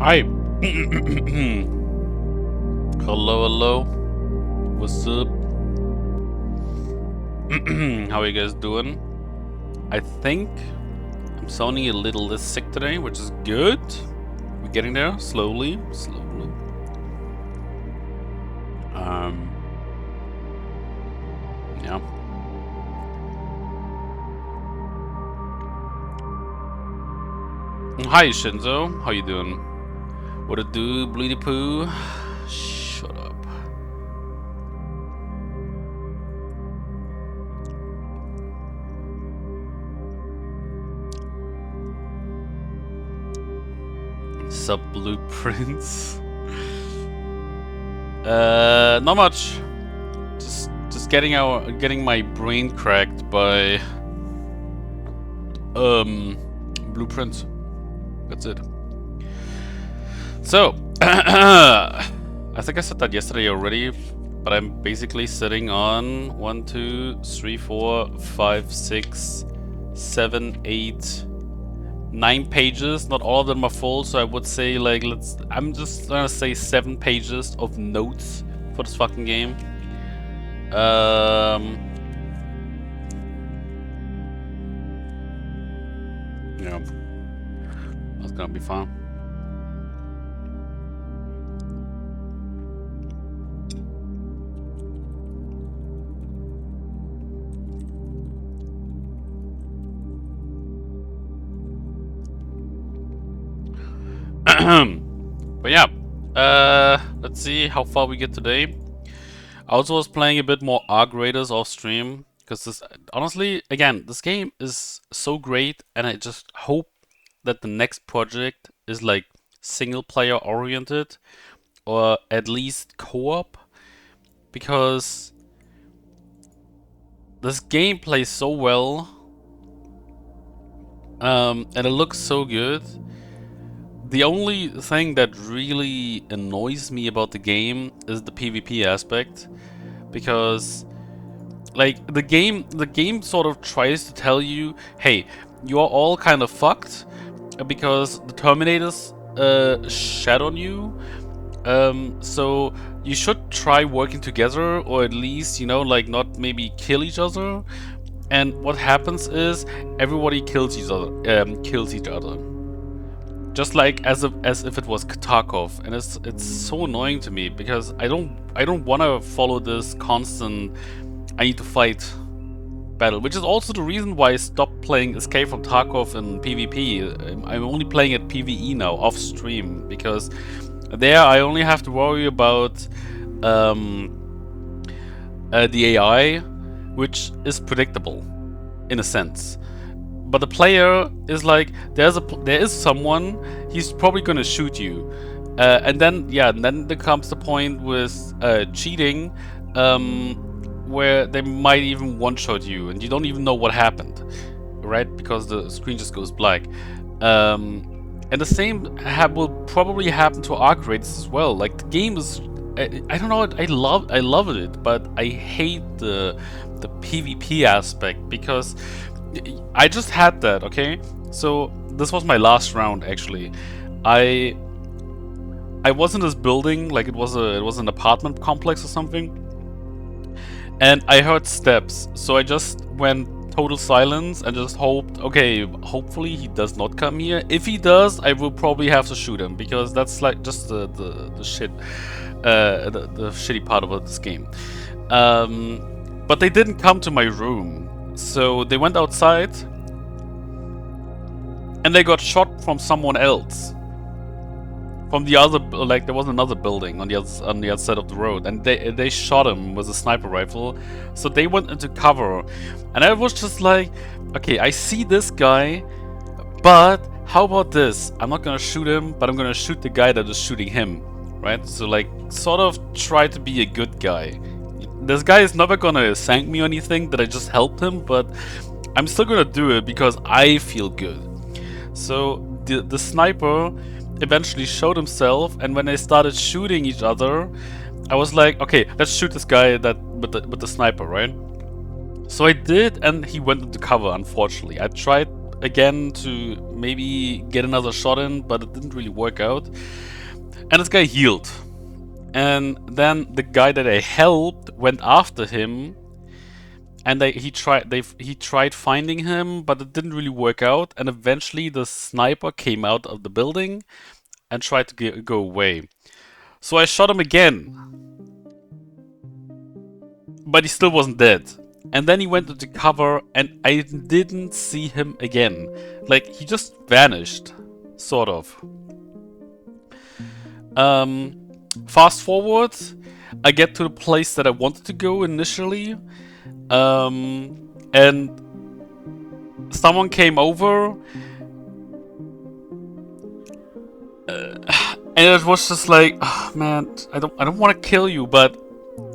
Hi. Hello, hello. What's up? How are you guys doing? I think I'm sounding a little less sick today, which is good. We're getting there slowly, slowly. Yeah. Hi, Shinzo. How you doing? What it do, Bleedy Poo? Shut up. Sub blueprints. Not much. Just getting my brain cracked by blueprints. That's it. So, I think I said that yesterday already, but I'm basically sitting on 1, 2, 3, 4, 5, 6, 7, 8, 9 pages. Not all of them are full, so I would say like I'm just gonna say 7 pages of notes for this fucking game. Yeah, that's gonna be fun. But yeah, let's see how far we get today. I also was playing a bit more Arc Raiders off stream because this, honestly, again, this game is so great, and I just hope that the next project is like single player oriented or at least co-op, because this game plays so well, and it looks so good. The only thing that really annoys me about the game is the PvP aspect, because like the game sort of tries to tell you, hey, you are all kind of fucked because the Terminators shat on you. So you should try working together, or at least, you know, like not maybe kill each other. And what happens is everybody kills each other. Just like as if it was Tarkov, and it's so annoying to me because I don't want to follow this constant I need to fight battle, which is also the reason why I stopped playing Escape from Tarkov in PvP. I'm only playing it PvE now off stream, because there I only have to worry about the AI, which is predictable in a sense. But the player is like, there is someone, he's probably gonna shoot you, and then there comes the point with cheating, where they might even one-shot you, and you don't even know what happened, right? Because the screen just goes black. And the same will probably happen to Arc Raiders as well. Like, the game is, I don't know, I love it, but I hate the PvP aspect, because I just had that, okay? So this was my last round actually. I was in this building, like it was an apartment complex or something, and I heard steps. So I just went total silence and just hoped, okay, hopefully he does not come here. If he does, I will probably have to shoot him, because that's like just the shit, the shitty part about this game. But they didn't come to my room. So they went outside, and they got shot from someone else. From the other, like there was another building on the other side of the road, and they shot him with a sniper rifle. So they went into cover, and I was just like, okay, I see this guy, but how about this? I'm not gonna shoot him, but I'm gonna shoot the guy that is shooting him, right? So like, sort of try to be a good guy. This guy is never gonna thank me or anything that I just helped him, but I'm still gonna do it because I feel good. So the sniper eventually showed himself, and when they started shooting each other, I was like, okay, let's shoot this guy with the sniper, right? So I did, and he went into cover, unfortunately. I tried again to maybe get another shot in, but it didn't really work out. And this guy healed. And then the guy that I helped went after him, and he tried finding him, but it didn't really work out. And eventually, the sniper came out of the building and tried to go away. So I shot him again, but he still wasn't dead. And then he went into cover, and I didn't see him again. Like, he just vanished, sort of. Fast forward, I get to the place that I wanted to go initially, and someone came over, and it was just like, oh, man, I don't want to kill you, but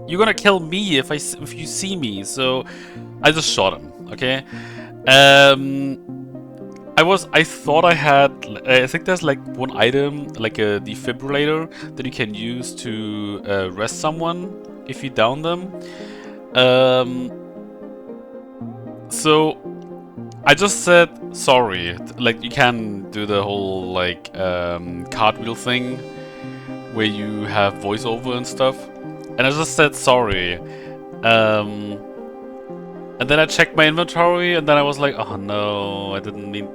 you're gonna kill me if you see me. So I just shot him. Okay. I thought I had. I think there's like one item, like a defibrillator, that you can use to rest someone if you down them. So I just said sorry. Like, you can do the whole like cartwheel thing where you have voiceover and stuff. And I just said sorry. And then I checked my inventory, and then I was like, oh no, I didn't mean...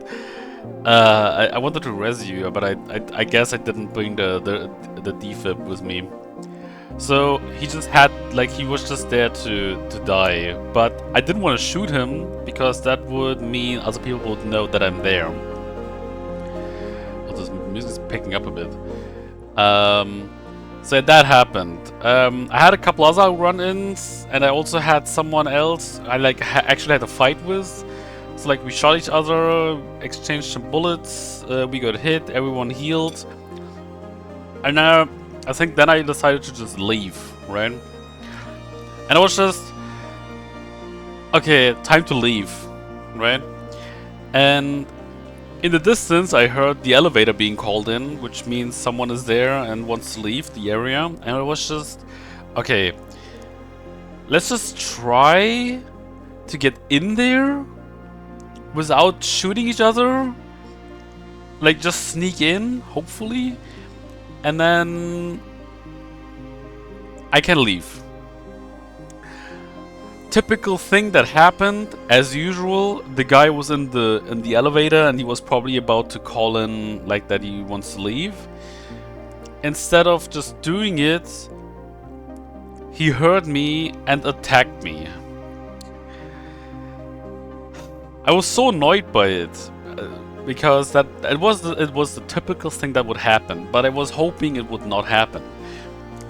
I wanted to res you, but I guess I didn't bring the defib with me. So he just had, like, he was just there to die. But I didn't want to shoot him, because that would mean other people would know that I'm there. Oh, this music's picking up a bit. So that happened. I had a couple other run-ins, and I also had someone else I actually had a fight with. So like, we shot each other, exchanged some bullets, we got hit, everyone healed. And I think then I decided to just leave, right? And I was just, okay, time to leave, right? And in the distance, I heard the elevator being called in, which means someone is there and wants to leave the area. And I was just, okay, let's just try to get in there without shooting each other. Like, just sneak in, hopefully, and then I can leave. Typical thing that happened, as usual, the guy was in the elevator, and he was probably about to call in like that he wants to leave. Instead of just doing it, he heard me and attacked me. I was so annoyed by it, because it was the typical thing that would happen, but I was hoping it would not happen.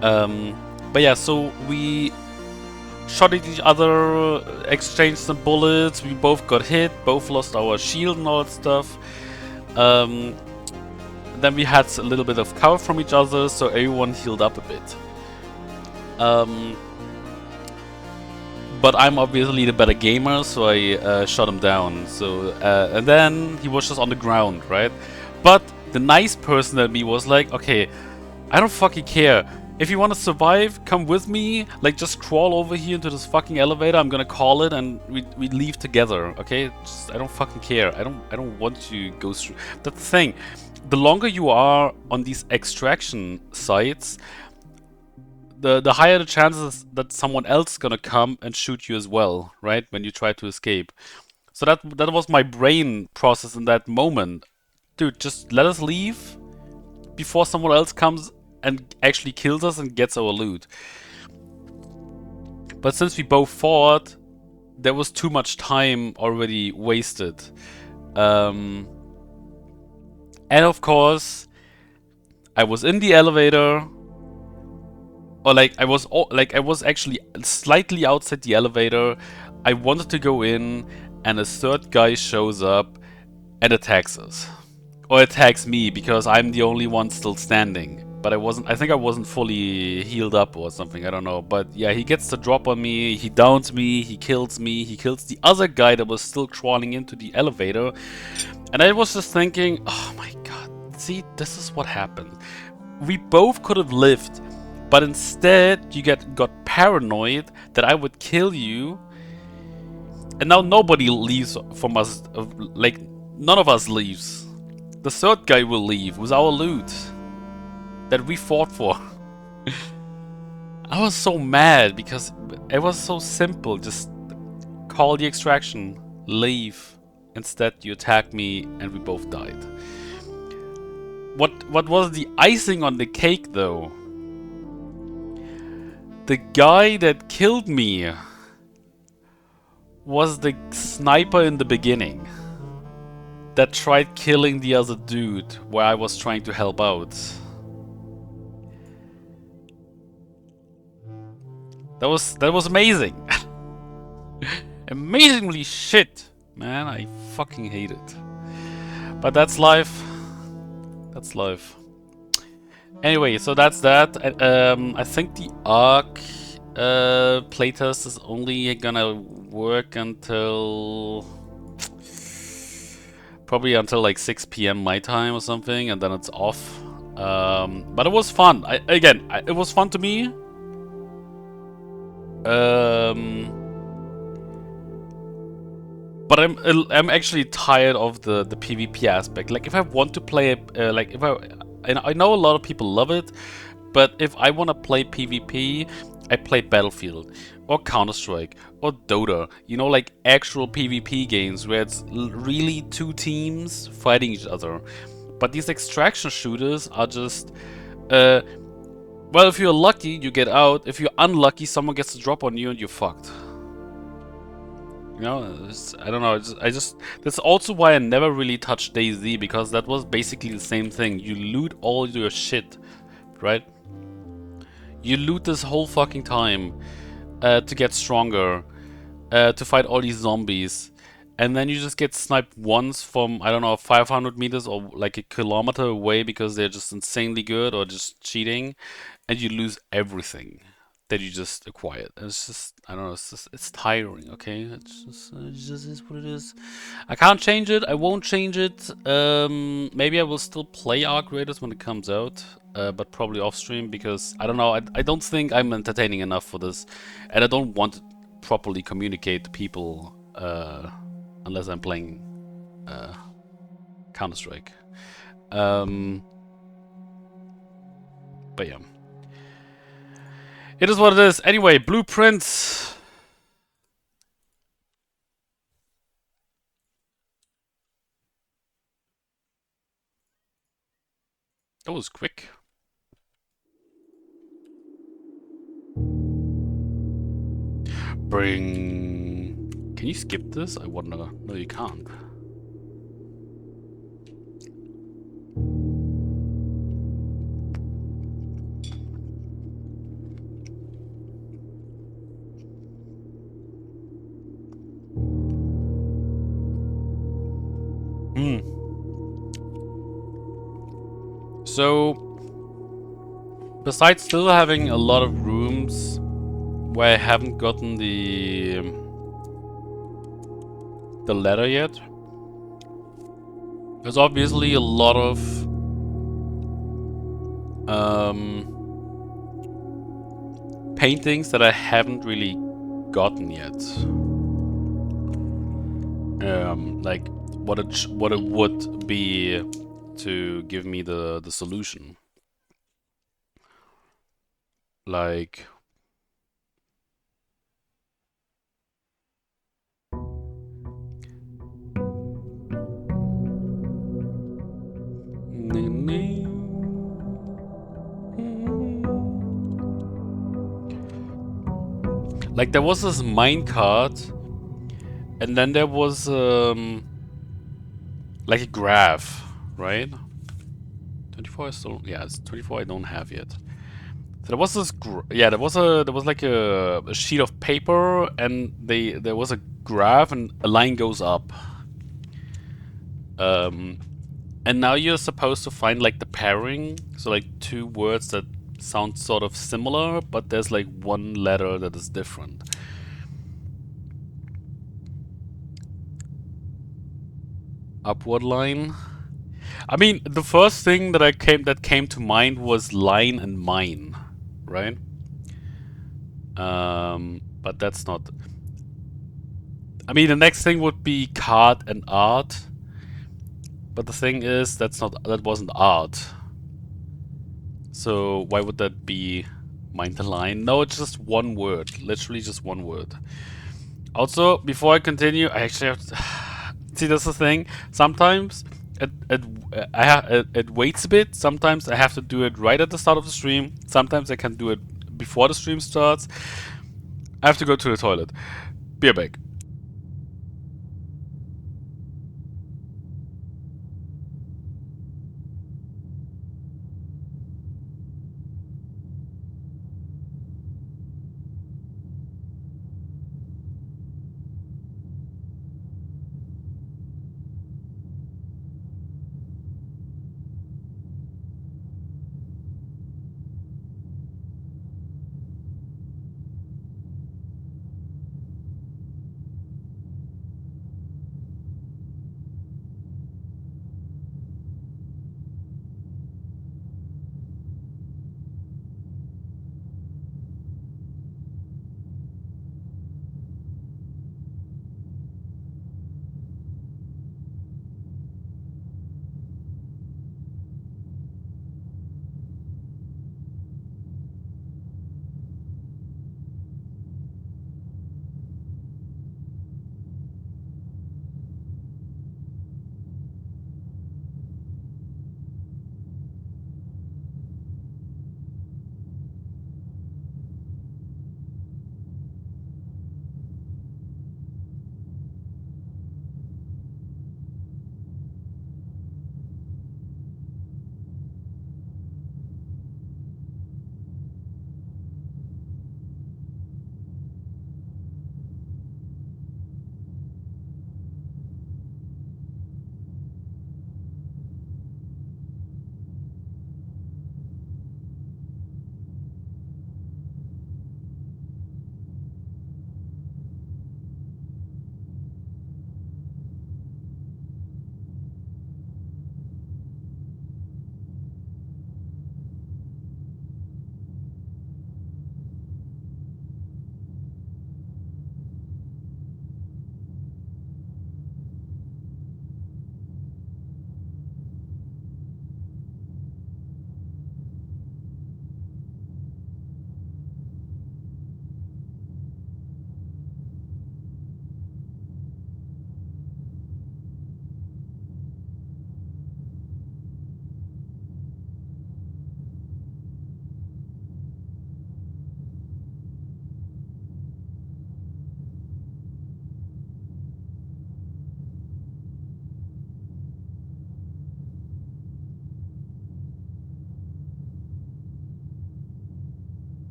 But yeah, so we shot at each other, exchanged some bullets, we both got hit, both lost our shield and all that stuff. Then we had a little bit of cover from each other, so everyone healed up a bit. But I'm obviously the better gamer, so I shot him down. So and then he was just on the ground, right? But the nice person in me was like, okay, I don't fucking care. If you want to survive, come with me. Like, just crawl over here into this fucking elevator. I'm gonna call it, and we leave together. Okay? Just, I don't fucking care. I don't want to go through. That's the thing. The longer you are on these extraction sites, the higher the chances that someone else is gonna come and shoot you as well, right? When you try to escape. So that was my brain process in that moment. Dude, just let us leave before someone else comes and actually kills us and gets our loot. But since we both fought, there was too much time already wasted. And of course, I was in the elevator, or like I was actually slightly outside the elevator. I wanted to go in, and a third guy shows up and attacks us. Or attacks me, because I'm the only one still standing. But I think I wasn't fully healed up or something, I don't know. But yeah, he gets the drop on me, he downs me, he kills the other guy that was still crawling into the elevator. And I was just thinking, oh my god, see, this is what happened. We both could have lived, but instead you got paranoid that I would kill you. And now nobody leaves from us, like, none of us leaves. The third guy will leave with our loot that we fought for. I was so mad because it was so simple. Just call the extraction, leave. Instead, you attacked me and we both died. What was the icing on the cake, though? The guy that killed me was the sniper in the beginning that tried killing the other dude where I was trying to help out. That was amazing. Amazingly shit, man. I fucking hate it. But that's life. That's life. Anyway, so that's that. I think the Ark playtest is only gonna work until probably until like 6 p.m. my time or something, and then it's off. But it was fun. It was fun to me. But I'm actually tired of the PvP aspect. Like if I want to play like I know a lot of people love it, but if I want to play PvP, I play Battlefield or Counter-Strike or Dota. You know, like actual PvP games where it's really two teams fighting each other. But these extraction shooters are just well, if you're lucky, you get out. If you're unlucky, someone gets a drop on you and you're fucked. You know, I don't know. That's also why I never really touched DayZ, because that was basically the same thing. You loot all your shit, right? You loot this whole fucking time to get stronger, to fight all these zombies, and then you just get sniped once from, I don't know, 500 meters or like a kilometer away because they're just insanely good or just cheating, and you lose everything that you just acquired. It's just, I don't know, it's tiring, okay? It just is what it is. I can't change it, I won't change it. Maybe I will still play Ark Raiders when it comes out, but probably off stream, because, I don't know, I don't think I'm entertaining enough for this, and I don't want to properly communicate to people, unless I'm playing Counter-Strike. But yeah. It is what it is. Anyway, blueprints. That was quick. Bring. Can you skip this? I wonder. No, you can't. So, besides still having a lot of rooms where I haven't gotten the ladder yet, there's obviously a lot of paintings that I haven't really gotten yet. Like what it would be to give me the solution. Like like there was this minecart, and then there was like a graph, right? 24 I still, yeah, it's 24 I don't have yet. So there was this, there was like a sheet of paper, and there was a graph, and a line goes up. And now you're supposed to find like the pairing, so like two words that sound sort of similar, but there's like one letter that is different. Upward line. I mean, the first thing that came to mind was line and mine, right? But that's not. I mean, the next thing would be card and art, But the thing is, that wasn't art. So why would that be mind the line? No, it's just one word. Literally just one word. Also, before I continue, I actually have to see. That's the thing. Sometimes it waits a bit. Sometimes I have to do it right at the start of the stream. Sometimes I can do it before the stream starts. I have to go to the toilet. Be right back.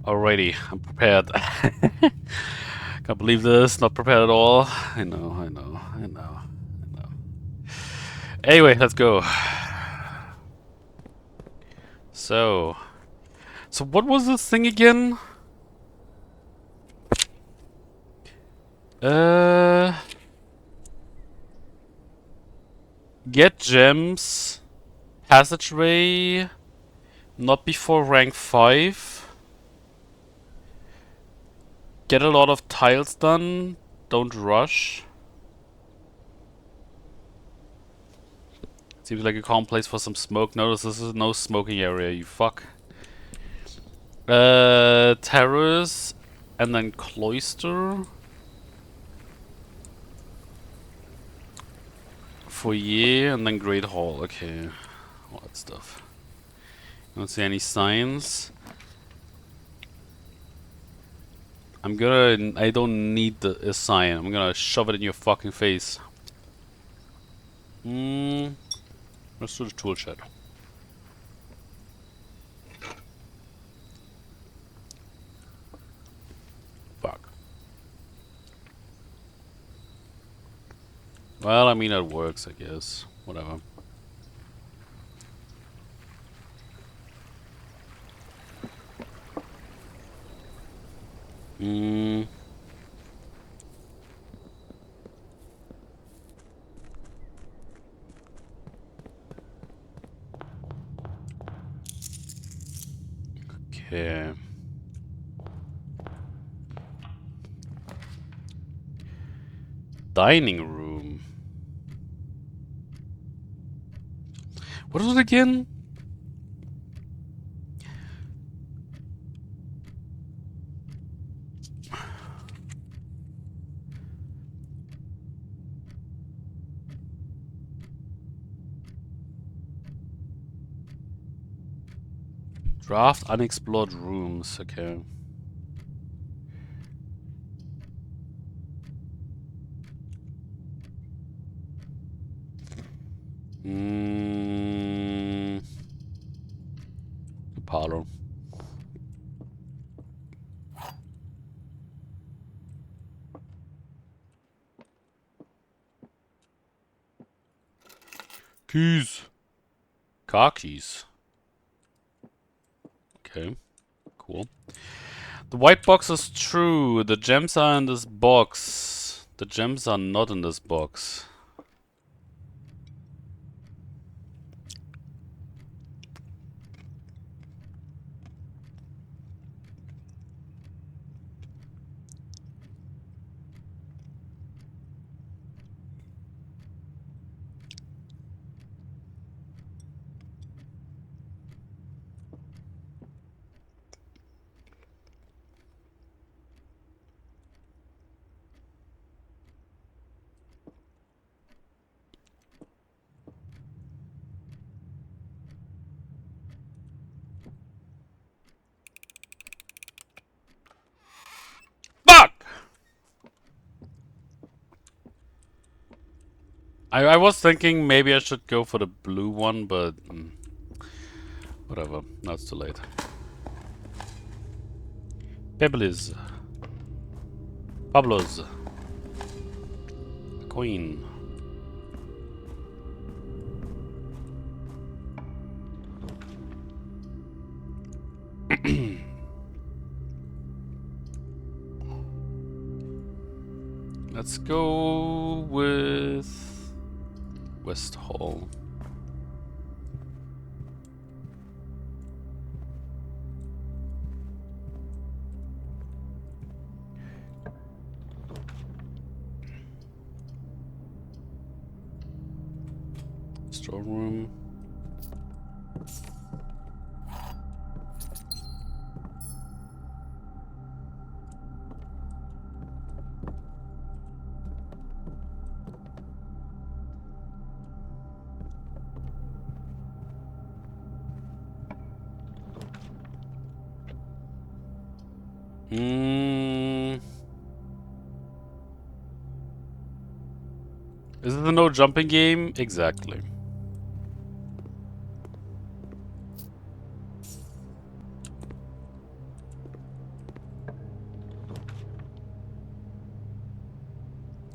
Alrighty, I'm prepared. Can't believe this, not prepared at all. I know. Anyway, let's go. So what was this thing again? Get gems, passageway, not before rank 5. Get a lot of tiles done, don't rush. Seems like a calm place for some smoke. Notice this is no smoking area, you fuck. Terrace, and then cloister. Foyer, and then Great Hall. Okay, all that stuff. Don't see any signs. I don't need a sign. I'm gonna shove it in your fucking face. Let's do the tool shed. Fuck. Well, I mean, it works, I guess. Whatever. Okay. Dining room. What is it again? Draft unexplored rooms. Okay. Parlor. Keys. Car keys. Okay. Cool. The white box is true. The gems are in this box. The gems are not in this box. I was thinking maybe I should go for the blue one, but whatever. Now it's too late. Pebbles. Pablos. Queen. Let's go with West Hall. Storeroom. Is it a no jumping game? Exactly.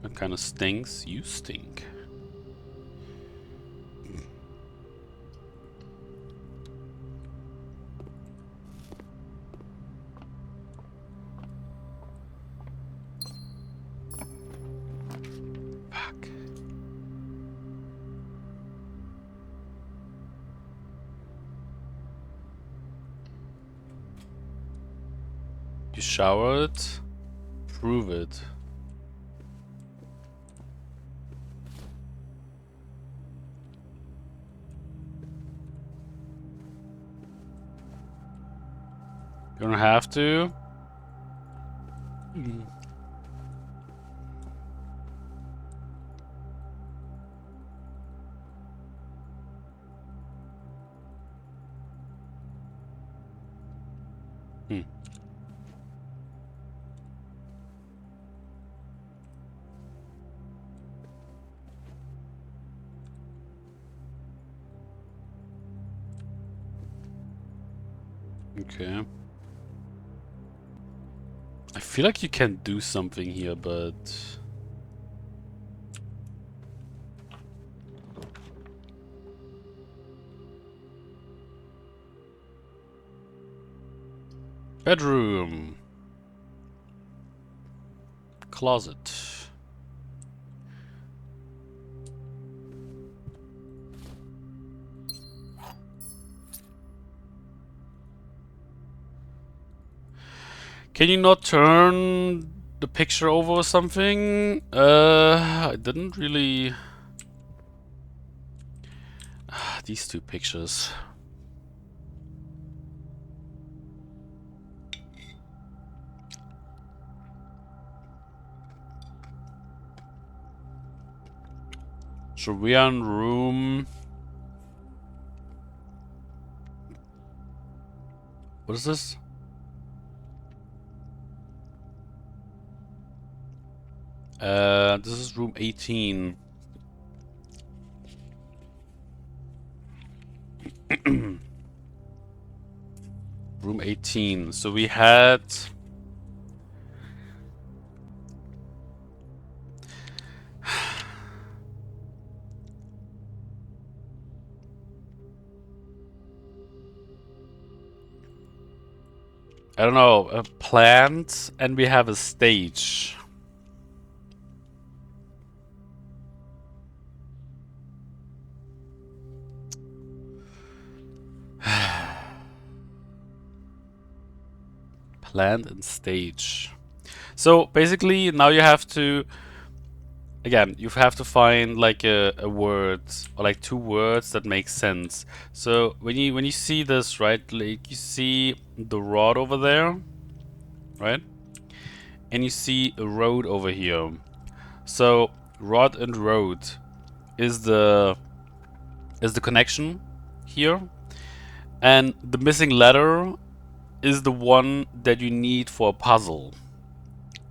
That kind of stinks. You stink. Fuck. You showered? Prove it. You don't have to. Okay. I feel like you can do something here, but... Bedroom. Closet. Can you not turn the picture over or something? I didn't really... These two pictures. So we are in room... What is this? This is room 18. Room 18. So we had... I don't know, a plant, and we have a stage. Plant and stage. So basically now you have to, again, you have to find like a word or like two words that make sense. So when you see this, right, like you see the rod over there, right? And you see a road over here. So rod and road is the connection here, and the missing letter is the one that you need for a puzzle.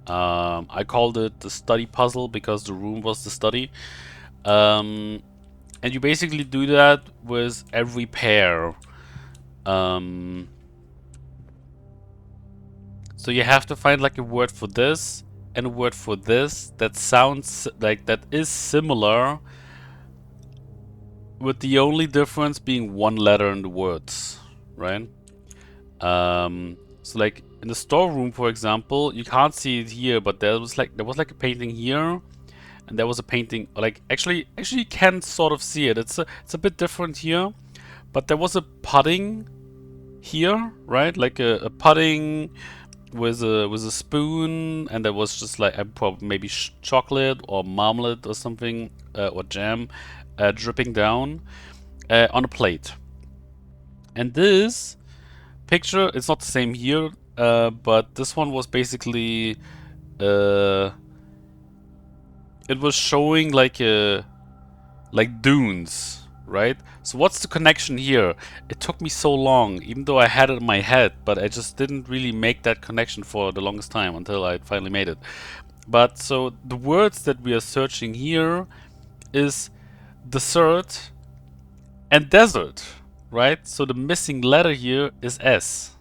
I called it the study puzzle because the room was the study. And you basically do that with every pair. So you have to find like a word for this and a word for this that sounds like that is similar, with the only difference being one letter in the words, right? So like in the storeroom, for example, you can't see it here, but there was like a painting here, and there was a painting like actually you can sort of see it. It's a bit different here, but there was a pudding here, right? Like a pudding with a spoon, and there was just like probably maybe chocolate or marmalade or something or jam dripping down on a plate. And this picture, it's not the same here, but this one was basically it was showing like dunes, right? So what's the connection here? It took me so long, even though I had it in my head, but I just didn't really make that connection for the longest time until I finally made it. But so the words that we are searching here is dessert and desert, right? So the missing letter here is S.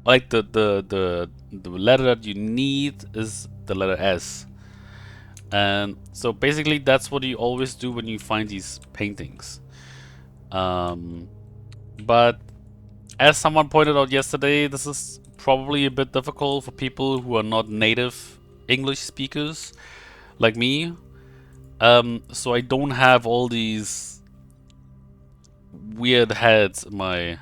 Like the letter that you need is the letter S. And so basically that's what you always do when you find these paintings. But as someone pointed out yesterday, this is probably a bit difficult for people who are not native English speakers like me. So I don't have all these weird heads in my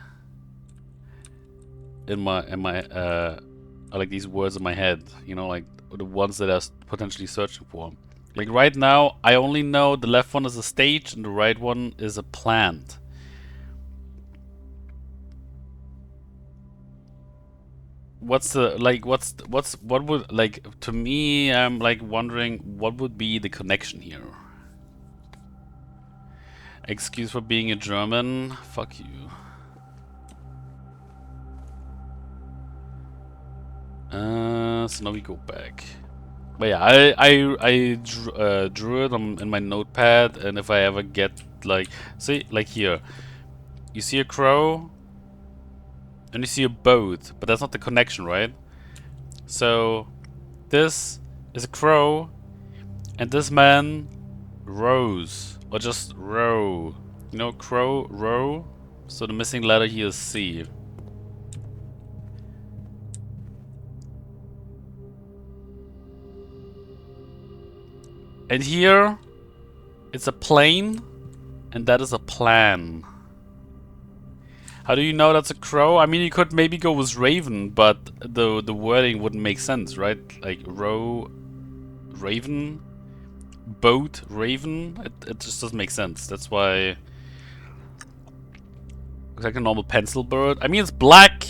like these words in my head, you know, like the ones that I'm potentially searching for. Like right now, I only know the left one is a stage and the right one is a plant. What's the like? What would like to me? I'm like wondering what would be the connection here. Excuse for being a German. Fuck you. So now we go back. But yeah, I drew it in my notepad, and if I ever get like, see, like here, you see a crow, and you see a boat, but that's not the connection, right? So this is a crow, and this man rows, or just row. You know, crow, row. So the missing letter here is C. And here, it's a plane, and that is a plan. How do you know that's a crow? I mean, you could maybe go with raven, but the wording wouldn't make sense, right? Like row, raven, boat, raven. It just doesn't make sense. That's why looks like a normal pencil bird. I mean, it's black.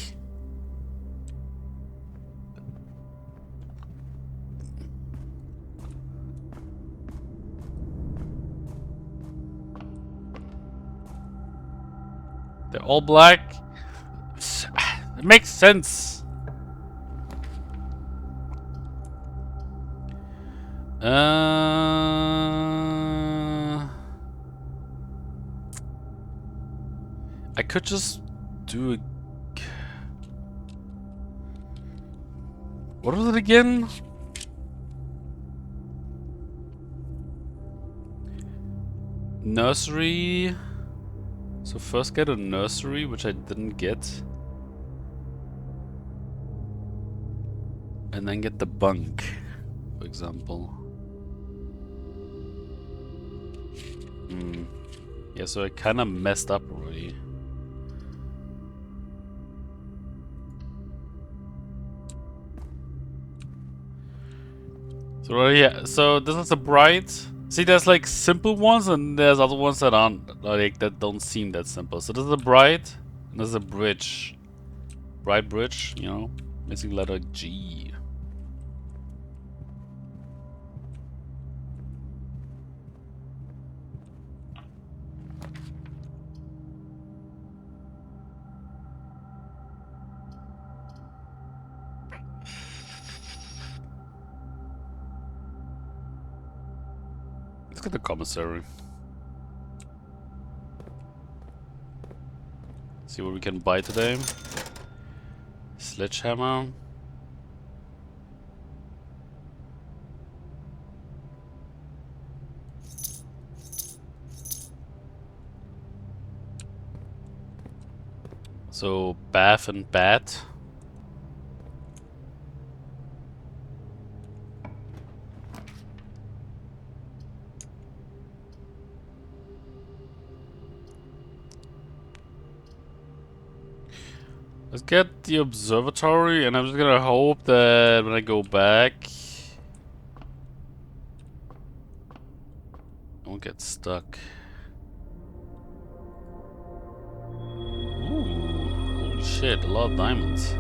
They're all black. It makes sense. I could just do a... What was it again? Nursery. So first get a nursery, which I didn't get. And then get the bunk, for example. Yeah, so I kind of messed up already. So yeah, so this is a bright. See, there's like simple ones, and there's other ones that aren't like that don't seem that simple. So this is a bright, and this is a bridge. Bright bridge, you know, missing letter G. Let's get the commissary. See what we can buy today. Sledgehammer. So bath and bat. Let's get the observatory, and I'm just gonna hope that when I go back, I won't get stuck. Ooh, holy shit, a lot of diamonds.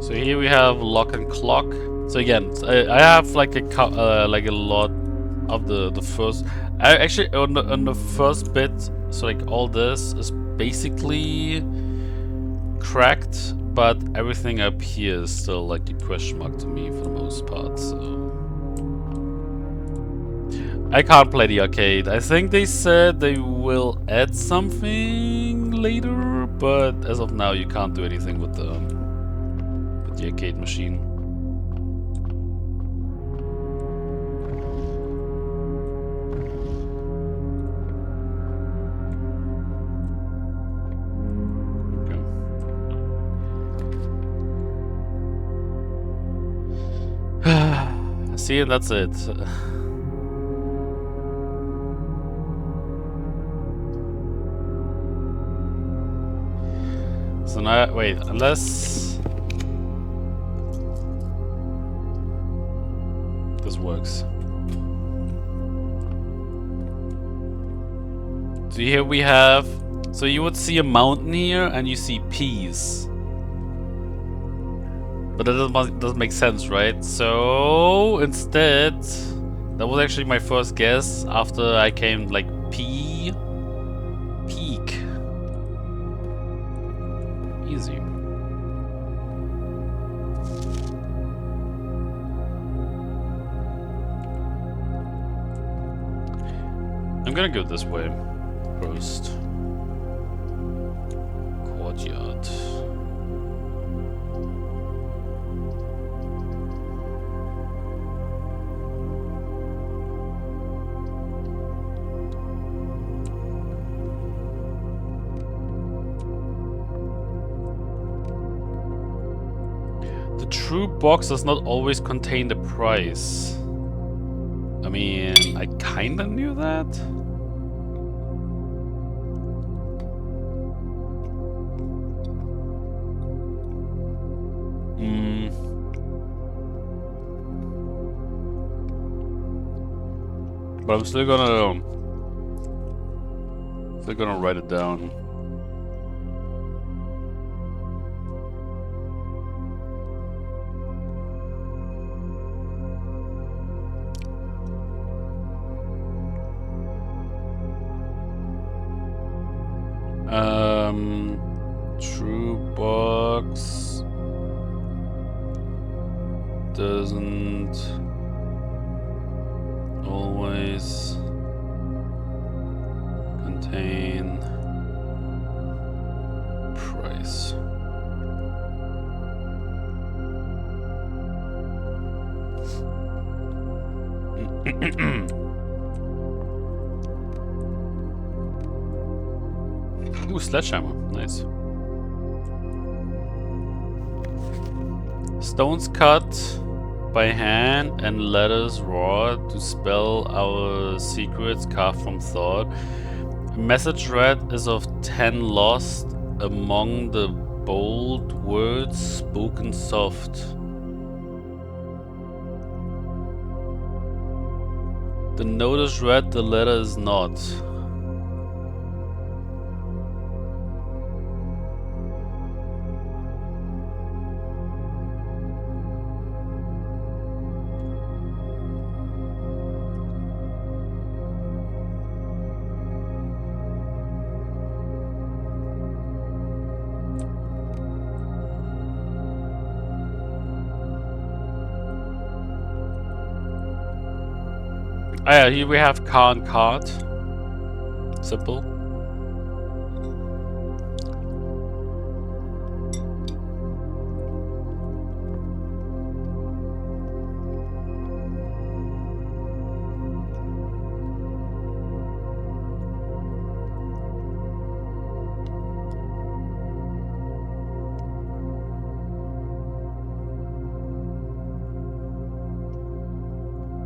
So here we have lock and clock. So again, I have like a lot of the first. Actually, on the first bit, so like all this is basically cracked, but everything up here is still like a question mark to me for the most part. So I can't play the arcade. I think they said they will add something later, but as of now, you can't do anything with them. The arcade machine. Okay. See, that's it. So now, wait, unless this works. So here we have, so you would see a mountain here and you see peas. But that doesn't make sense, right? So instead, that was actually my first guess after I came like peak. Easy. I'm gonna go this way first. Courtyard. The true box does not always contain the price. I mean, I kinda knew that. But I'm still gonna write it down. True box doesn't always contain price. Ooh, sledgehammer. Nice. Stones cut by hand and letters raw to spell our secrets carved from thought. A message read is of 10 lost among the bold words spoken soft. The note is read, the letter is not. Ah yeah, here we have car and cart. Simple.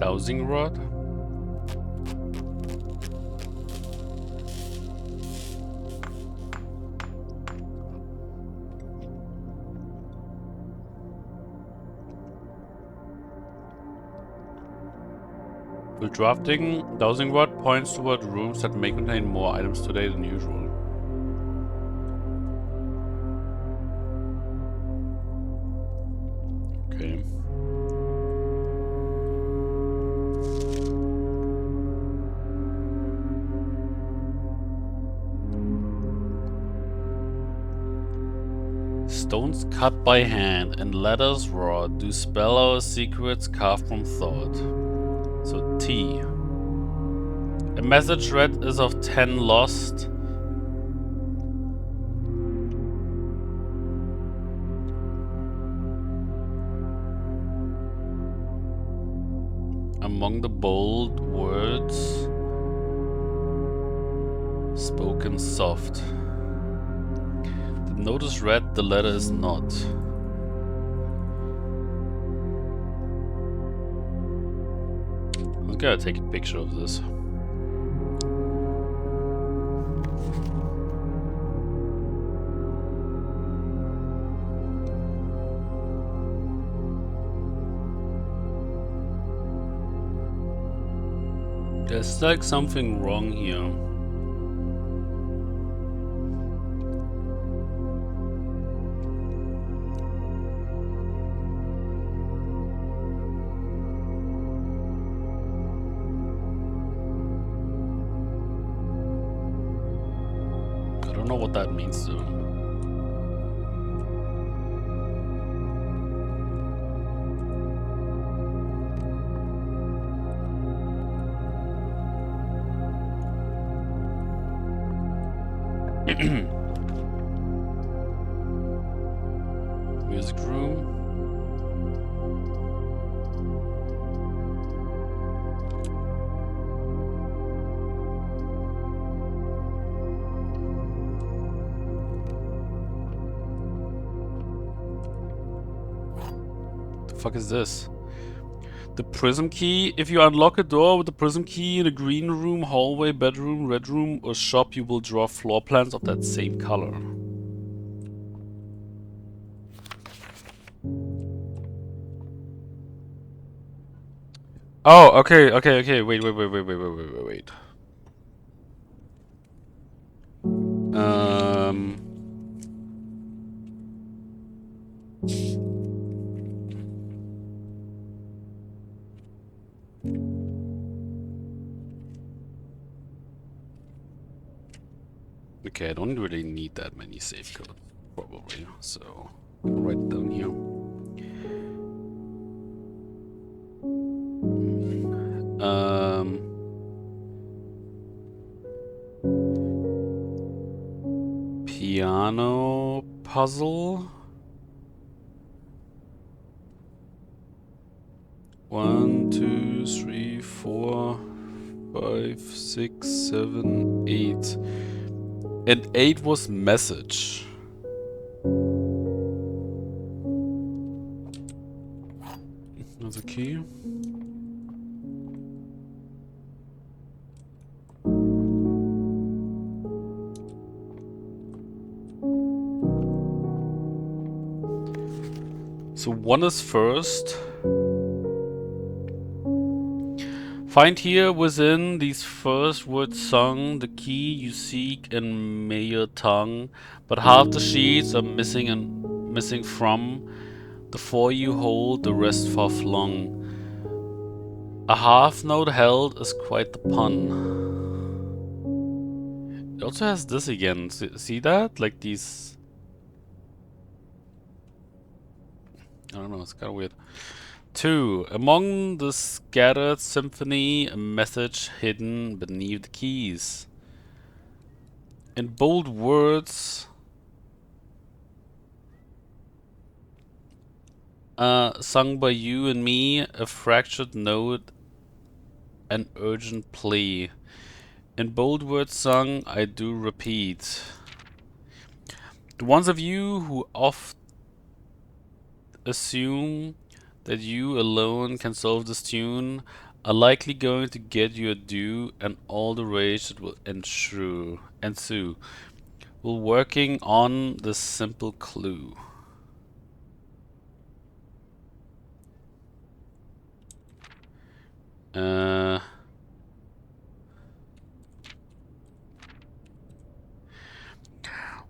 Dowsing rod. While drafting, dowsing rod points toward rooms that may contain more items today than usual. Okay. Stones cut by hand and letters raw do spell our secrets carved from thought. So T. A message read is of 10 lost. Among the bold words spoken soft. The note is read, the letter is not. I'm gonna take a picture of this. There's like something wrong here. I don't know what that means though. Music room. The fuck is this? The prism key. If you unlock a door with the prism key in a green room, hallway, bedroom, red room, or shop, you will draw floor plans of that same color. Oh, okay. Wait. Okay, I don't really need that many save codes, probably. So, I'll write it down here. Piano puzzle. 1, 2, 3, 4, 5, 6, 7, 8. And 8 was message. Another key. So 1 is first. Find here within these first words sung the key you seek in Maya tongue, but half the sheets are missing from the 4 you hold, the rest far flung. A half note held is quite the pun. It also has this again. See that? Like these. I don't know, it's kind of weird. 2. Among the scattered symphony, a message hidden beneath the keys. In bold words, sung by you and me, a fractured note, an urgent plea. In bold words sung, I do repeat. The ones of you who oft assume that you alone can solve this tune are likely going to get your due and all the rage that will ensue while working on this simple clue.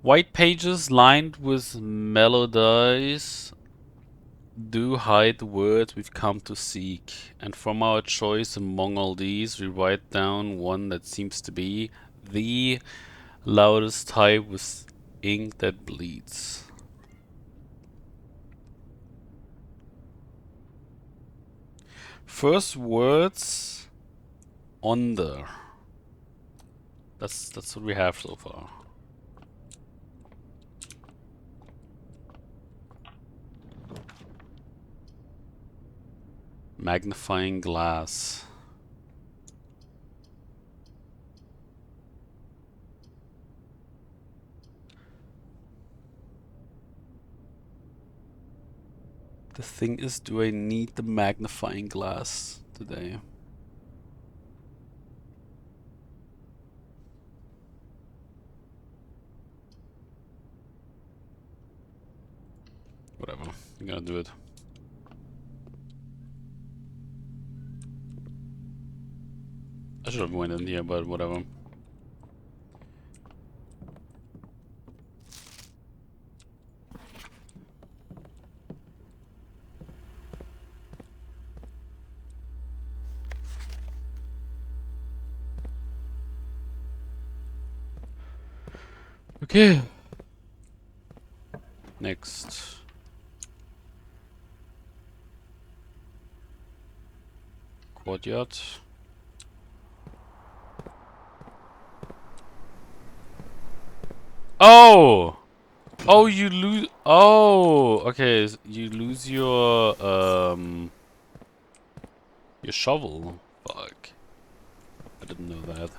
White pages lined with melodies do hide the words we've come to seek, and from our choice among all these, we write down one that seems to be the loudest type with ink that bleeds. First words on the. That's what we have so far. Magnifying glass. The thing is, do I need the magnifying glass today? Whatever, I'm gonna do it. I should have went in here, but whatever. Okay. Next. Courtyard. Oh! Oh, you lose. Oh, okay. You lose your shovel. Fuck. I didn't know that.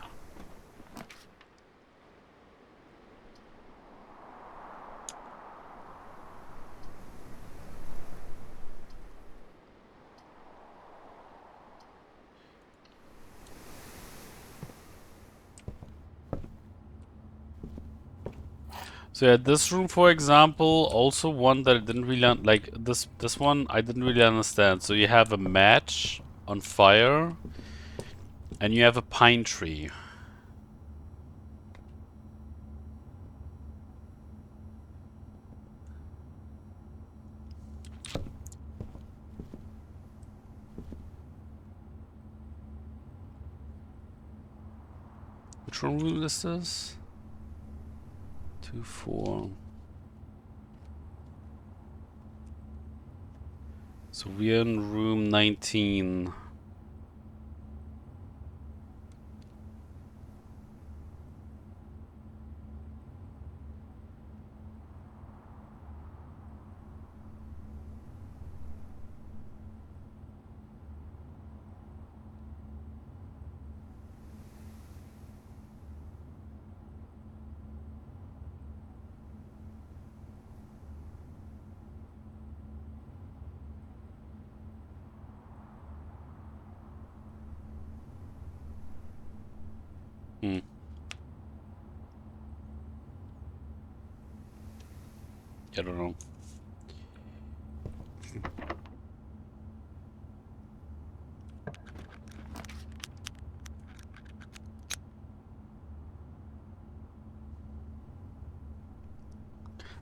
So yeah, this room, for example, also one that I didn't really like. This one I didn't really understand. So you have a match on fire, and you have a pine tree. Which room is this? 2, 4. So we're in room 19. Hmm. I don't know.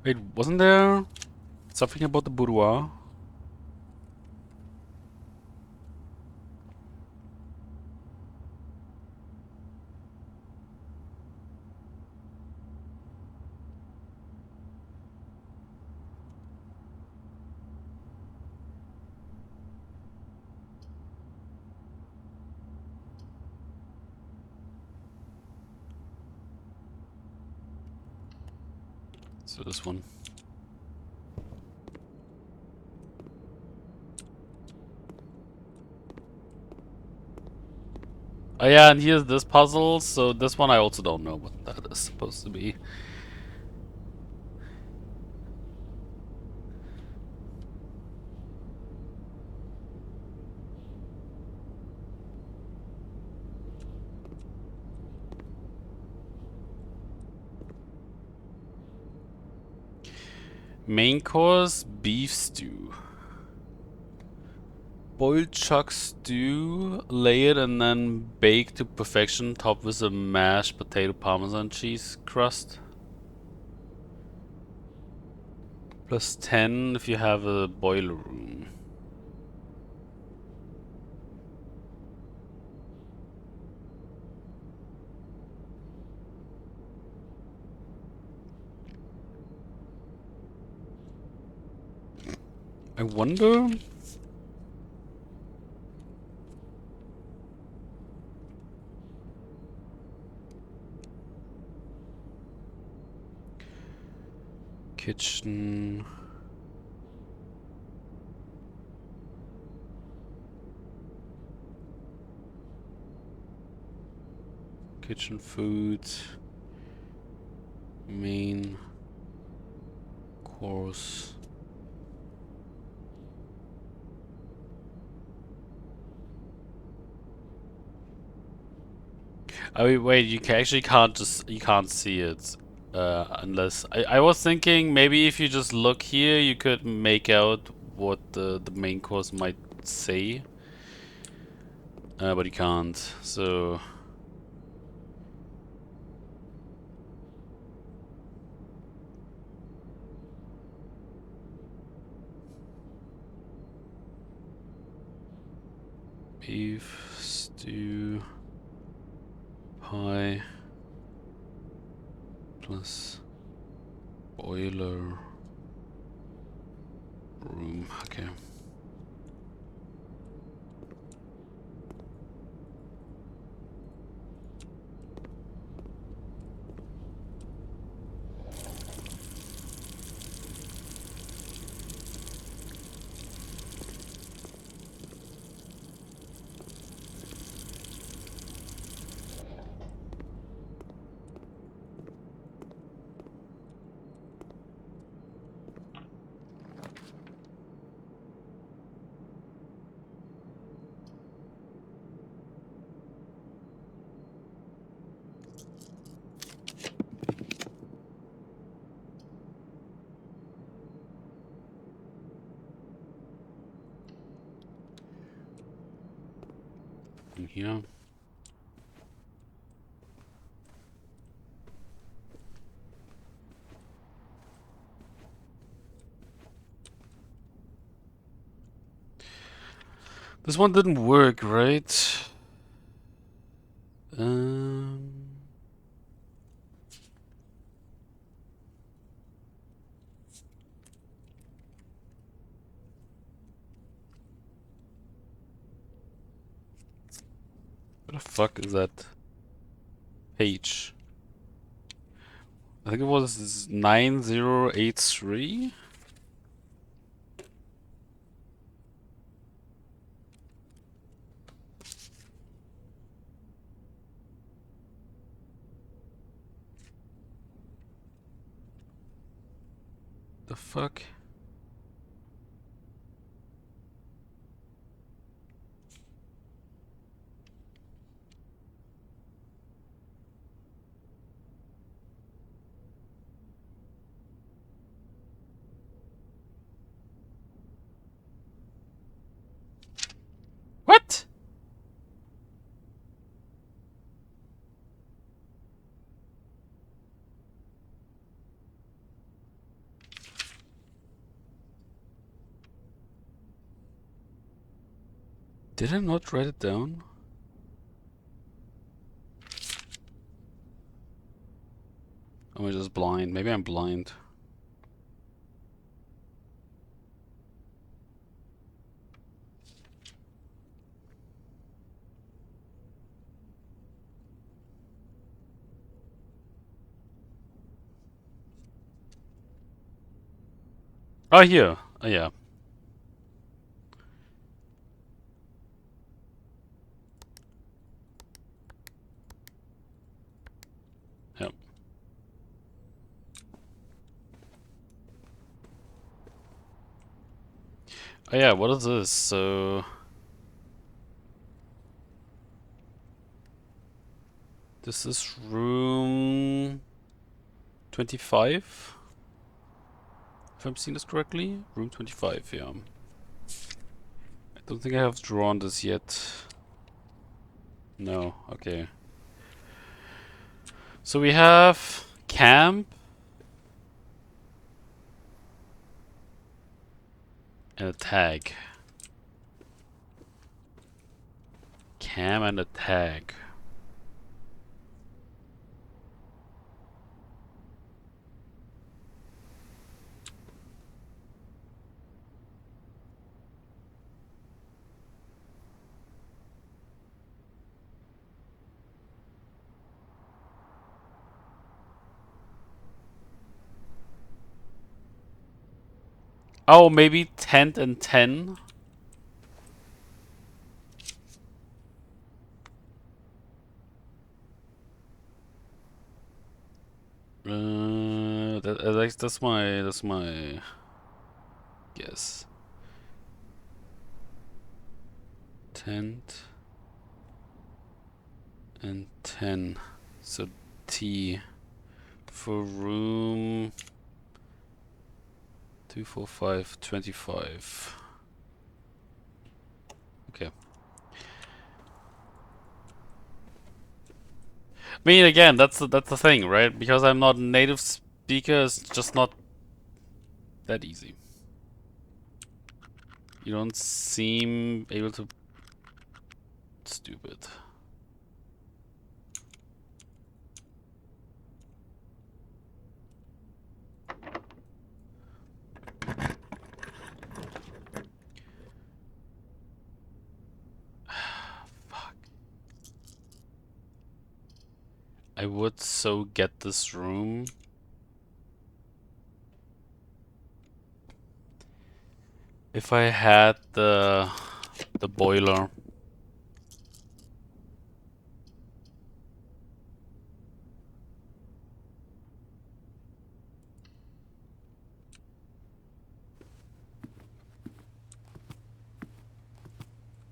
Wait, wasn't there something about the boudoir? So this one. Oh yeah, and here's this puzzle. So this one I also don't know what that is supposed to be. Main course, beef stew. Boiled chuck stew, lay it and then bake to perfection, topped with a mashed potato parmesan cheese crust. Plus 10 if you have a boiler room. I wonder... Kitchen... Kitchen food. Main course. I mean, wait, you actually can't see it unless I was thinking maybe if you just look here, you could make out what the main course might say, but you can't. So beef stew pie plus boiler room. Okay. In here. This one didn't work, right? What the fuck is that page? I think it was 9083. The fuck? What? Did I not write it down? Am I just blind? Maybe I'm blind. Oh, here. Oh, yeah. Yep. Oh, yeah, what is this? So... This is room 25? If I'm seeing this correctly? Room 25, yeah. I don't think I have drawn this yet. No, okay. So we have camp and a tag. Cam and a tag. Oh, maybe tent and 10? that's my guess. Tent and 10. So T for room 245 25. Okay. I mean, again, that's the thing, right? Because I'm not a native speaker, it's just not that easy. You don't seem able to. Stupid. Fuck. I would so get this room. If I had the boiler.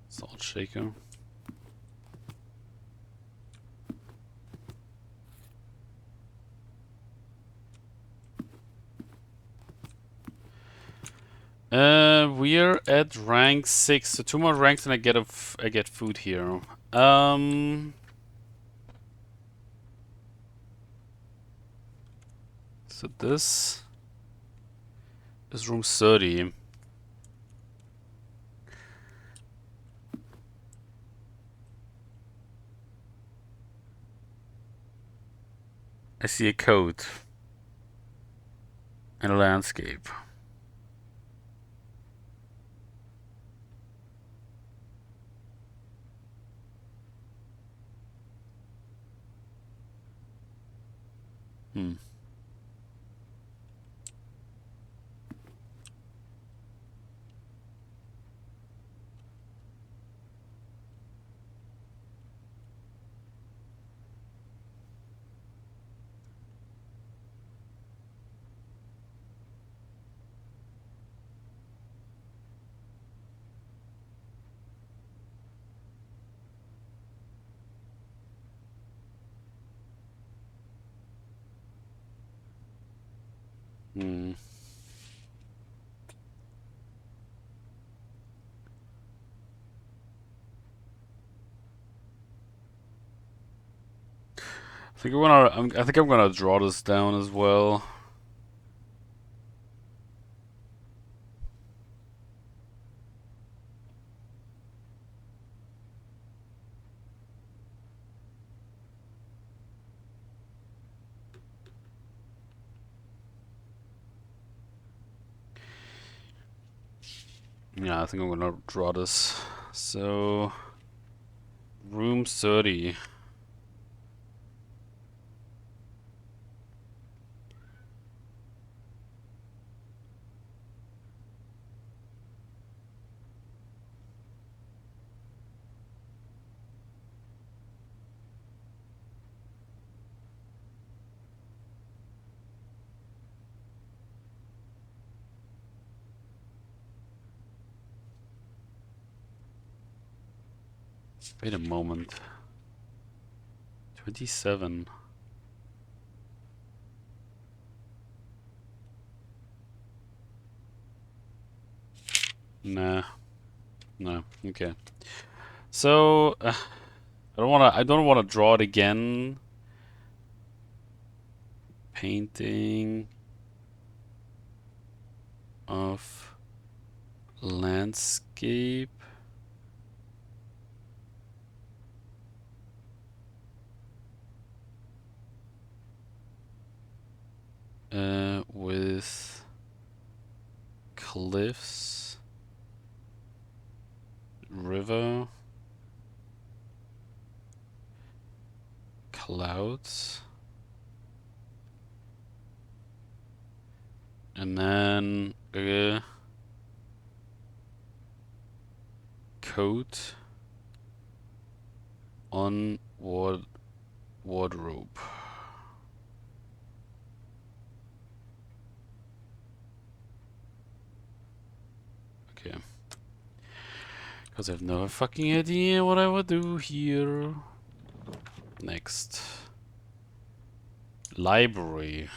Salt shaker. We're at rank 6, so 2 more ranks and I get food here. So this is room 30. I see a code and a landscape. Hmm. Hmm. I think I'm gonna draw this down as well. Yeah, I think I'm gonna draw this. So, room 30. Wait a moment. 27. Nah. No. Okay. So, I don't wanna draw it again. Painting of landscape. With cliffs, river, clouds, and then a coat on wardrobe. Okay. Because I have no fucking idea what I would do here. Next. Library.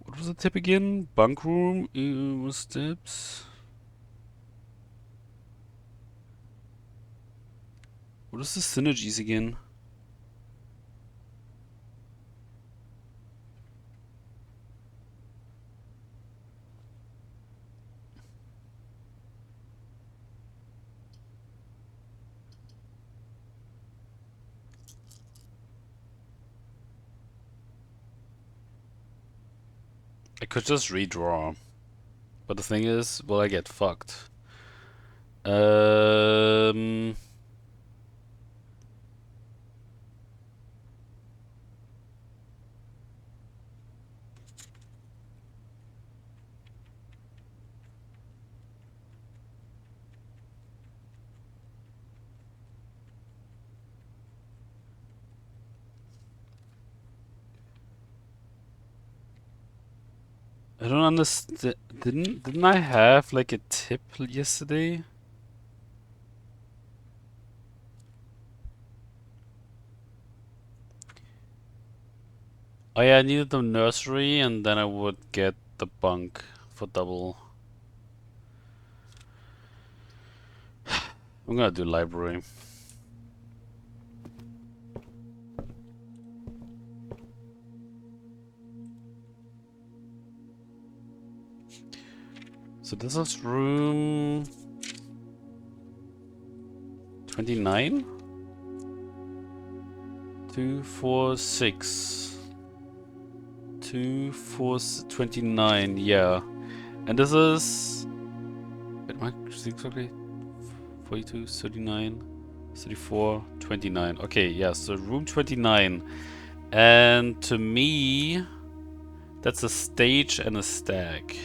What was the tip again? Bunk room? Steps? What is the synergies again? I could just redraw. But the thing is, will I get fucked? I don't understand. Didn't I have like a tip yesterday? Oh yeah, I needed the nursery and then I would get the bunk for double. I'm gonna do library. So this is room 29? 2, 4, 6. 2, 4, 29, yeah. And this is... Wait, am I exactly? 42, 39, 34, 29. Okay, yeah, so room 29. And to me, that's a stage and a stack.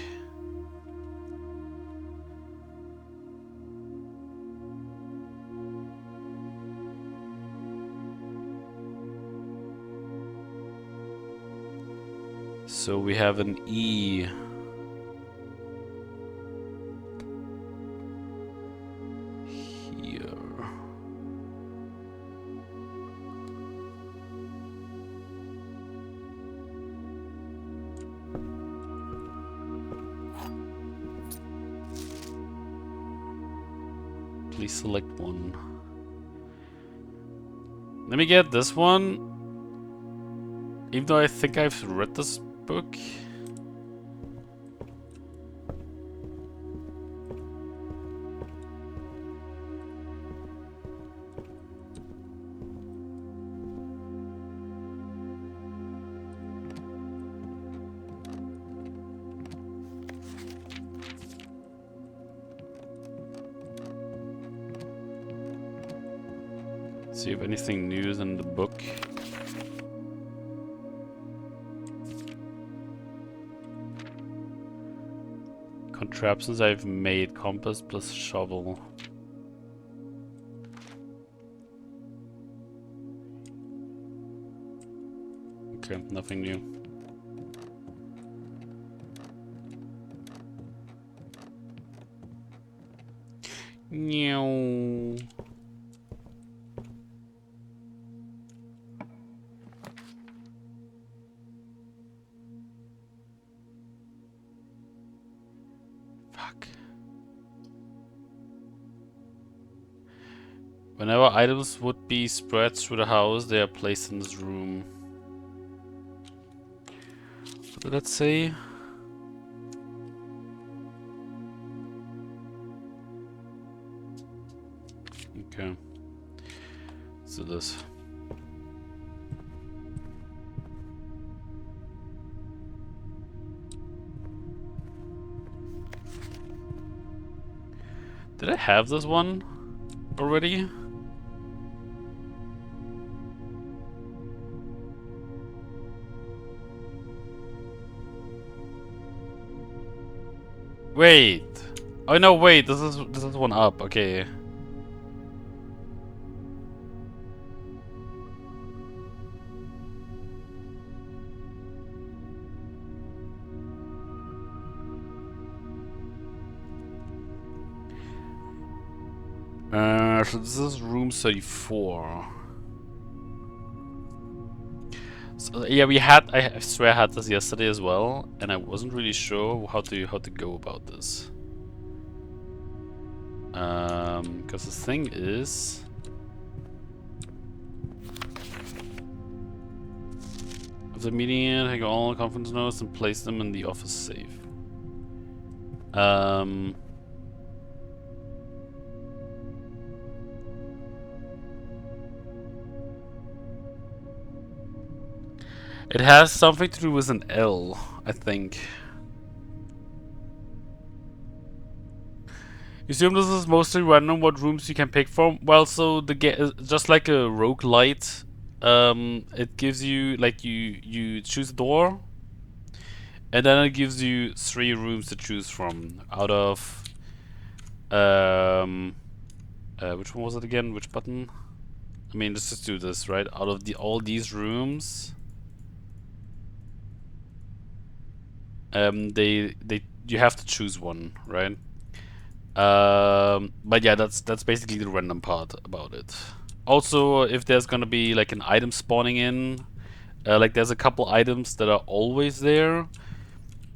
So we have an E. Here. Please select one. Let me get this one. Even though I think I've read this book. See if anything new is in the book. Contraptions I've made, compass plus shovel. Okay, nothing new. Meow. Fuck. Whenever items would be spread through the house, they are placed in this room. What did that say? Okay. So this. Did I have this one already? Wait. Oh no, wait. This is one up. Okay. So this is room 34. So yeah, I swear I had this yesterday as well, and I wasn't really sure how to go about this. Because the thing is, after meeting it, take all conference notes and place them in the office safe. It has something to do with an L, I think. You assume this is mostly random what rooms you can pick from? Well, so the game, just like a roguelite, it gives you, like, you choose a door, and then it gives you 3 rooms to choose from out of, which one was it again? Which button? I mean, let's just do this, right? Out of all these rooms, you have to choose one, right? But yeah, that's basically the random part about it. Also, if there's gonna be like an item spawning in, like there's a couple items that are always there.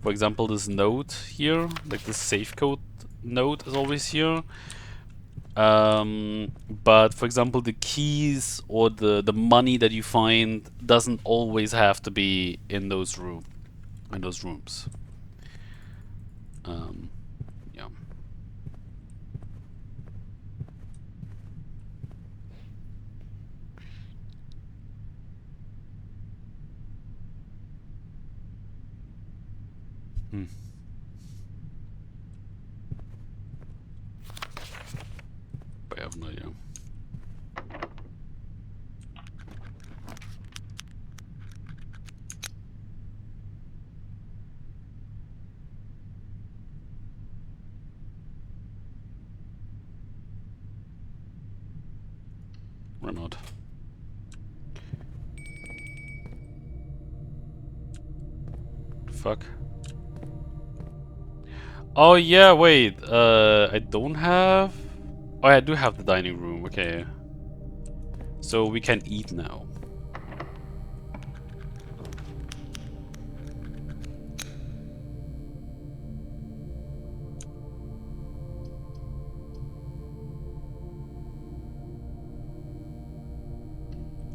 For example, this note here, like this safe code note is always here. But for example, the keys or the money that you find doesn't always have to be in those rooms. Yeah. I have no idea. Why not? Fuck. Oh yeah, wait. I don't have. Oh, I do have the dining room. Okay. So we can eat now.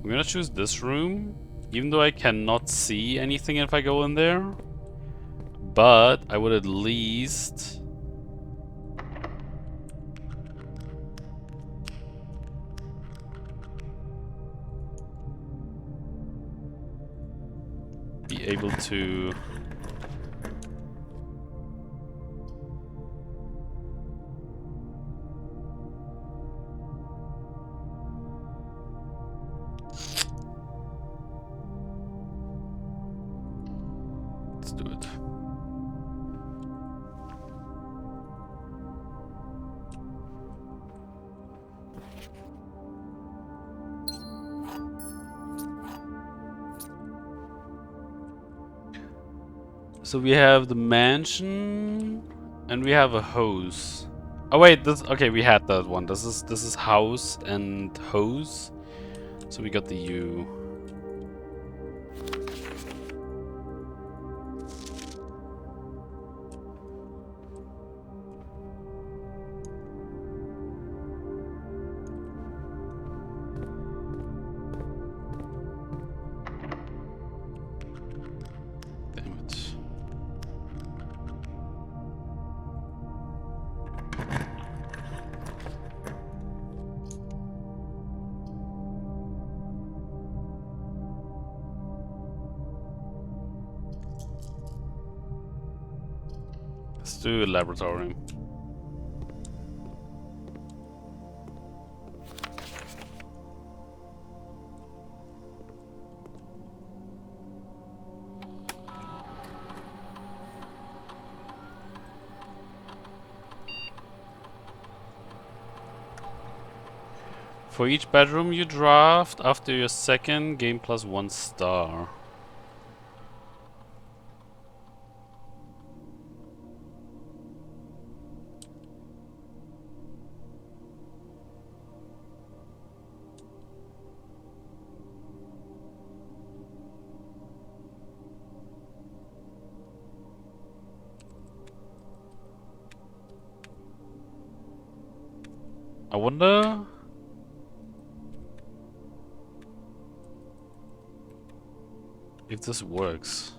I'm gonna choose this room, even though I cannot see anything if I go in there. But I would at least be able to. Let's do it. So we have the mansion, and we have a hose. Oh wait, this okay. We had that one. This is house and hose. So we got the U. Damn it. Let's do a laboratory. For each bedroom you draft, after your second, gain +1 star. I wonder... if this works.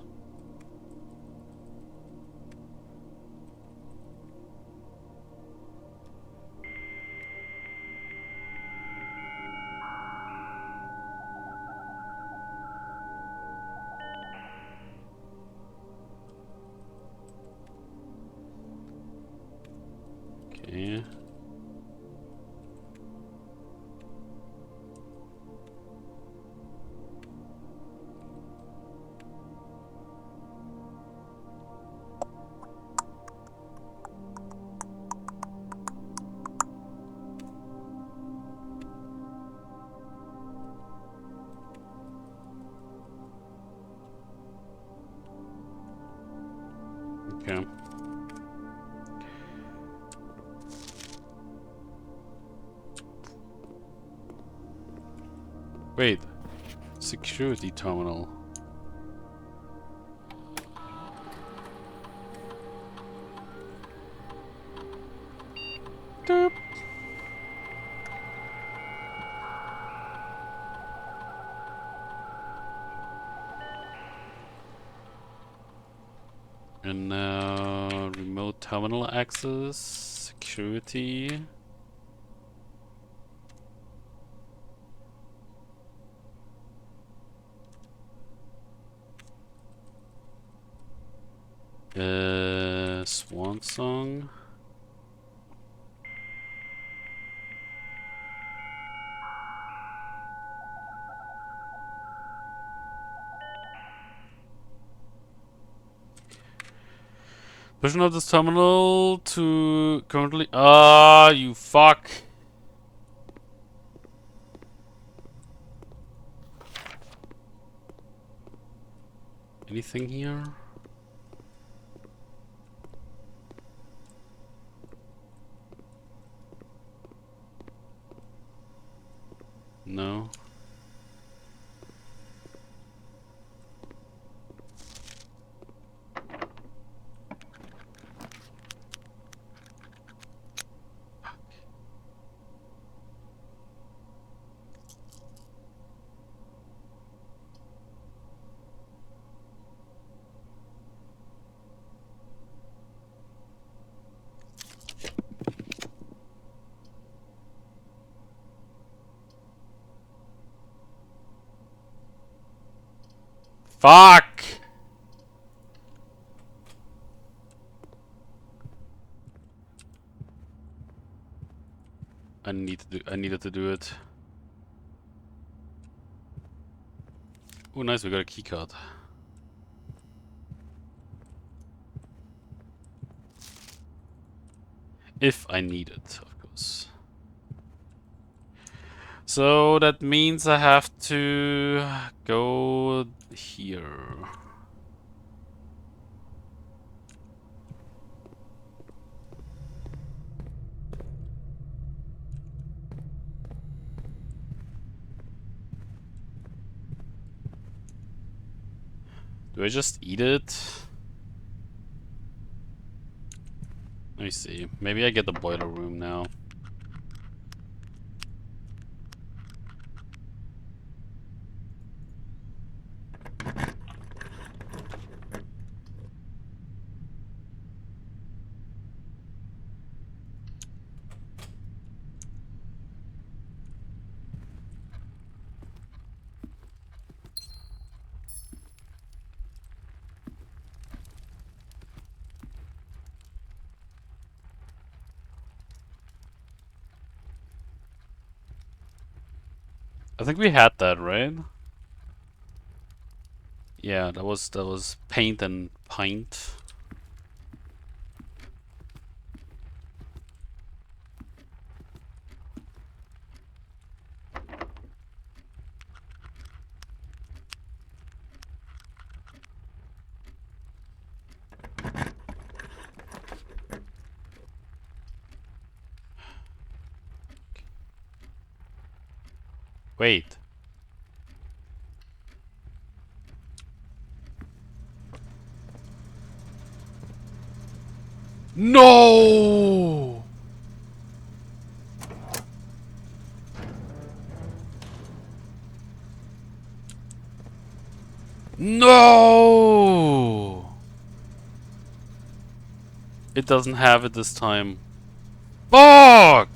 Okay. Okay. Wait. Security terminal. Derp. And now remote terminal access, security. Swan song. Version of this terminal to currently. Ah, you fuck. Anything here? No. Fuck! I needed to do it. Oh, nice, we got a keycard. If I need it, of course. So that means I have to go here. Do I just eat it? Let me see. Maybe I get the boiler room now. I think we had that, right? Yeah, that was paint and pint. Wait. No! No! It doesn't have it this time. Fuck!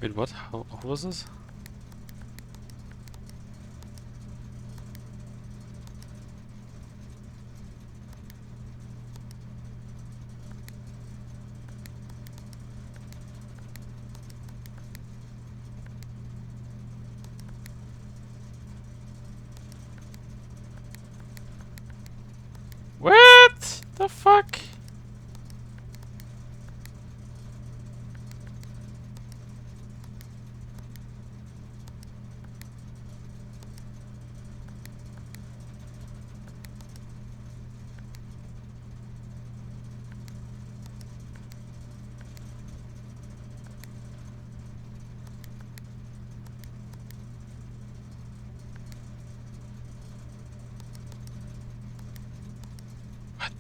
Wait, what? How was this? What the fuck? What?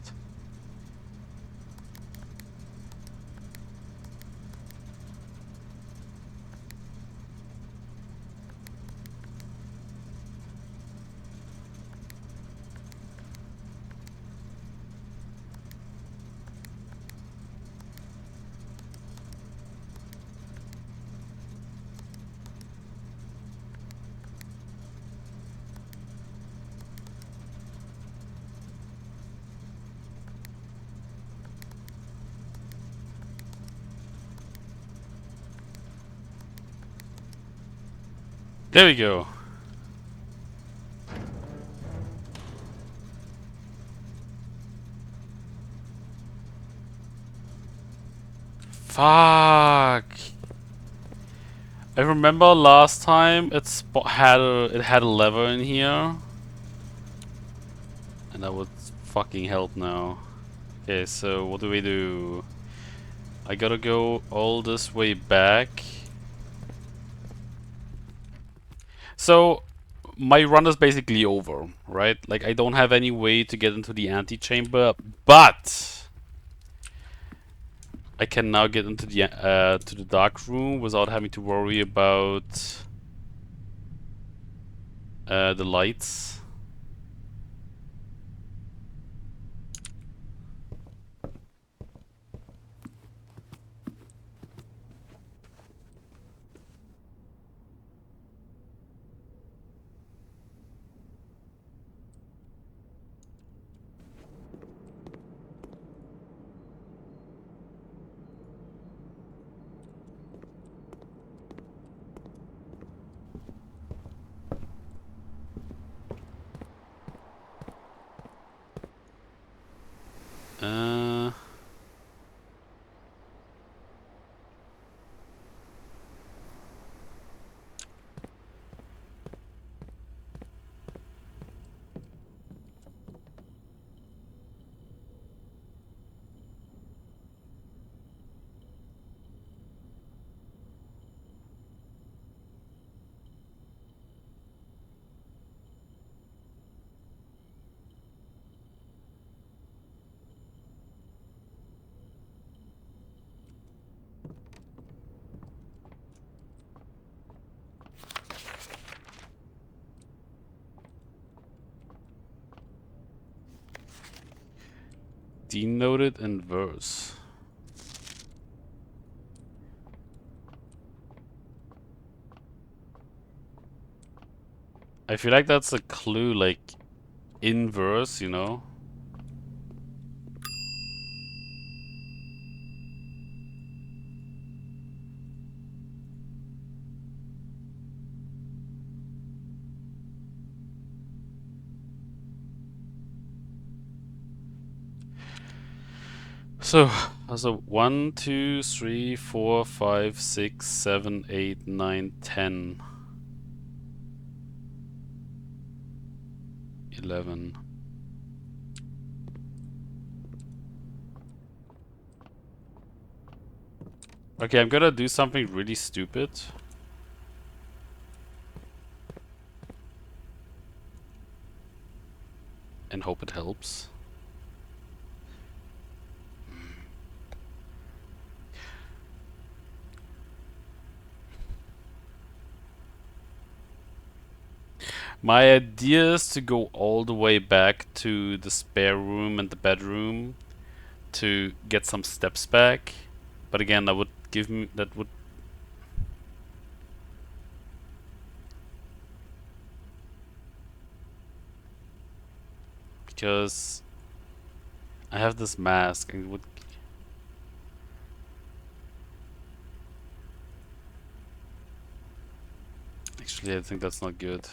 There we go. Fuck. I remember last time it had a lever in here, and that would fucking help now. Okay, so what do we do? I gotta go all this way back. So my run is basically over, right? Like I don't have any way to get into the antechamber, but I can now get into the dark room without having to worry about the lights. Uh, denoted in verse. I feel like that's a clue, like in verse, you know? So 1, 2, 3, 4, 5, 6, 7, 8, 9, 10. 11. Okay, I'm gonna do something really stupid. And hope it helps. My idea is to go all the way back to the spare room and the bedroom to get some steps back. But again, that would give me, that would... Because I have this mask and it would... Actually, I think that's not good.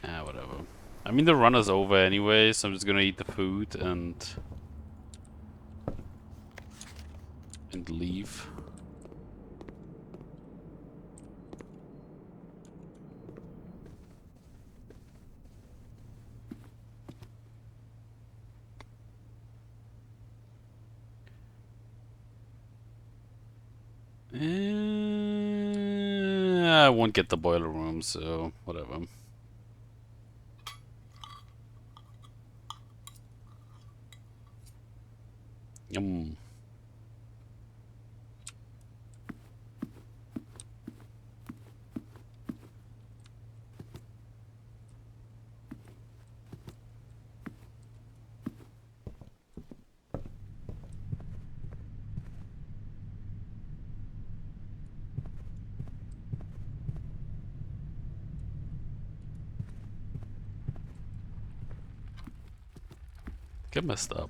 Ah, whatever. I mean, the run is over anyway, so I'm just gonna eat the food and leave. I won't get the boiler room, so whatever. Yum. Get messed up.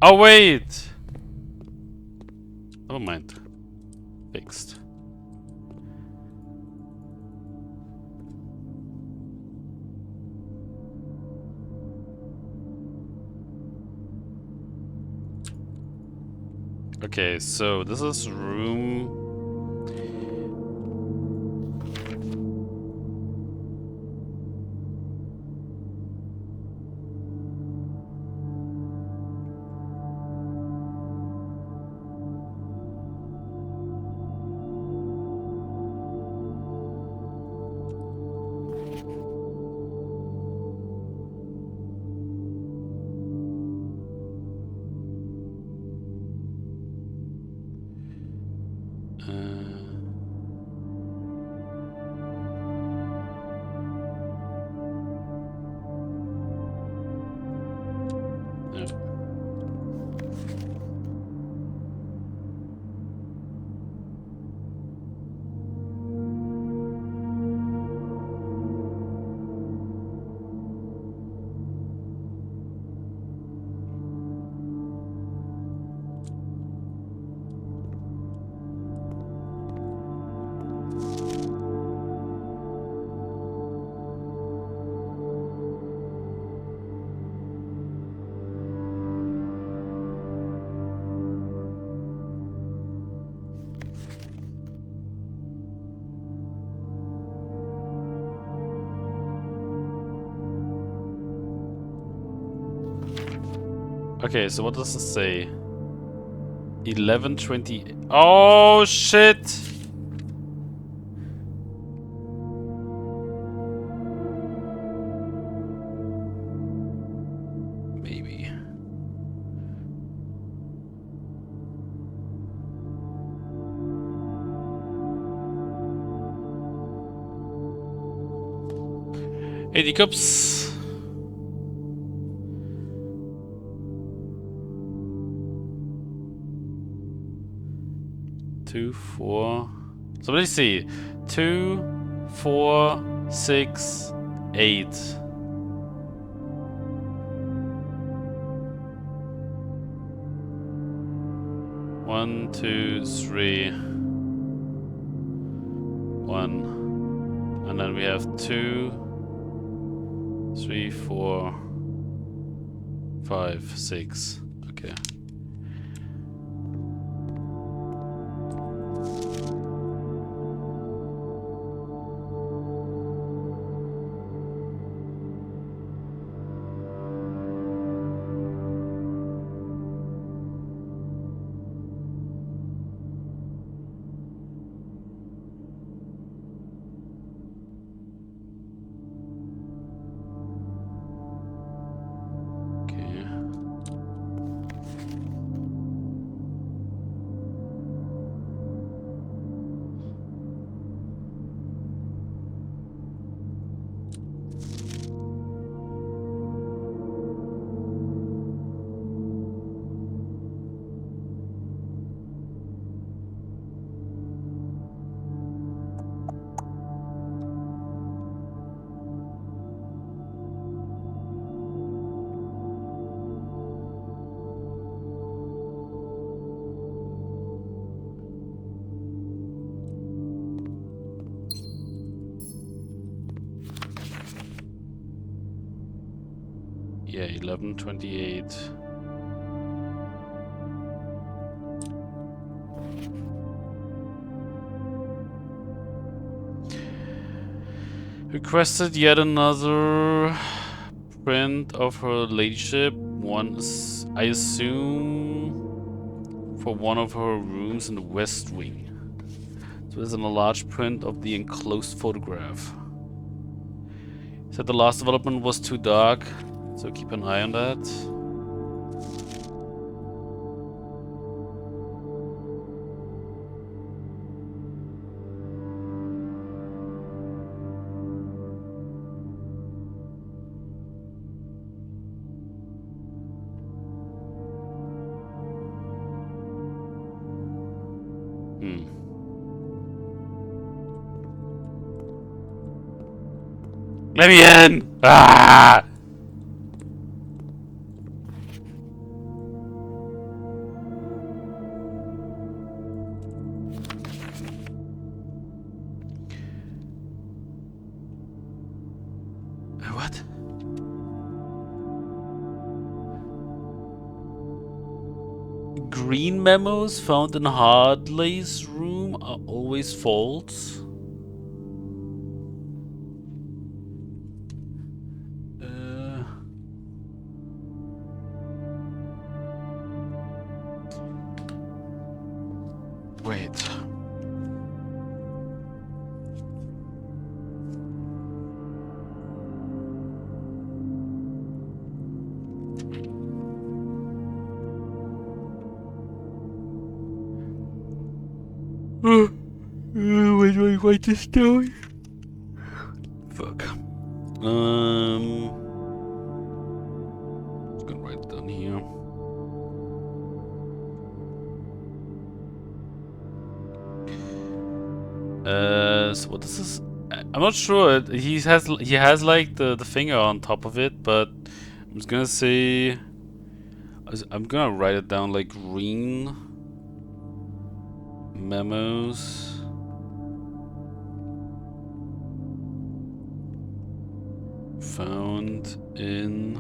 Oh wait! Never mind. Fixed. Okay, so this is room... Okay, so what does this say? 11:20. Oh shit! Maybe. Hey, die Cups. Two, 4. So let's see. 2, 4, 6, 8. 1, 2, 3. 1. And then we have 2, 3, 4, 5, 6. Okay. Yeah, 11:28. Requested yet another print of her ladyship. One is, I assume, for one of her rooms in the West Wing. So there's a large print of the enclosed photograph. Said the last development was too dark, so keep an eye on that. Let me in! Ah! What? Green memos found in Hardley's room are always false. Wait. Wait, write this down. Fuck. Just gonna write it down here. So what is this? I'm not sure. He has like the finger on top of it, but I'm just gonna say I'm gonna write it down like green memos. Found in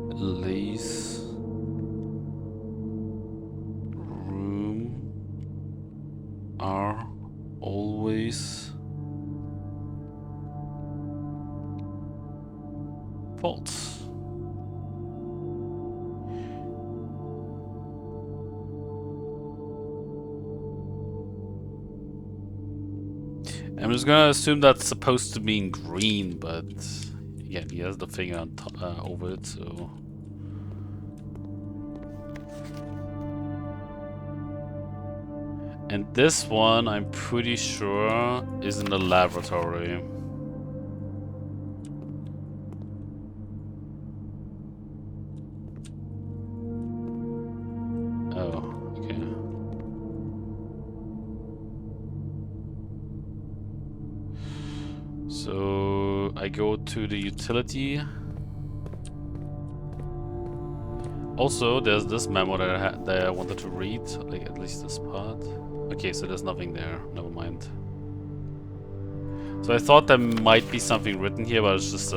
Hardley's room are always false. I'm just gonna assume that's supposed to mean green, but again, he has the finger on top, over it, so. And this one, I'm pretty sure, is in the laboratory. Oh, okay. So I go to the utility. Also, there's this memo that I wanted to read, like at least this part. Okay, so there's nothing there. Never mind. So I thought there might be something written here, but it's just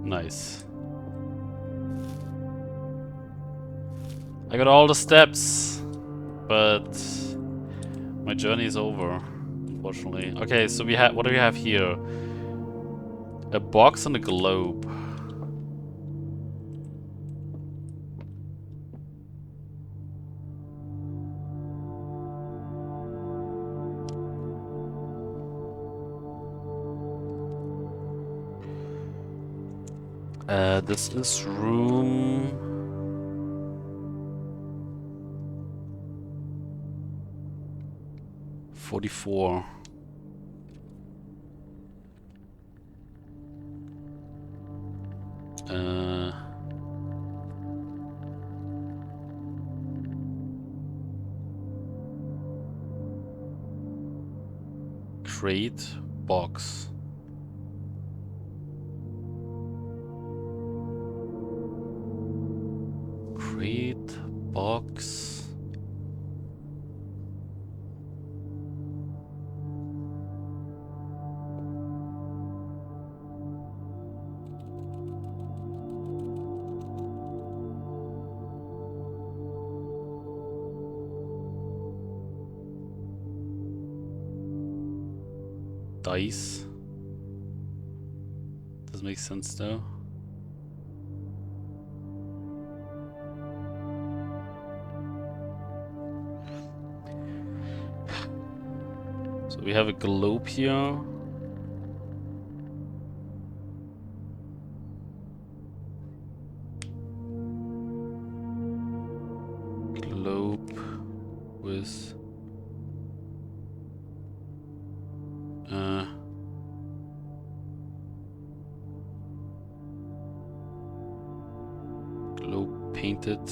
nice. I got all the steps, but my journey is over, unfortunately. Okay, so we have, what do we have here? A box and a globe. This is room 44. Crate box. Crate box. Dice. Does make sense though. So we have a globe here. Globe with globe painted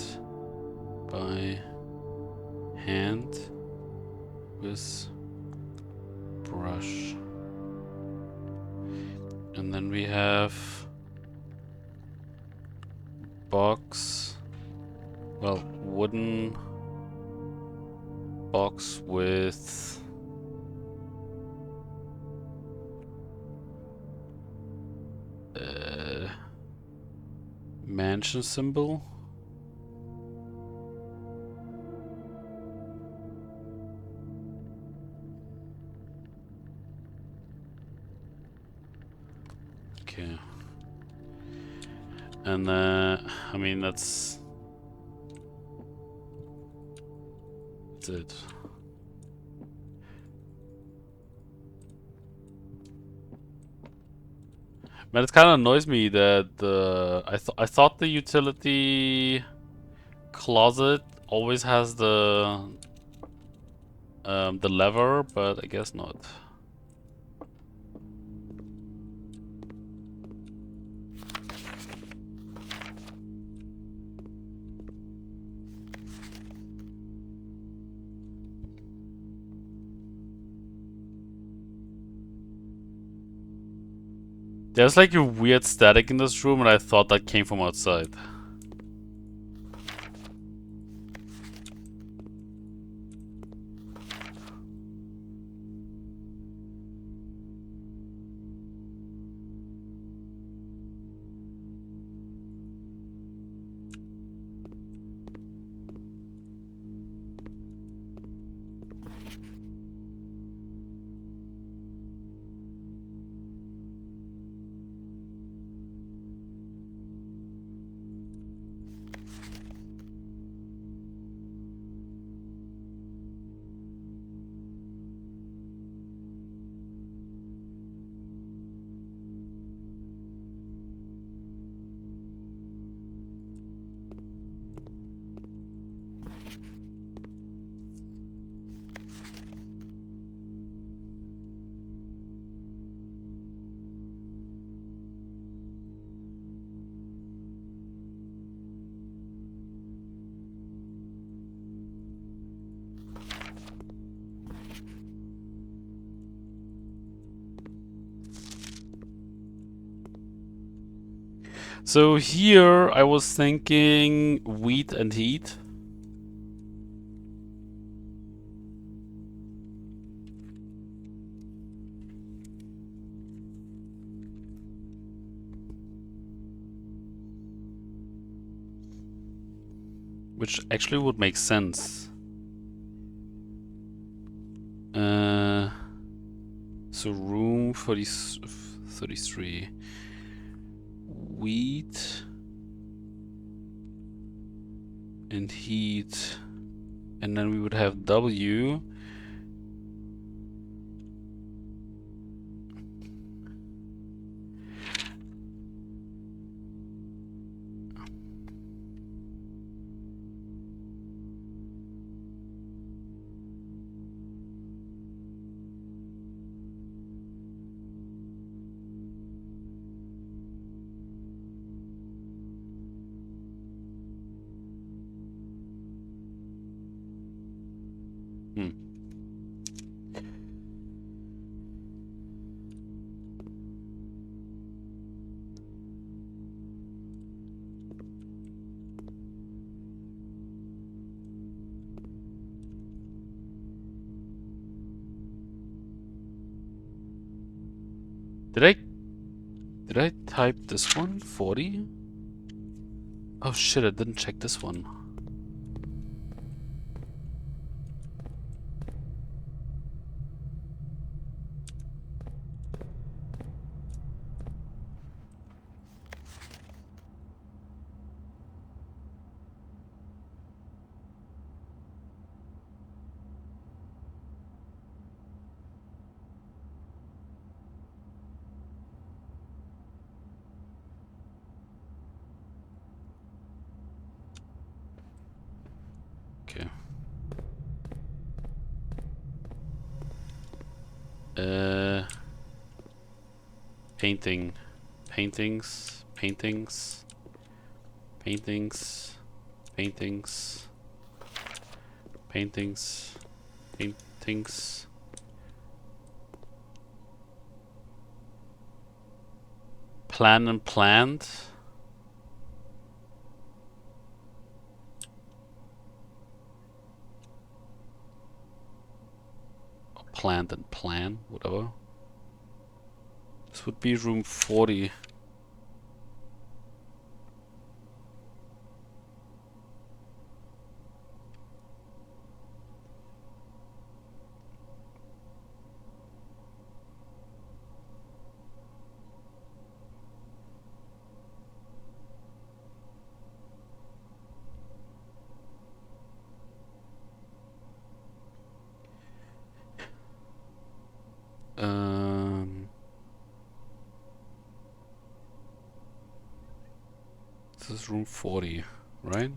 by hand with brush. And then we have box, well, wooden box with mansion symbol. Okay. And I mean that's it. Man, it kind of annoys me that I thought the utility closet always has the lever, but I guess not. There's like a weird static in this room, and I thought that came from outside. So here I was thinking wheat and heat. Which actually would make sense. So room 33. Wheat and heat. And then we would have W. Did I type this one? 40? Oh shit, I didn't check this one. Okay. Painting. Paintings. Paintings. Paintings. Paintings. Paintings. Paintings. Plan and plant. Or plant and plan, whatever. This would be room 40. This is room 40, right?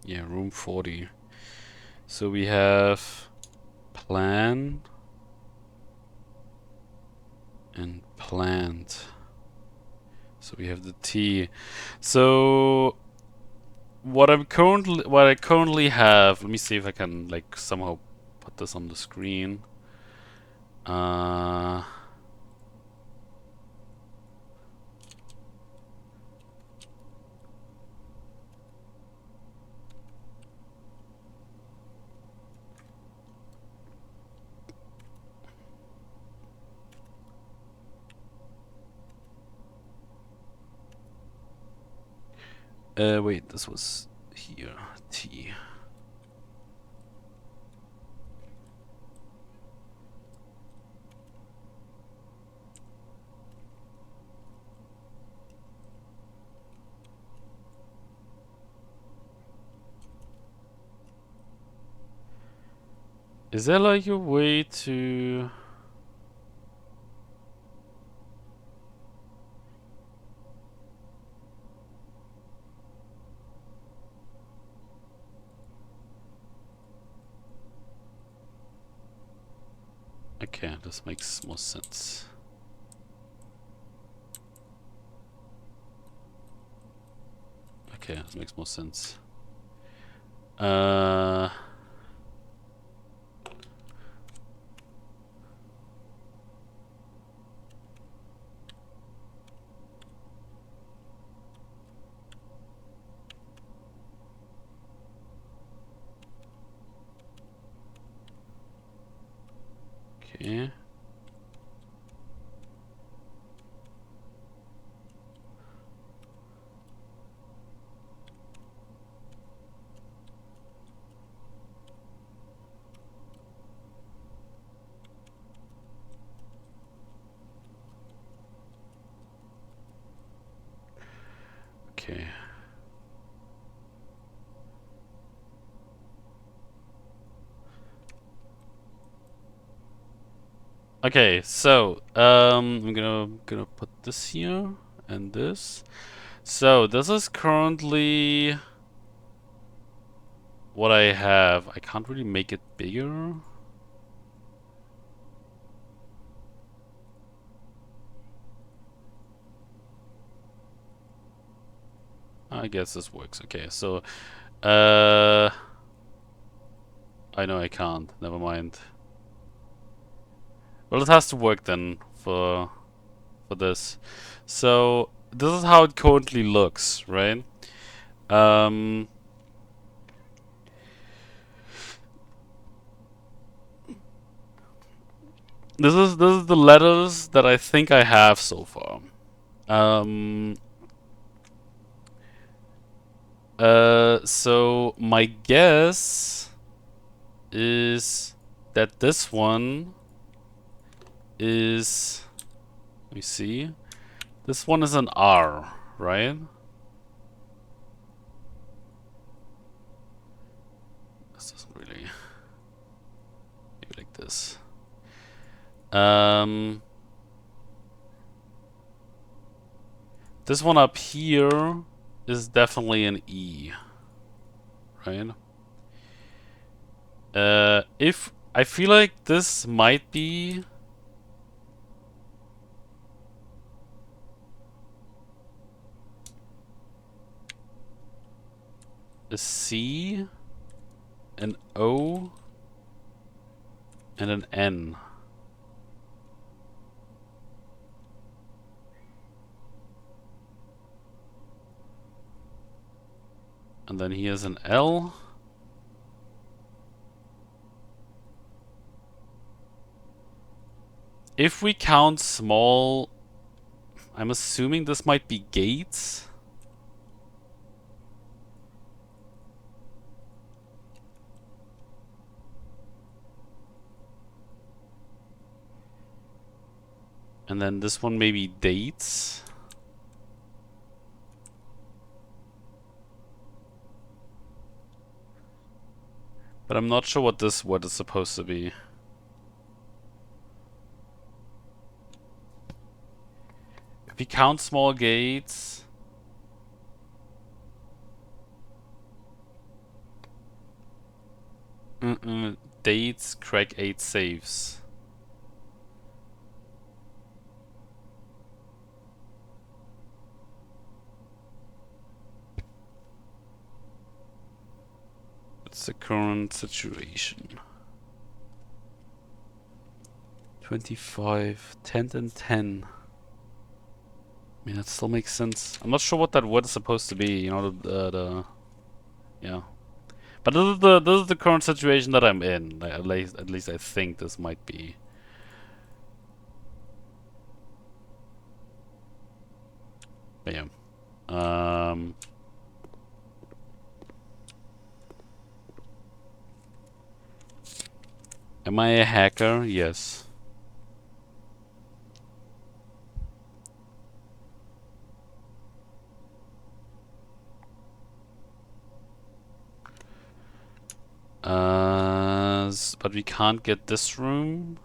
Yeah, room 40. So we have plan and plant. So we have the T. So what I currently have, let me see if I can like somehow put this on the screen. Wait, this was here. T. Is there like a way to... Okay, this makes more sense. Okay, this makes more sense. Okay. Okay. Okay, so I'm gonna put this here and this. So this is currently what I have. I can't really make it bigger. I guess this works. Okay, so I know I can't. Never mind. Well, it has to work then for this. So this is how it currently looks, right? This is the letters that I think I have so far. So my guess is that this one is, let me see. This one is an R, right? This doesn't really, maybe like this. This one up here is definitely an E, right? If I feel like this might be a C, an O, and an N. And then here's an L. If we count small, I'm assuming this might be gates. And then this one maybe dates. But I'm not sure what this word is supposed to be. If we count small gates, dates, crack 8 saves. What's the current situation? 25, 10 and 10. I mean, that still makes sense. I'm not sure what that word is supposed to be, you know, yeah. But this is the current situation that I'm in. Like, at least I think this might be. But yeah. Am I a hacker? Yes. But we can't get this room.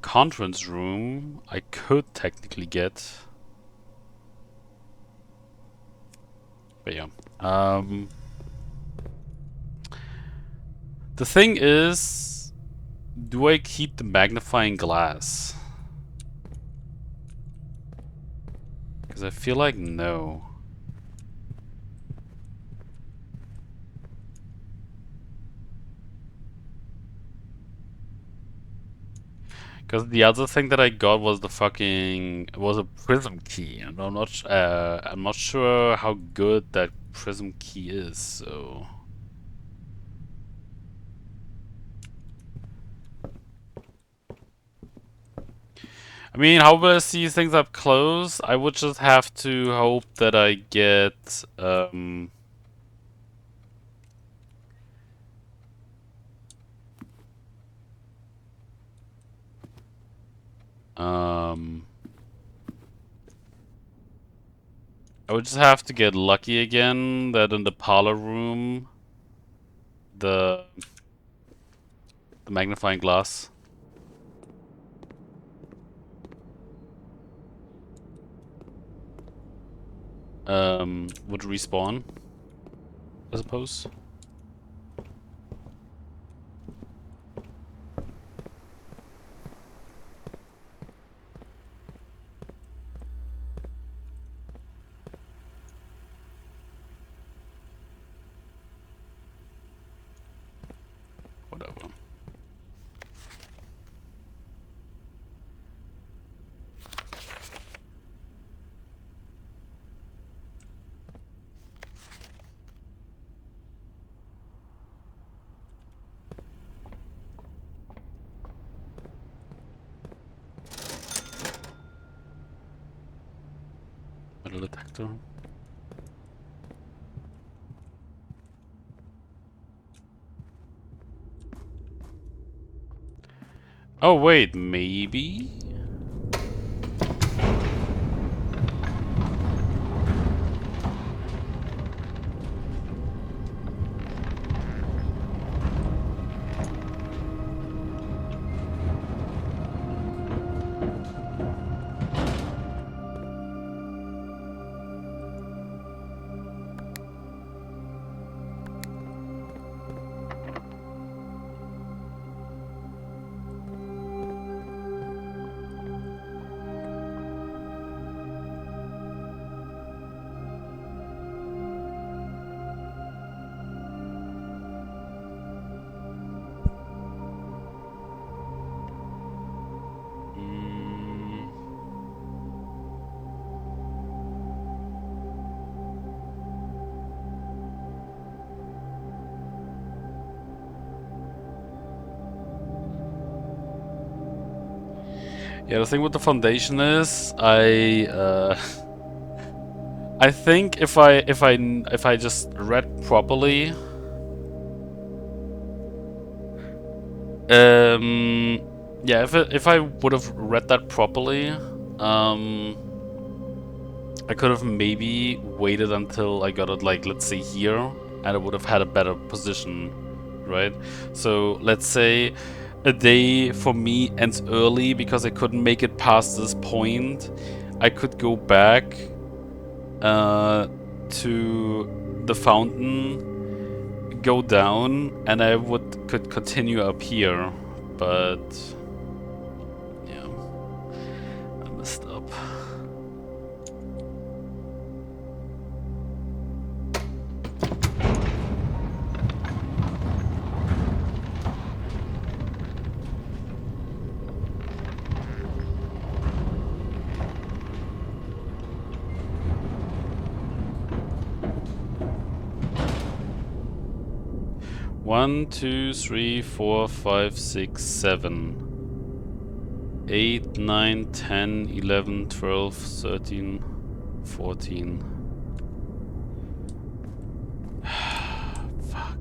Conference room, I could technically get. But yeah. The thing is, do I keep the magnifying glass? Because I feel like no. Because the other thing that I got was was a prism key, and I'm not sure how good that prism key is. So I mean, how will I see things up close? I would just have to hope that I get I would just have to get lucky again that in the parlor room the magnifying glass would respawn, I suppose. Whatever. Metal detector. Oh wait, maybe? Yeah, the thing with the foundation is, I think if I just read properly, yeah, if I would have read that properly, I could have maybe waited until I got it, like, let's say here, and I would have had a better position, right? So let's say a day for me ends early because I couldn't make it past this point. I could go back to the fountain, go down, and I could continue up here, but yeah, I messed up. One, two, three, four, five, six, 7, 8, 9, 10, 11, 12, 13, 14. Fuck.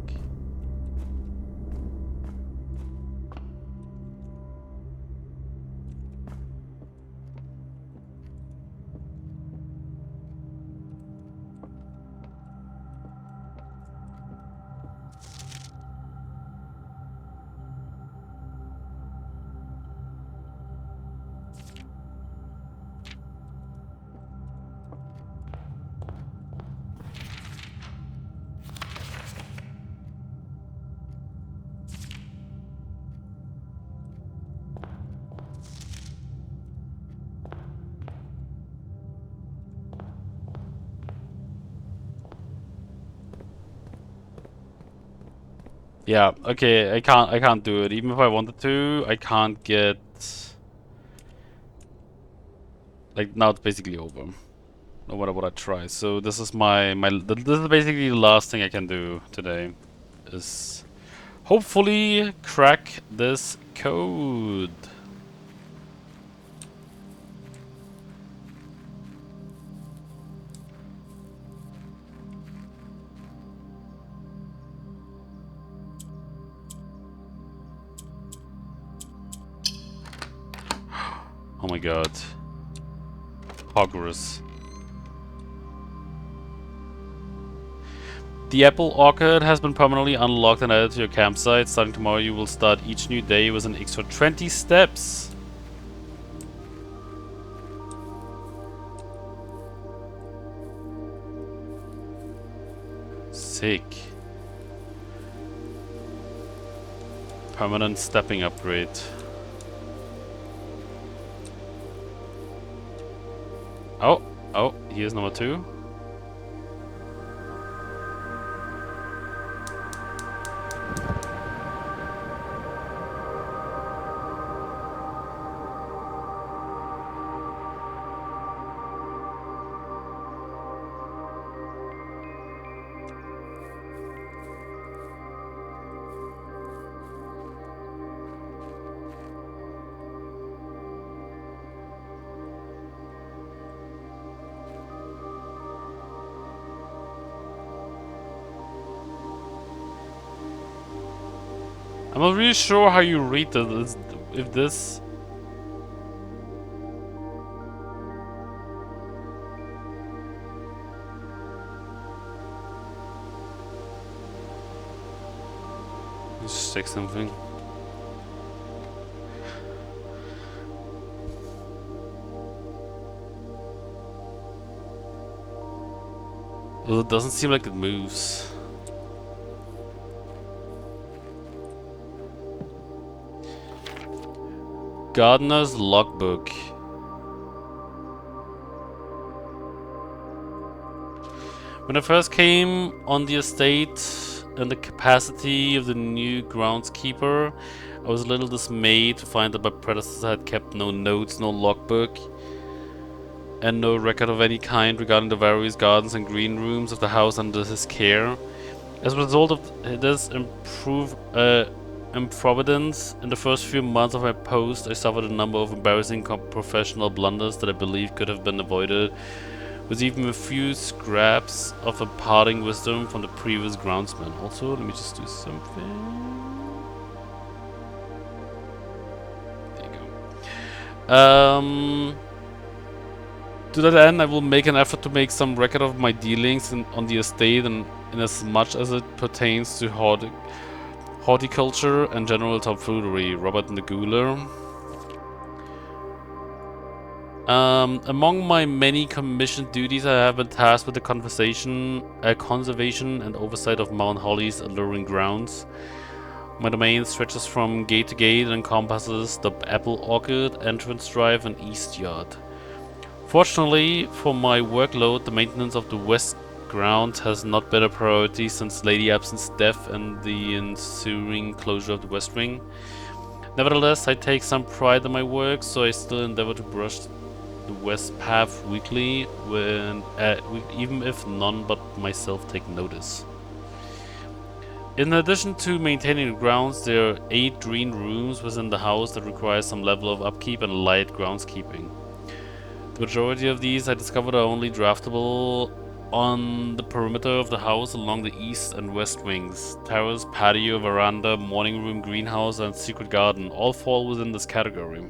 Yeah, okay, I can't do it. Even if I wanted to, I can't get, like, now it's basically over. No matter what I try. So this is this is basically the last thing I can do today, is hopefully crack this code. Oh my god. Hogwarts. The Apple Orchard has been permanently unlocked and added to your campsite. Starting tomorrow, you will start each new day with an extra 20 steps. Sick. Permanent stepping upgrade. Oh, here's number 2. I'm not really sure how you read this. If this... Let's check something. Well, it doesn't seem like it moves. Gardener's Logbook. When I first came on the estate in the capacity of the new groundskeeper, I was a little dismayed to find that my predecessor had kept no notes, no logbook, and no record of any kind regarding the various gardens and green rooms of the house under his care. As a result of this improvidence, in the first few months of my post, I suffered a number of embarrassing professional blunders that I believe could have been avoided, with even a few scraps of a parting wisdom from the previous groundsman. Also, let me just do something. There you go. To that end, I will make an effort to make some record of my dealings on the estate, and in as much as it pertains to horticulture and general tomfoolery. Robert Nagula. Among my many commissioned duties, I have been tasked with the conservation and oversight of Mount Holly's alluring grounds. My domain stretches from gate to gate and encompasses the Apple Orchard, Entrance Drive, and East Yard. Fortunately for my workload, the maintenance of the West Ground has not been a priority since Lady Absinthe's death and the ensuing closure of the West Wing. Nevertheless, I take some pride in my work, so I still endeavor to brush the West Path weekly, even if none but myself take notice. In addition to maintaining the grounds, there are 8 green rooms within the house that require some level of upkeep and light groundskeeping. The majority of these I discovered are only draftable on the perimeter of the house along the east and west wings. Terrace, patio, veranda, morning room, greenhouse, and secret garden all fall within this category.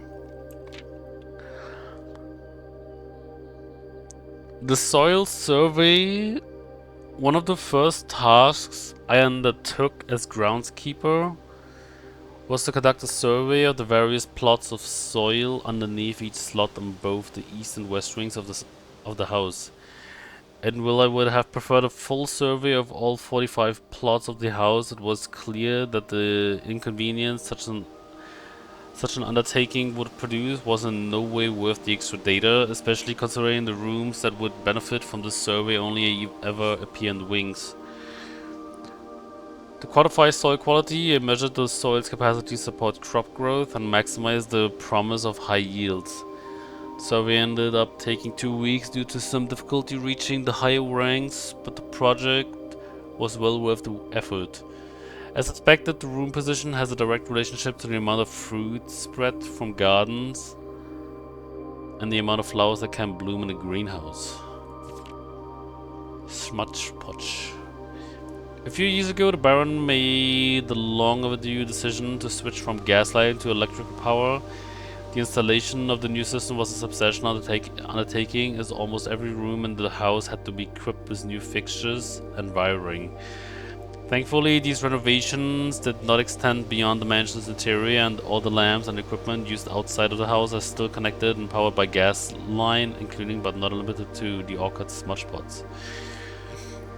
The soil survey, one of the first tasks I undertook as groundskeeper, was to conduct a survey of the various plots of soil underneath each slot on both the east and west wings of the house. And while I would have preferred a full survey of all 45 plots of the house, it was clear that the inconvenience such an undertaking would produce was in no way worth the extra data, especially considering the rooms that would benefit from the survey only ever appear in the wings. To quantify soil quality, I measured the soil's capacity to support crop growth and maximize the promise of high yields. The survey ended up taking 2 weeks due to some difficulty reaching the higher ranks, but the project was well worth the effort. As expected, the room position has a direct relationship to the amount of fruit spread from gardens and the amount of flowers that can bloom in a greenhouse. Smutch-potch. A few years ago, the Baron made the long overdue decision to switch from gas lighting to electrical power. The installation of the new system was a substantial undertaking, as almost every room in the house had to be equipped with new fixtures and wiring. Thankfully, these renovations did not extend beyond the mansion's interior, and all the lamps and equipment used outside of the house are still connected and powered by gas line, including but not limited to the Orchard smudge pots.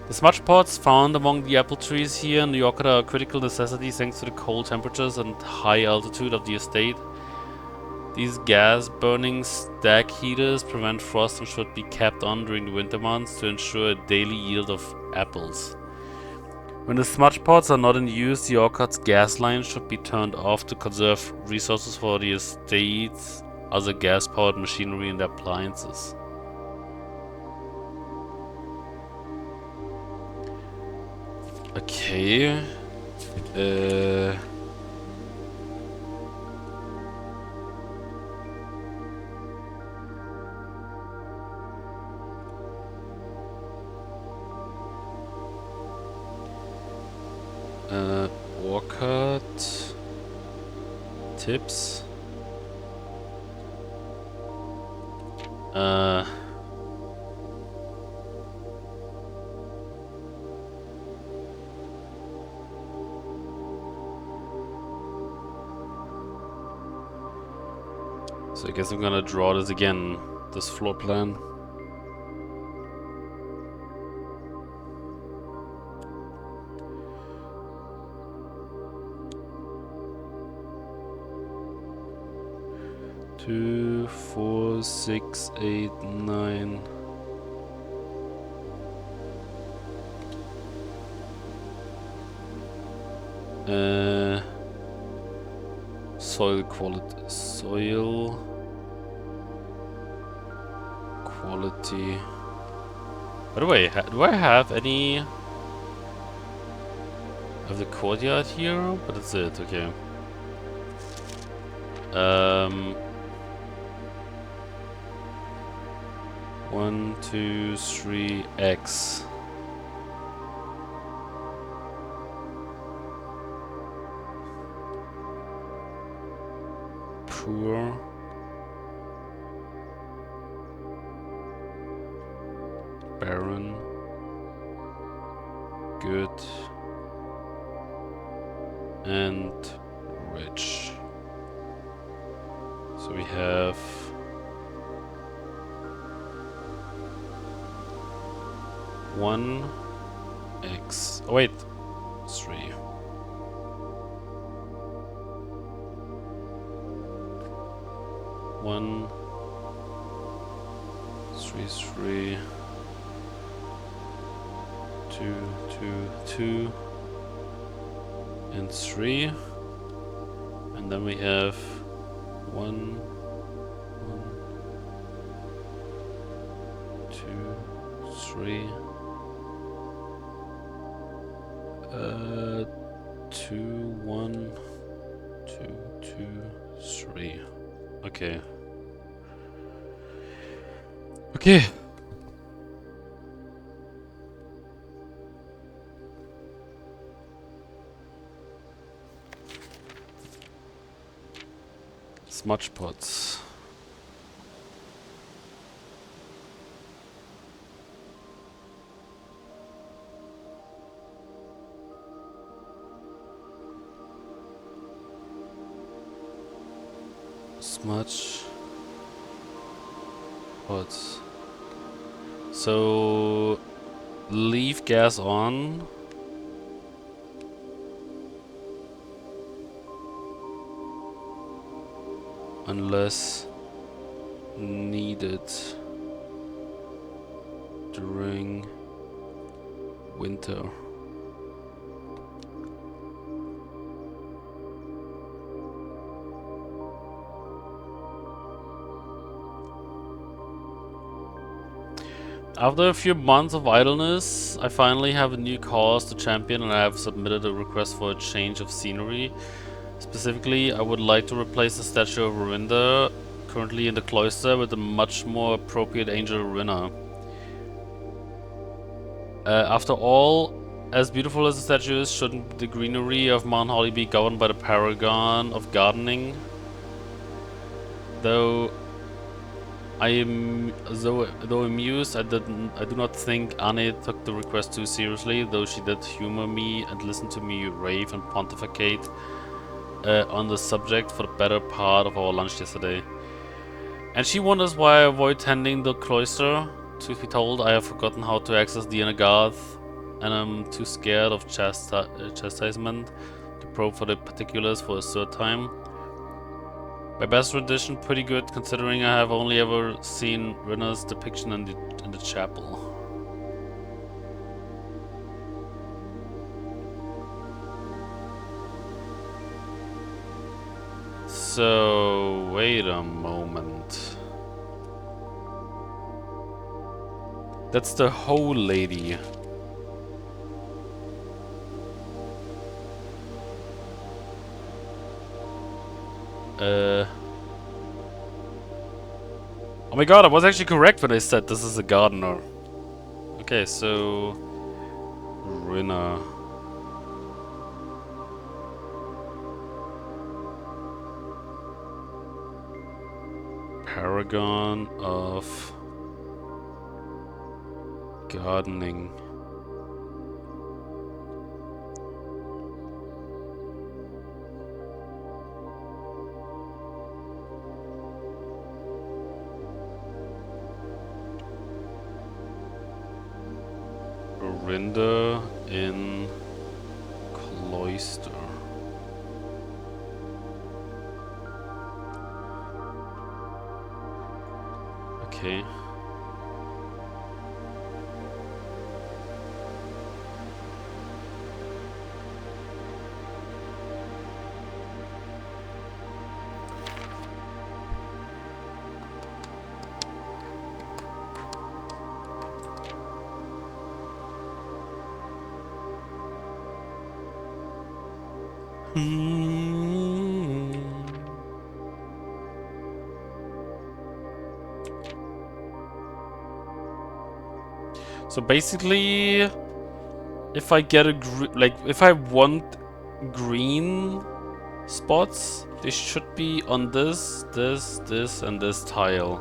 The smudge pots found among the apple trees here in the Orchard are a critical necessity thanks to the cold temperatures and high altitude of the estate. These gas-burning stack heaters prevent frost and should be kept on during the winter months to ensure a daily yield of apples. When the smudge pots are not in use, the orchard's gas line should be turned off to conserve resources for the estate's other gas-powered machinery and appliances. Okay. Orchard tips. So I guess I'm gonna draw this again, this floor plan. Two, 4, 6, 8, 9. Soil quality. By the way, do I have any of the courtyard here? But that's it. Okay. 1, 2, 3, X. Poor. Barren. Good. And rich. So we have one X. Oh wait, 3. One, 3, 3, 2, 2, 2, and 3, and then we have 1, 2, 3. 2, 1, 2, 2, 3. Okay. Okay. Smudge pots. Smudge pots. So leave gas on. Unless needed during winter. After a few months of idleness, I finally have a new cause to champion, and I have submitted a request for a change of scenery. Specifically, I would like to replace the statue of Rorinda, currently in the cloister, with a much more appropriate angel Rinna. After all, as beautiful as the statue is, shouldn't the greenery of Mount Holly be governed by the paragon of gardening? Though though amused, I do not think Anne took the request too seriously, though she did humor me and listen to me rave and pontificate on the subject for the better part of our lunch yesterday. And she wonders why I avoid tending the cloister. Truth be told, I have forgotten how to access the inner garth, and I'm too scared of chastisement to probe for the particulars for a third time. By best rendition, pretty good considering I have only ever seen Rinna's depiction in the chapel. So, wait a moment. That's the whole lady. Oh my god, I was actually correct when I said this is a gardener. Okay, so... Rinna. Paragon of... gardening. Rinda in cloister. Okay. So basically, if I get if I want green spots, they should be on this, and this tile.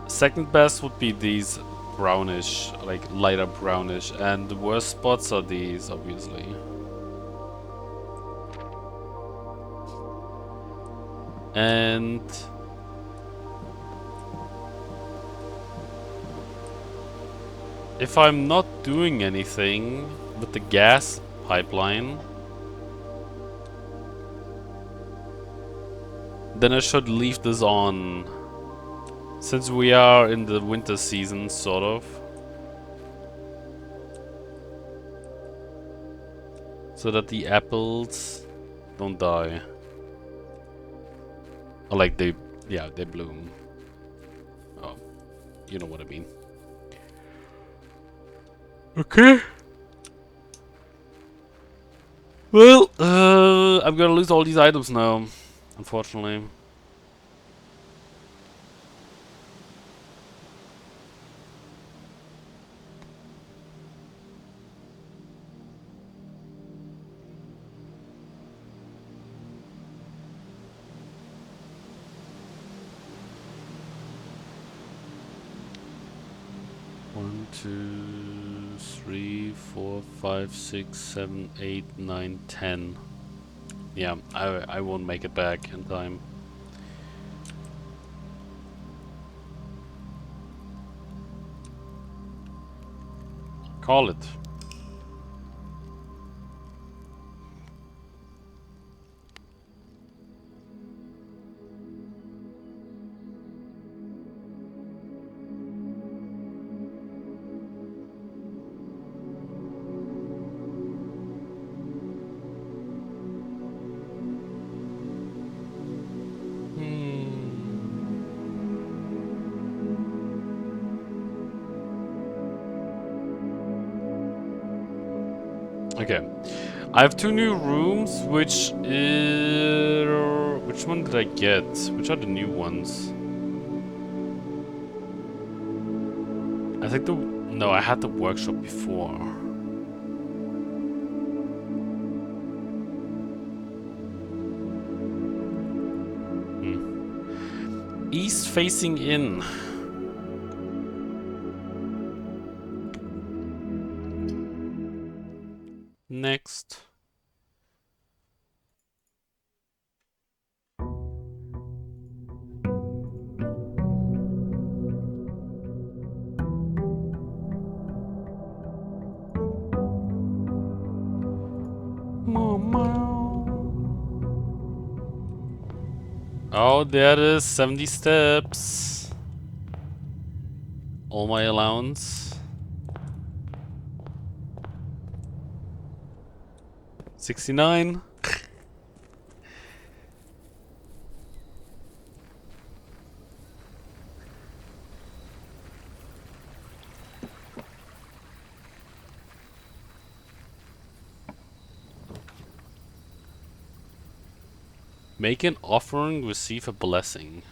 Second best would be these brownish, like lighter brownish, and the worst spots are these, obviously. And if I'm not doing anything with the gas pipeline, then I should leave this on, since we are in the winter season, sort of. So that the apples don't die. Or like they bloom. Oh, you know what I mean. Okay. Well, I'm gonna lose all these items now, unfortunately. One, 2, 3, 4, 5, 6, 7, 8, 9, 10. Yeah, I won't make it back in time. Call it. Okay, I have 2 new rooms, which one did I get? Which are the new ones? I think no, I had the workshop before. East facing in. Next. Oh, there it is. 70 steps. All my allowance. 69. Make an offering, receive a blessing.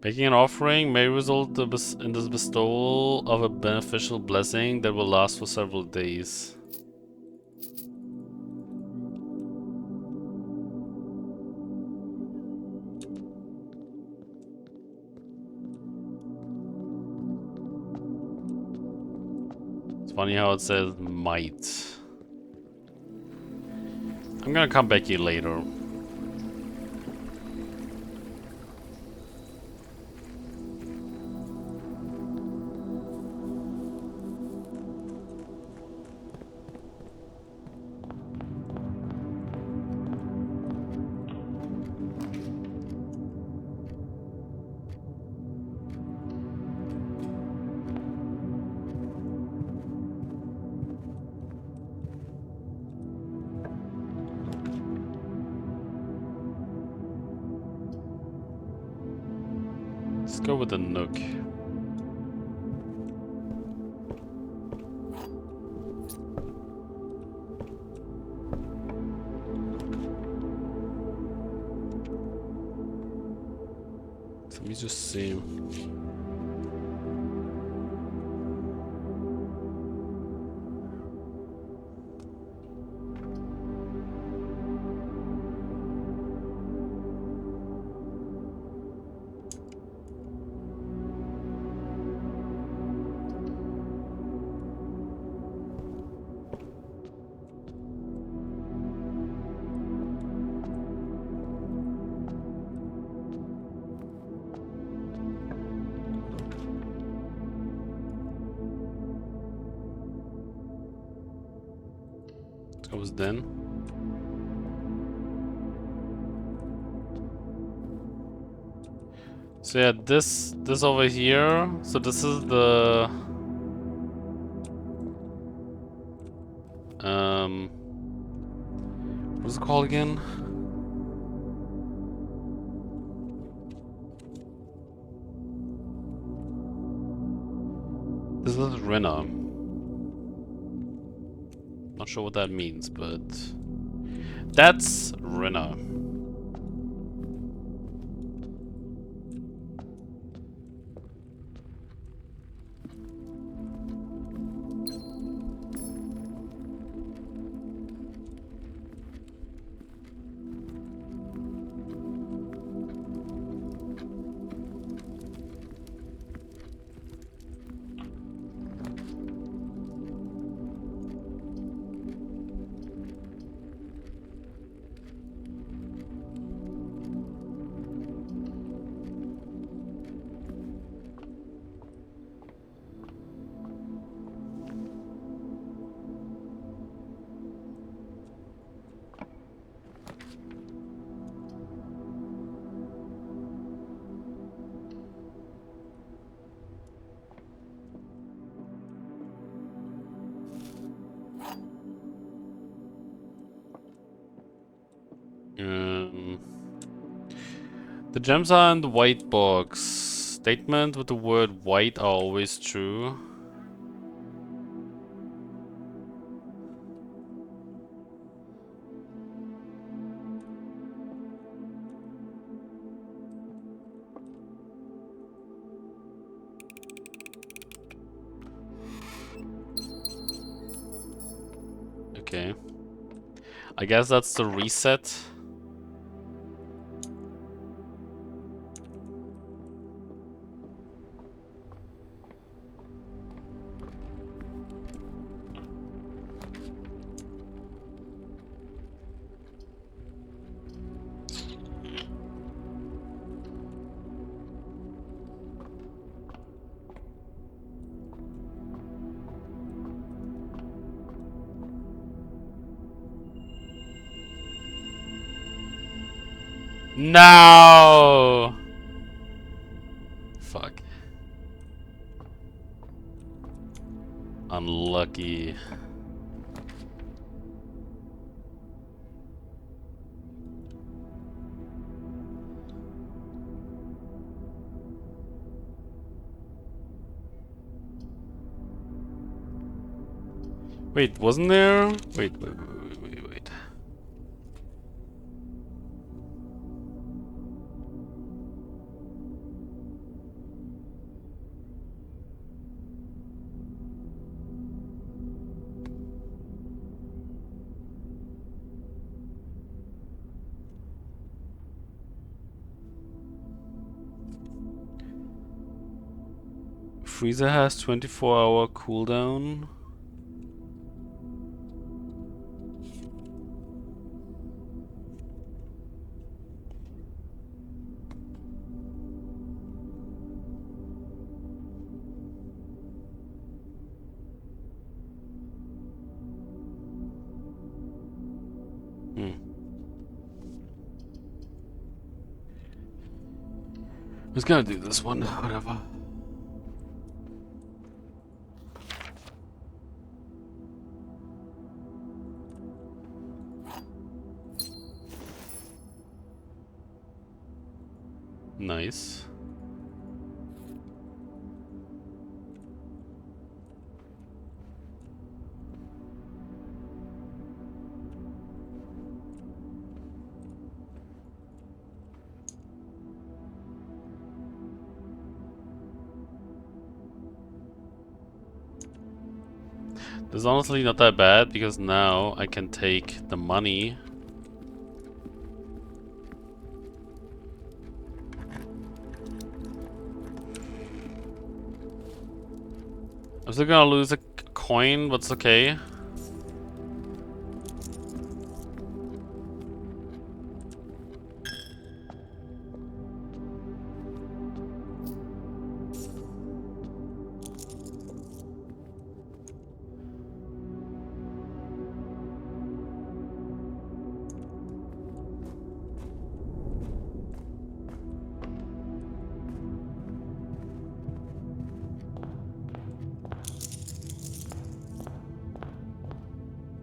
Making an offering may result in the bestowal of a beneficial blessing that will last for several days. It's funny how it says might. I'm gonna come back here later. Let's go with the Nook. Let me just see. That was then. So yeah, this over here. So this is the what's it called again? This is Renna. Not sure what that means, but that's Renna. The gems are in the white box. Statement with the word white are always true. Okay. I guess that's the reset. No! Fuck. Unlucky. Wait, wasn't there? Wait. Freezer has 24-hour cooldown. Who's gonna do this one? Whatever. Nice. This is honestly not that bad because now I can take the money. I'm still gonna lose a coin, but it's okay.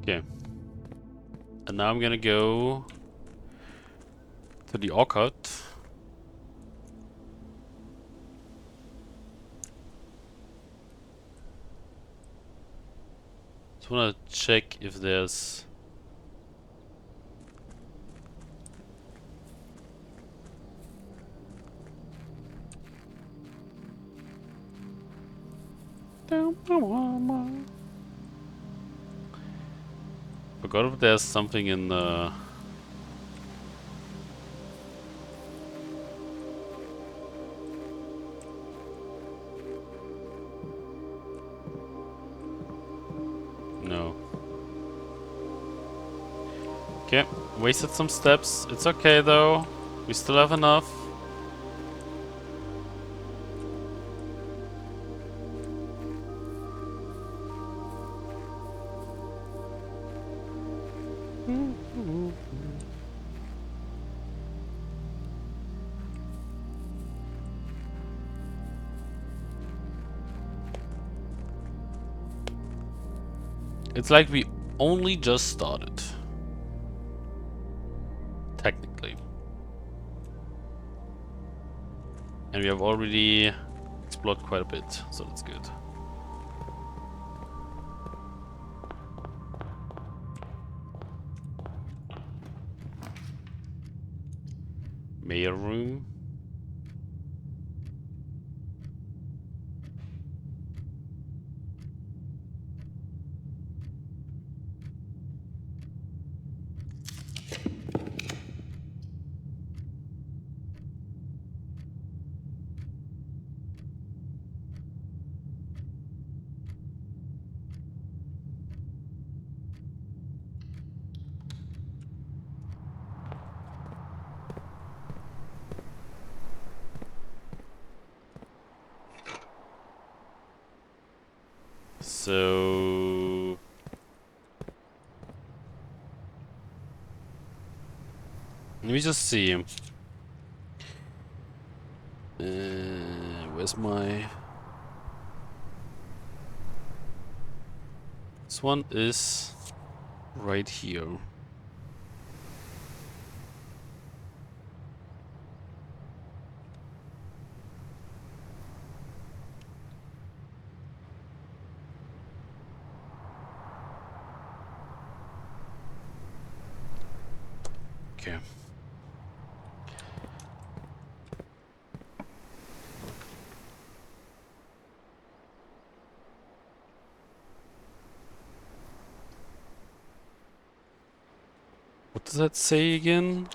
Okay. And now I'm gonna go to the Orchard. Just wanna check if there's... Forgot if there's something in the... No. Okay, wasted some steps. It's okay though. We still have enough. It's like we only just started. Technically. And we have already explored quite a bit, so that's good. Mayor room. So let me just see. Where's my... This one is right here. Okay. What does that say again?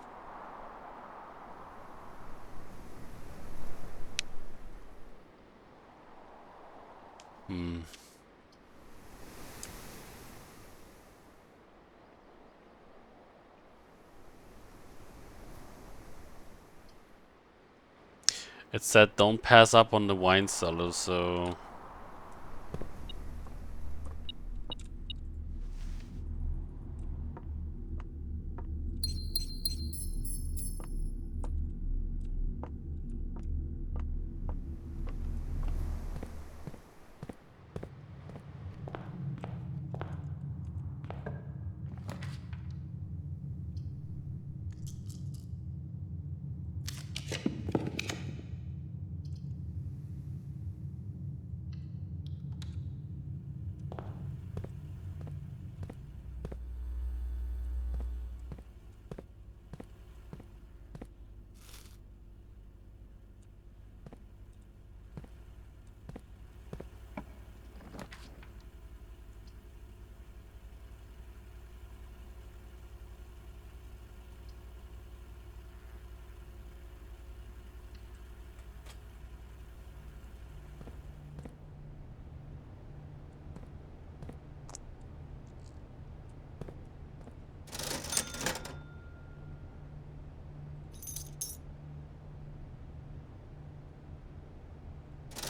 It said don't pass up on the wine cellar, so...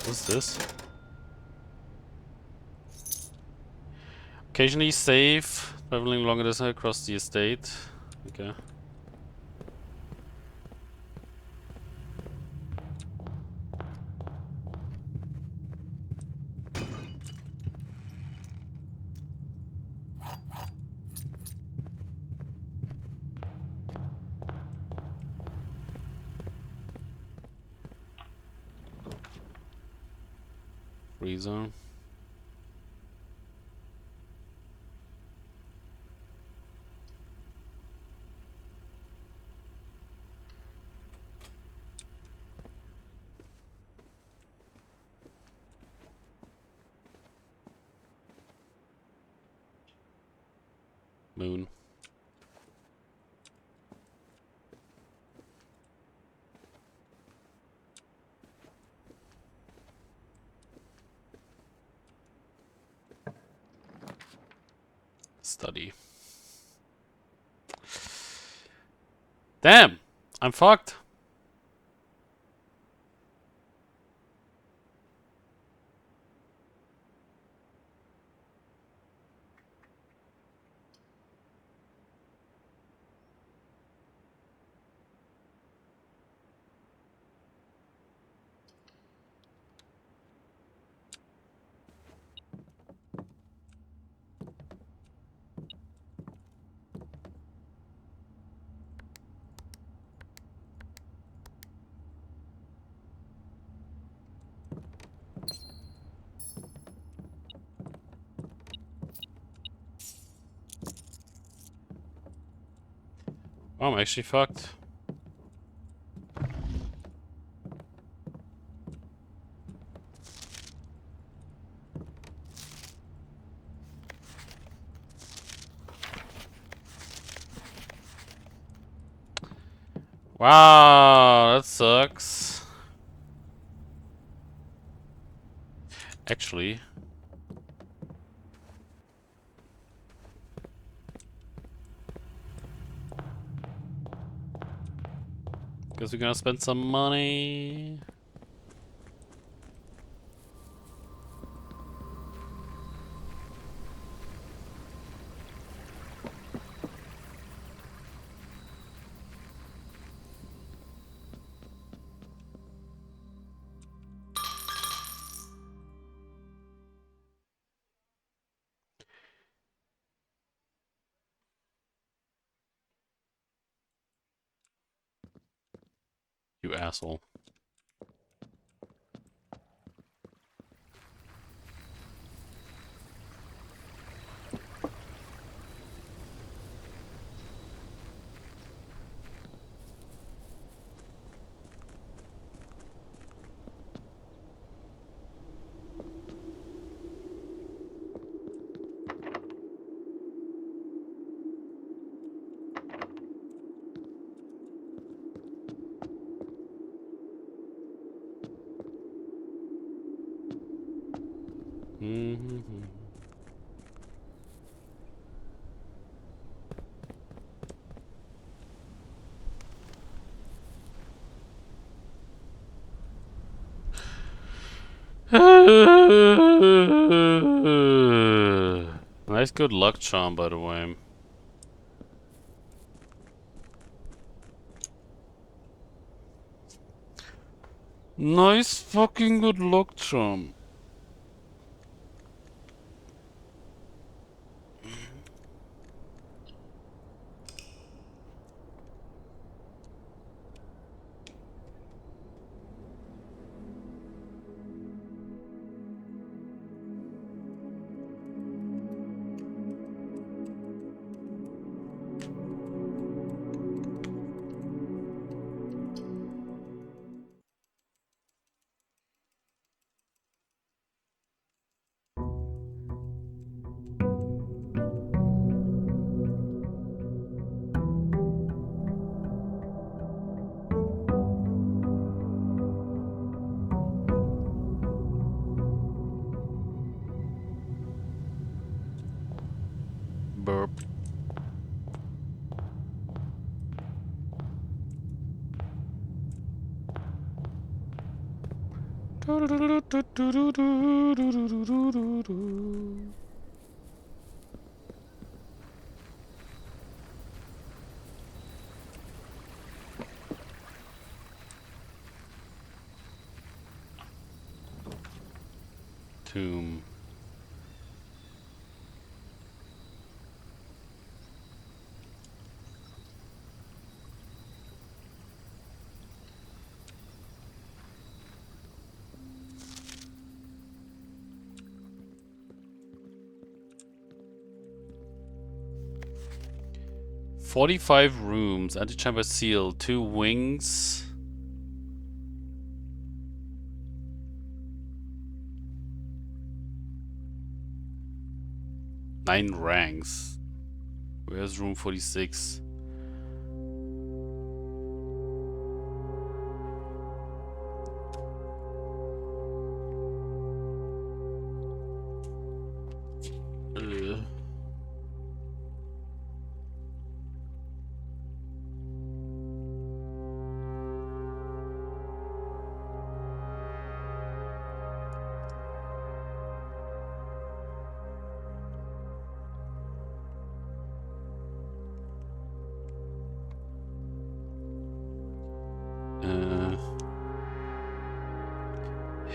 What's this? Occasionally safe, traveling longer distance across the estate. Okay. Freezer. Moon. Study. Damn! I'm fucked. Oh, I'm actually fucked. Wow, that sucks. Actually, guess we're gonna spend some money. You asshole. Nice good luck charm, by the way. Nice fucking good luck charm. Burp. Tomb. "45 rooms, antechamber seal, 2 wings." "9 ranks." Where's room 46?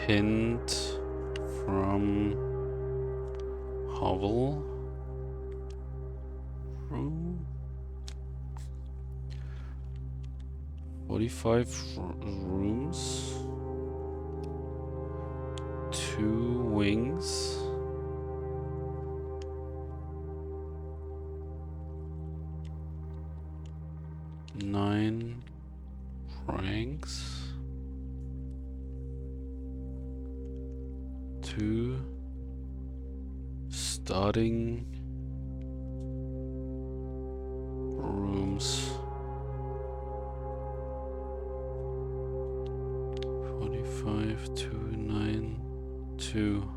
Hint from Hovel room. 45 rooms, 2 wings, 9 ranks, 2 starting rooms, 45, 2, 9, 2.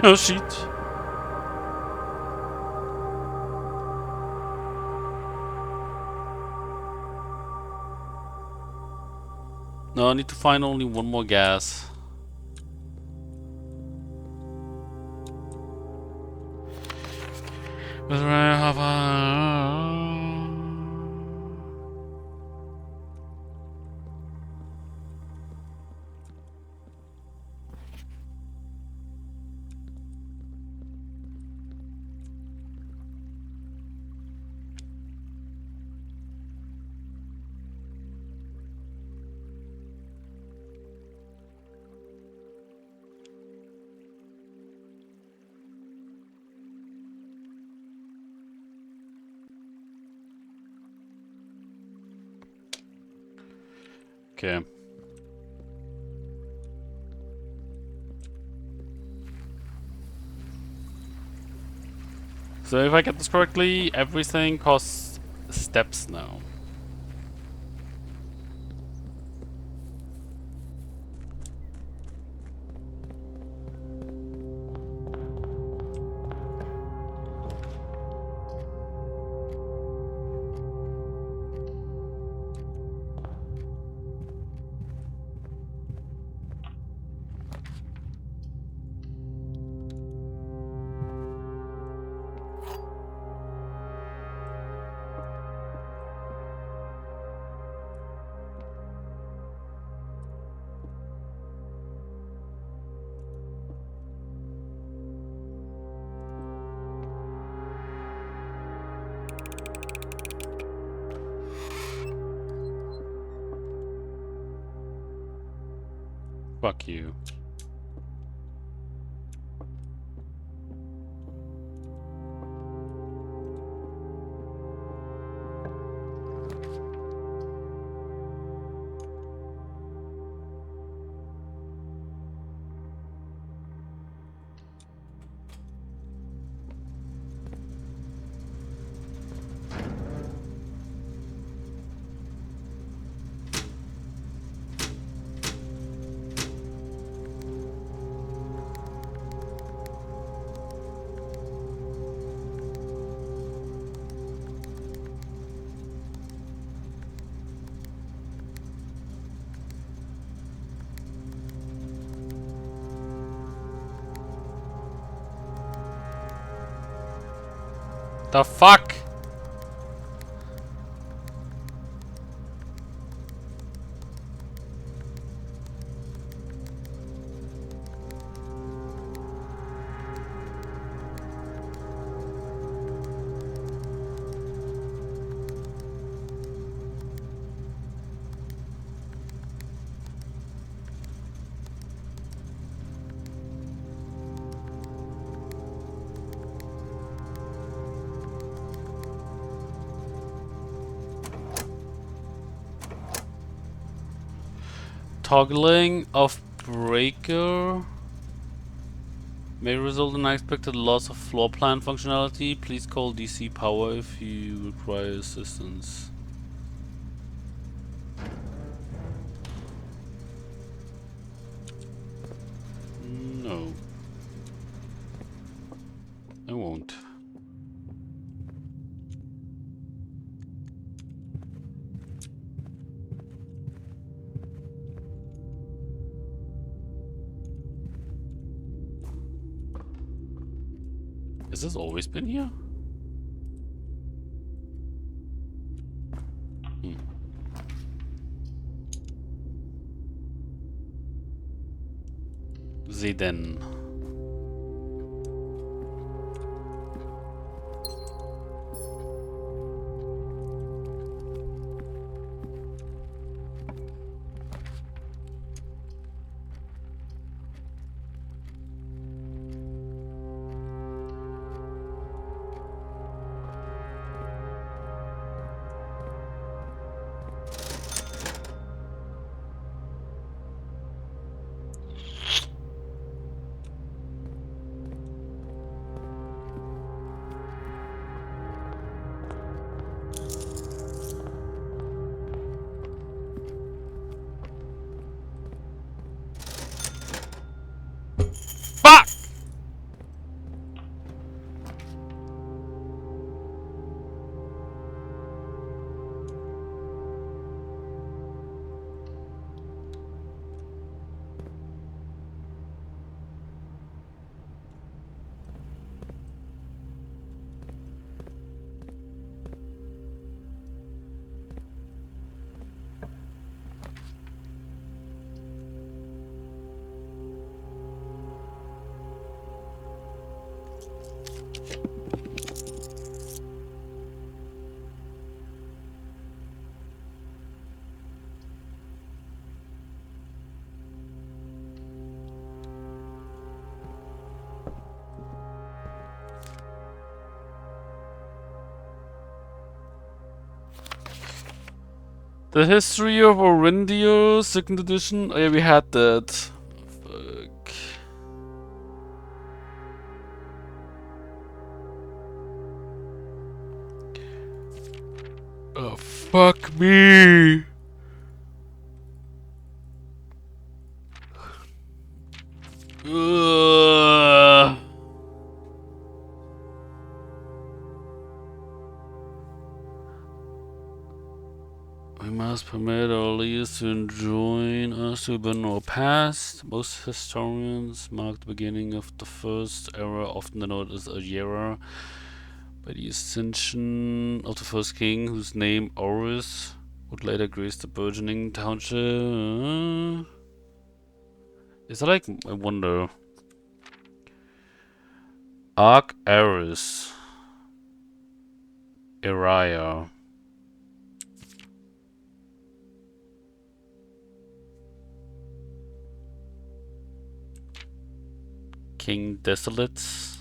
Oh shit. No, I need to find only one more gas. Okay. So if I get this correctly, everything costs steps now. Fuck you. The fuck? Toggling of breaker may result in unexpected loss of floor plan functionality. Please call DC Power if you require assistance. No. I won't. Has this always been here? Sie denn. The History of Orindia, second edition. Oh yeah, we had that. Fuck. Oh, fuck me. Ugh. We must permit our leaders to join us to burn our past. Most historians mark the beginning of the first era, often denoted as a era, by the ascension of the first king, whose name Horus would later grace the burgeoning township. Is that like, I wonder. Arc Aris. Uriah. King Desolates.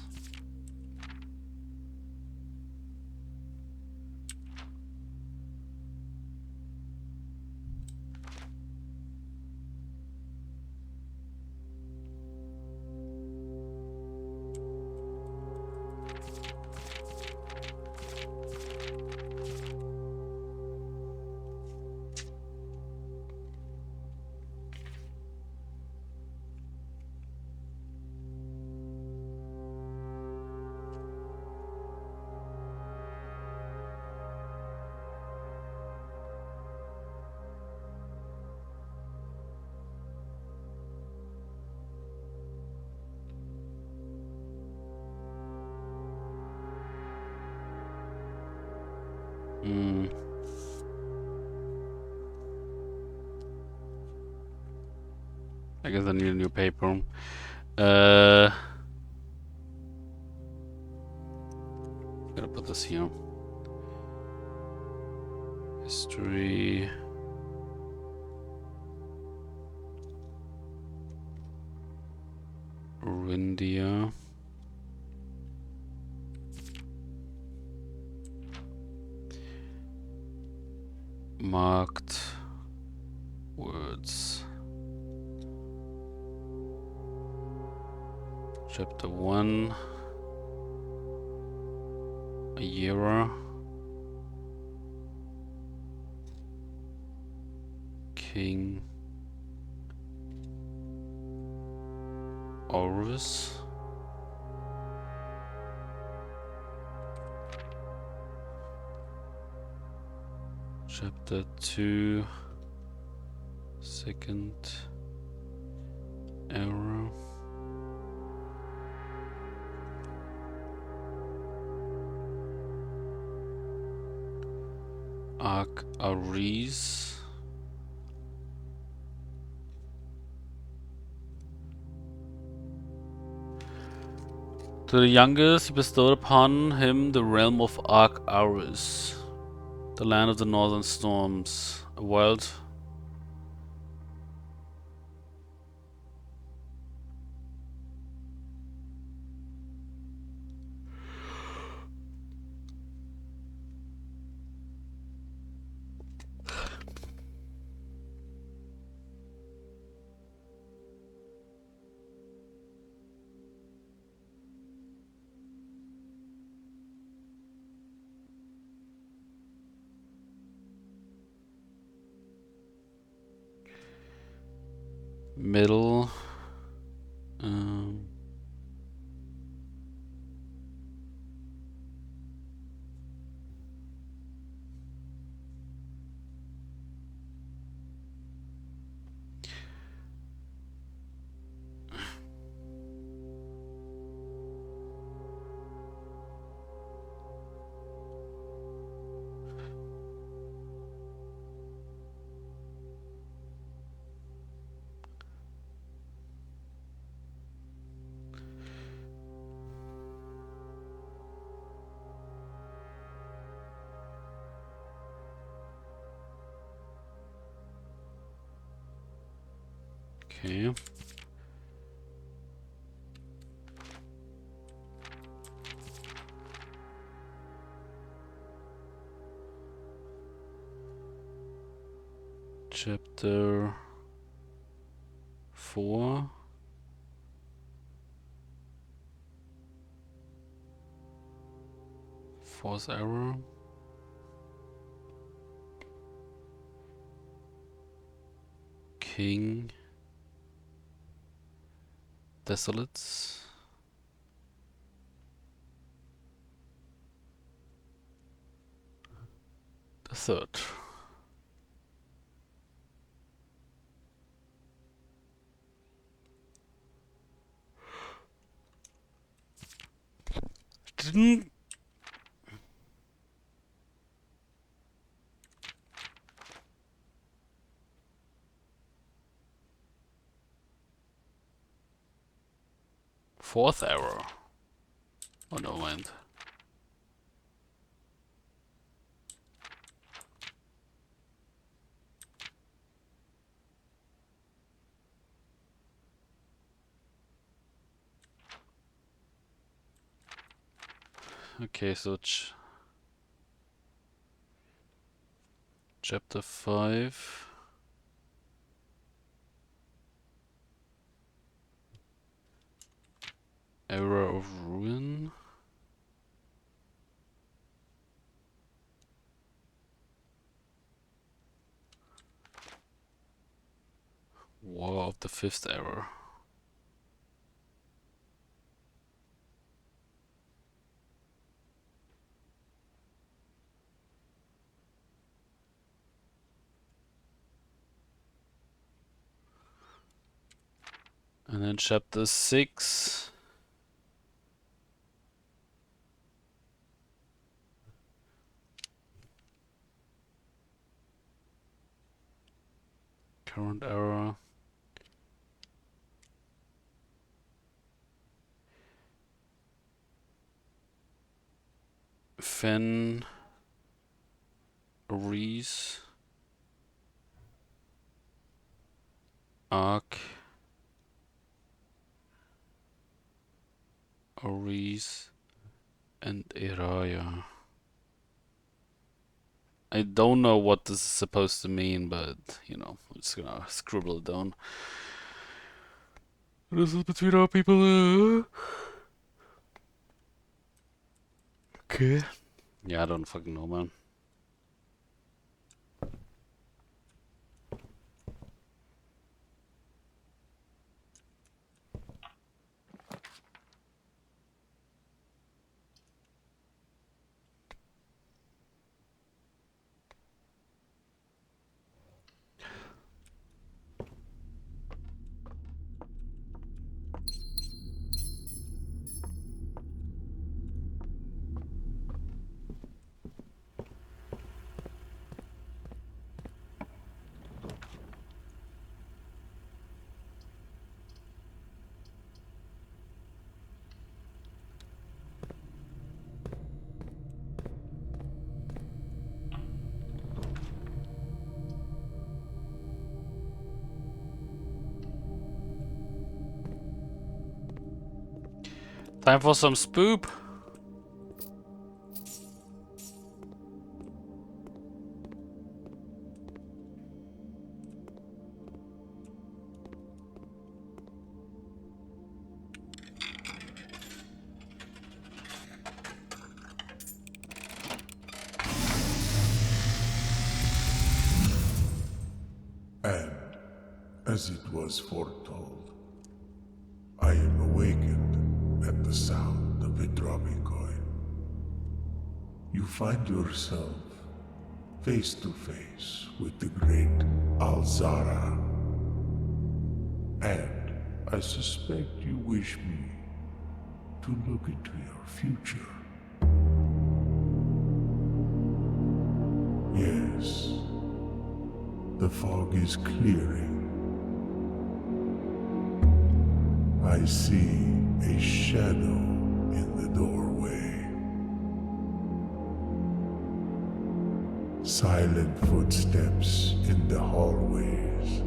I guess I need a new paper. Gotta put this here. History. Orindia. Marked words. Chapter 1. A era. King Horus. Chapter 2. Second era. Arc Ares. To the youngest, he bestowed upon him the realm of Arc Ares, the land of the northern storms, a wild middle. Okay. Chapter 4. Fourth error. King. Desolates. The third. Didn't. Fourth error. Oh, no mind. Okay, so chapter 5. Era of Ruin. War of the Fifth Era. And then chapter 6. Current era. Fen. Reese. Ark. Reese. And Eraya. I don't know what this is supposed to mean, but, you know, I'm just gonna scribble it down. This is between our people. Okay. Yeah, I don't fucking know, man. Time for some spoop. And, as it was foretold, I am awakened at the sound of a dropping coin. You find yourself face to face with the great Alzara. And I suspect you wish me to look into your future. Yes, the fog is clearing. I see a shadow in the doorway. Silent footsteps in the hallways.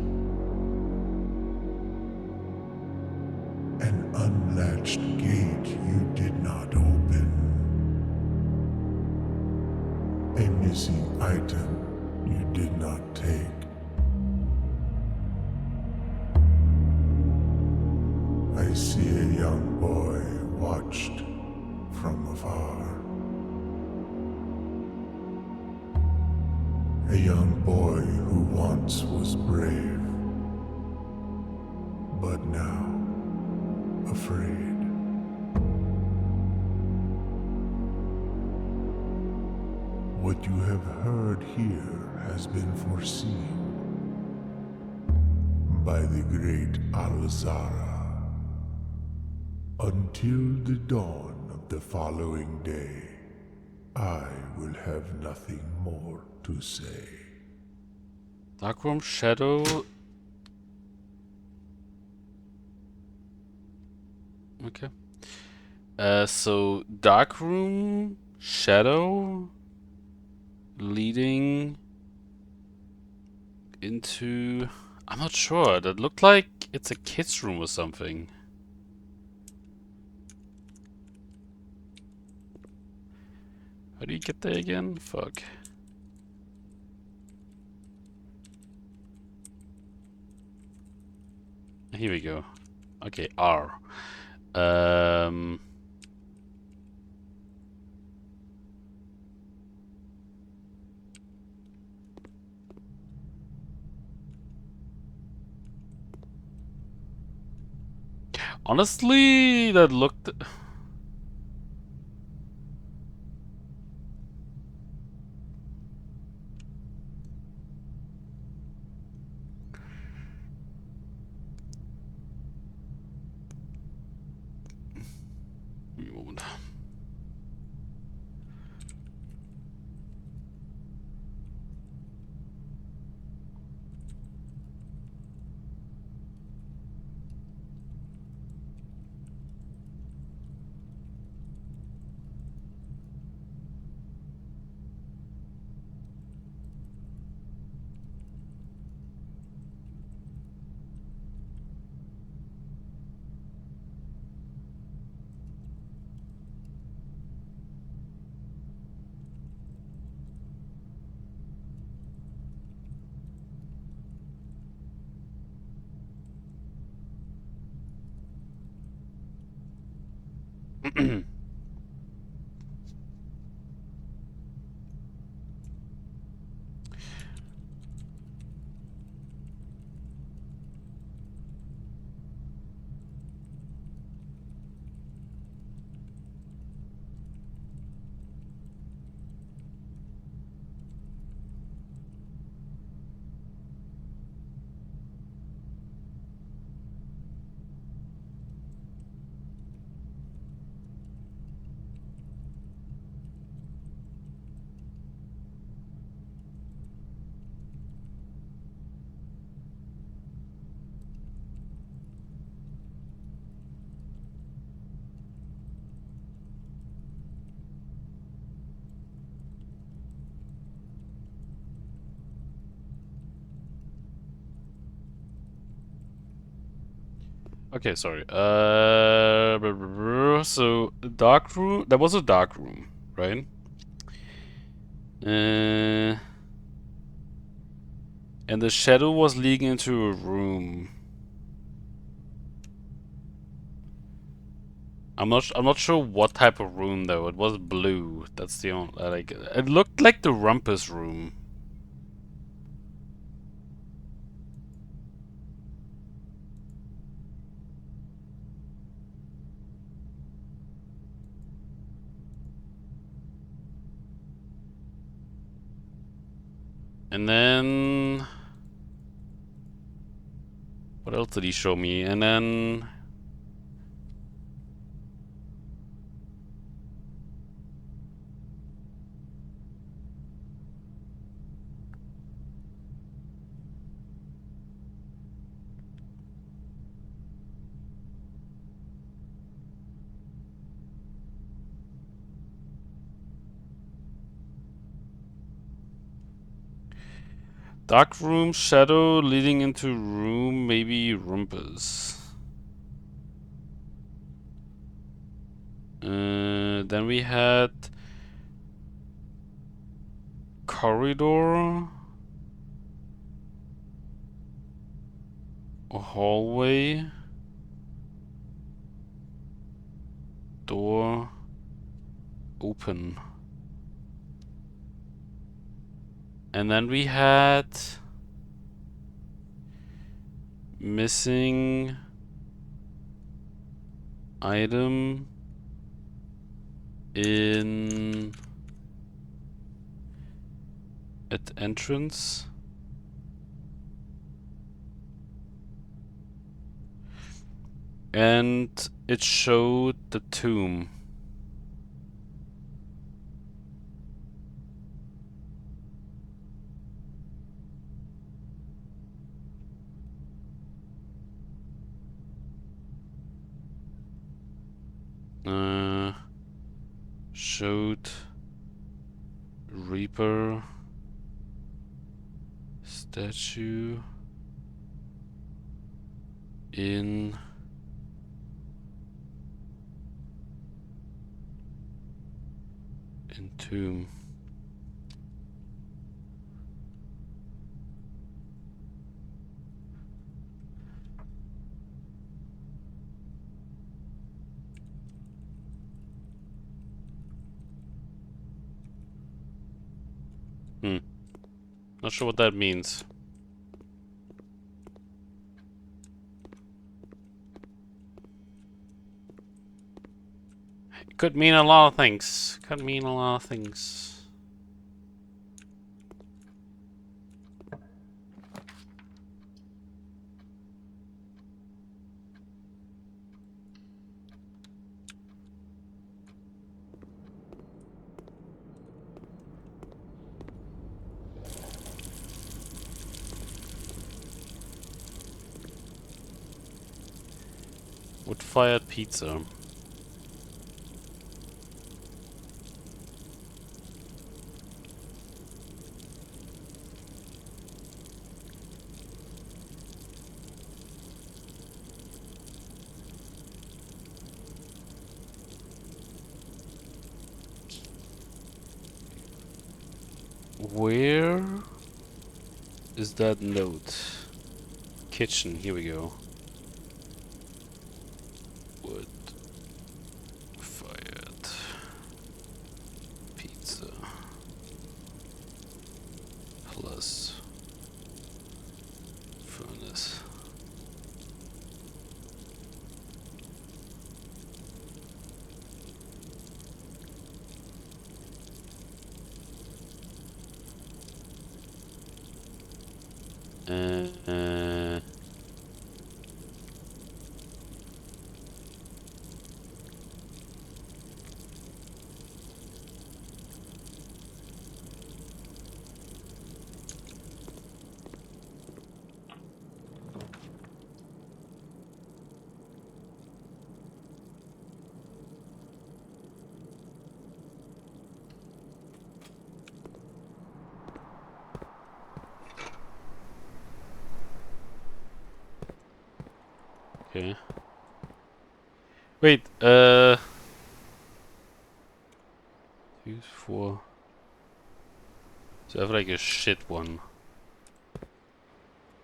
An unlatched gate you did not open. A missing item you did not take. I see a young boy watched from afar. A young boy who once was brave, but now afraid. What you have heard here has been foreseen by the great Alzara. Until the dawn of the following day, I will have nothing more to say. Darkroom Shadow. Okay. So Darkroom Shadow leading into... I'm not sure. That looked like it's a kid's room or something. How do you get there again? Fuck. Here we go. Okay, R. Honestly, that looked... Give me a moment. Okay, sorry. So dark room. There was a dark room, right? And the shadow was leading into a room. I'm not sure what type of room though. It was blue. That's the only like. It looked like the Rumpus room. And then what else did he show me? And then dark room, shadow leading into room, maybe Rumpus. Then we had corridor, a hallway, door open. And then we had missing item in at entrance. And it showed the tomb. Showed Reaper statue in tomb. Not sure what that means. It could mean a lot of things. Could mean a lot of things. Wood-fired pizza. Where is that note? Kitchen, here we go. Wood fired pizza plus furnace. Okay. Wait, 2, 4. So I have like a shit one.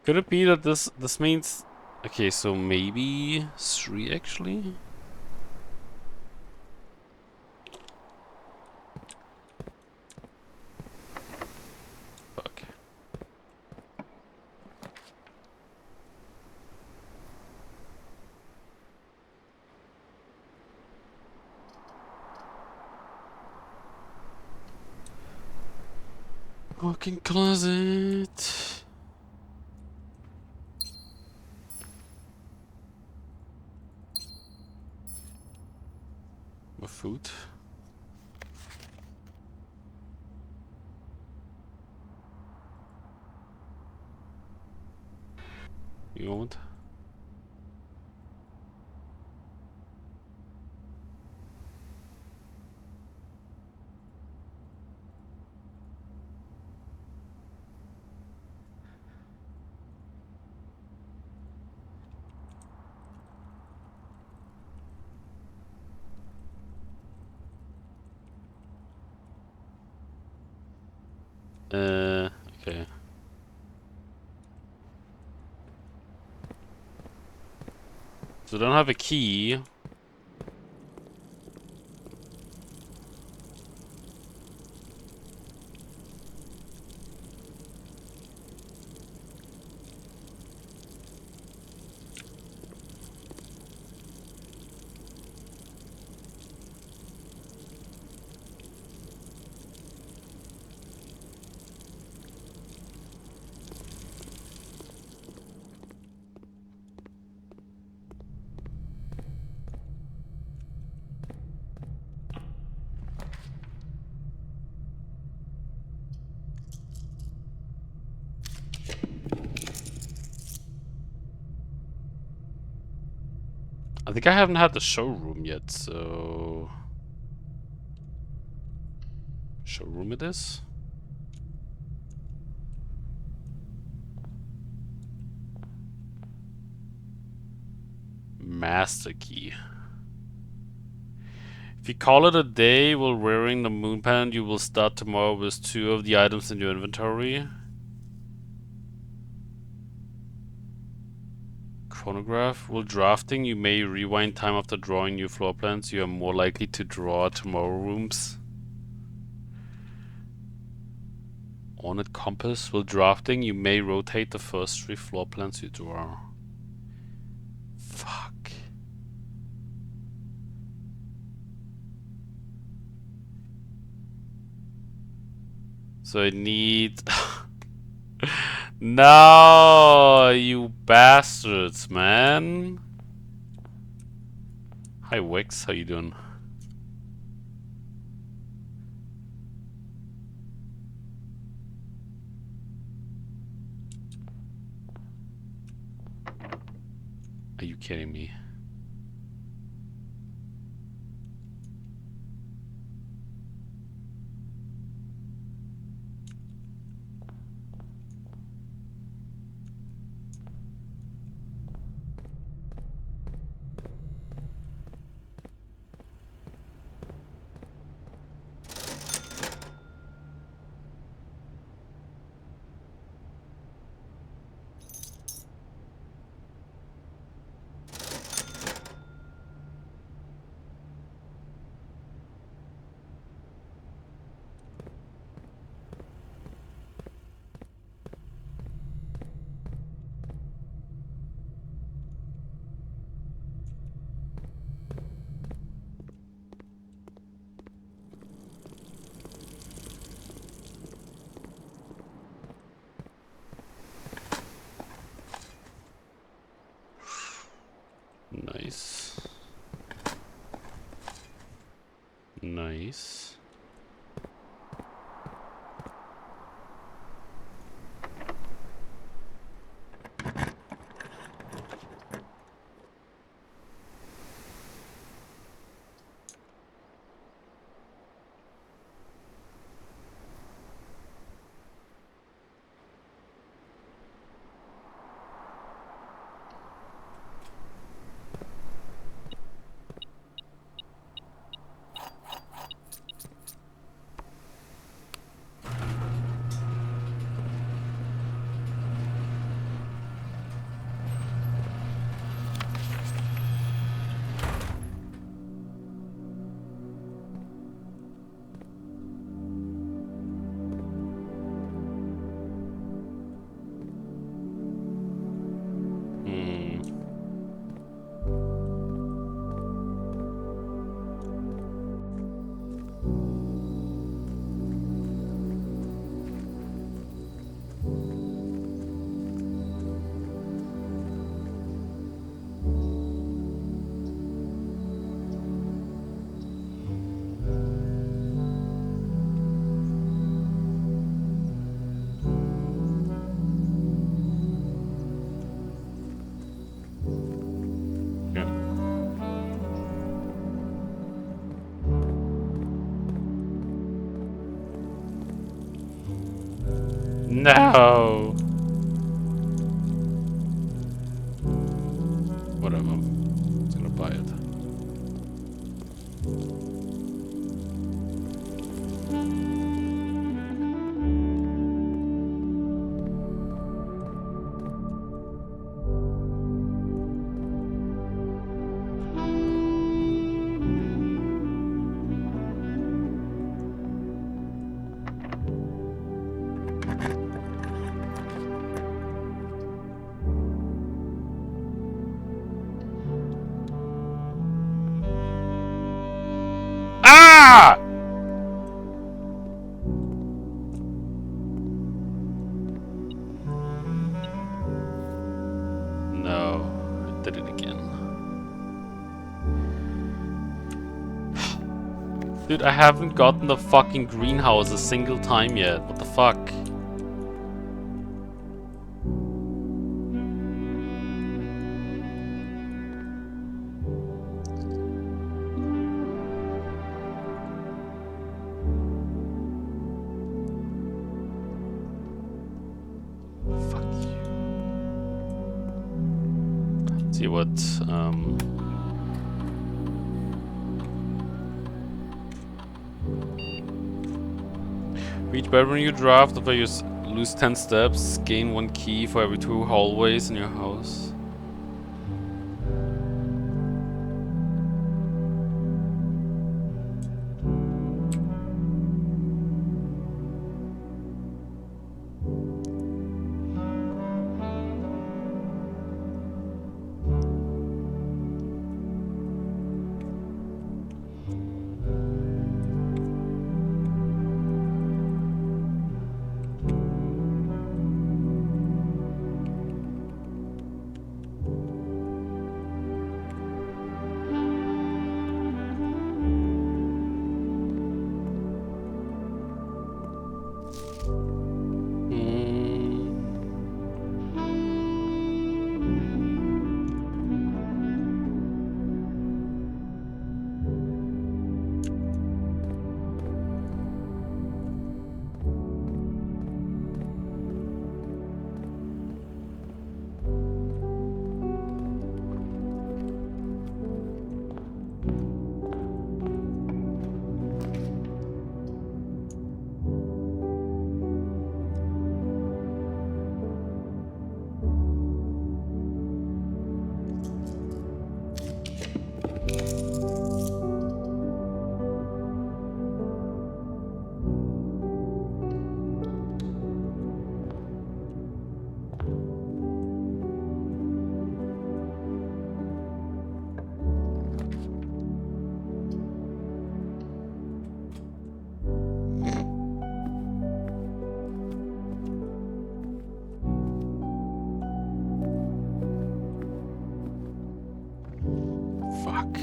Could it be that this means... Okay, so maybe 3 actually? Fuck. Walk-in closet. More food. You want? Okay. So I don't have a key. I think I haven't had the showroom yet, so... Showroom it is? Master key. If you call it a day while wearing the moon pendant, you will start tomorrow with 2 of the items in your inventory. Chronograph. While drafting, you may rewind time after drawing new floor plans. You are more likely to draw tomorrow rooms. Ornate compass. While drafting, you may rotate the first 3 floor plans you draw. Fuck. So I need... No, you bastards, man. Hi Wix, how you doing? Are you kidding me? Nice. Nice. No. Whatever. I'm just gonna buy it. Ah! No, I did it again. Dude, I haven't gotten the fucking greenhouse a single time yet. What the fuck? See what each bedroom you draft, where you lose 10 steps, gain 1 key for every 2 hallways in your house. Fuck.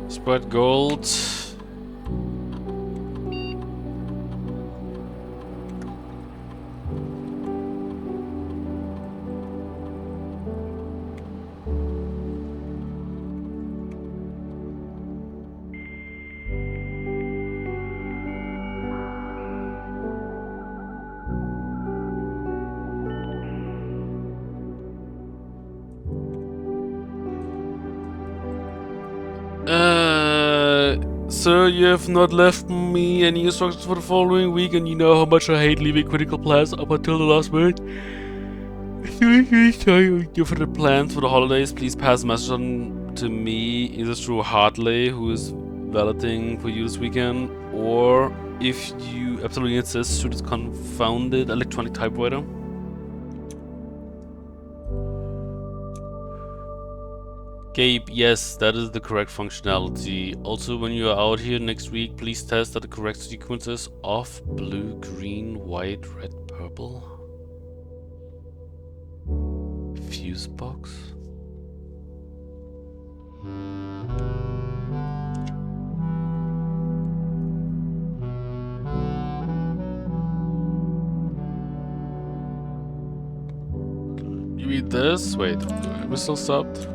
Spread gold. Sir, you have not left me any instructions for the following week, and you know how much I hate leaving critical plans up until the last minute. For the plans for the holidays, please pass a message on to me, either through Hartley, who is valeting for you this weekend, or if you absolutely insist, through this confounded electronic typewriter. Gabe, yes, that is the correct functionality. Also, when you are out here next week, please test that the correct sequence is off, blue, green, white, red, purple. Fuse box. You mean this? Wait, we're still subbed?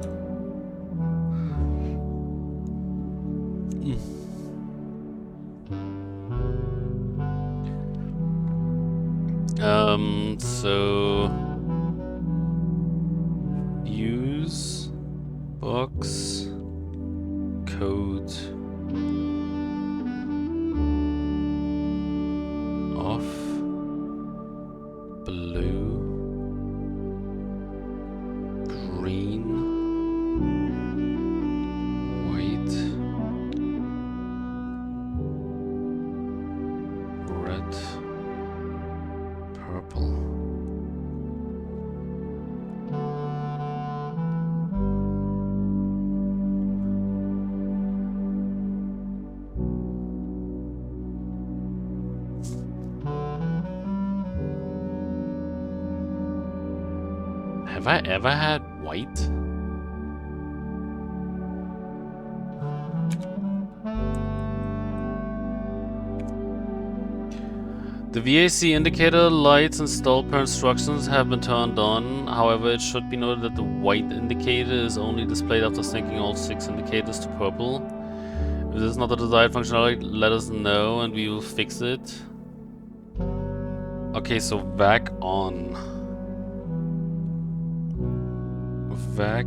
So use box code off blue green white red purple. Have I ever had white? The VAC indicator lights installed per instructions have been turned on. However, it should be noted that the white indicator is only displayed after syncing all 6 indicators to purple. If this is not the desired functionality, let us know and we will fix it. Okay, so VAC on. VAC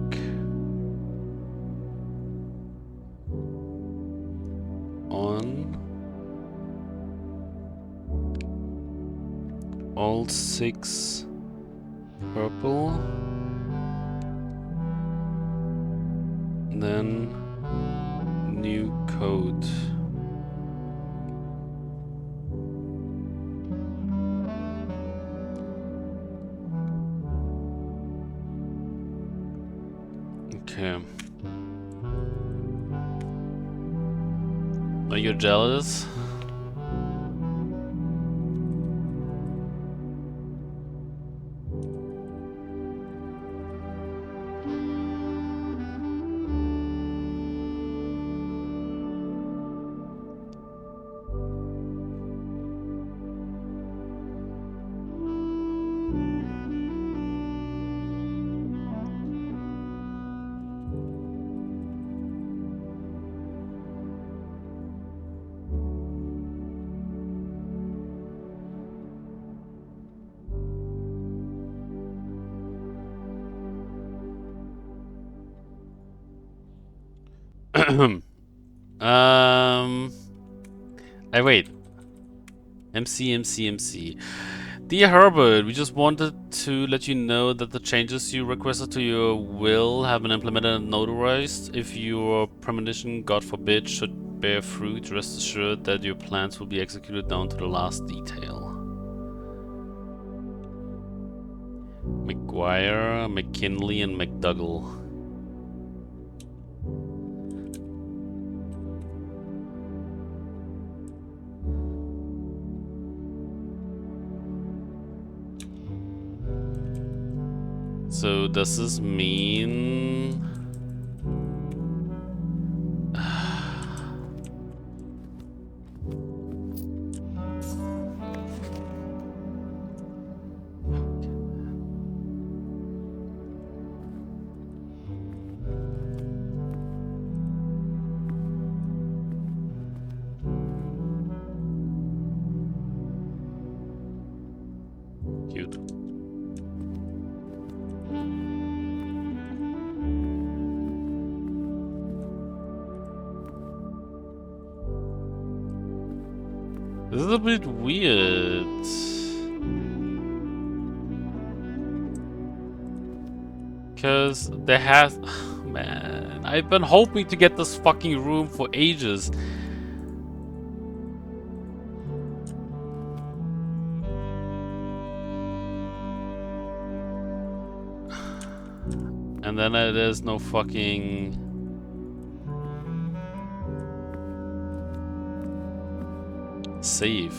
on. All 6 purple. And then new code. Okay. Are you jealous? Wait. MC. Dear Herbert, we just wanted to let you know that the changes you requested to your will have been implemented and notarized. If your premonition, God forbid, should bear fruit, rest assured that your plans will be executed down to the last detail. McGuire, McKinley, and McDougall. So does this mean... Cute. This is a bit weird. Because there has... Man, I've been hoping to get this fucking room for ages. And then there's no fucking... save.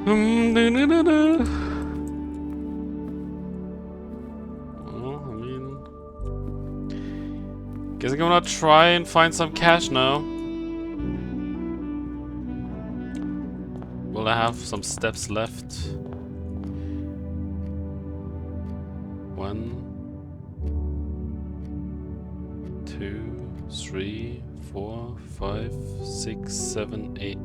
Well, I mean... Guess I'm gonna try and find some cash now. Well, Will I have some steps left? 1, 2, 3, 4, 5, 6, 7, 8.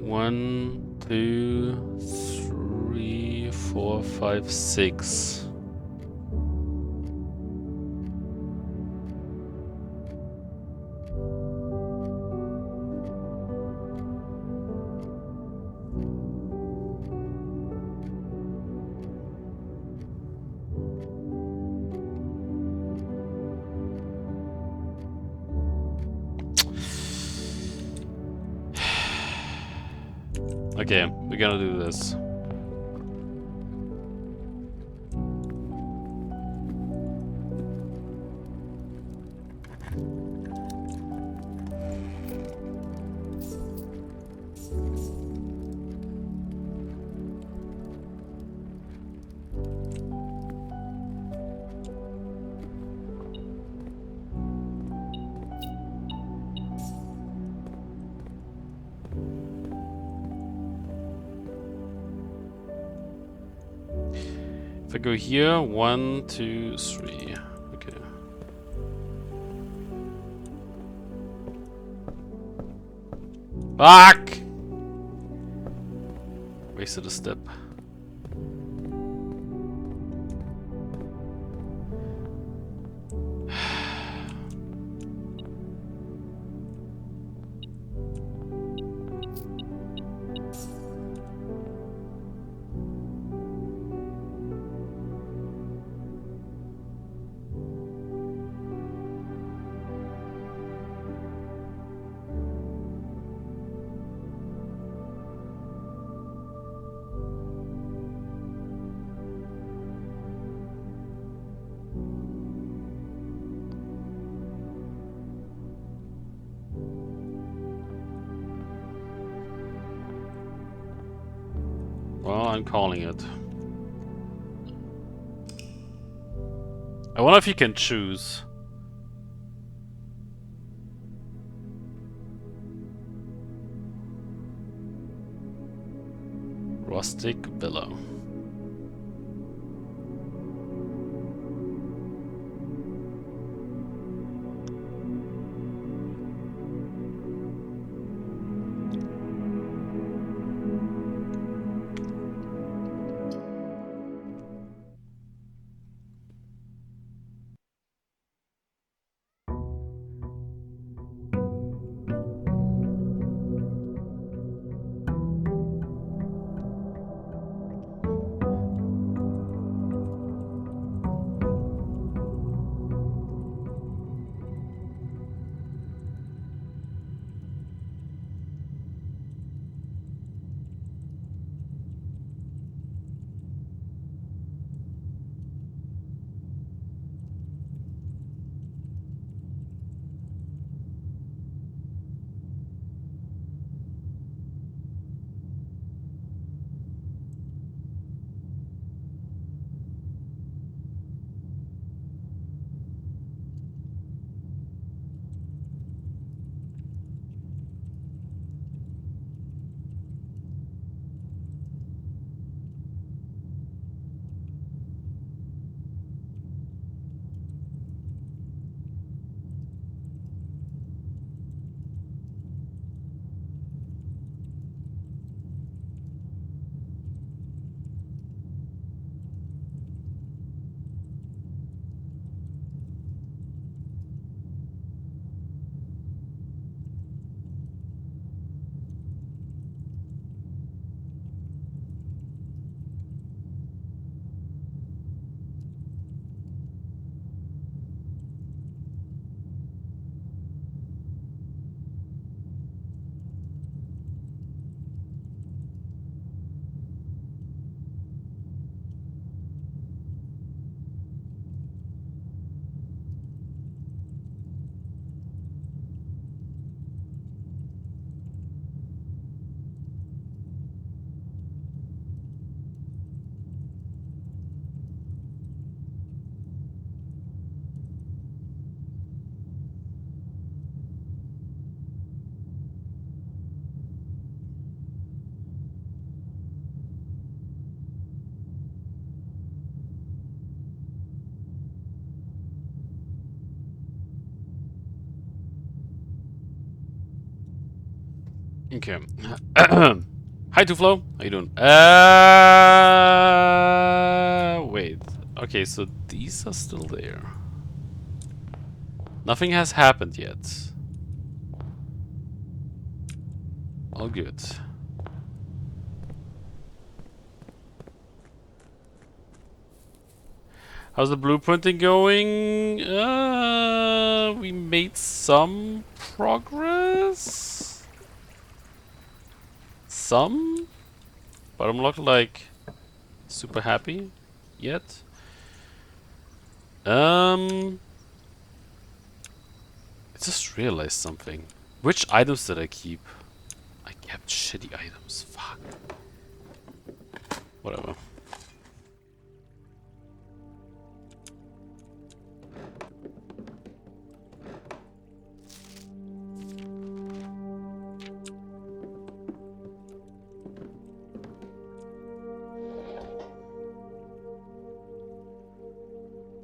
One, 2, 3, 4, 5, 6. Okay, we're gonna do this. If I go here, 1, 2, 3. Okay. Fuck! Wasted a step. Well, I'm calling it. I wonder if you can choose. Rustic Villa. Okay. Hi, Tuflo. How you doing? Wait. Okay, so these are still there. Nothing has happened yet. All good. How's the blueprinting going? We made some progress. Some? But I'm not like super happy yet. I just realized something. Which items did I keep? I kept shitty items. Fuck. Whatever.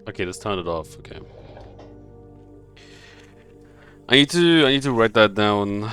Okay, let's turn it off. Okay. I need to write that down.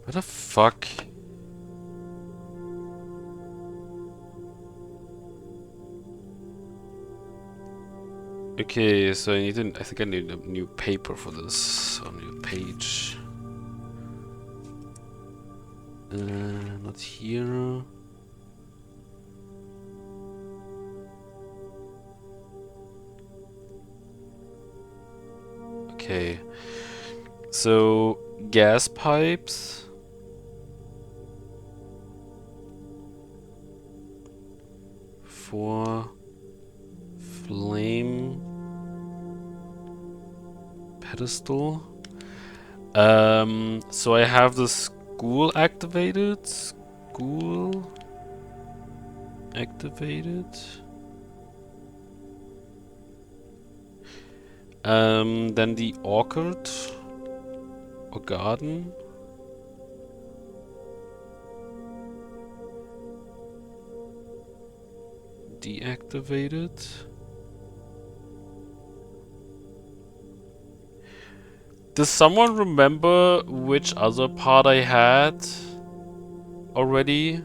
What the fuck? Okay, so I think I need a new paper for this. A new page. Not here. Okay. So, gas pipes. For flame pedestal. So I have the school activated. School activated. Then the orchard or garden. Deactivated. Does someone remember which other part I had already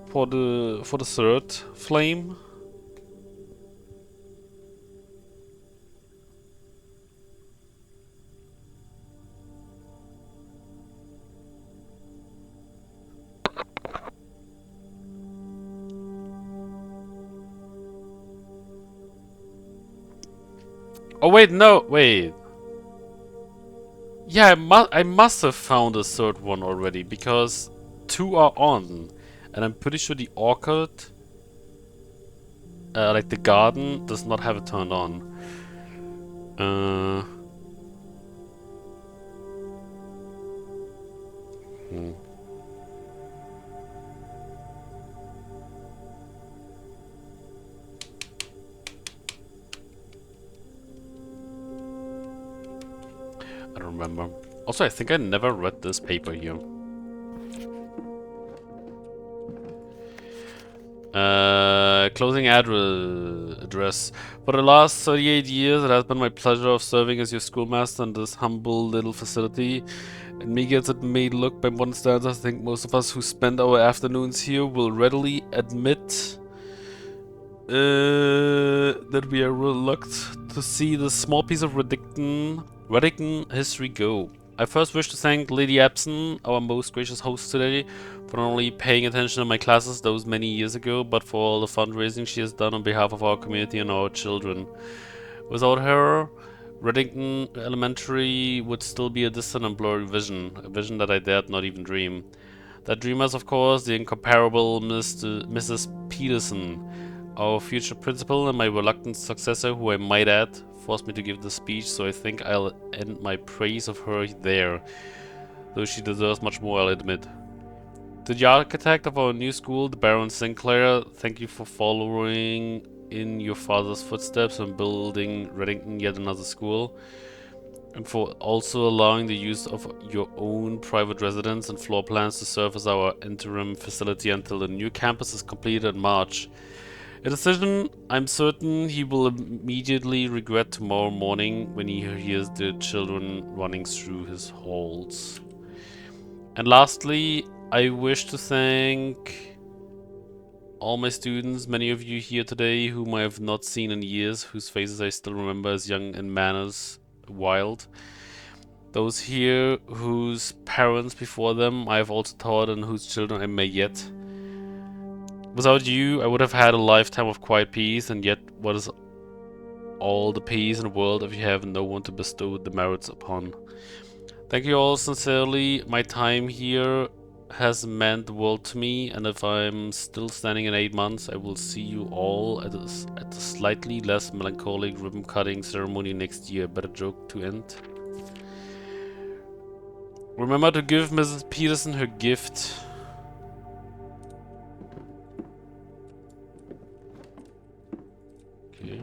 for the third flame? Oh wait, no, wait. Yeah, I must have found a third one already because 2 are on, and I'm pretty sure the orchard, like the garden, does not have it turned on. I don't remember. Also, I think I never read this paper here. Closing address. For the last 38 years, it has been my pleasure of serving as your schoolmaster in this humble little facility. And me as it may look by modern standards, I think most of us who spend our afternoons here will readily admit that we are reluctant to see this small piece of Redington history go. I first wish to thank Lady Epson, our most gracious host today, for not only paying attention to my classes those many years ago, but for all the fundraising she has done on behalf of our community and our children. Without her, Redington Elementary would still be a distant and blurry vision, a vision that I dared not even dream. That dream is, of course, the incomparable Mrs. Peterson, Our future principal and my reluctant successor, who I might add, forced me to give the speech, so I think I'll end my praise of her there. Though she deserves much more, I'll admit. To the architect of our new school, the Baron Sinclair, thank you for following in your father's footsteps and building Reddington yet another school, and for also allowing the use of your own private residence and floor plans to serve as our interim facility until the new campus is completed in March. A decision I'm certain he will immediately regret tomorrow morning when he hears the children running through his halls. And lastly, I wish to thank all my students, many of you here today whom I have not seen in years, whose faces I still remember as young and manners wild. Those here whose parents before them I have also taught and whose children I may yet. Without you, I would have had a lifetime of quiet peace, and yet what is all the peace in the world if you have no one to bestow the merits upon? Thank you all sincerely. My time here has meant the world to me, and if I'm still standing in 8 months, I will see you all at a slightly less melancholic ribbon-cutting ceremony next year. Better joke to end. Remember to give Mrs. Peterson her gift. Okay.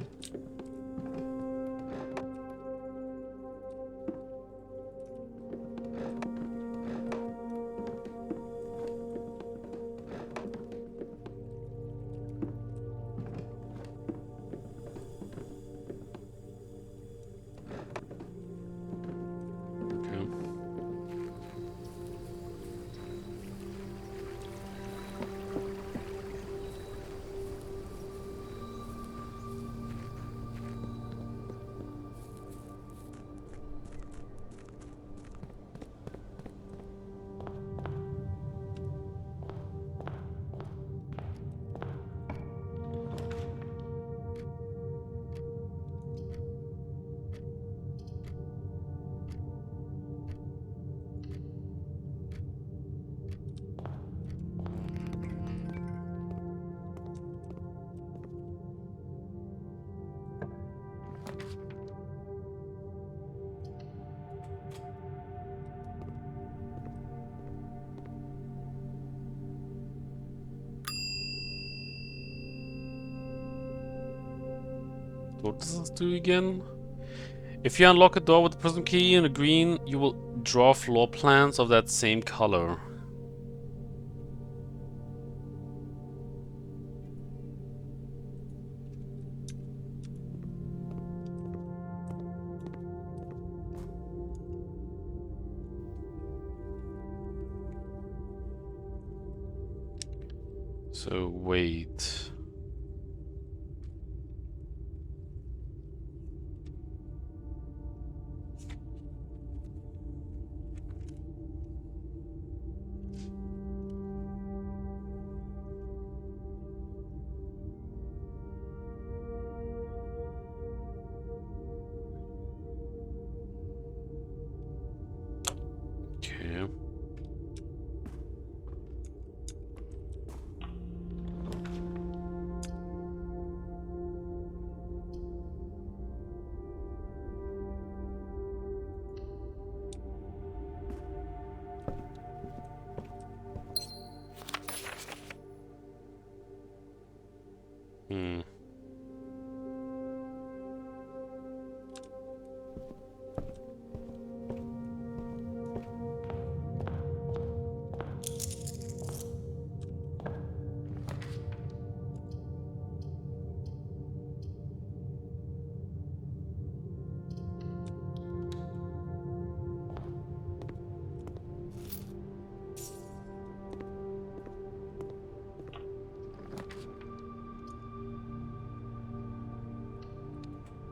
What does this do again? If you unlock a door with the prism key and a green, you will draw floor plans of that same color. So wait. Okay. Hmm.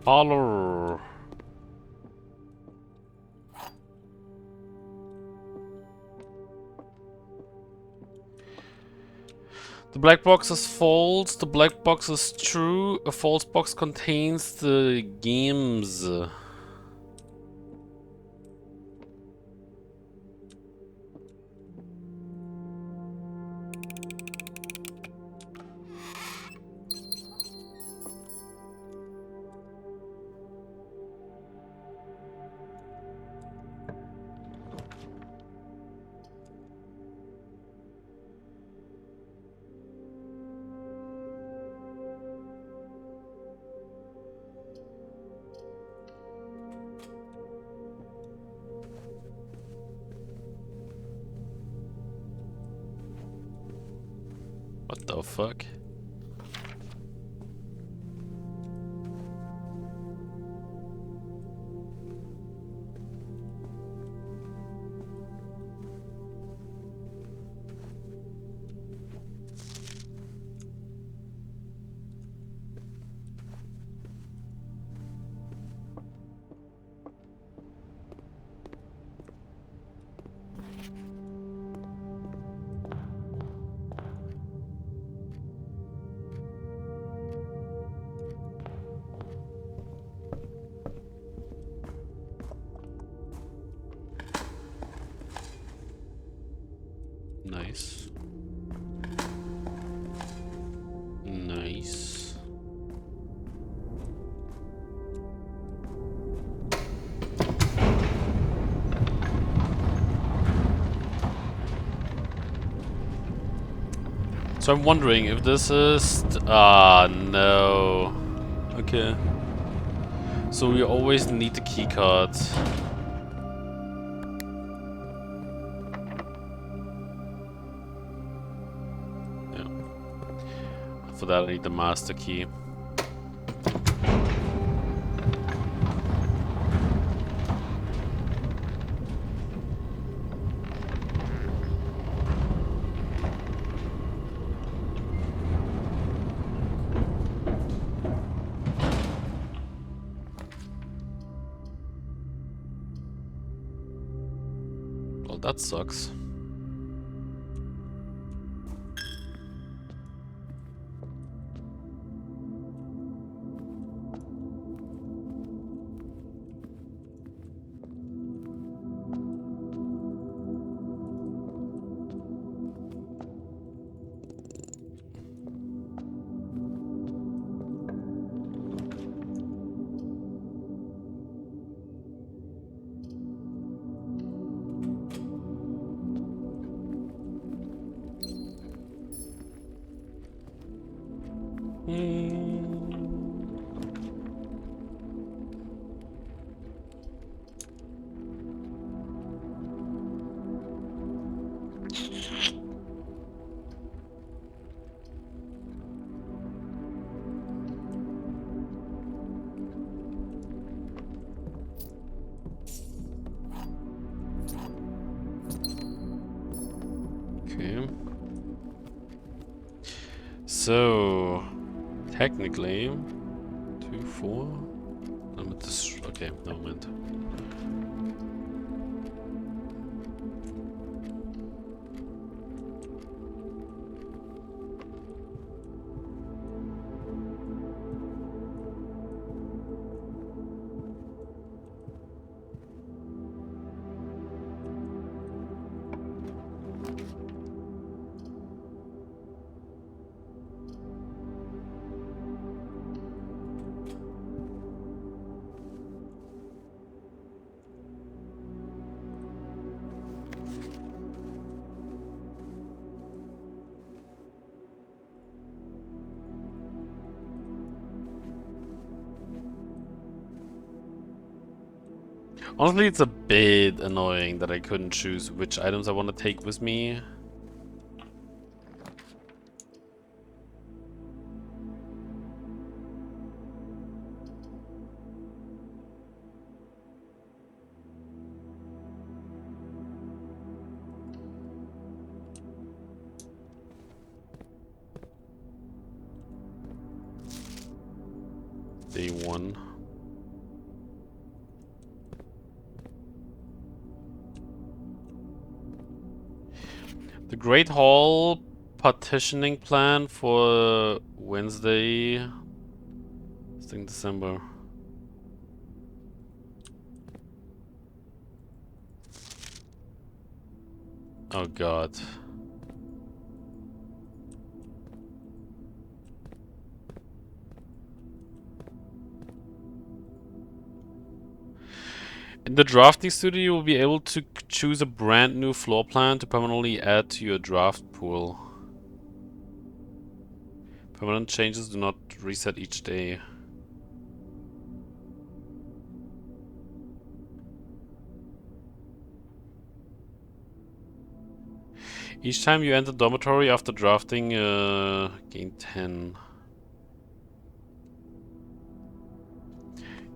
Holler. The black box is false. The black box is true. A false box contains the games. What the fuck? Nice. Nice. So I'm wondering if this is... Ah, no. Okay. So we always need the key card. Yeah. For that I need the master key. Well, that sucks. Okay. So, technically, 2, 4. Okay, never mind. Honestly, it's a bit annoying that I couldn't choose which items I want to take with me. Day 1. The Great Hall partitioning plan for Wednesday, I think December. Oh god. In the drafting studio, you will be able to choose a brand new floor plan to permanently add to your draft pool. Permanent changes do not reset each day. Each time you enter dormitory after drafting, gain 10.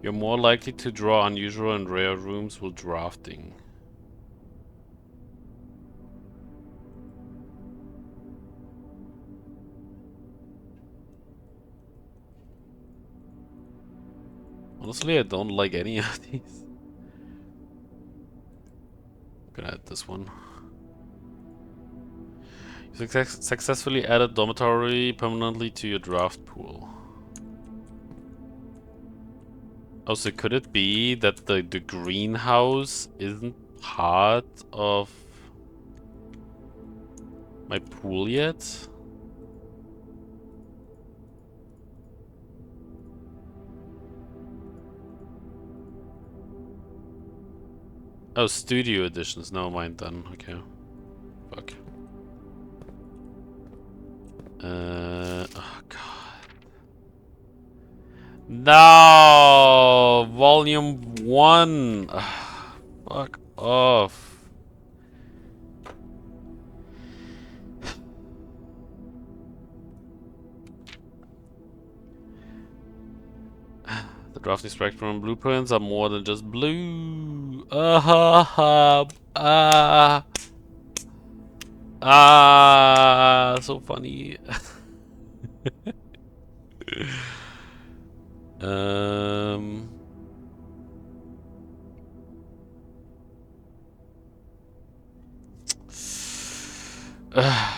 You're more likely to draw unusual and rare rooms while drafting. Honestly, I don't like any of these. I'm gonna add this one. You successfully added dormitory permanently to your draft pool. Also, could it be that the greenhouse isn't part of my pool yet? Oh, studio editions. No mind then. Okay. Fuck. Oh god. No! Volume 1! Fuck off. The drafting spectrum blueprints are more than just blue. So funny.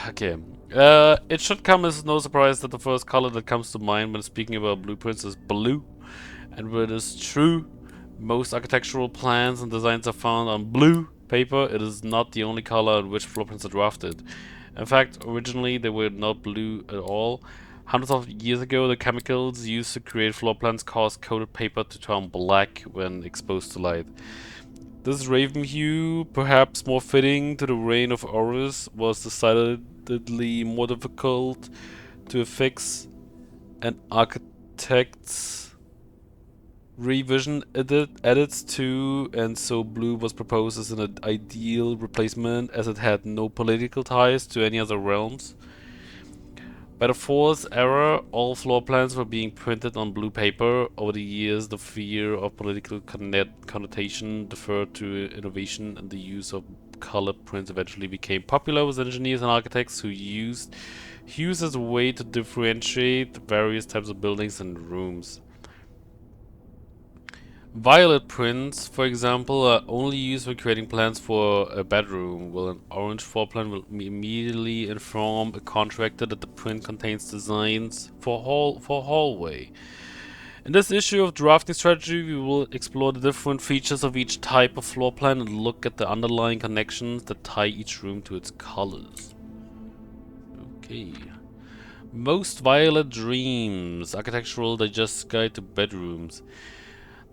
Okay. It should come as no surprise that the first color that comes to mind when speaking about blueprints is blue. And where it is true, most architectural plans and designs are found on blue paper. It is not the only color in which floor plans are drafted. In fact, originally they were not blue at all. Hundreds of years ago, the chemicals used to create floor plans caused coated paper to turn black when exposed to light. This raven hue, perhaps more fitting to the reign of Horus, was decidedly more difficult to affix, and architects revision edits to, and so blue was proposed as an ideal replacement as it had no political ties to any other realms. By the Fourth Era, all floor plans were being printed on blue paper. Over the years, the fear of political connotation deferred to innovation, and the use of colored prints eventually became popular with engineers and architects who used hues as a way to differentiate various types of buildings and rooms. Violet prints, for example, are only used when creating plans for a bedroom, while an orange floor plan will immediately inform a contractor that the print contains designs for a hallway. In this issue of drafting strategy, we will explore the different features of each type of floor plan and look at the underlying connections that tie each room to its colors. Okay. Most Violet Dreams, Architectural Digest Guide to Bedrooms.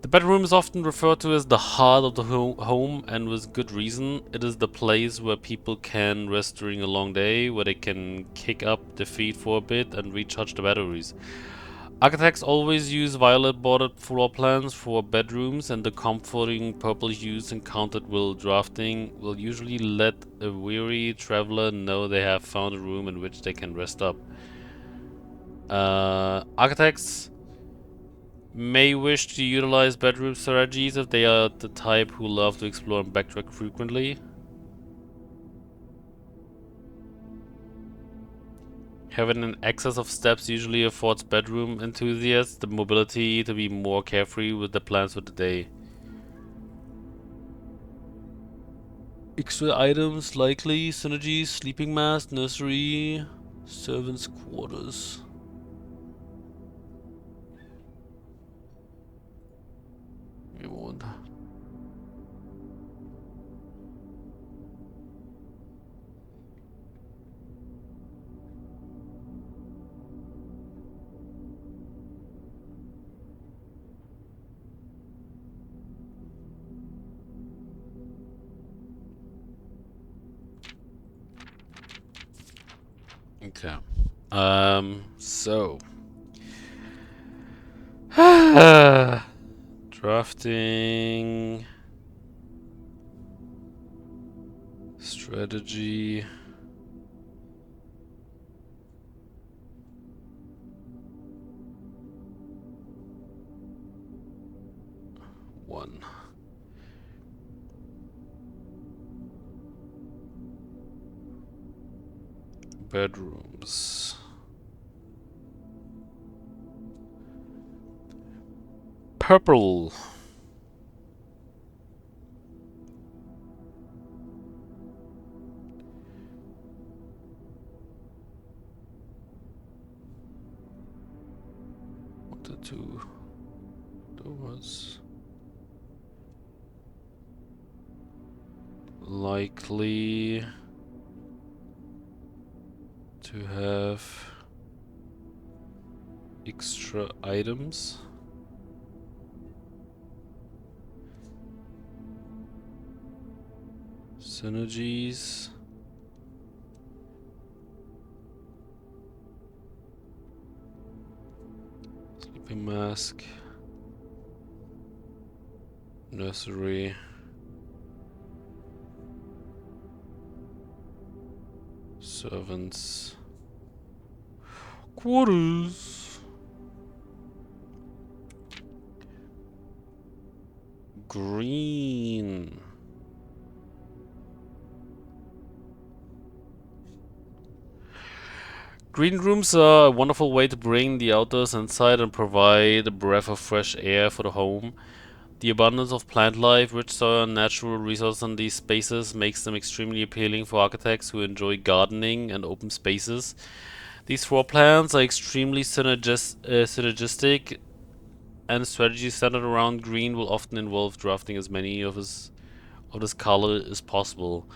The bedroom is often referred to as the heart of the home, and with good reason. It is the place where people can rest during a long day, where they can kick up their feet for a bit and recharge the batteries. Architects always use violet bordered floor plans for bedrooms, and the comforting purple hues encountered while drafting will usually let a weary traveler know they have found a room in which they can rest up. Architects may wish to utilize bedroom strategies if they are the type who love to explore and backtrack frequently. Having an excess of steps usually affords bedroom enthusiasts the mobility to be more carefree with their plans for the day. Extra items likely, synergies, sleeping mask, nursery, servants' quarters. Reward. Okay. So drafting strategy. Bedrooms. Purple. What the two doors? Likely to have extra items. Synergies. Sleeping mask. Nursery. Servants. Quarters. Green. Green rooms are a wonderful way to bring the outdoors inside and provide a breath of fresh air for the home. The abundance of plant life, rich soil, and natural resources in these spaces makes them extremely appealing for architects who enjoy gardening and open spaces. These floor plans are extremely synergistic, and strategies centered around green will often involve drafting as many of this color as possible.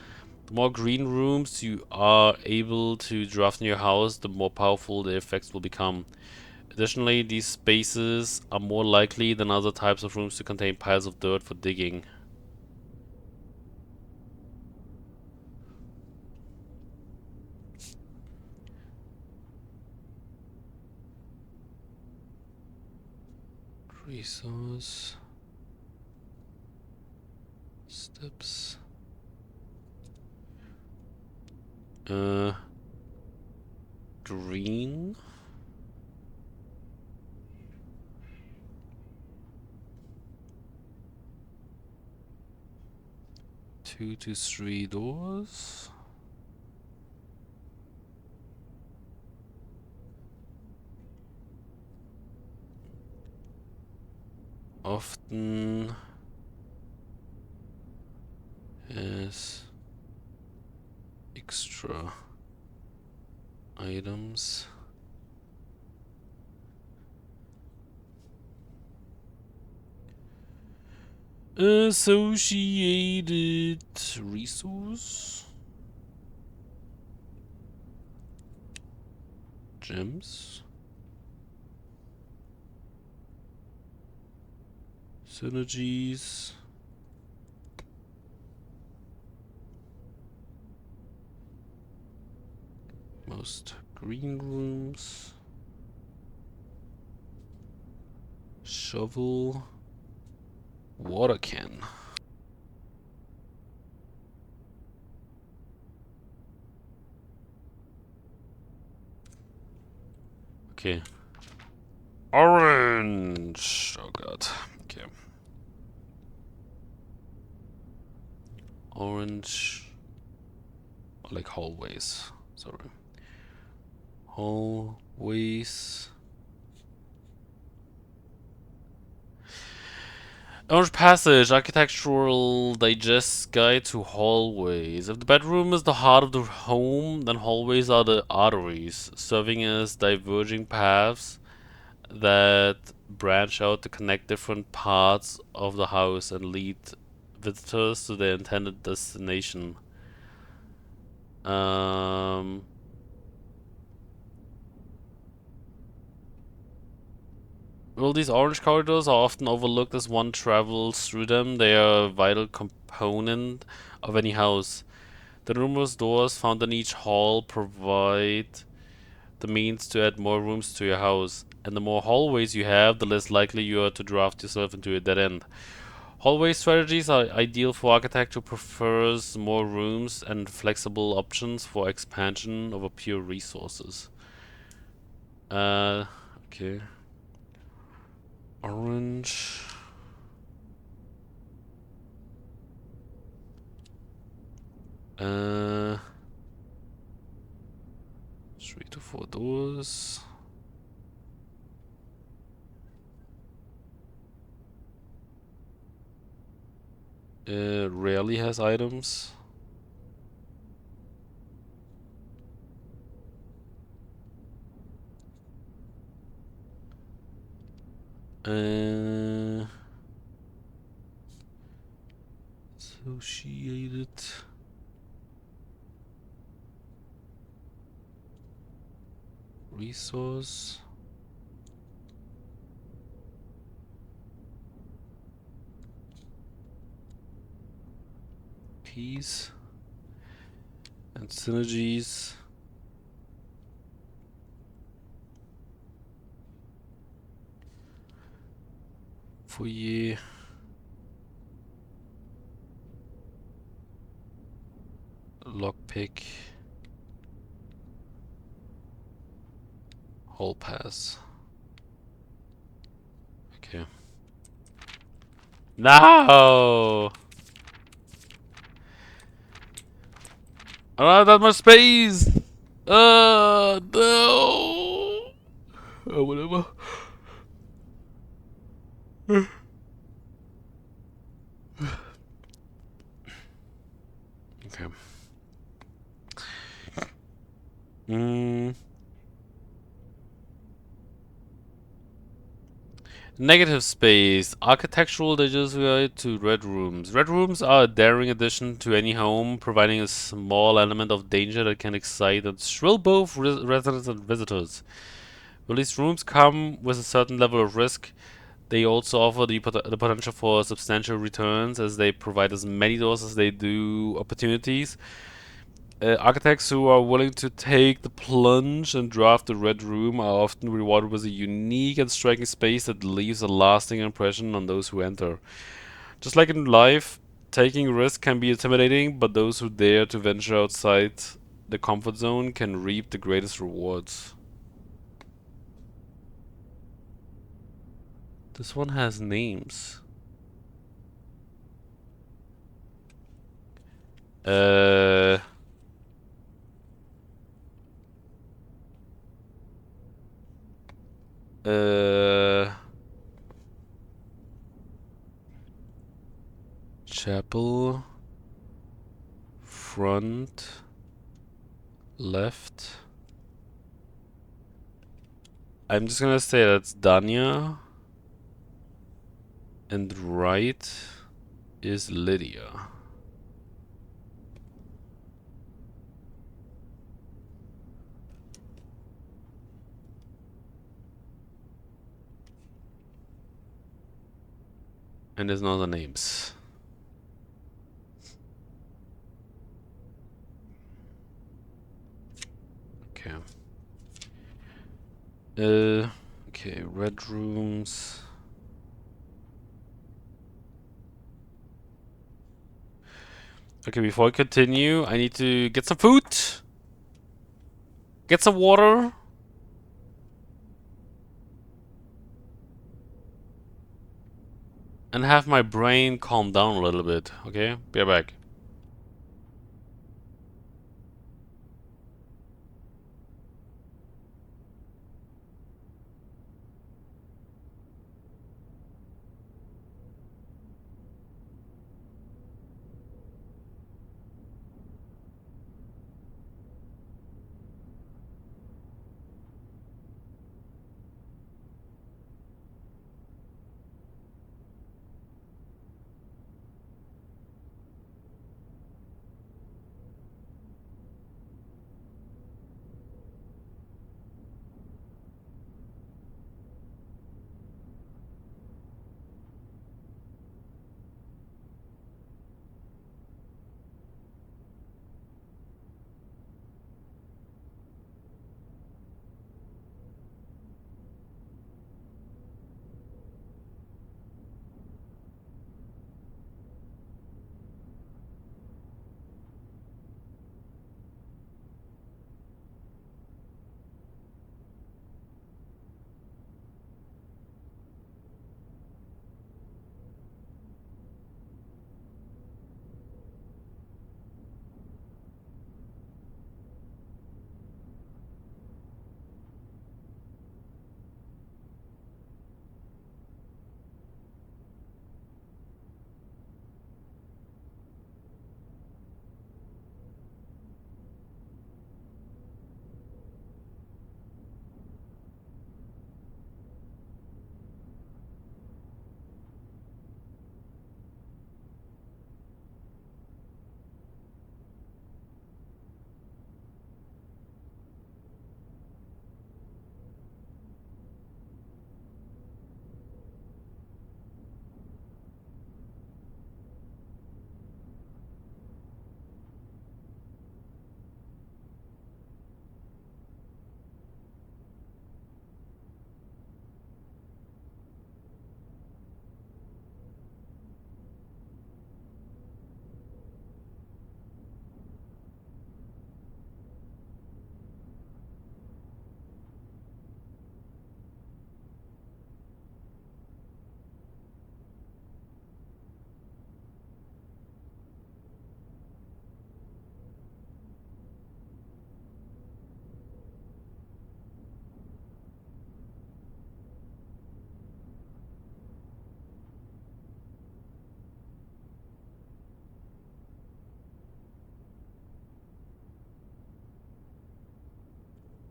The more green rooms you are able to draft in your house, the more powerful the effects will become. Additionally, these spaces are more likely than other types of rooms to contain piles of dirt for digging. Resource steps. Green. 2 to 3 doors. Often has extra items. Associated resource. Gems. Synergies. Most green rooms. Shovel. Water can. Okay. Orange. Oh god. Okay. Orange. Like hallways. Sorry. Hallways. Orange Passage, Architectural Digest Guide to Hallways. If the bedroom is the heart of the home, then hallways are the arteries, serving as diverging paths that branch out to connect different parts of the house and lead visitors to their intended destination. Well, these orange corridors are often overlooked as one travels through them. They are a vital component of any house. The numerous doors found in each hall provide the means to add more rooms to your house. And the more hallways you have, the less likely you are to draft yourself into a dead end. Hallway strategies are ideal for architect who prefers more rooms and flexible options for expansion over pure resources. Okay. Orange. for those. Rarely has items. Associated. Resource. Keys. And synergies. Foyer. Lockpick. Hall pass. Okay. No! I don't have that much space! No! Oh, whatever. Okay. Negative space. Architectural guide to red rooms. Red rooms are a daring addition to any home, providing a small element of danger that can excite and thrill both residents and visitors. While these rooms come with a certain level of risk, they also offer the potential for substantial returns, as they provide as many doors as they do opportunities. Architects who are willing to take the plunge and draft the Red Room are often rewarded with a unique and striking space that leaves a lasting impression on those who enter. Just like in life, taking risk can be intimidating, but those who dare to venture outside the comfort zone can reap the greatest rewards. This one has names. Uh... Chapel. Front. Left. I'm just gonna say that's Danya. And right is Lydia. And there's no other names. Okay. Okay, red rooms. Okay, before I continue, I need to get some food. Get some water. And have my brain calm down a little bit, okay? Be right back.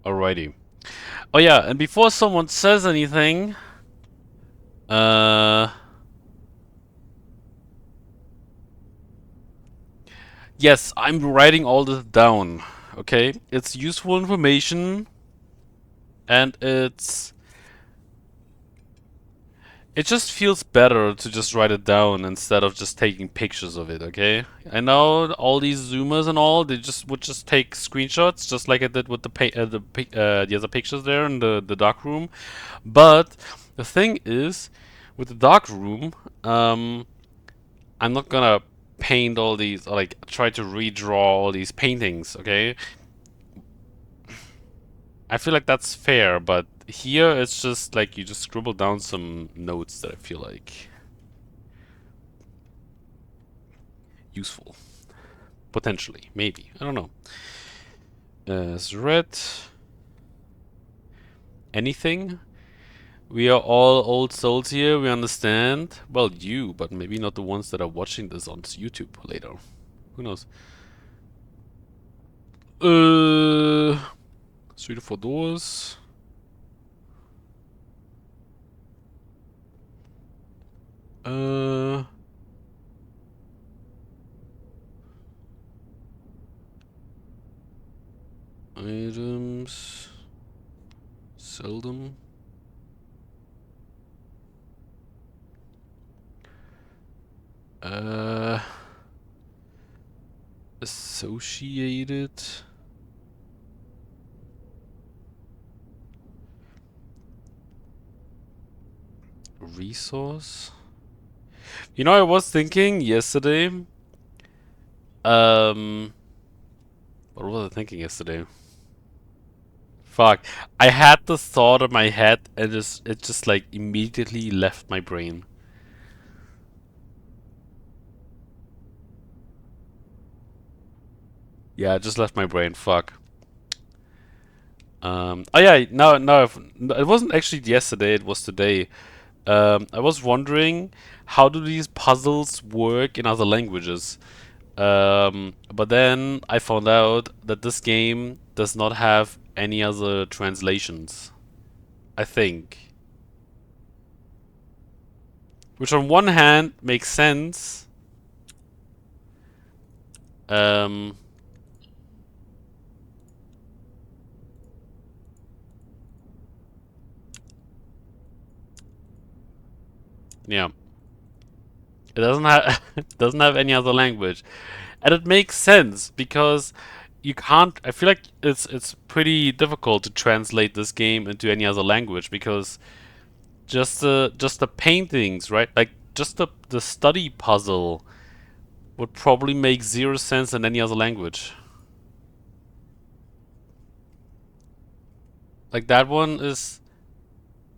Alrighty. Oh yeah, and before someone says anything, uh, yes, I'm writing all this down. Okay, it's useful information, and it just feels better to just write it down instead of just taking pictures of it, okay? I know all these zoomers and all, they just would just take screenshots, just like I did with the other pictures there in the dark room. But the thing is, with the dark room, I'm not gonna paint all these, or like try to redraw all these paintings, okay? I feel like that's fair, but here it's just like you just scribble down some notes that I feel like useful. Potentially. Maybe. I don't know. It's red. Anything? We are all old souls here, we understand. Well, you, but maybe not the ones that are watching this on YouTube later. Who knows? 3 to 4 doors. Uh... Items. Seldom. Associated. Resource. You know, I was thinking yesterday. What was I thinking yesterday? Fuck. I had the thought in my head and it just like immediately left my brain. Yeah, it just left my brain. Fuck. Oh yeah, it wasn't actually yesterday, it was today. I was wondering how do these puzzles work in other languages? But then I found out that this game does not have any other translations. I think. Which on one hand makes sense. Um, yeah. It doesn't have it doesn't have any other language. And it makes sense because you can't I feel like it's pretty difficult to translate this game into any other language because just the paintings, right? Like just the study puzzle would probably make zero sense in any other language. Like that one is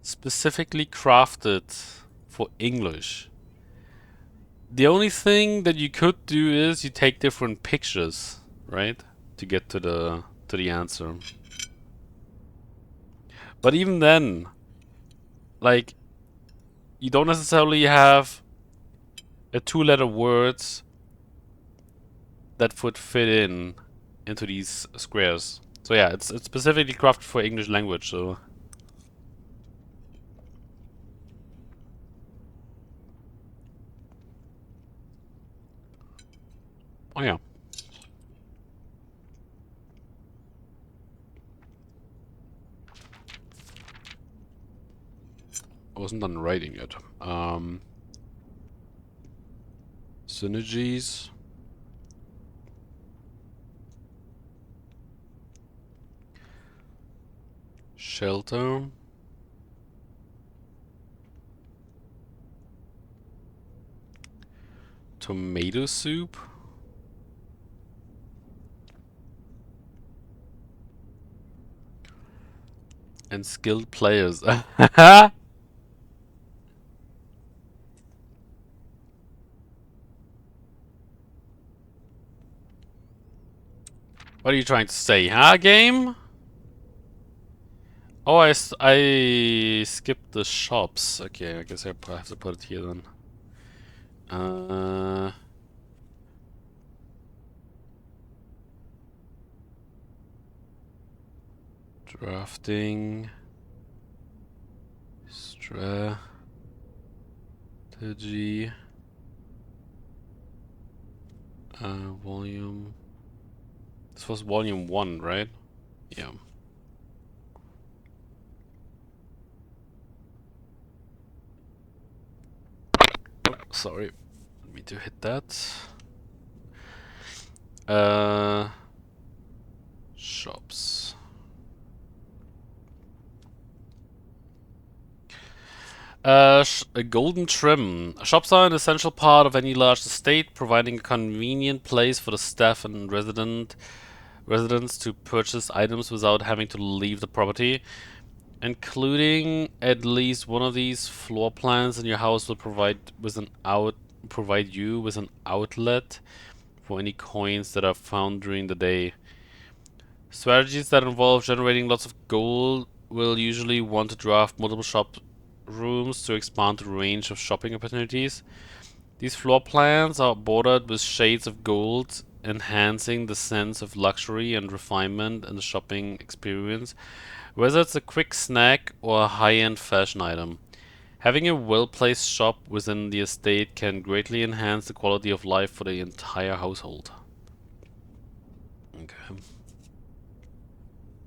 specifically crafted for English. The only thing that you could do is you take different pictures, right? To get to the answer. But even then, like you don't necessarily have a two-letter words that would fit in into these squares. So yeah, it's specifically crafted for English language, so oh yeah. I wasn't done writing yet. Synergies. Shelter. Tomato soup. And skilled players. What are you trying to say, huh, game? Oh, I skipped the shops. Okay, I guess I have to put it here then. Uh, Drafting. Strategy. Volume. This was volume 1, right? Yeah. Oh, sorry. Let me to hit that. Shops. A golden trim. Shops are an essential part of any large estate, providing a convenient place for the staff and residents to purchase items without having to leave the property. Including at least one of these floor plans in your house will provide you with an outlet for any coins that are found during the day. Strategies that involve generating lots of gold will usually want to draft multiple shop rooms to expand the range of shopping opportunities. These floor plans are bordered with shades of gold, enhancing the sense of luxury and refinement in the shopping experience, whether it's a quick snack or a high-end fashion item. Having a well-placed shop within the estate can greatly enhance the quality of life for the entire household. Okay.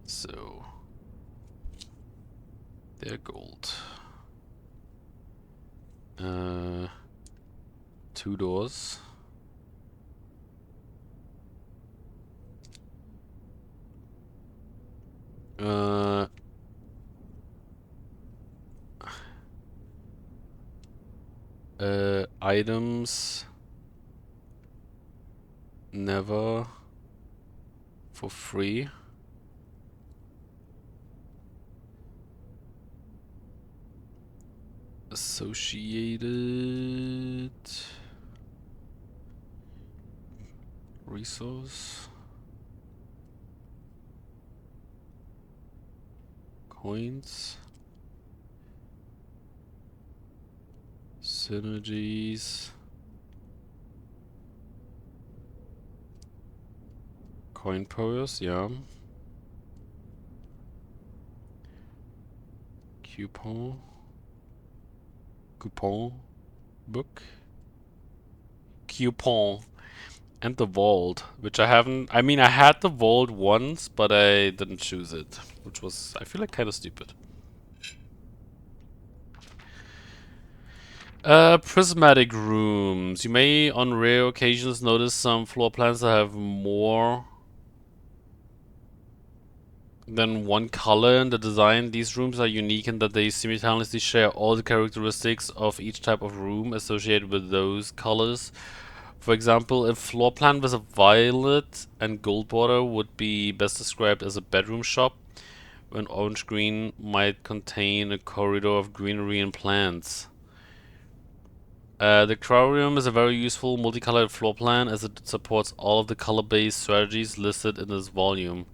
So, they're gold. 2 doors. Items never for free. Associated resource coins synergies coin powers, yeah. Coupon book, coupon, and the vault, which I haven't. I mean, I had the vault once, but I didn't choose it, which was, I feel like, kind of stupid. Prismatic rooms. You may, on rare occasions, notice some floor plans that have more than one color in the design. These rooms are unique in that they simultaneously share all the characteristics of each type of room associated with those colors. For example, a floor plan with a violet and gold border would be best described as a bedroom shop, when orange-green might contain a corridor of greenery and plants. The Crowrium is a very useful multicolored floor plan as it supports all of the color-based strategies listed in this volume.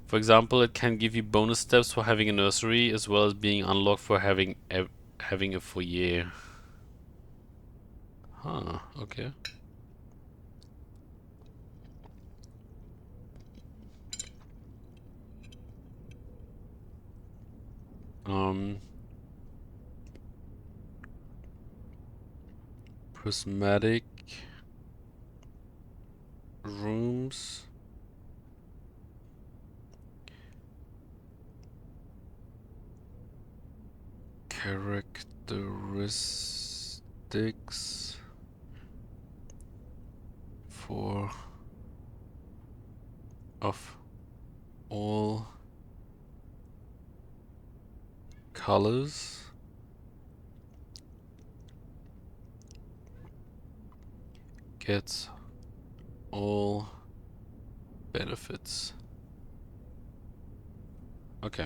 For example, it can give you bonus steps for having a nursery, as well as being unlocked for having a foyer. Huh, okay. Prismatic rooms. Characteristics of all colors. Gets all benefits. Okay.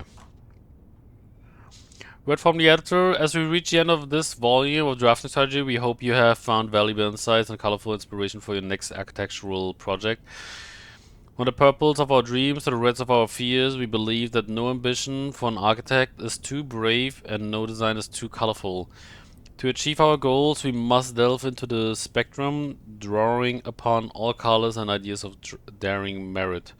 Word from the editor. As we reach the end of this volume of Drafting Strategy, we hope you have found valuable insights and colorful inspiration for your next architectural project. From the purples of our dreams to the reds of our fears, we believe that no ambition for an architect is too brave and no design is too colorful. To achieve our goals, we must delve into the spectrum, drawing upon all colors and ideas of daring merit.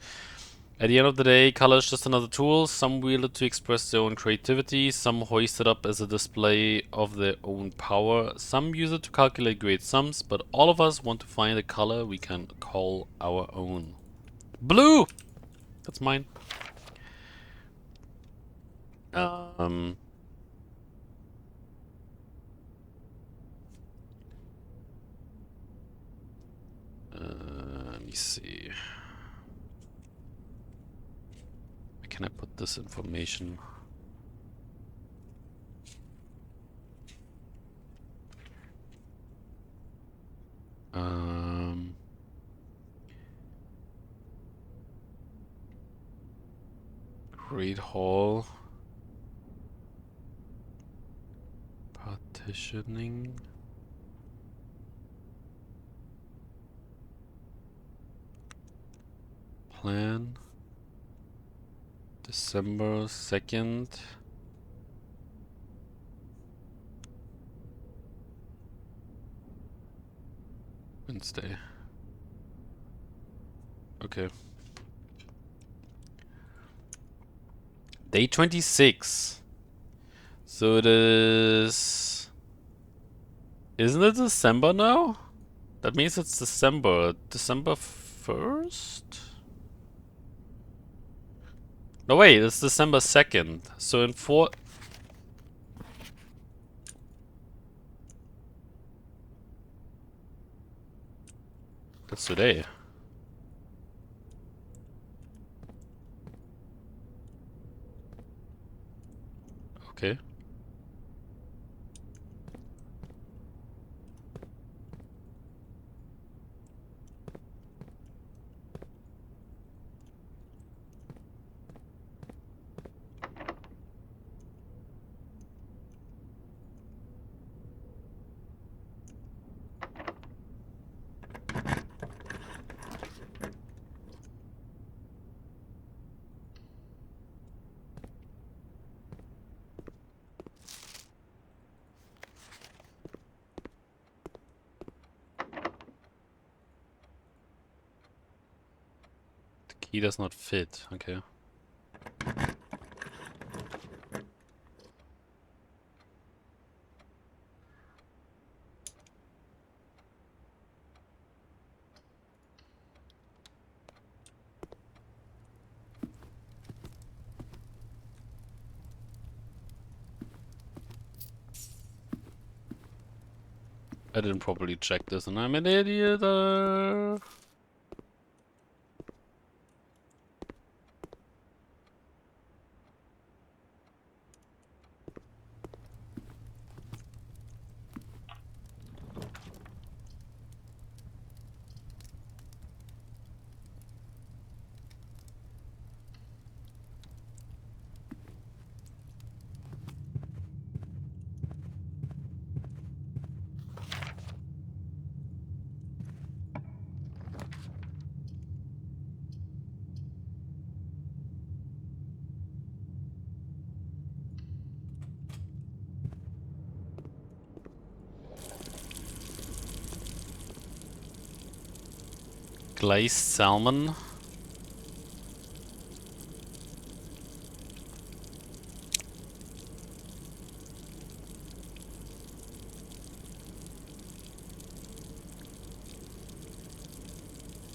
At the end of the day, color is just another tool. Some wield it to express their own creativity, some hoist it up as a display of their own power, some use it to calculate great sums, but all of us want to find a color we can call our own. Blue! That's mine. Let me see. Where can I put this information? Great Hall. Partitioning. Plan. December 2nd. Wednesday. Okay. Day 26. So it is... Isn't it December now? That means it's December. December 1st? No, wait, it's December 2nd. So in 4... That's today. Okay. Key does not fit, okay. I didn't properly check this and I'm an idiot. Glazed salmon.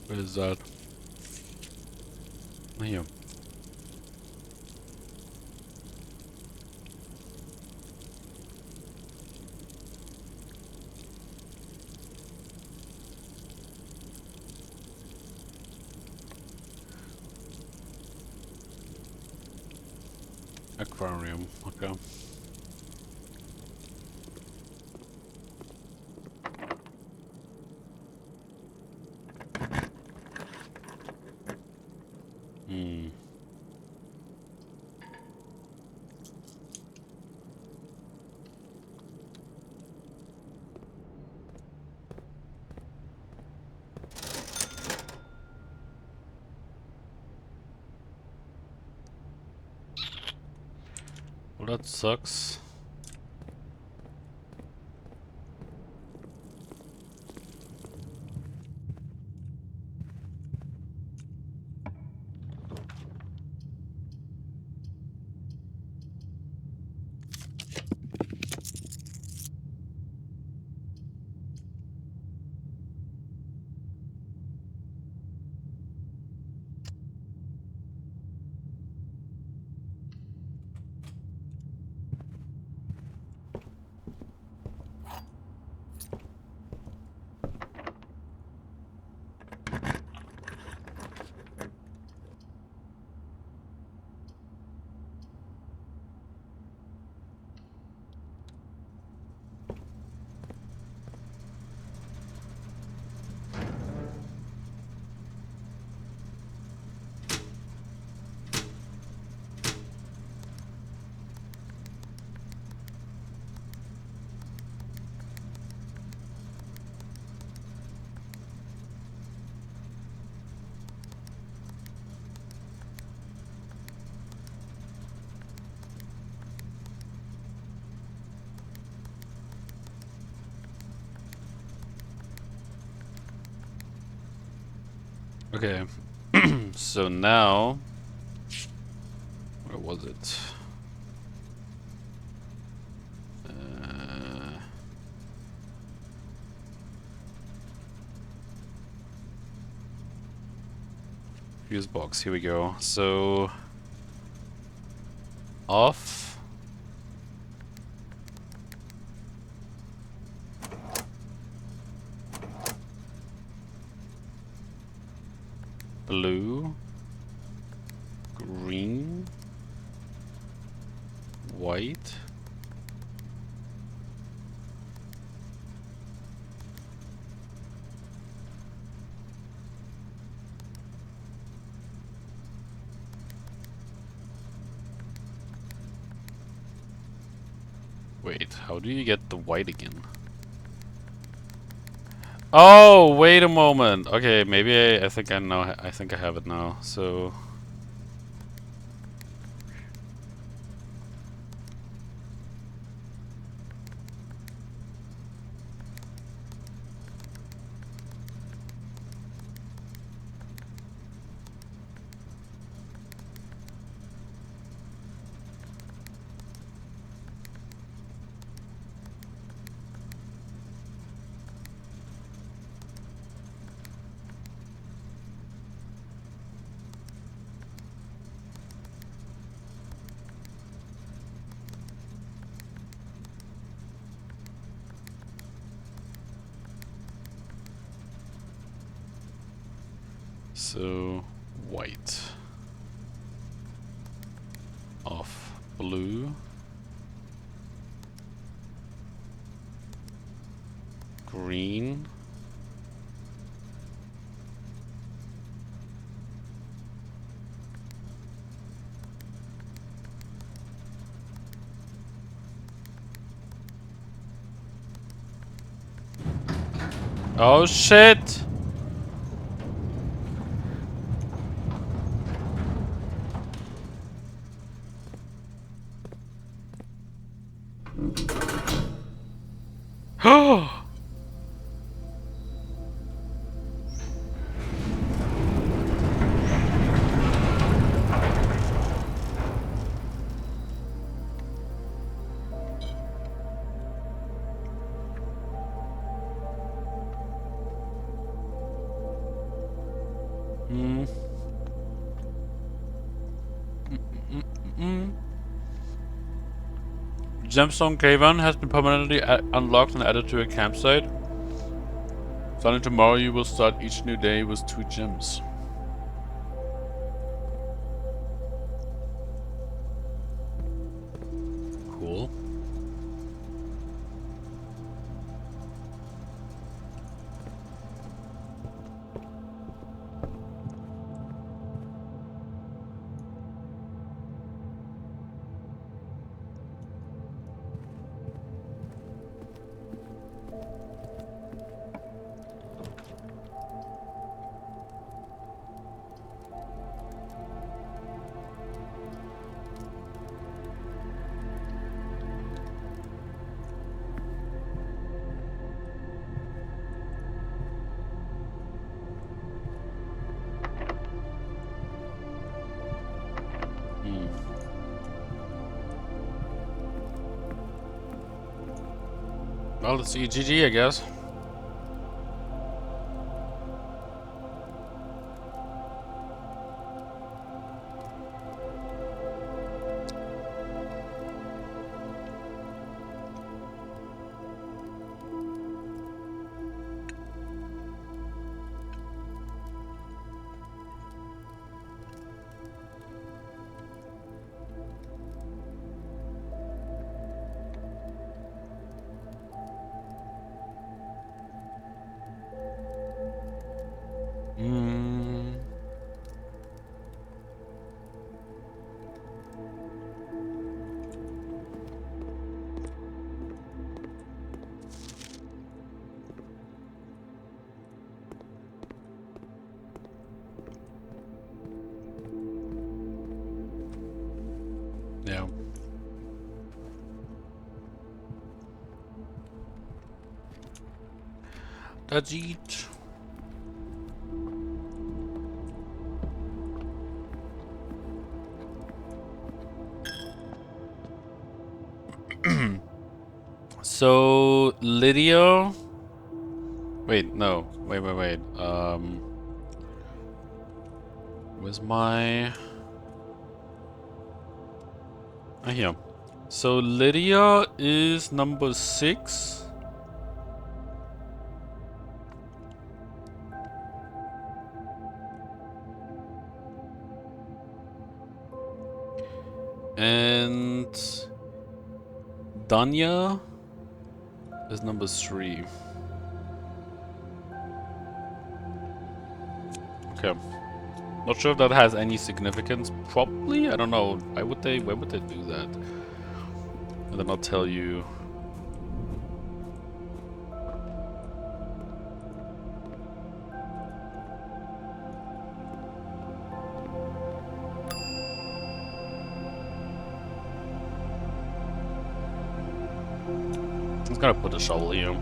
Where is that? Here. Aquarium, okay. Well, that sucks. Okay. So now, where was it? Fuse box. Here we go. So off. Blue. Green. White. Wait, how do you get the white again? Oh, wait a moment. Okay, maybe I think I know. I think I have it now. So white. Off. Blue. Green. Oh shit! Oh! Gemstone Cavern has been permanently unlocked and added to a campsite. Starting tomorrow, you will start each new day with 2 gems. Cool. Well, it's EGG, I guess. Yeah. That's it. So Lydia. Wait, no. Wait. Where's my? Ah, here. So Lydia is number 6. And Danya is number 3. Okay. Not sure if that has any significance. Probably, I don't know. Why would they do that? And then I'll tell you. I'm just gonna put a shovel here.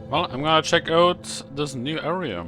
Well, I'm gonna check out this new area.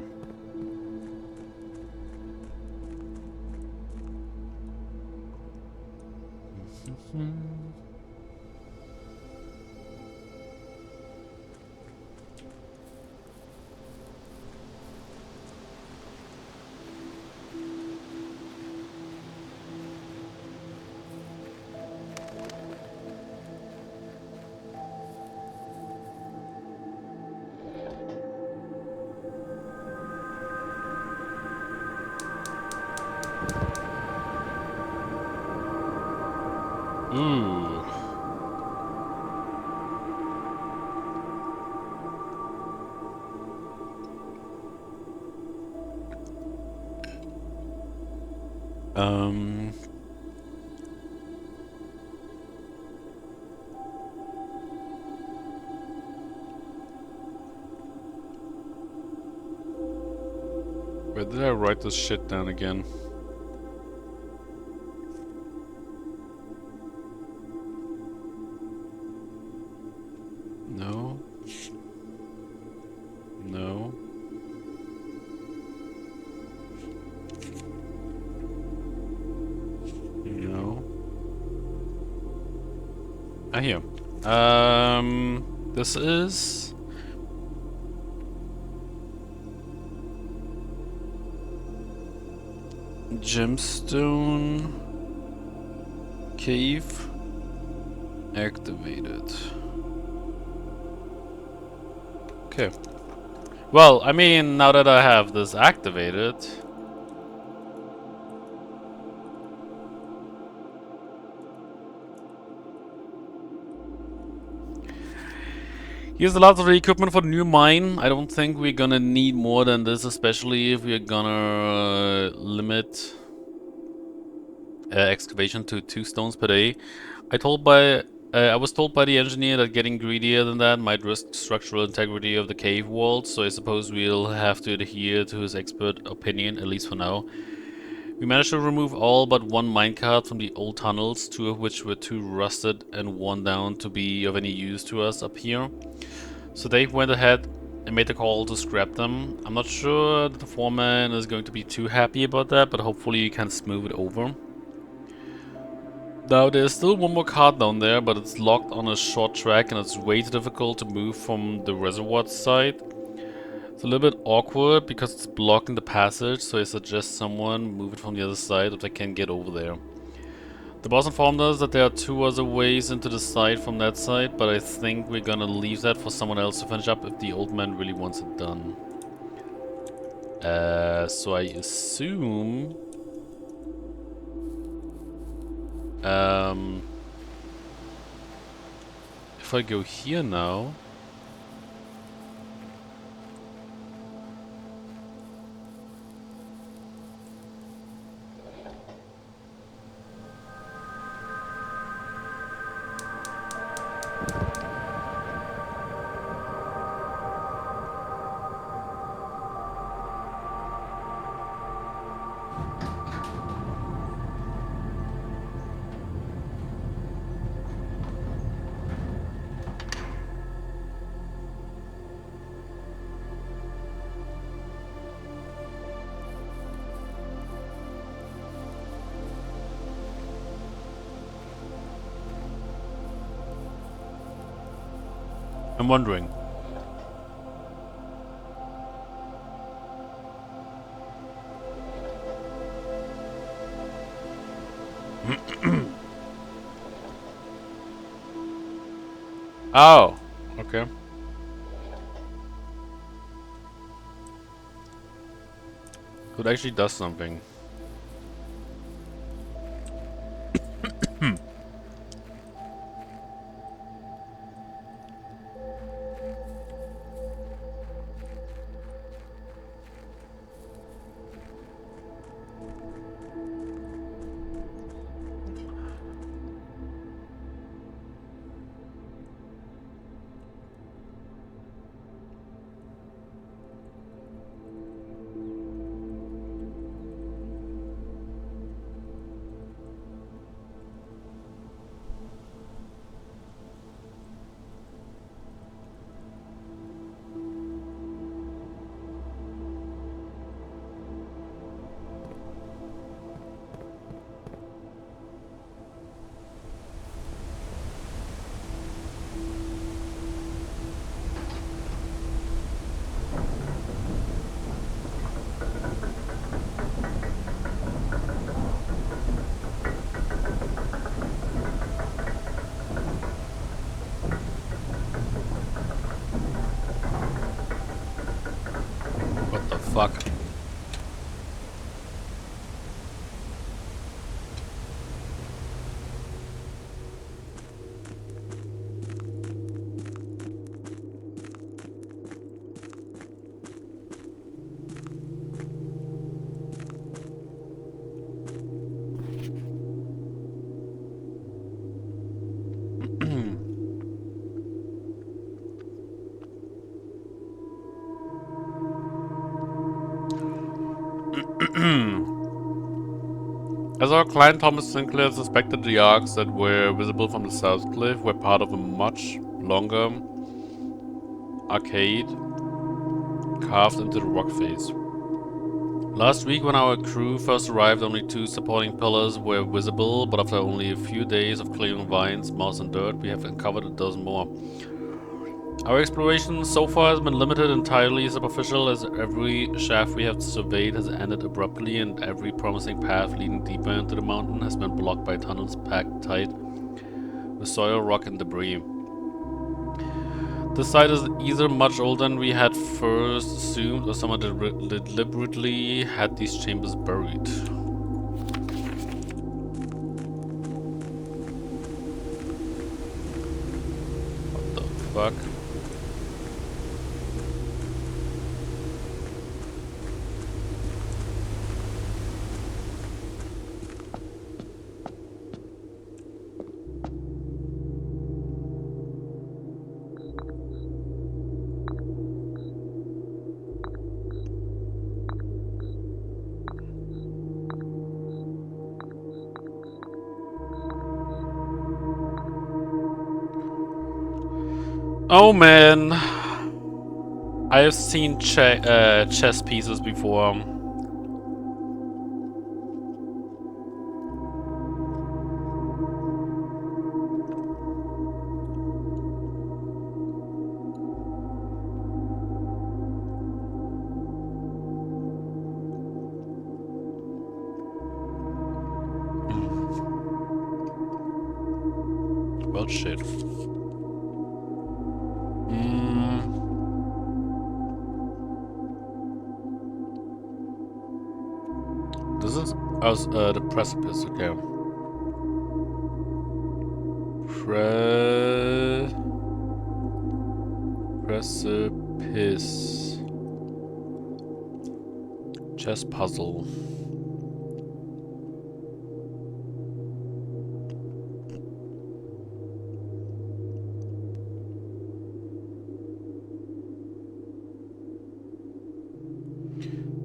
Ooh. Where did I write this shit down again? No. No. No. Ah, here. This is... Gemstone Cave activated. Okay. Well, I mean, now that I have this activated... Here's a lot of the equipment for the new mine. I don't think we're gonna need more than this, especially if we're gonna limit excavation to 2 stones per day. I was told by the engineer that getting greedier than that might risk structural integrity of the cave walls, so I suppose we'll have to adhere to his expert opinion, at least for now. We managed to remove all but 1 minecart from the old tunnels, 2 of which were too rusted and worn down to be of any use to us up here. So Dave went ahead and made the call to scrap them. I'm not sure that the foreman is going to be too happy about that, but hopefully you can smooth it over. Now there's still 1 more cart down there, but it's locked on a short track and it's way too difficult to move from the reservoir side. It's a little bit awkward because it's blocking the passage, so I suggest someone move it from the other side if they can get over there. The boss informed us that there are 2 other ways into the site from that side, but I think we're gonna leave that for someone else to finish up if the old man really wants it done. So I assume... if I go here now... I'm wondering. Oh, okay. It actually does something. What the fuck? As our client Thomas Sinclair suspected, the arcs that were visible from the south cliff were part of a much longer arcade carved into the rock face. Last week when our crew first arrived, only 2 supporting pillars were visible, but after only a few days of clearing vines, moss and dirt, we have uncovered a dozen more. Our exploration so far has been limited, entirely superficial, as every shaft we have surveyed has ended abruptly and every promising path leading deeper into the mountain has been blocked by tunnels packed tight with soil, rock and debris. This site is either much older than we had first assumed, or someone deliberately had these chambers buried. What the fuck? Oh man, I have seen chess pieces before. Well, shit. This is us, the precipice, okay. Precipice. Chess puzzle.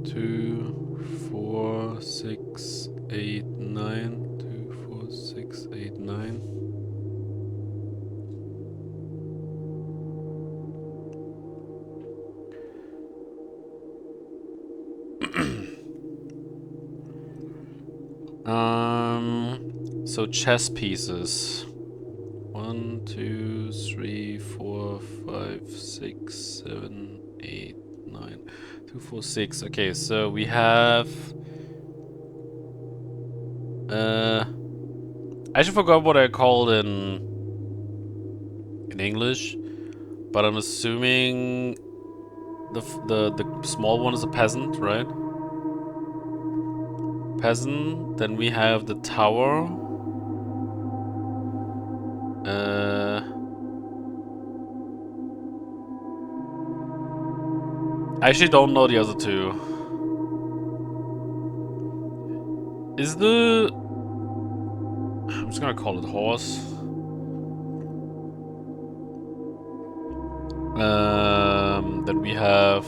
Two, 4, 6, 8, 9. 2, 4, 6, 8, 9. So chess pieces. 1, 1, 2, 3, 4, 5, 6, 7, 8, 9, 2, 4, 6. Okay, so we have. I actually forgot what I called in English, but I'm assuming the small one is a peasant, right? Peasant. Then we have the tower. I actually don't know the other two. Is the... I'm just gonna call it horse. Then we have...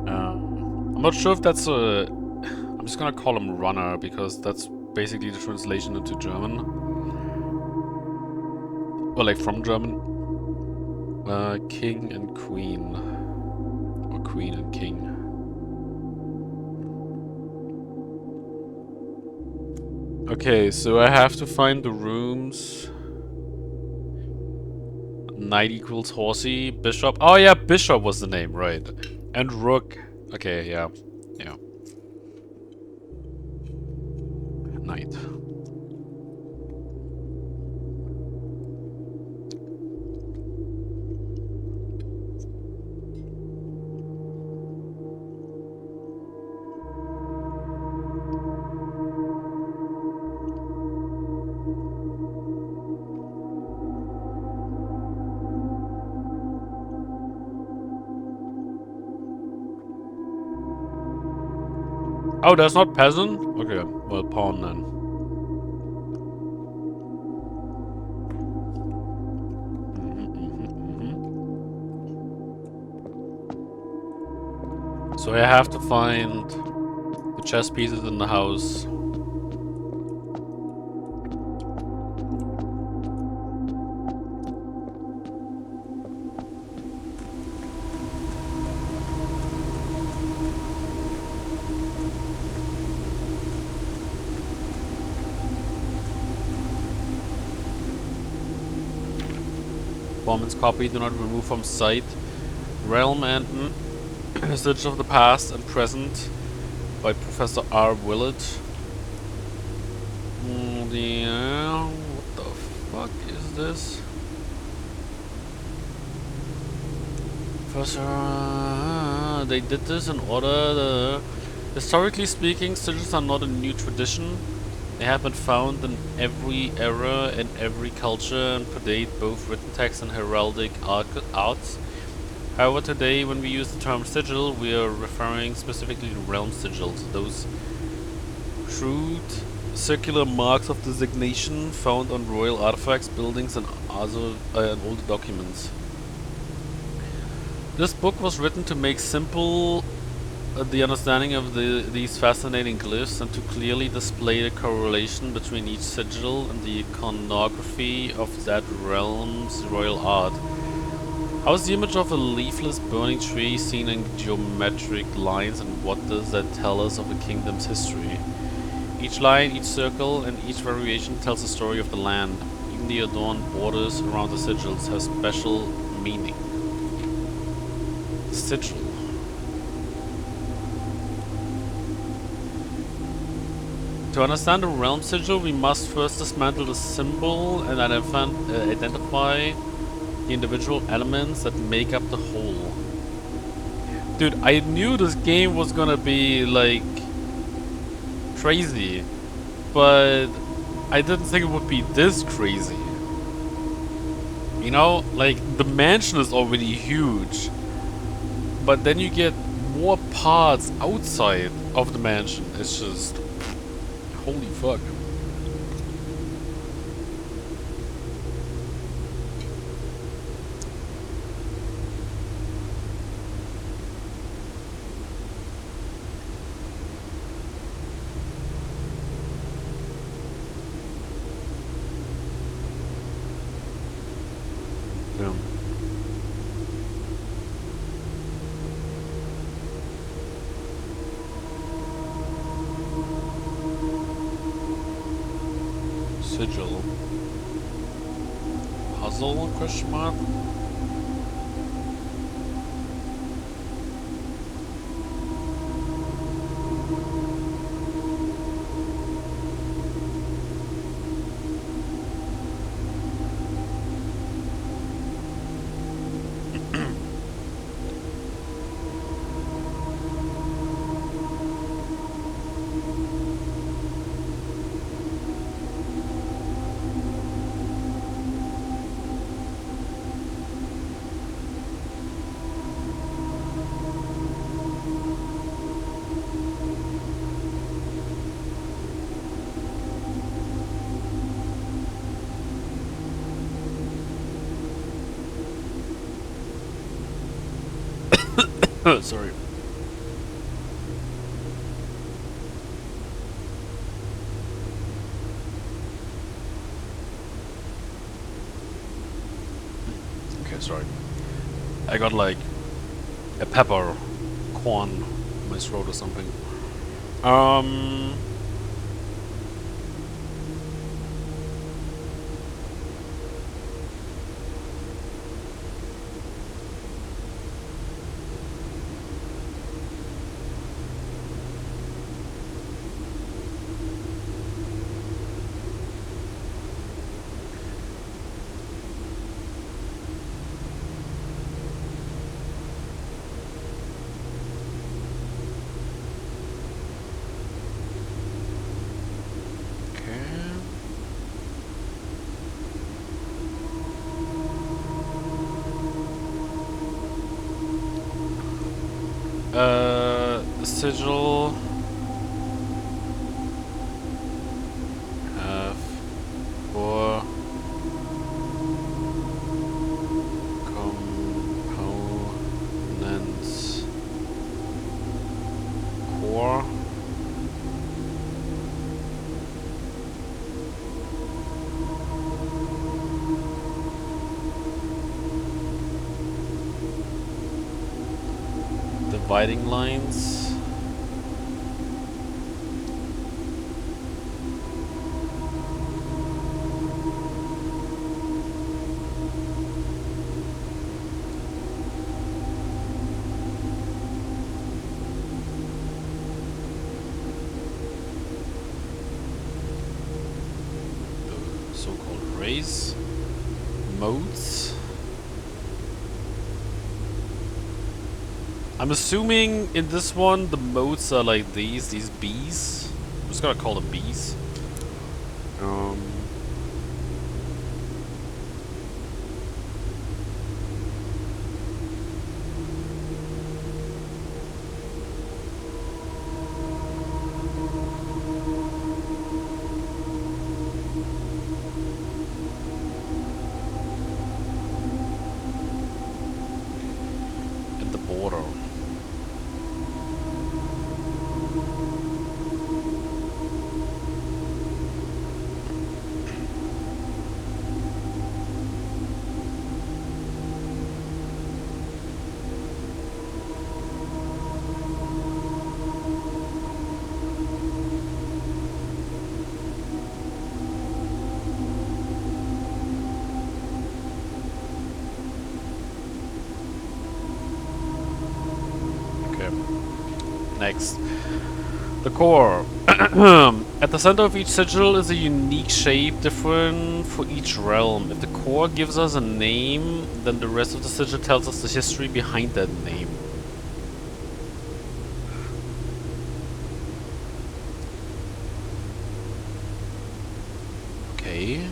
I'm not sure if that's a... I'm just gonna call him runner, because that's basically the translation into German. Or like from German. King and queen. Or queen and king. Okay, so I have to find the rooms. Knight equals horsey. Bishop. Oh yeah, bishop was the name, right. And rook. Okay, yeah. Yeah. Knight. Oh, that's not peasant? Okay, well, pawn then. So I have to find the chess pieces in the house. Performance copy, do not remove from sight. Realm and Message of the Past and Present by Professor R. Willett. What the fuck is this? Professor, they did this in order. Historically speaking, sigils are not a new tradition. They have been found in every era and every culture and predate both written text and heraldic arts. However, today when we use the term sigil, we are referring specifically to realm sigils, those crude circular marks of designation found on royal artifacts, buildings, and other older documents. This book was written to make simple the understanding of these fascinating glyphs and to clearly display the correlation between each sigil and the iconography of that realm's royal art. How is the image of a leafless burning tree seen in geometric lines, and what does that tell us of a kingdom's history? Each line, each circle, and each variation tells the story of the land. Even the adorned borders around the sigils have special meaning. Sigil. To understand the realm sigil, we must first dismantle the symbol and identify the individual elements that make up the whole. Dude, I knew this game was gonna be, like, crazy, but I didn't think it would be this crazy. You know, like, the mansion is already huge, but then you get more parts outside of the mansion. It's just... holy fuck. Yeah. sigil. Puzzle? Question mark? Sorry. Okay, sorry. I got like a pepper corn in my throat or something. Sigil. Have 4 components. Core. Dividing lines. The so-called race modes. I'm assuming in this one the modes are like these bees. I'm just gonna call them bees. At the border. Next. The core. At the center of each sigil is a unique shape different for each realm. If the core gives us a name, then the rest of the sigil tells us the history behind that name. Okay.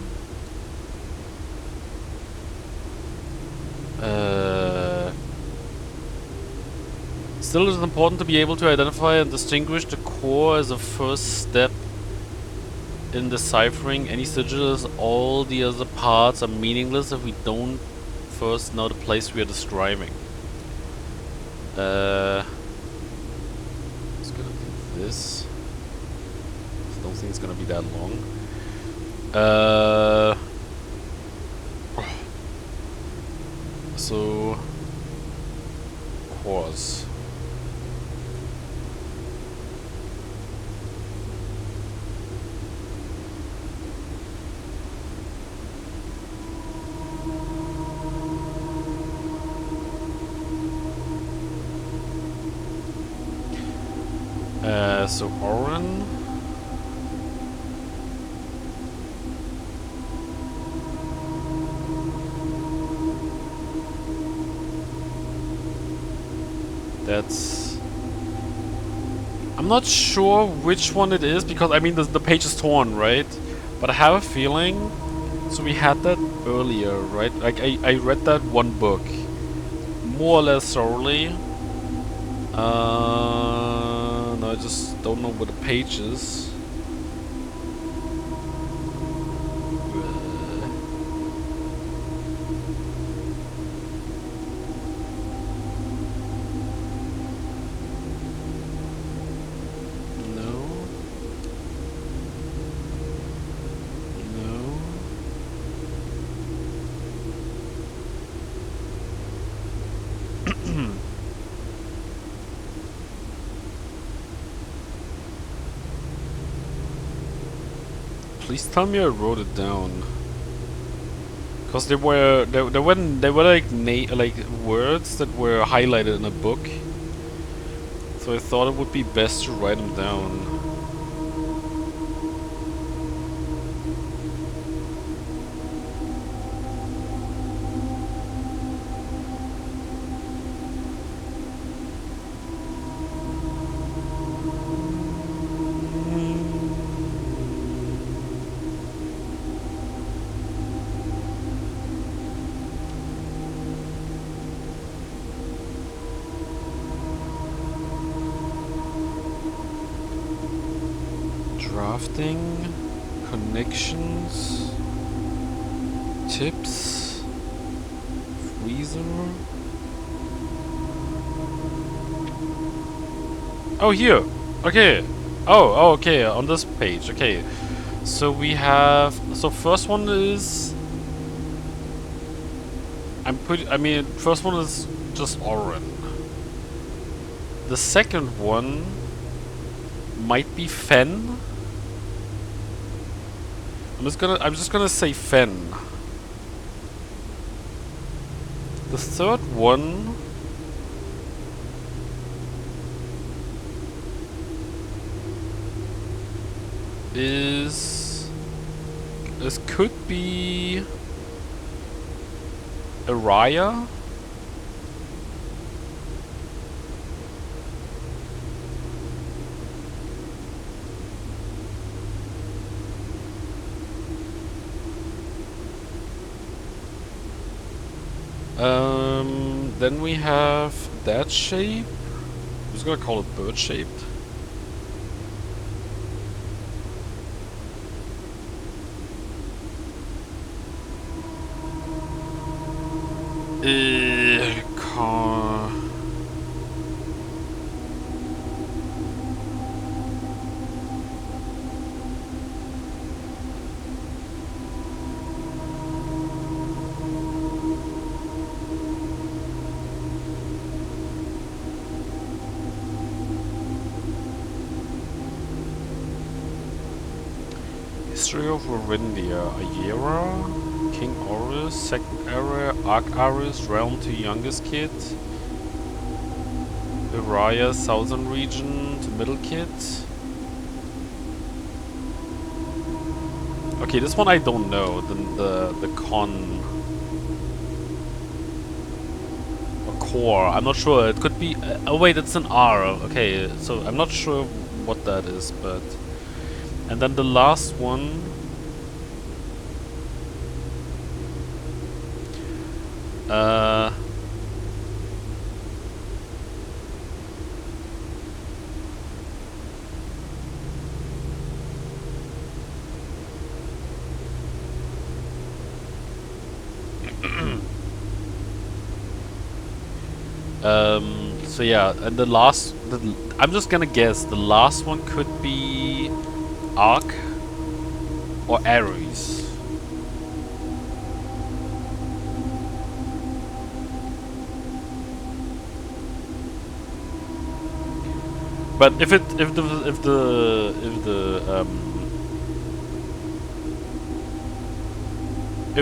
Still, it is important to be able to identify and distinguish the core as a first step in deciphering any sigil, as all the other parts are meaningless if we don't first know the place we are describing. Let's gonna do this. I don't think it's gonna be that long. So cores. So Oren. That's... I'm not sure which one it is, because I mean the page is torn, right? But I have a feeling... So we had that earlier, right? Like I read that one book more or less thoroughly. No, I just don't know what the page is. Please tell me I wrote it down. Cause there were like words that were highlighted in a book. So I thought it would be best to write them down. Drafting, connections, tips, freezer. Oh, here. Okay. Oh, okay. On this page. Okay. So we have. So first one is. I mean, first one is just Oren. The second one might be Fen. I'm just gonna say Fen. The third one is... This could be... Araya? Then we have that shape. I'm just gonna call it bird shaped. Car. History of Varindia, Ayera, King Horus, Second Era, Arc-Aris, Realm to Youngest Kid, Araya, Southern Region to Middle Kid. Okay, this one I don't know, the con... or core, I'm not sure, it could be... oh wait, it's an R, okay, so I'm not sure what that is, but... And then the last one... so yeah, and the last... I'm just gonna guess, the last one could be... Arc or Ares. But if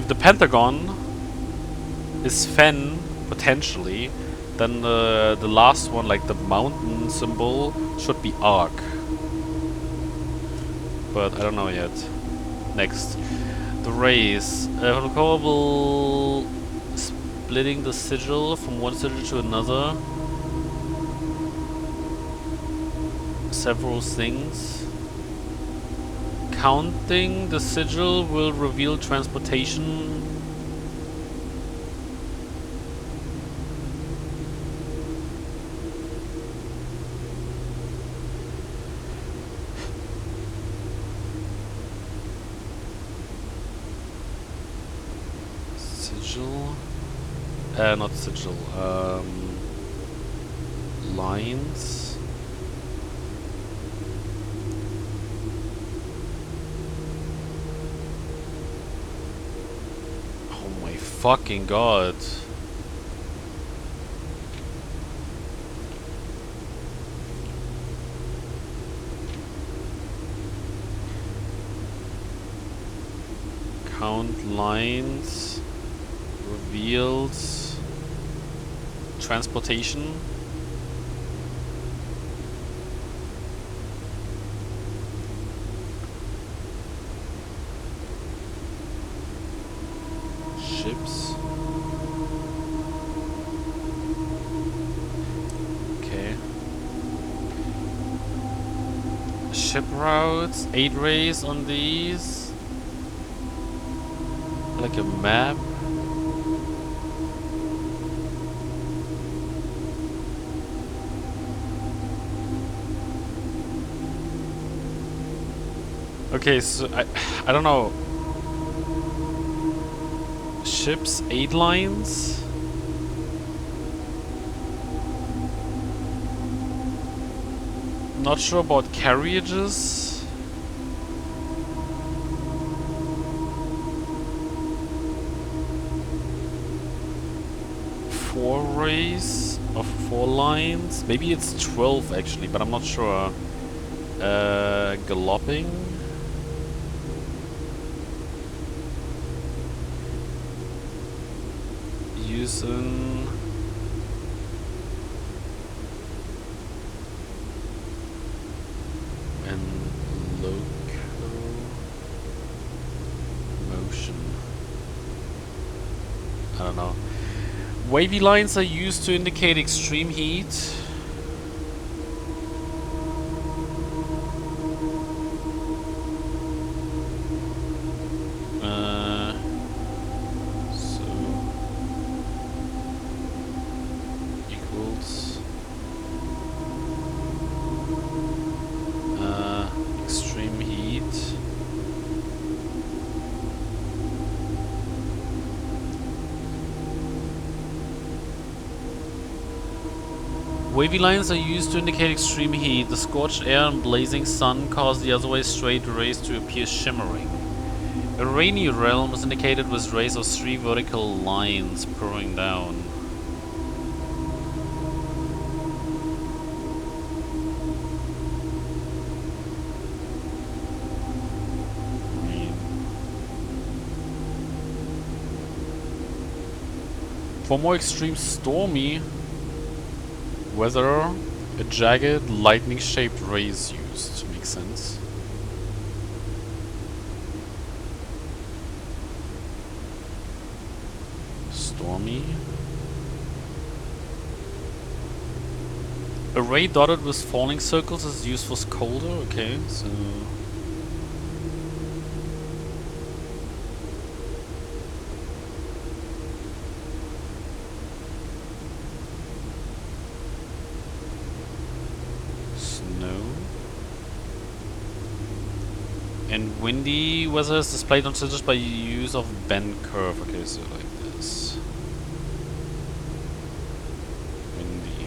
the Pentagon is Fen potentially, Then the last one, like the mountain symbol, should be arc. But I don't know yet. Next. The rays. Recoverable splitting the sigil from one sigil to another. Several things. Counting the sigil will reveal transportation. Sigil? Not sigil. Lines. Oh my fucking god. Count lines. Reveals transportation. Ships. Okay. Ship routes. 8 rays on these. Like a map. Okay, so I don't know. Ships, 8 lines? Not sure about carriages. Four rays of 4 lines. Maybe it's 12 actually, but I'm not sure. Galloping. Using and locomotion. I don't know. Wavy lines are used to indicate extreme heat. Extreme heat. Wavy lines are used to indicate extreme heat. The scorched air and blazing sun cause the otherwise straight rays to appear shimmering. A rainy realm is indicated with rays of 3 vertical lines pouring down. For more extreme stormy weather, a jagged, lightning-shaped ray is used. Makes sense. Stormy. A ray dotted with falling circles is used for colder. Okay, so. And windy weather is displayed on sigils by use of bend curve. Okay, so like this. Windy.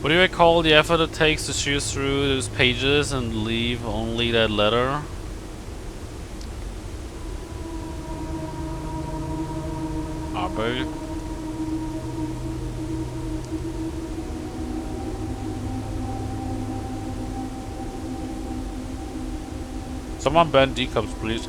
What do you call the effort it takes to choose through those pages and leave only that letter? Arbeit. Someone ban decups, please.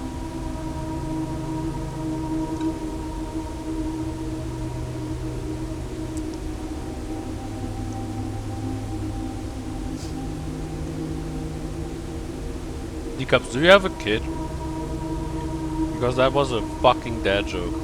Decaps, do you have a kid? Because that was a fucking dad joke.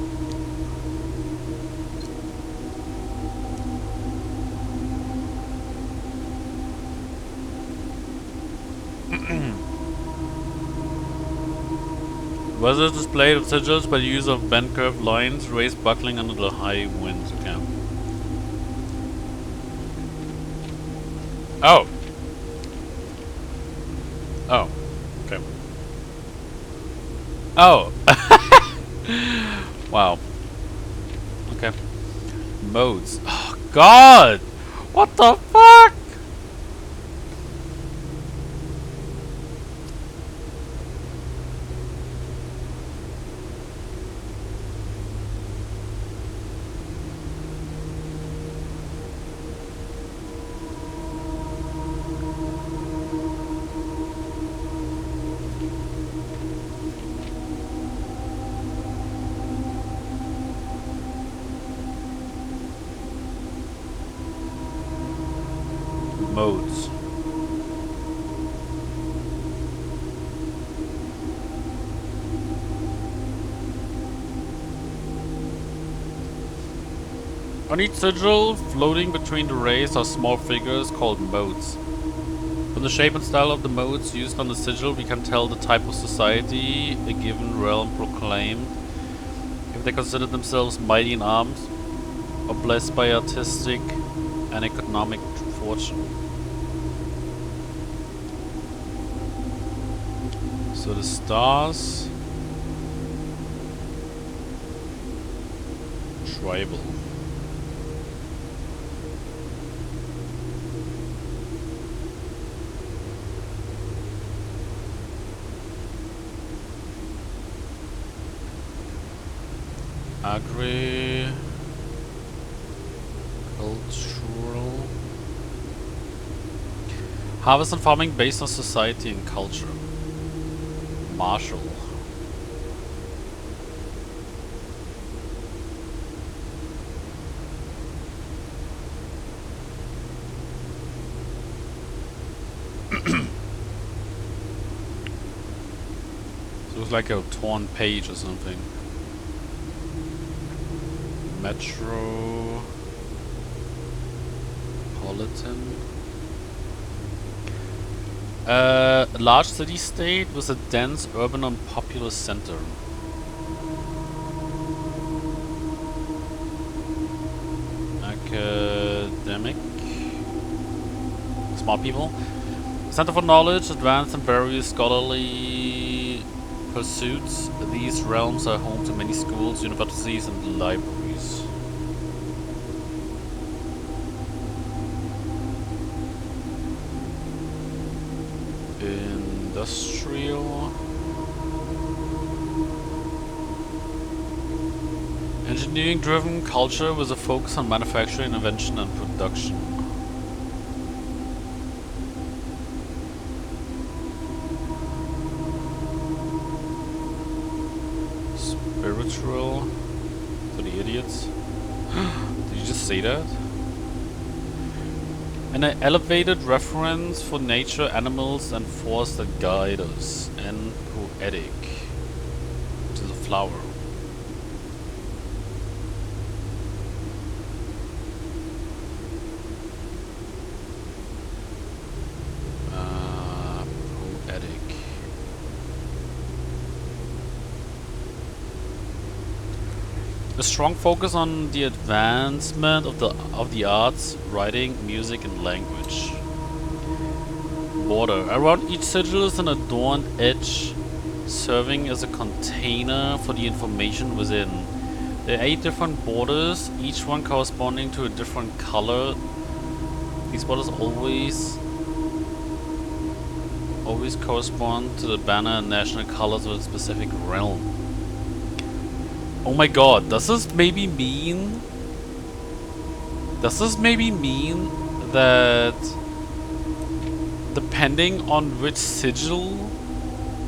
Weather displayed of sigils by the use of bend curved lines, raised buckling under the high winds. Okay. Oh. Oh. Okay. Oh. Wow. Okay. Modes. Oh, God! What the fuck? Modes. On each sigil, floating between the rays are small figures called modes. From the shape and style of the modes used on the sigil, we can tell the type of society a given realm proclaimed, if they consider themselves mighty in arms, or blessed by artistic and economic fortune. So the stars, tribal. Agri, cultural. Harvest and farming based on society and culture. Martial. So it's like a torn page or something. Metropolitan. A large city-state with a dense urban and populous center. Academic. Smart people. Center for knowledge, advanced and various scholarly pursuits. These realms are home to many schools, universities, and libraries. Industrial. Engineering-driven culture with a focus on manufacturing, invention, and production. Spiritual. For the idiots. Did you just say that? An elevated reference for nature, animals, and force that guide us. And poetic. Which is a flower. Poetic. A strong focus on the advancement of the arts, writing, music, and language. Border. Around each sigil is an adorned edge, serving as a container for the information within. There are 8 different borders, each one corresponding to a different color. These borders always correspond to the banner and national colors of a specific realm. Oh my god, does this maybe mean that depending on which sigil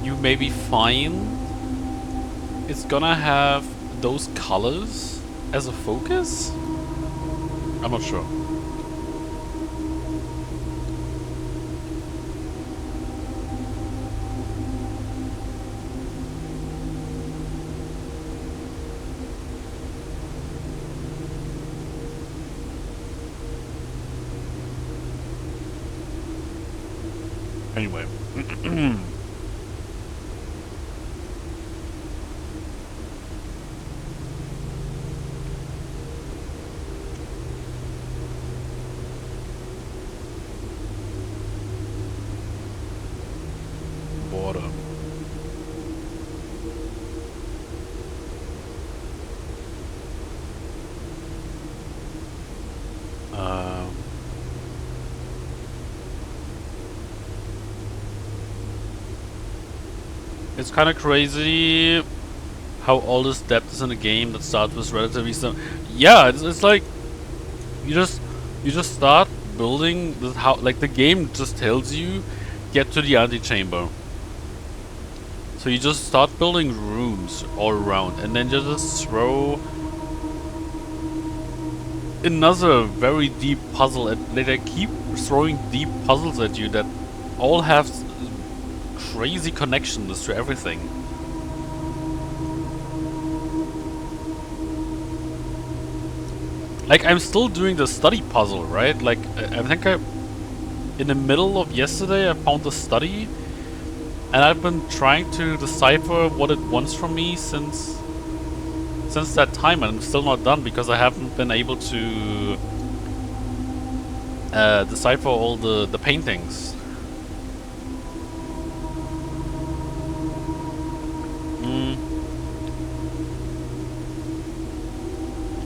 you maybe find, it's gonna have those colors as a focus? I'm not sure. Anyway. Border. It's kind of crazy how all this depth is in a game that starts with relatively simple. Yeah, it's like you just start building this how like the game just tells you get to the antechamber. So you just start building rooms all around, and then you just throw another very deep puzzle at. They keep throwing deep puzzles at you that all have crazy connections to everything. Like, I'm still doing the study puzzle, right? Like, I think in the middle of yesterday I found the study, and I've been trying to decipher what it wants from me since that time, and I'm still not done because I haven't been able to decipher all the paintings.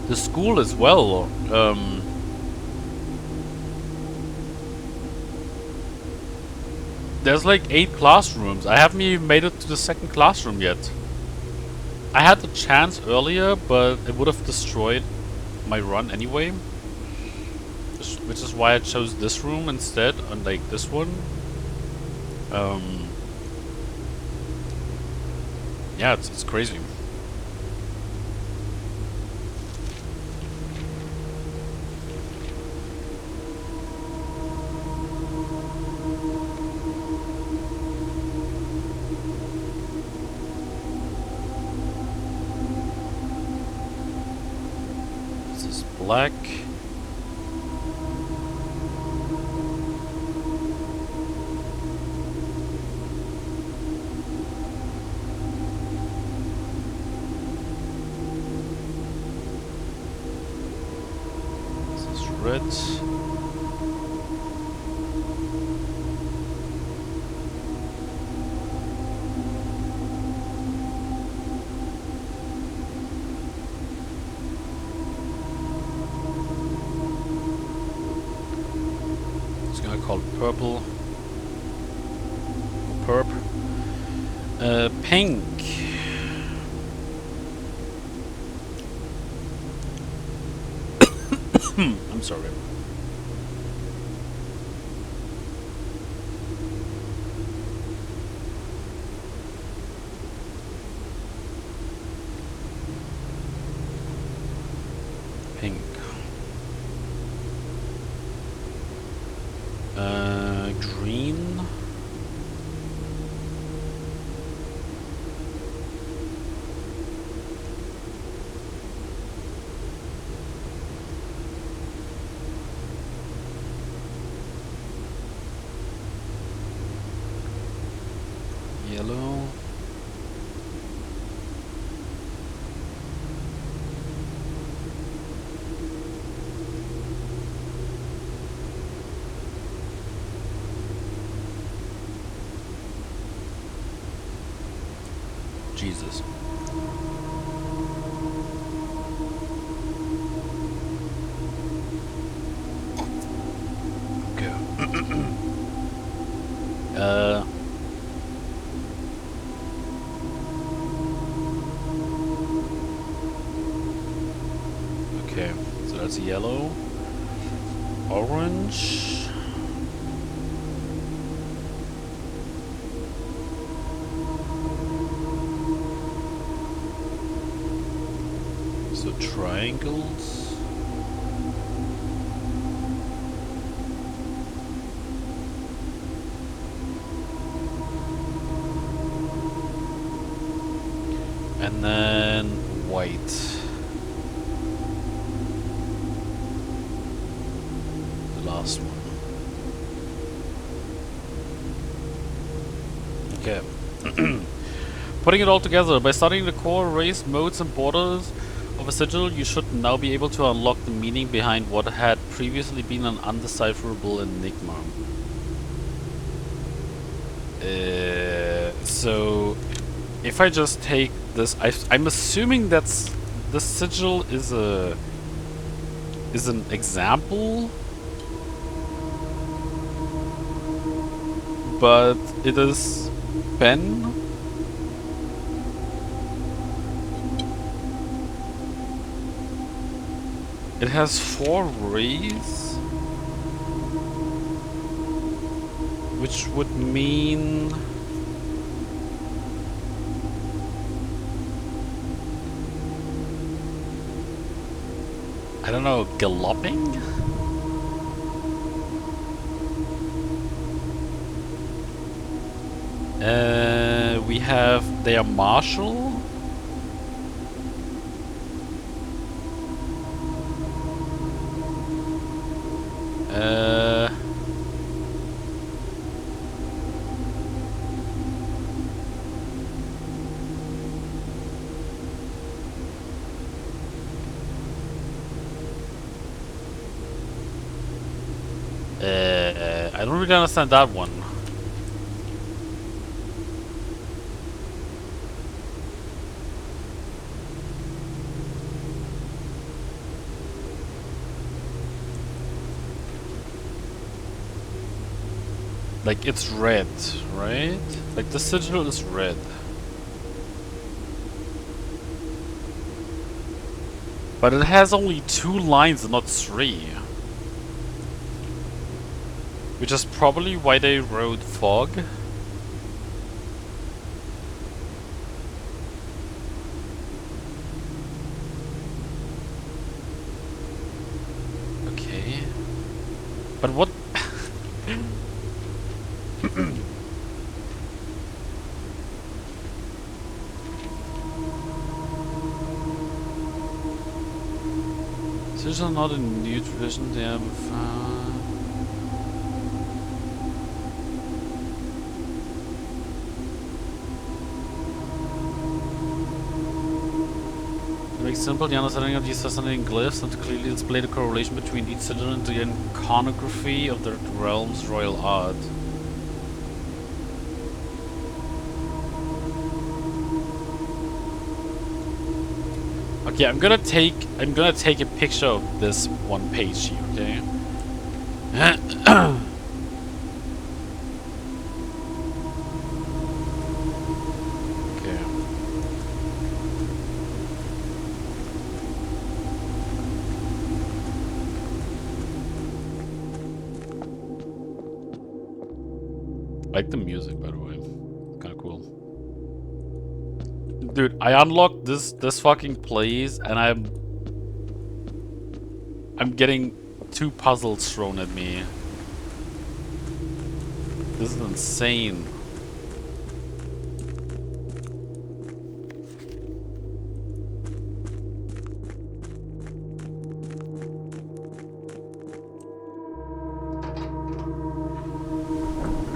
The school as well. There's like 8 classrooms. I haven't even made it to the second classroom yet. I had the chance earlier, but it would have destroyed my run anyway. Which is why I chose this room instead, unlike this one. Yeah, it's crazy. This is black. Red. It's gonna call it purple. Or perp. Pink. I'm sorry. Pink. Green. Yellow. Jesus. Okay. Okay, so that's yellow. Orange. So triangles. And then white. The last one. Okay. Putting it all together, by studying the core, race, modes, and borders of a sigil, you should now be able to unlock the meaning behind what had previously been an undecipherable enigma. So, if I just take this, I'm assuming that's the sigil is an example, but it is Ben. It has 4 rays, which would mean I don't know, galloping? We have their marshal. I don't really understand that one. Like, it's red, right? Like, the sigil is red. But it has only 2 lines and not 3. Which is probably why they wrote fog. Okay. But what... These are not a new tradition, they have... To make simple, the understanding of these fascinating glyphs and to clearly display the correlation between each sigil and the iconography of the realm's royal art. Okay, I'm gonna take a picture of this one page here, okay? Okay. I like the music, by the way. Kinda cool. Dude, I unlocked this fucking place and I'm getting 2 puzzles thrown at me. This is insane.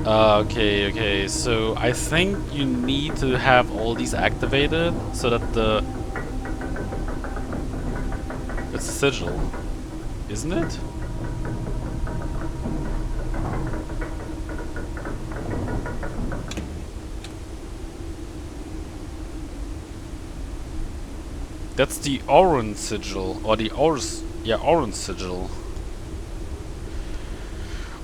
Okay, so I think you need to have all these activated so that it's a sigil, isn't it? That's the Auron sigil, or the Auron sigil.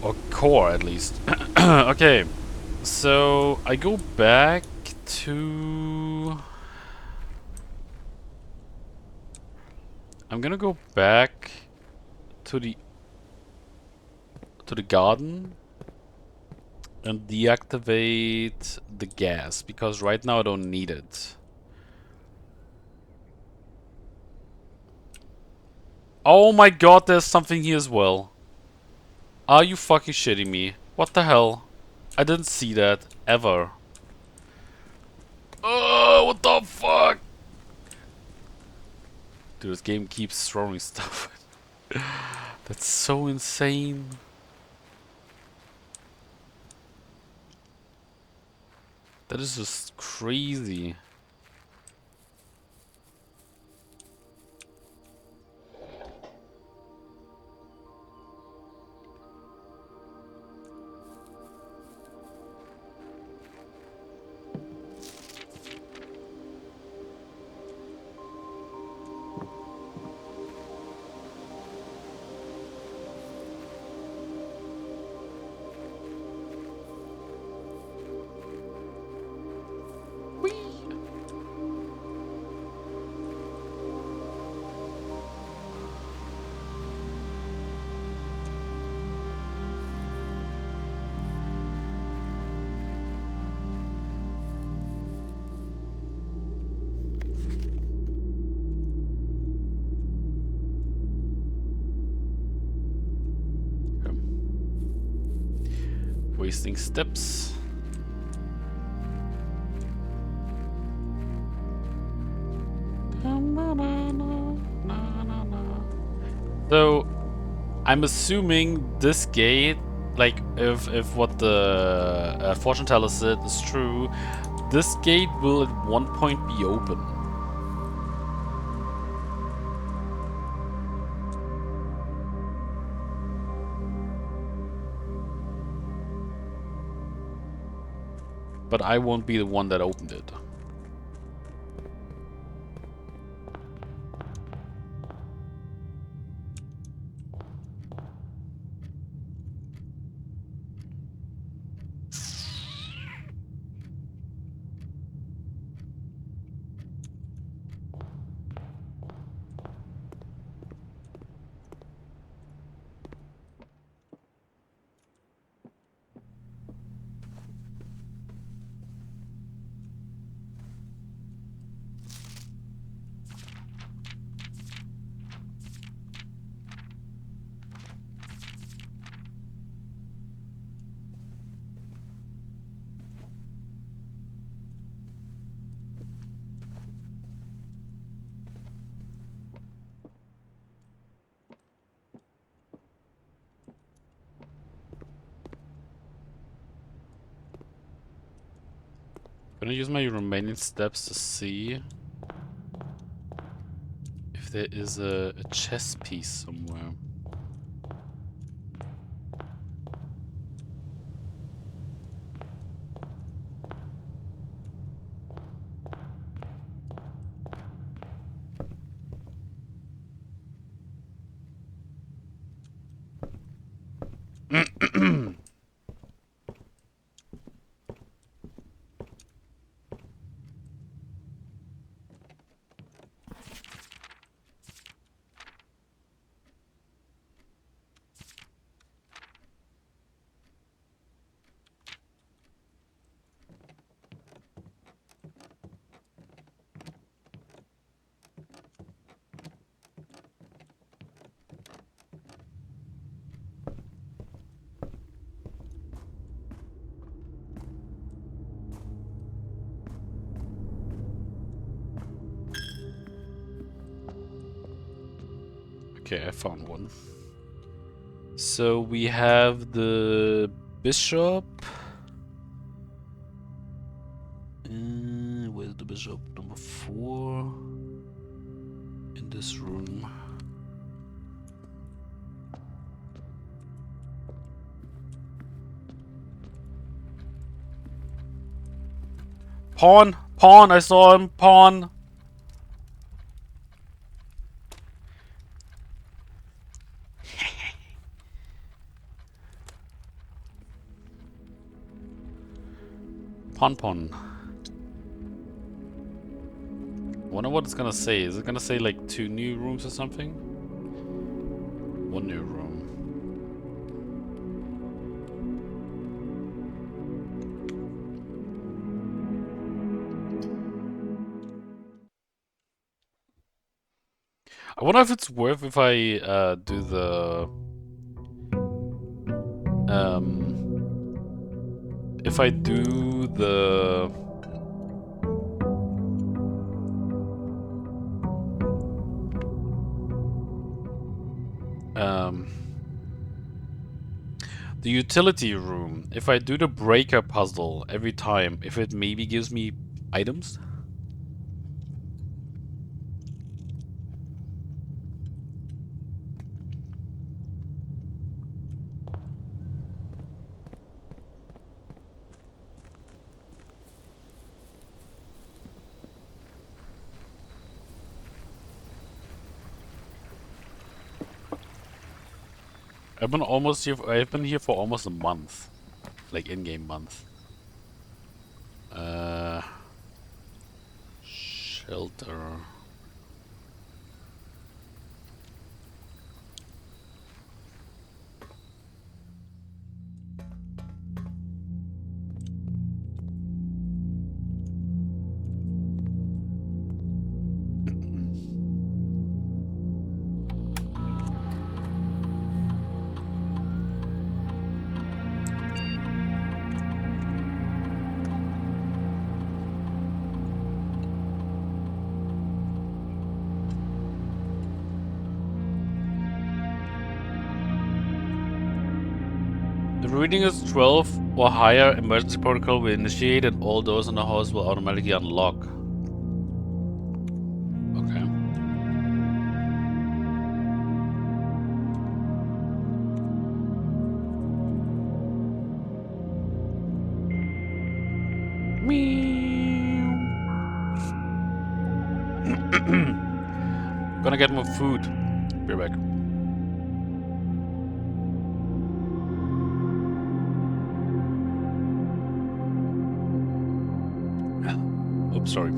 Or core, at least. Okay, so I go back to... I'm gonna go back to the garden and deactivate the gas, because right now I don't need it. Oh my god, there's something here as well. Are you fucking shitting me? What the hell? I didn't see that, ever. Oh, what the fuck? Dude, this game keeps throwing stuff. That's so insane. That is just crazy. Wasting steps. So, I'm assuming this gate, like, if what the fortune teller said is true, this gate will at one point be open. But I won't be the one that opened it. Gonna use my remaining steps to see if there is a chess piece somewhere. Okay, I found one. So we have the bishop. Where's the bishop? Number 4. In this room. Pawn! Pawn! I saw him! Pawn! Pawn pawn. Wonder what it's gonna say. Is it gonna say like 2 new rooms or something? 1 new room. I wonder if it's worth if I do the if I do the The utility room. If I do the breaker puzzle every time, if it maybe gives me items? I've been almost here. I've been here for almost a month, like in-game month. Shelter. If reading is 12 or higher, emergency protocol will initiate and all doors in the house will automatically unlock. Okay. Gonna get more food. Be right back. Oops, sorry.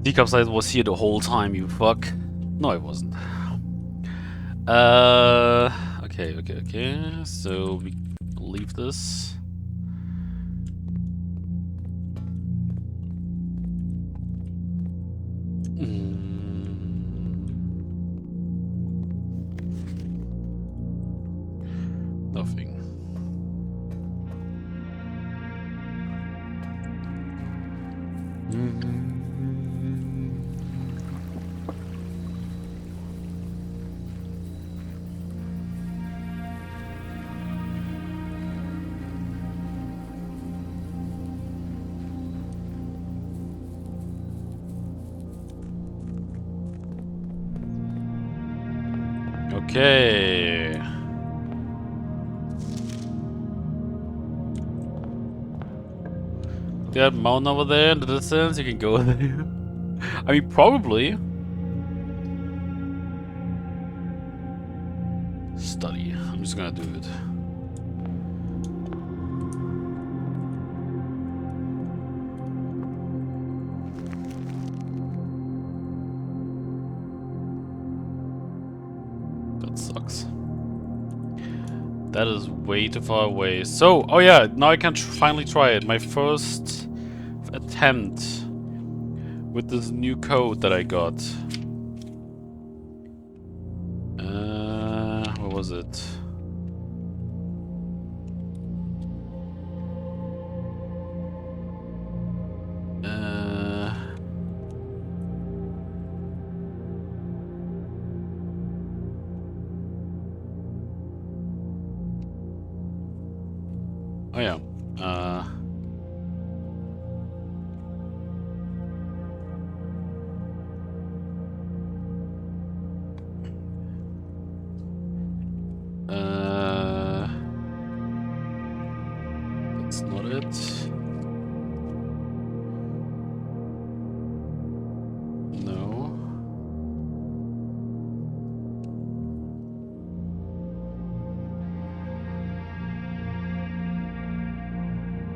Decapside was here the whole time, you fuck. No, I wasn't. Okay. So we leave this. Nothing. Okay. That mountain over there in the distance, you can go there. I mean, probably. Study. I'm just gonna do it. That sucks. That is way too far away. So, oh yeah, now I can finally try it. My first attempt with this new code that I got. Where was it? Oh yeah. That's not it. No.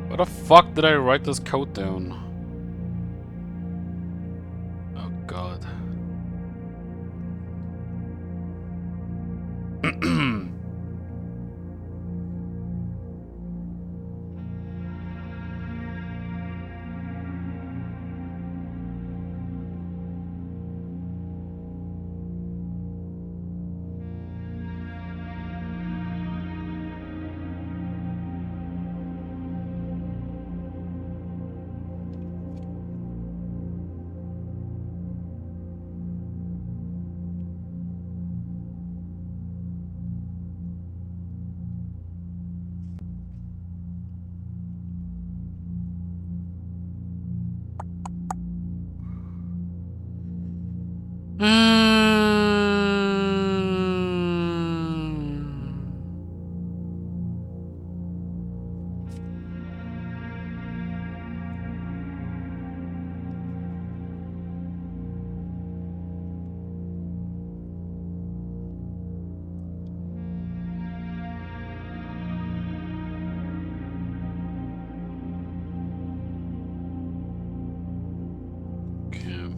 Where the fuck did I write this code down? Oh god. Okay.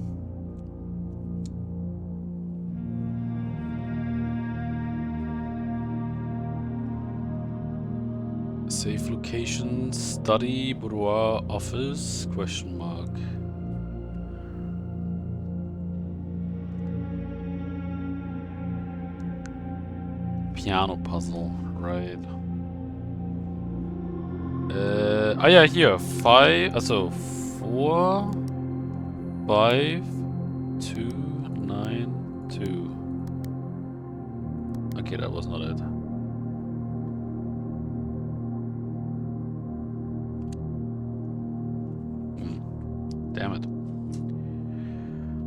Safe location, study, boudoir, office, question mark. Piano puzzle, right. Oh yeah, here. 5, so 4, 5, 2, 9, 2. Okay, that was not it. Damn it.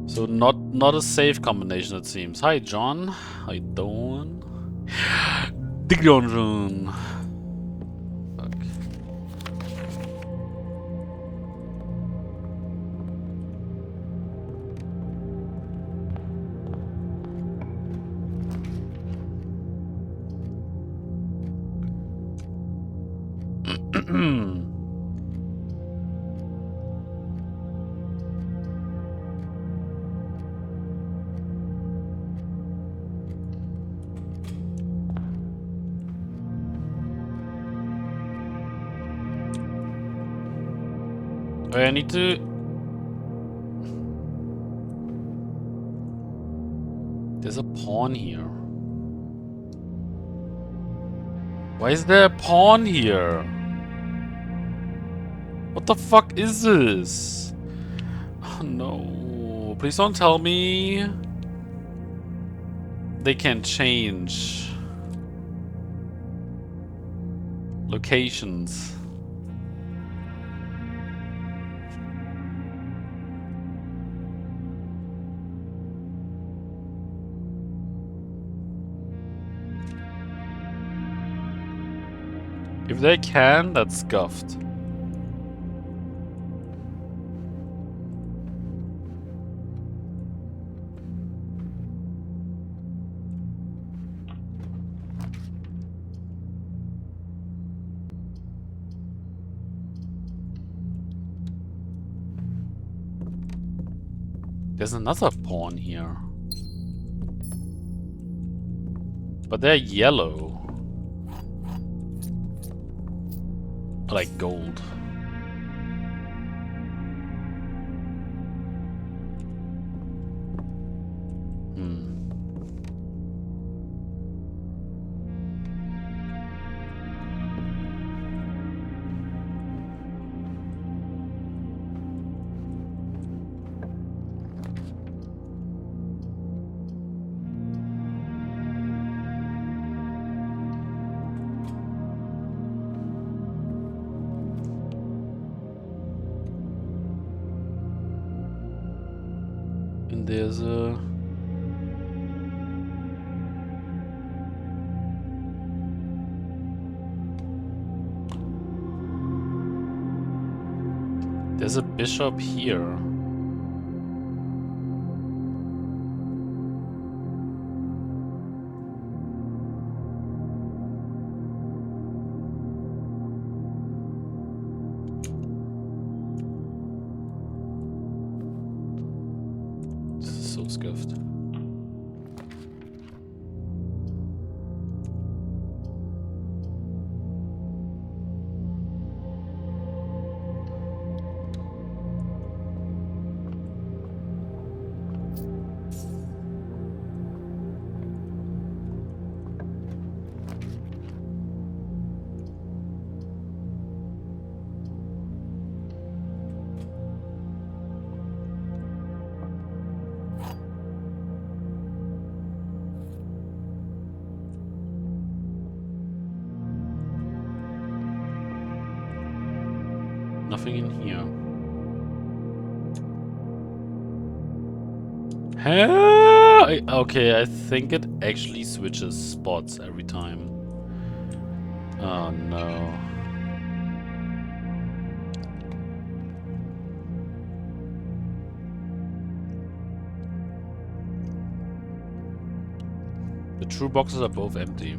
So not a safe combination, it seems. Hi, John. How you doing? Dig John. Fuck. I need to... There's a pawn here. Why is there a pawn here? What the fuck is this? Oh no. Please don't tell me they can change locations. If they can, that's scuffed. There's another pawn here. But they're yellow. Like gold. And there's a... There's a bishop here. This is so scuffed. Nothing in here. Huh? Okay, I think it actually switches spots every time. Oh no. The true boxes are both empty.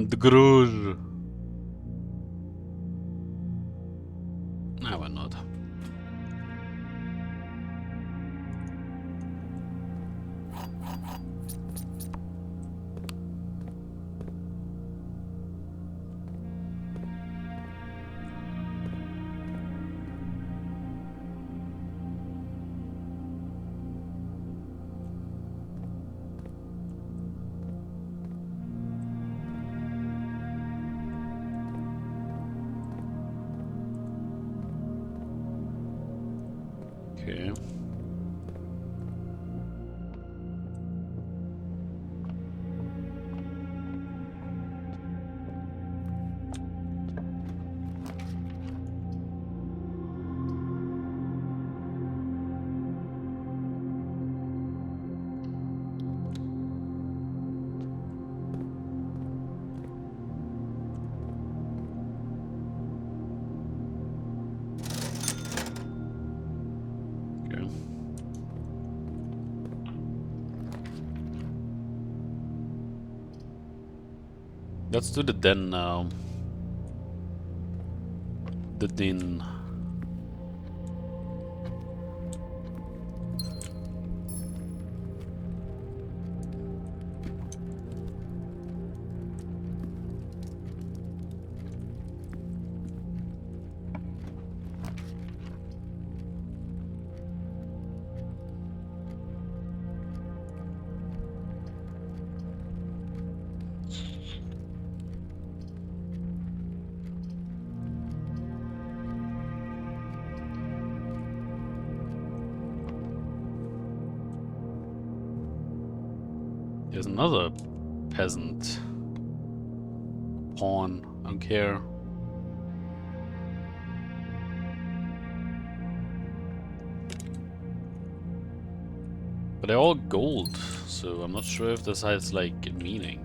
The garage. No, why not? Okay. Okay. Let's do the den now. The den. There's another peasant pawn. I don't care. they're all gold, so I'm not sure if this has like meaning.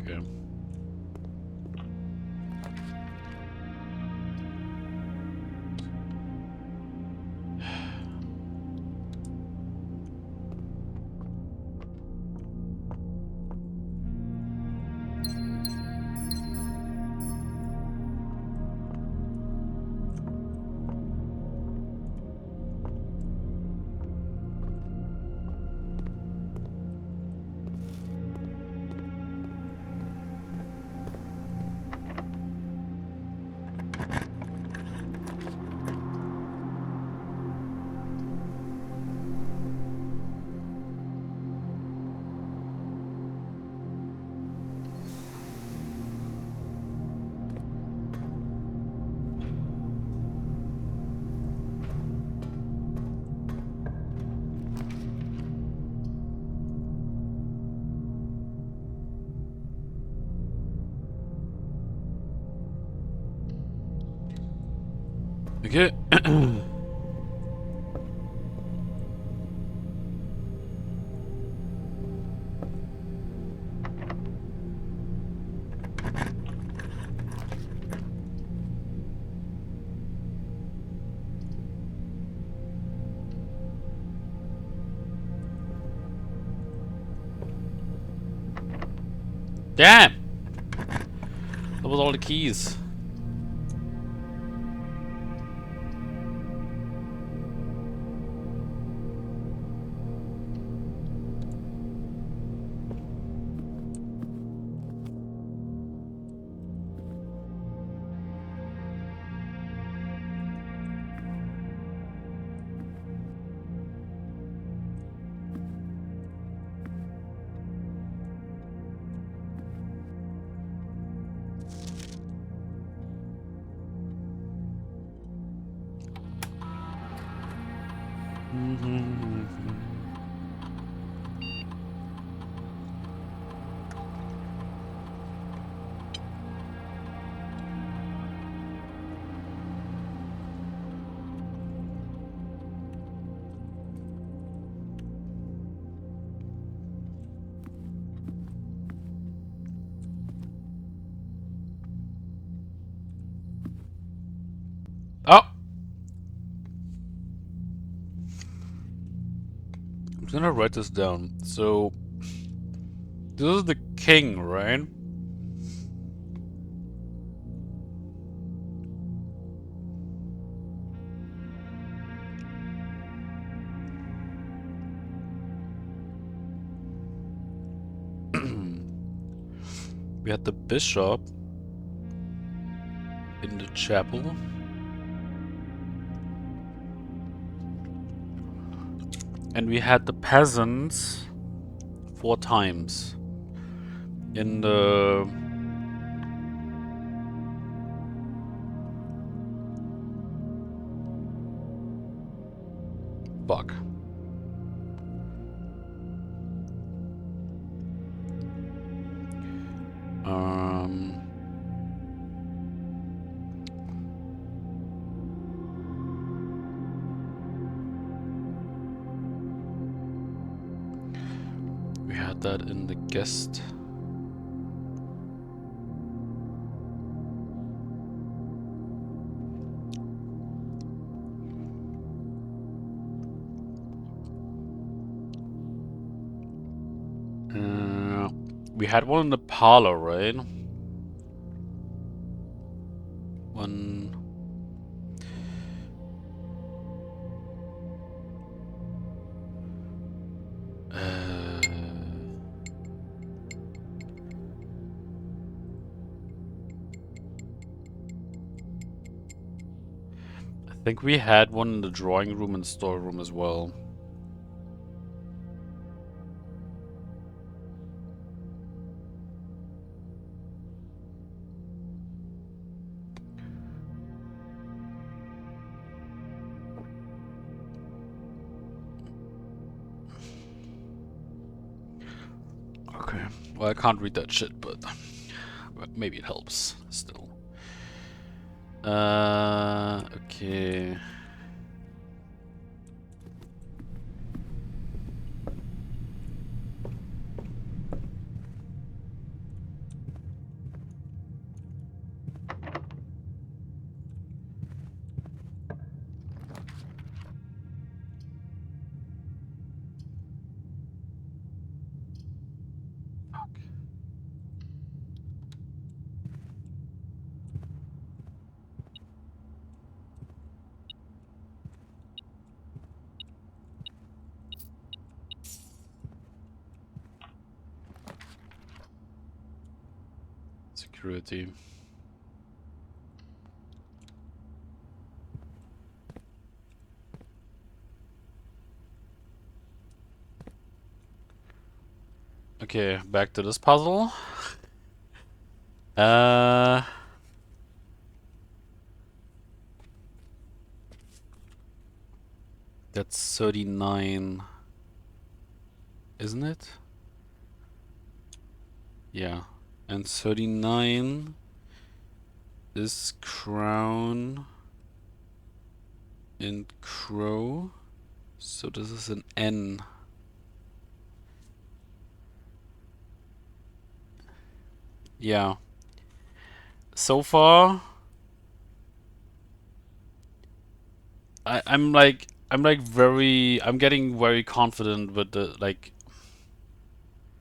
Okay. Okay. Damn! That was all the keys. Oh! I'm gonna write this down. So, this is the king, right? We had the bishop in the chapel. And we had the peasants 4 times in the book. We had that in the guest. We had one in the parlor, right? One. I think we had one in the drawing room and storeroom as well. Okay. Well, I can't read that shit, but maybe it helps still. Okay. Security. Okay, back to this puzzle. That's 39, isn't it? Yeah. And 39 is crown and crow. So this is an N. Yeah. So far, I'm getting very confident with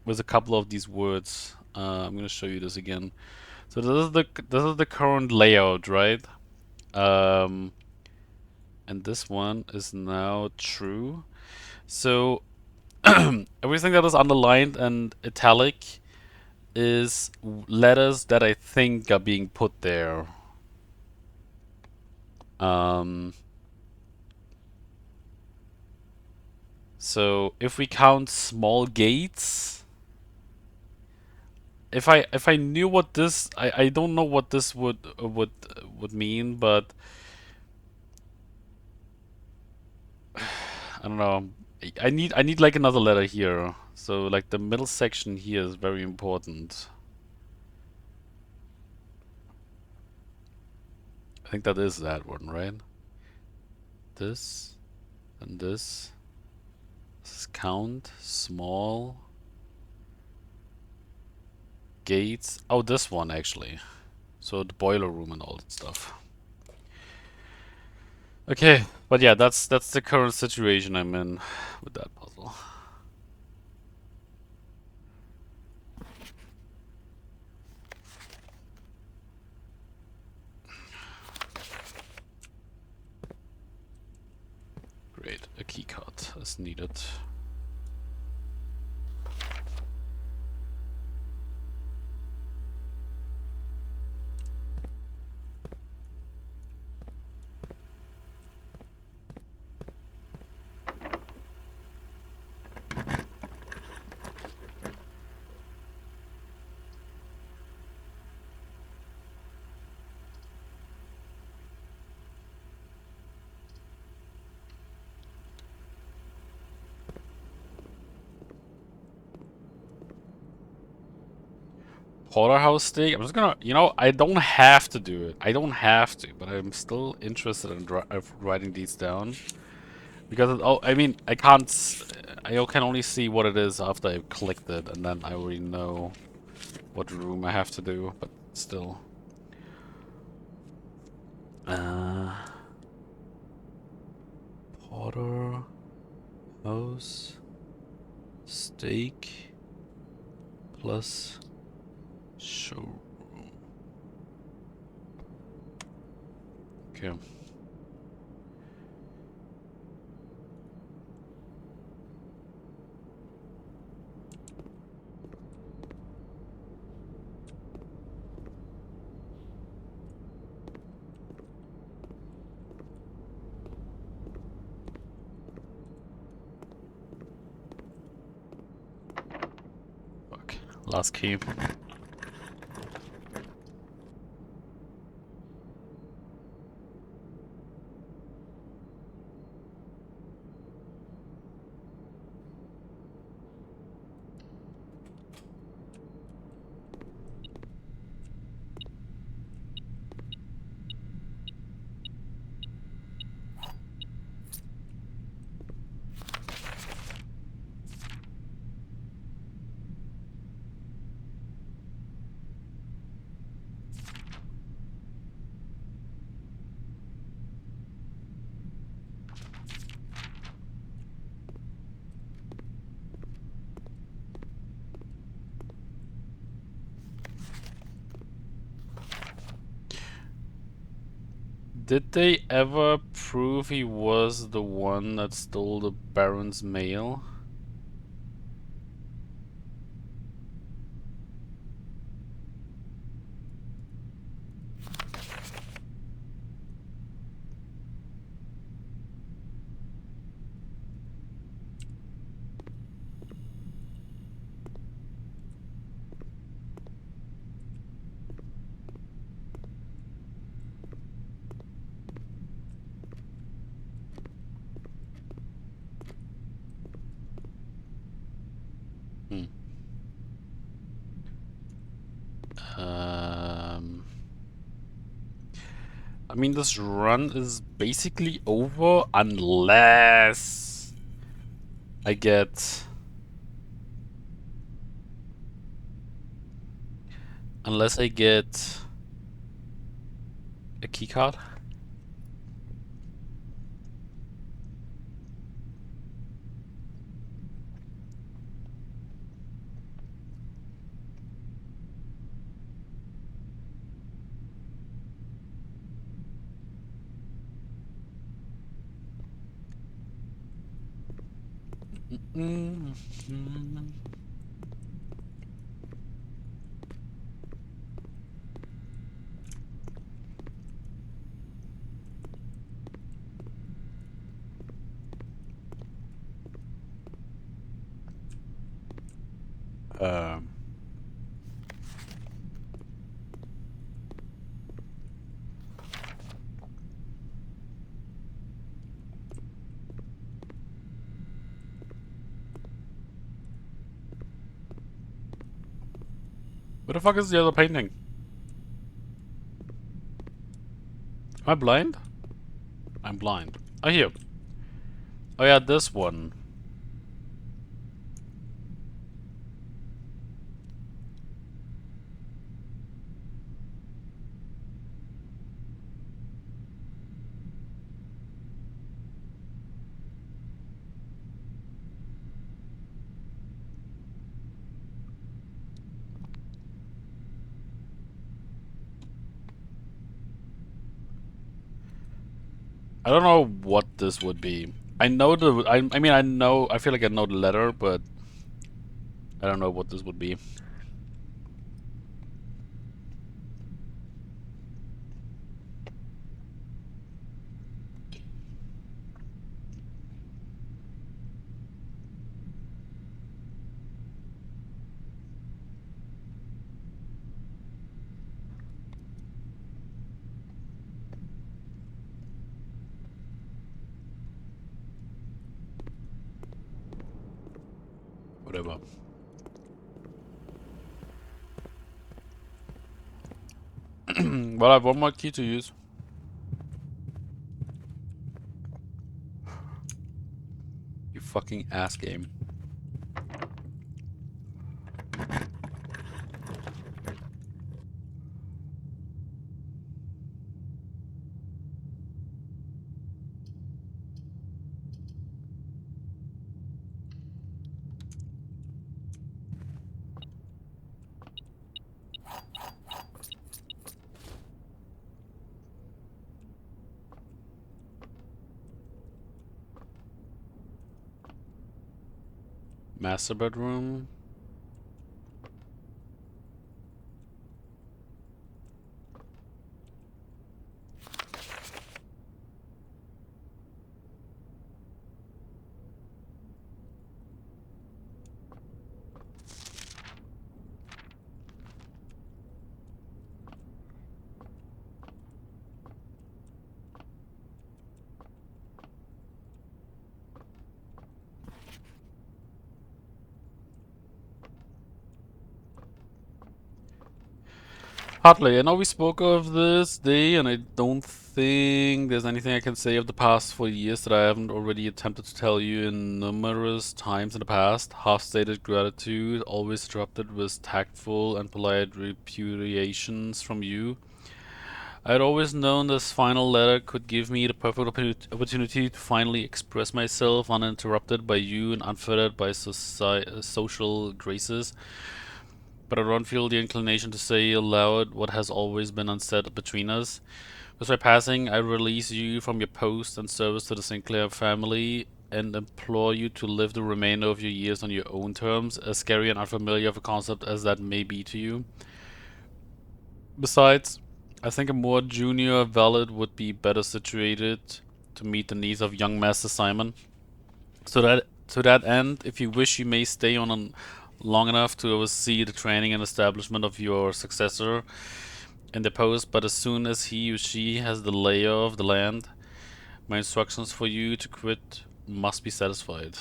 with a couple of these words. I'm gonna show you this again. So this is the current layout, right? And this one is now true. So everything that is underlined and italic is letters that I think are being put there. So if we count small gates, if I knew what this, I don't know what this would mean, but I don't know. I need like another letter here. So like the middle section here is very important. I think that is that one, right? This and this. This is count small gates. Oh, this one actually. So the boiler room and all that stuff. Okay, but yeah, that's the current situation I'm in with that puzzle. Great, a keycard is needed. Porterhouse steak. I'm just gonna, I don't have to do it. I don't have to, but I'm still interested in writing these down because I mean, I can't. I can only see what it is after I've clicked it, and then I already know what room I have to do. But still. Porterhouse steak. plus showroom. Okay. Fuck. Last key. Did they ever prove he was the one that stole the Baron's mail? Hmm. I mean, this run is basically over unless I get... Unless I get a keycard. Um, Where the fuck is the other painting? Am I blind? I'm blind. Oh, here. Oh yeah, this one. I don't know what this would be. I know the... I mean, I know... I feel like I know the letter, but... I don't know what this would be. Whatever. Well, I have one more key to use. You fucking ass game. Master bedroom. Hartley, I know we spoke of this day, and I don't think there's anything I can say of the past 4 years that I haven't already attempted to tell you in numerous times in the past. Half-stated gratitude, always interrupted with tactful and polite repudiations from you. I had always known this final letter could give me the perfect opportunity to finally express myself uninterrupted by you and unfettered by social graces. But I don't feel the inclination to say aloud what has always been unsaid between us. With my passing, I release you from your post and service to the Sinclair family and implore you to live the remainder of your years on your own terms, as scary and unfamiliar of a concept as that may be to you. Besides, I think a more junior Valid would be better situated to meet the needs of young Master Simon. To that end, if you wish, you may stay on long enough to oversee the training and establishment of your successor in the post, but as soon as he or she has the lay of the land, my instructions for you to quit must be satisfied.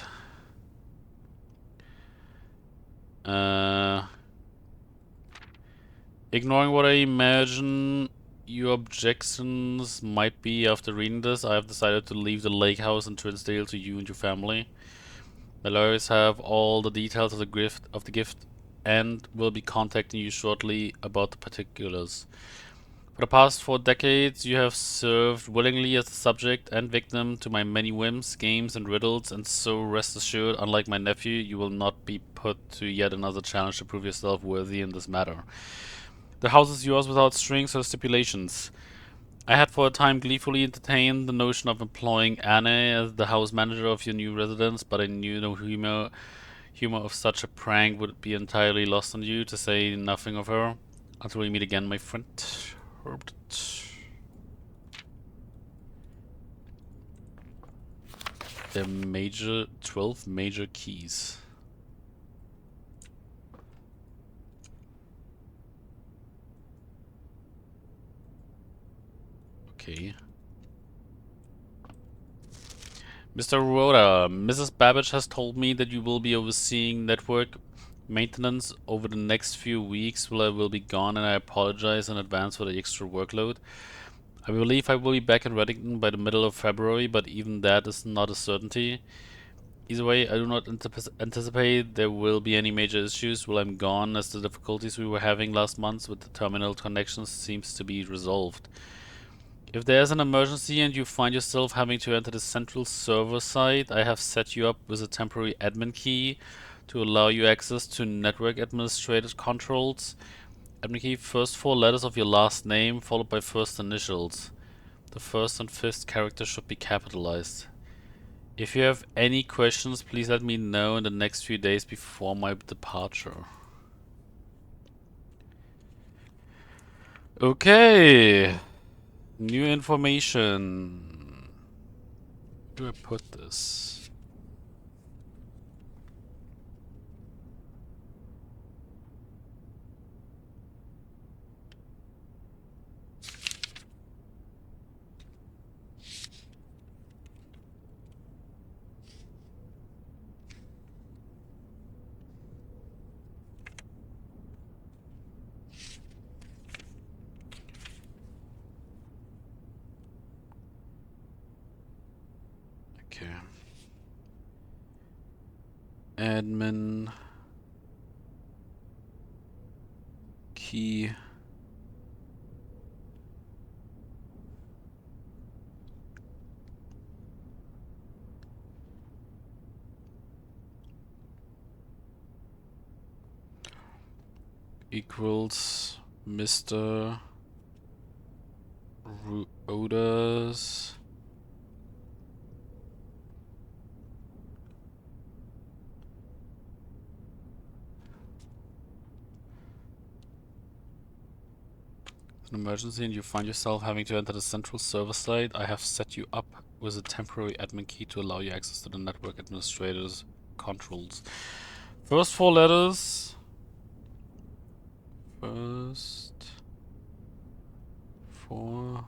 Ignoring what I imagine your objections might be after reading this, I have decided to leave the lake house in Trinsdale to you and your family. The lawyers have all the details of the gift and will be contacting you shortly about the particulars. For the past 4 decades, you have served willingly as the subject and victim to my many whims, games, and riddles, and so rest assured, unlike my nephew, you will not be put to yet another challenge to prove yourself worthy in this matter. The house is yours without strings or stipulations. I had for a time gleefully entertained the notion of employing Anne as the house manager of your new residence, but I knew no humor of such a prank would be entirely lost on you, to say nothing of her. Until we meet again, my friend. Herbert. The 12 major keys. Okay. Mr. Rhoda, Mrs. Babbage has told me that you will be overseeing network maintenance over the next few weeks while I will be gone, and I apologize in advance for the extra workload. I believe I will be back in Reddington by the middle of February, but even that is not a certainty. Either way, I do not anticipate there will be any major issues while I'm gone, as the difficulties we were having last month with the terminal connections seems to be resolved. If there's an emergency and you find yourself having to enter the central server site, I have set you up with a temporary admin key to allow you access to network administrative controls. Admin key, first 4 letters of your last name, followed by first initials. The first and fifth character should be capitalized. If you have any questions, please let me know in the next few days before my departure. Okay. New information. Where do I put this? Okay. Admin key. Equals Mr. Rhoda's An emergency and you find yourself having to enter the central server site, I have set you up with a temporary admin key to allow you access to the network administrator's controls. First four letters. First four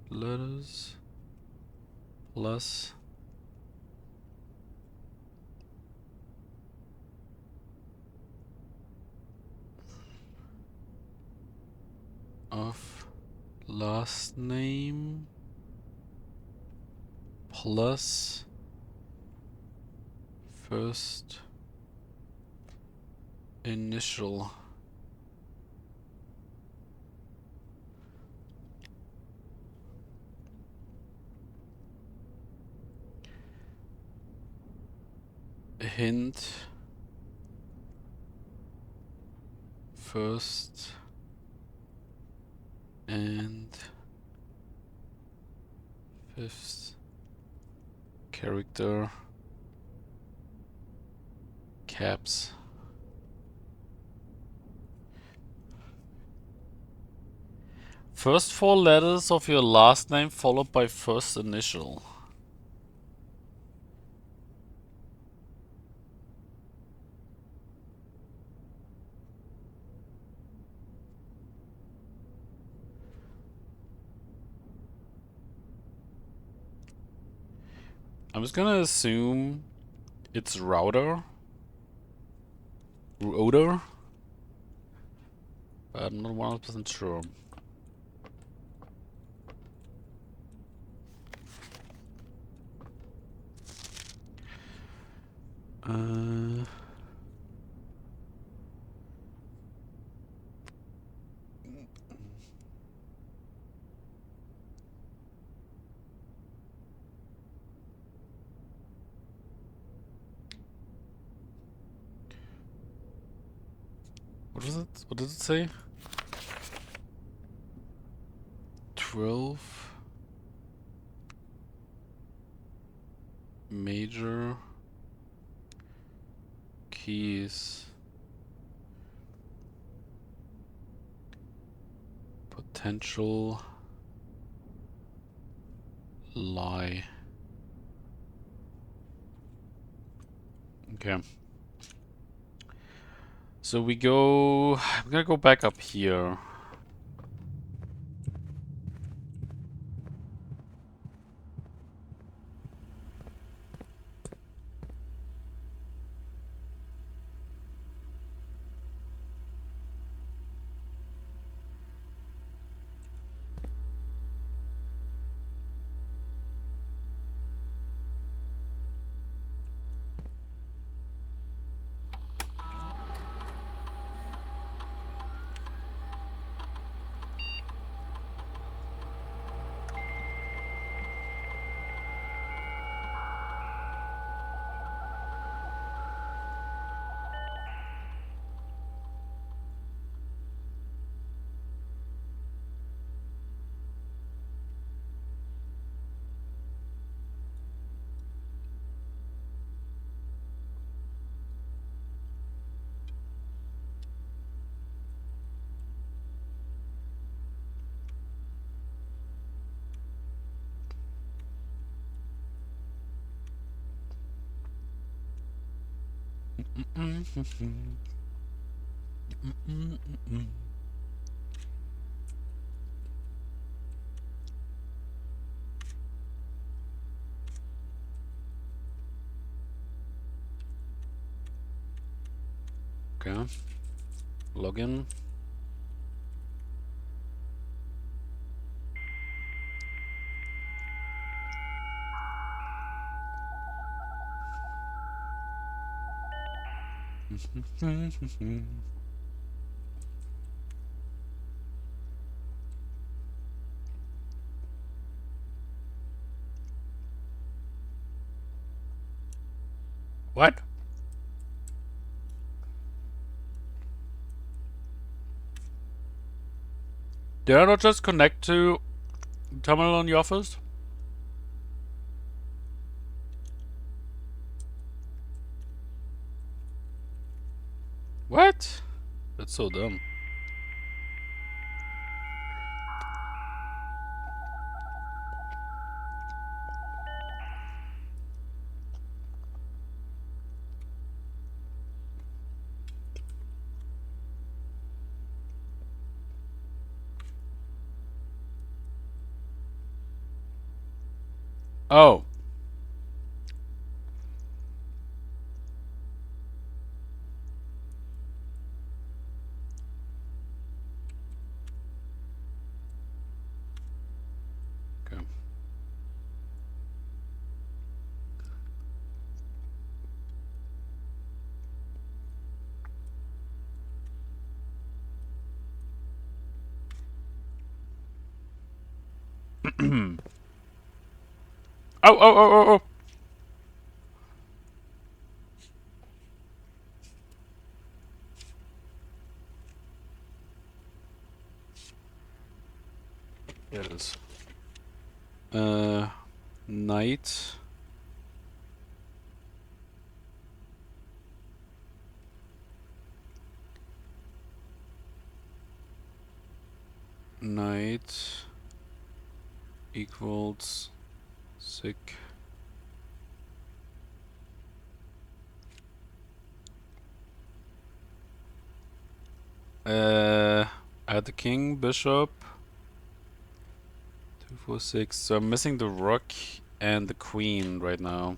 letters plus of last name plus first initial. Hint first and fifth character caps. First four letters of your last name followed by first initial. I'm just gonna assume it's router. But I'm not 100% sure. What was it? What did it say? 12 major keys. Potential lie. Okay. So we go. I'm gonna go back up here. Okay. Login. What? Did I not just connect to the terminal in the office? What? That's so dumb. Oh. Okay. Oh, oh, oh, oh, oh. There it is. Knight. Knight equals sick. Add the king, bishop. 2, 4, 6. So I'm missing the rook and the queen right now.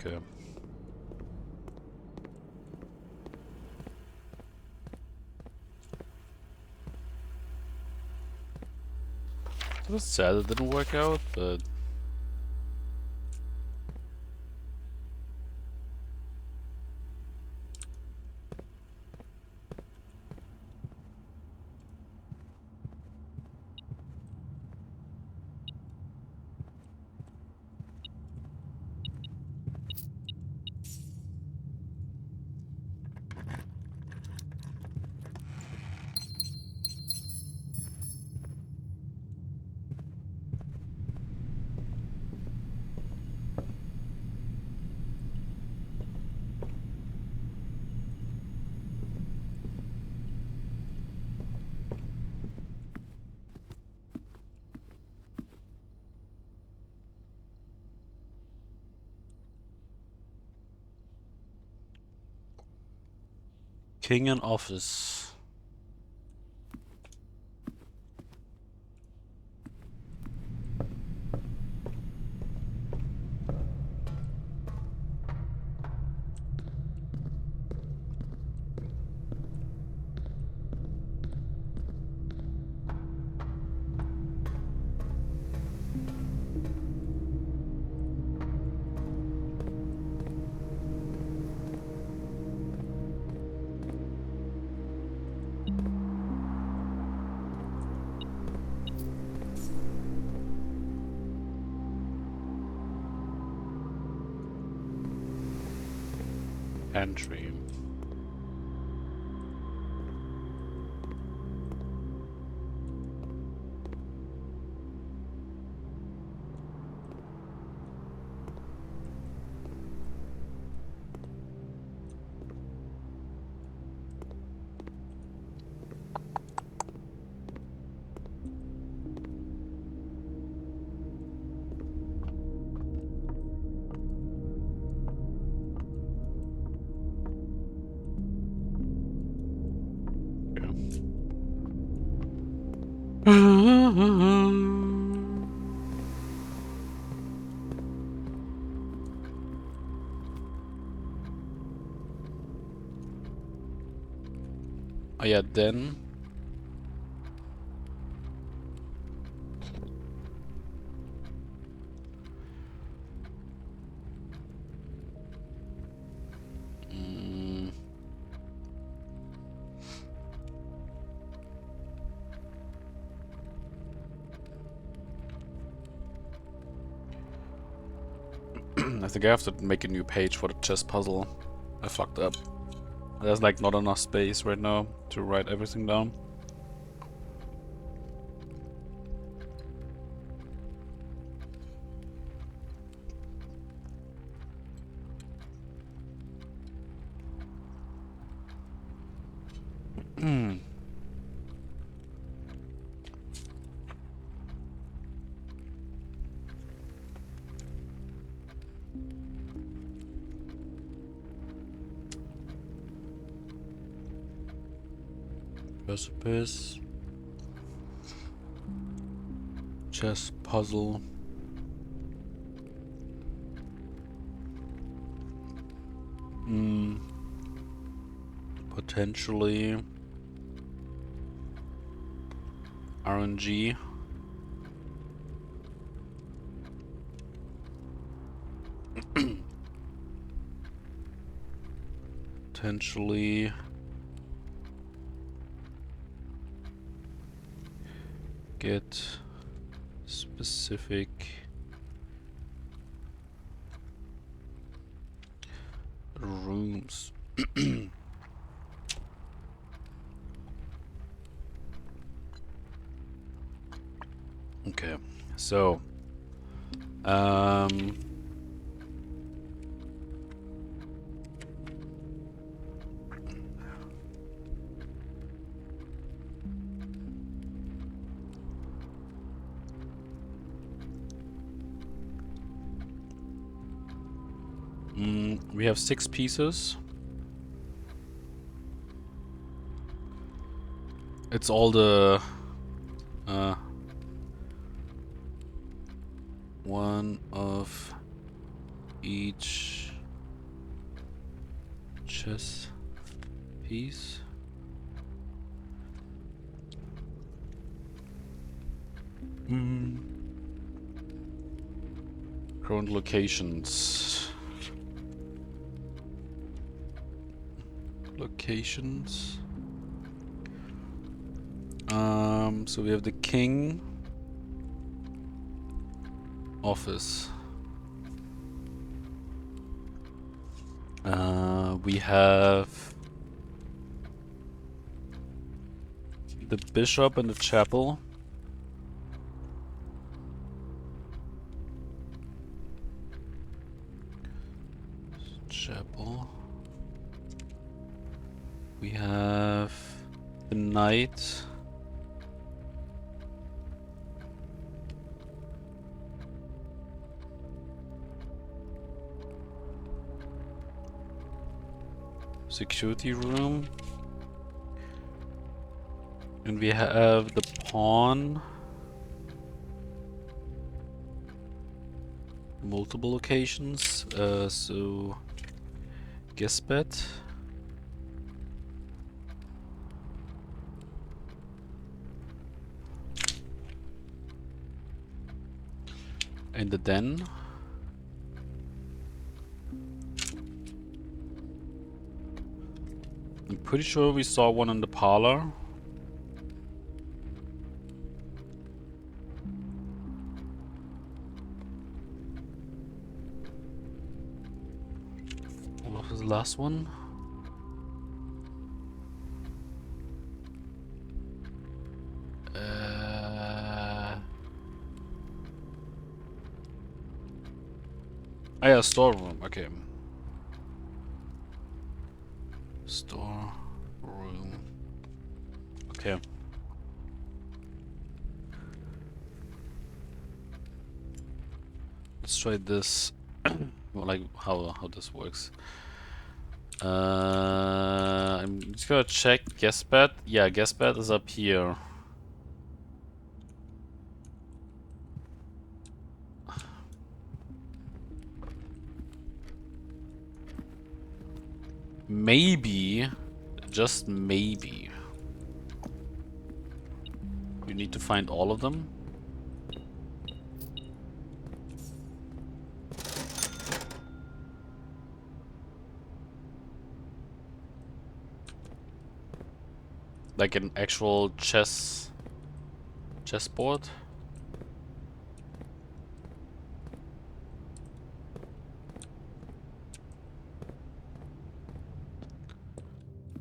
Okay. It was sad it didn't work out, but king in office. Entry. Oh yeah, then mm, I think I have to make a new page for the chess puzzle. I fucked up. There's like not enough space right now to write everything down. Precipice. Chess puzzle. Potentially RNG. Potentially get specific rooms. Okay, so we have 6 pieces. It's all the one of each chess piece. Current locations. So we have the king office. We have the bishop and the chapel. We have the knight. Security room. And we have the pawn. Multiple locations. So guest bed. In the den. I'm pretty sure we saw one in the parlor. What was the last one? Oh yeah, storeroom. Okay. Store room. Okay. Let's try this. Well, like how this works. I'm just gonna check guest bed. Yeah, guest bed is up here. Maybe, just maybe, you need to find all of them. Like an actual chessboard.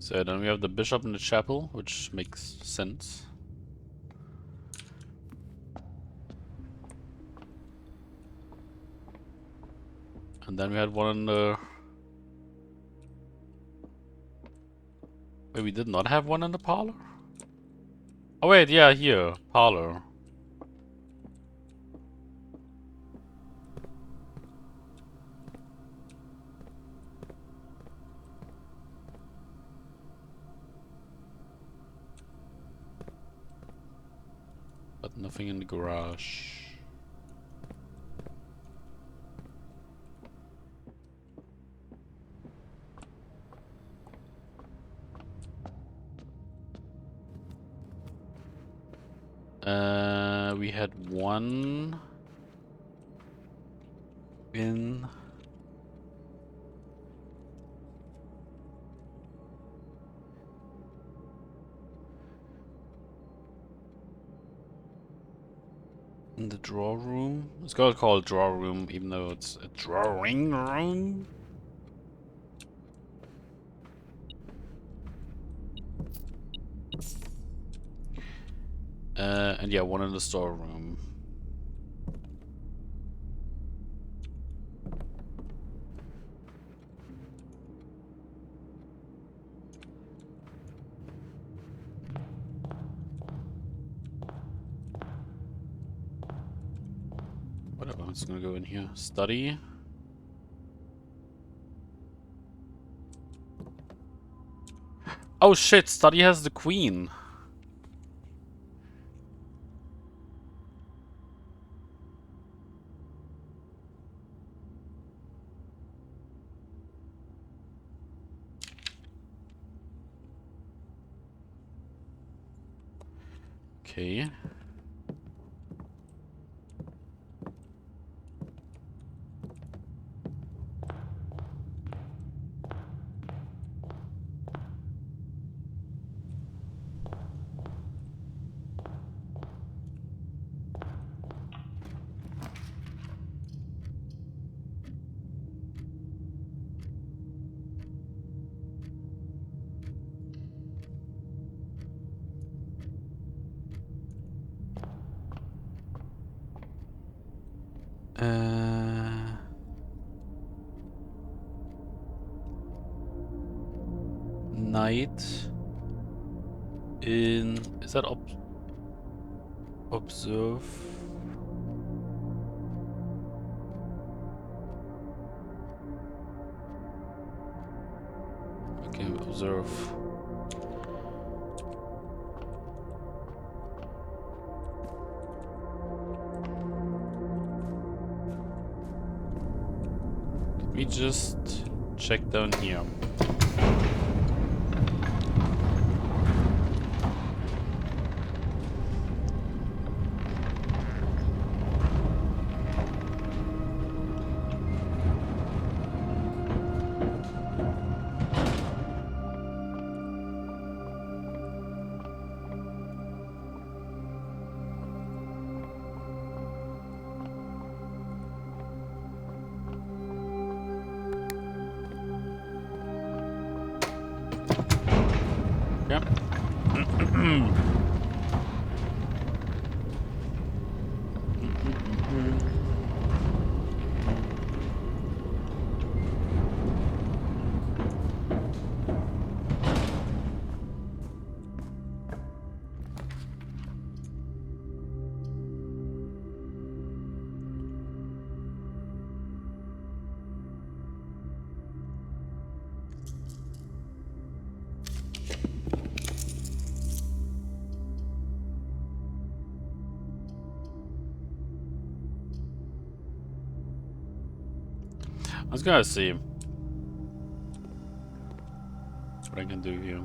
So then we have the bishop in the chapel, which makes sense. And then we had one in the Wait, we did not have one in the parlor? Oh wait, yeah, here. Parlor. But nothing in the garage. We had one in the drawer room. It's gotta call it drawer room, even though it's a drawing room. And yeah, one in the storeroom. Whatever, I'm just gonna go in here. Study. Oh shit, study has the queen. Okay. Night in... Is that observe? Okay, observe. Let me just check down here. Yep. I was gonna see what I can do here.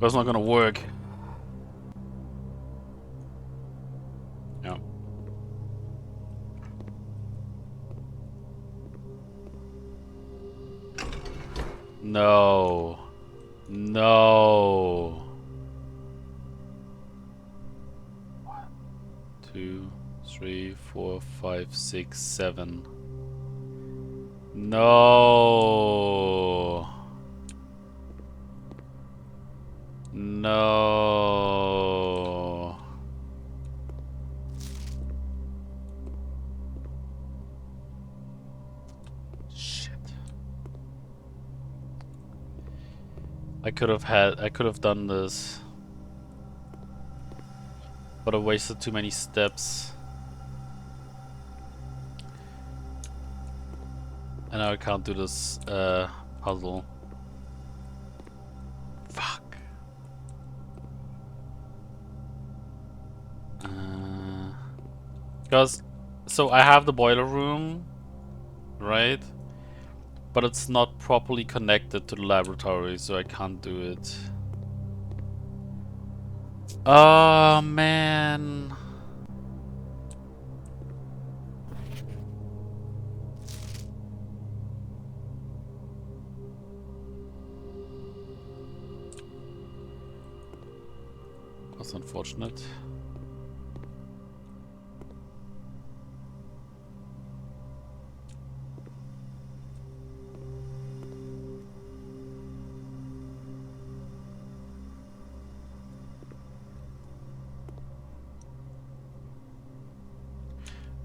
That's not gonna work. Yeah. No. No. 3, 4, 5, 6, 7. No. No. Shit. I could have done this. But I wasted too many steps. And now I can't do this puzzle. Fuck. Because, so I have the boiler room, right? But it's not properly connected to the laboratory, so I can't do it. Oh man. That's unfortunate.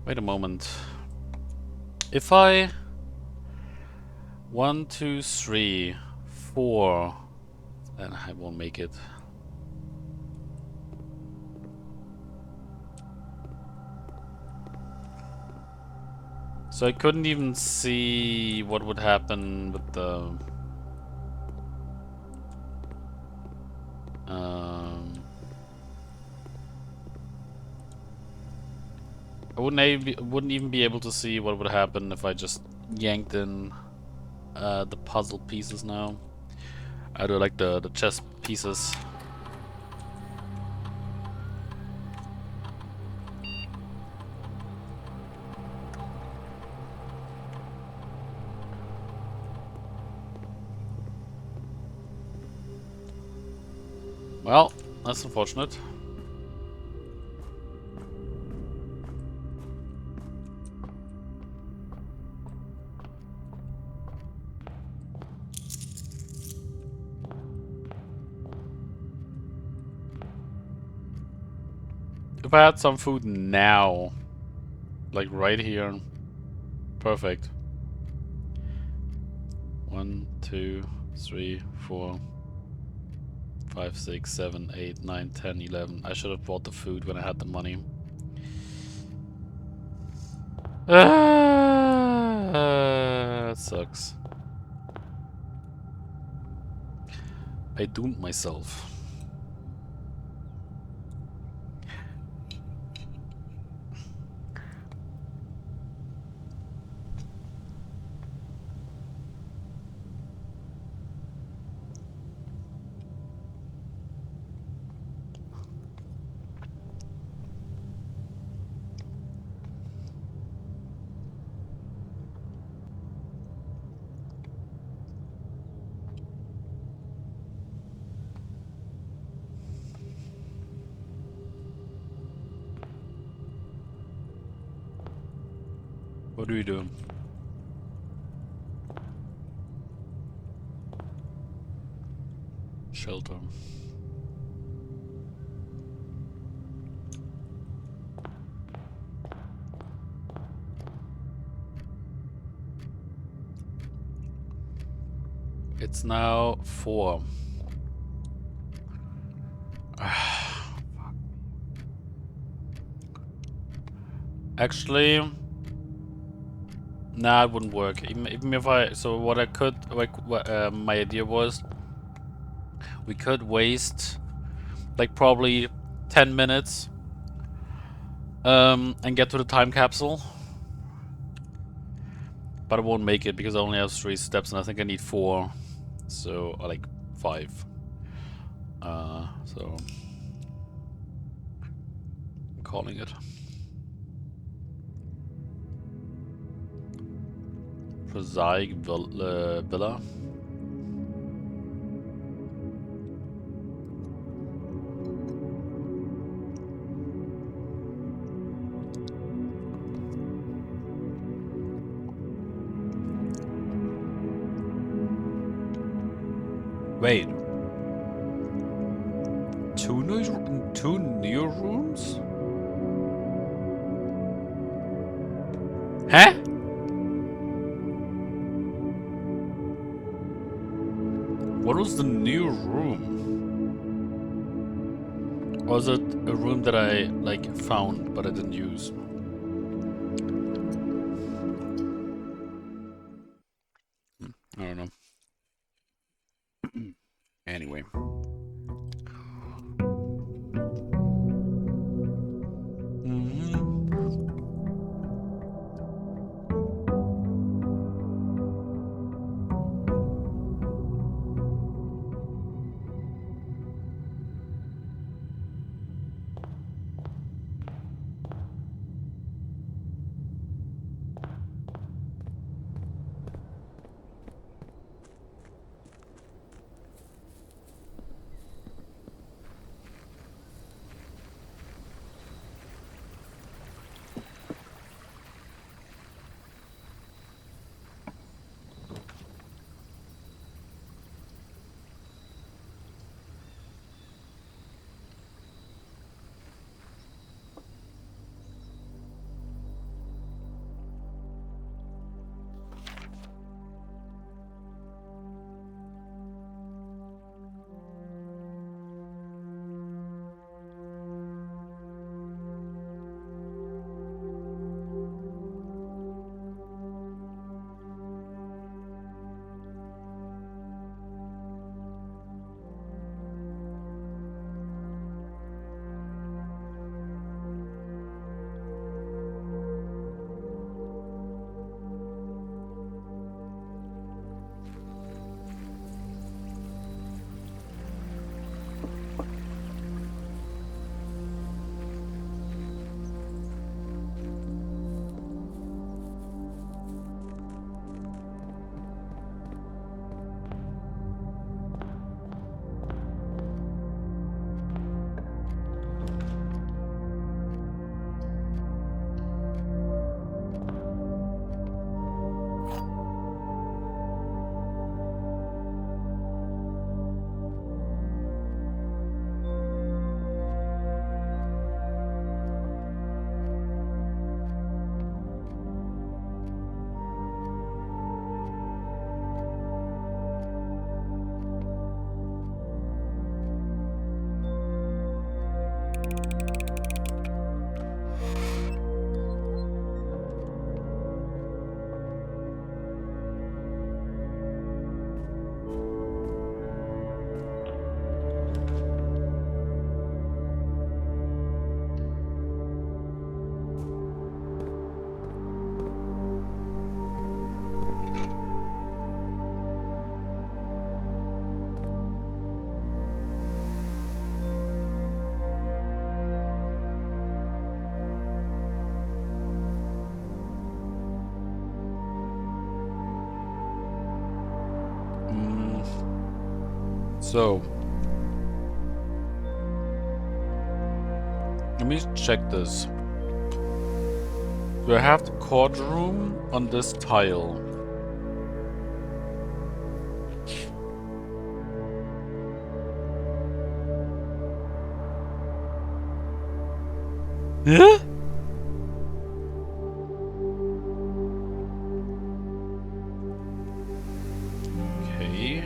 Wait a moment. If I 1, 2, 3, 4, then I won't make it. So I couldn't even see what would happen with the I wouldn't even be able to see what would happen if I just yanked in the puzzle pieces now. I do like the chess pieces. Well, that's unfortunate. If I had some food now, like right here, perfect. 1, 2, 3, 4, 5, 6, 7, 8, 9, 10, 11. I should have bought the food when I had the money. That sucks. I doomed myself. What do we do? Shelter. It's now 4. Actually, nah, it wouldn't work. Even if I, so what I could, like, my idea was, we could waste, like, probably 10 minutes, and get to the time capsule. But I won't make it because I only have 3 steps, and I think I need 4, so, or like 5. So I'm calling it. Prosaic Villa. Wait. Two new rooms? Huh? What was the new room? Or was it a room that I, like, found, but I didn't use? I don't know. Anyway. So, let me check this. Do I have the courtroom on this tile? Yeah? Okay.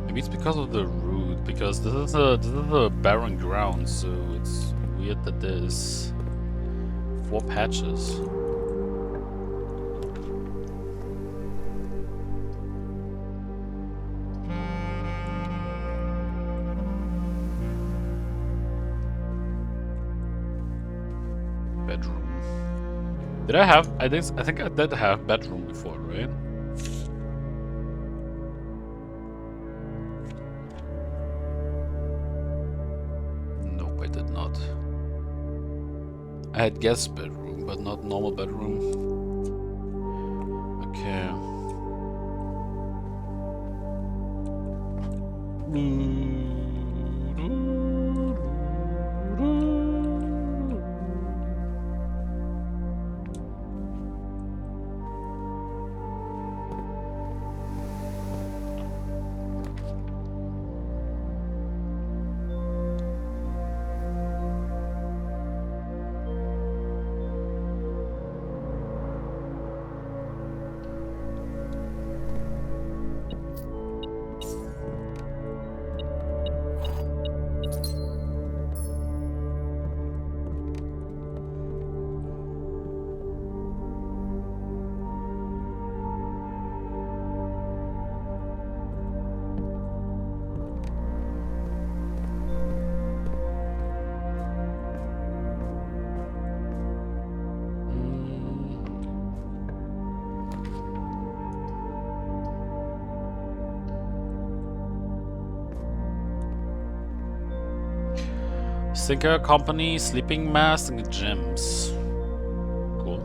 Maybe it's because of the route, because this is a barren ground, so it's weird that there's 4 patches. Bedroom. Did I have? I think I did have bedroom before, right? Nope, I did not. I had guest bedroom, but not normal bedroom. Okay. Sinker Company, Sleeping Mask, and Gems. Cool.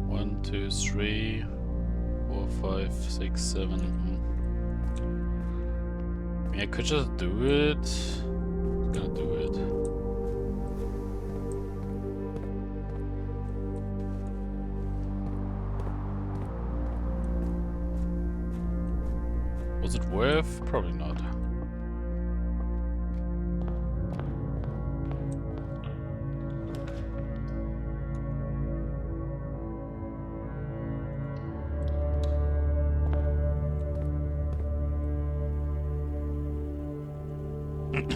One, two, three, 4, 5, 6, 7. I mean, I could just do it. I'm gonna do it. Was it worth? Probably not.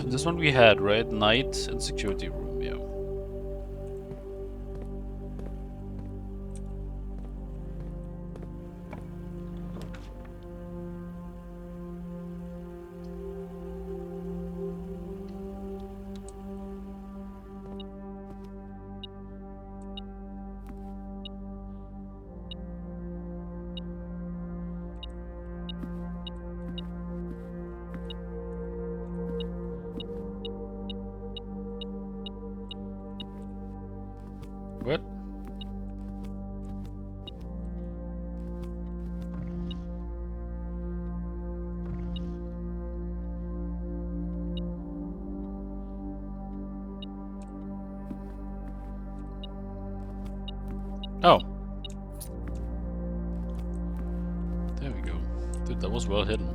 This one we had, right? Night and security room, yeah. What? Oh. There we go. Dude, that was well hidden.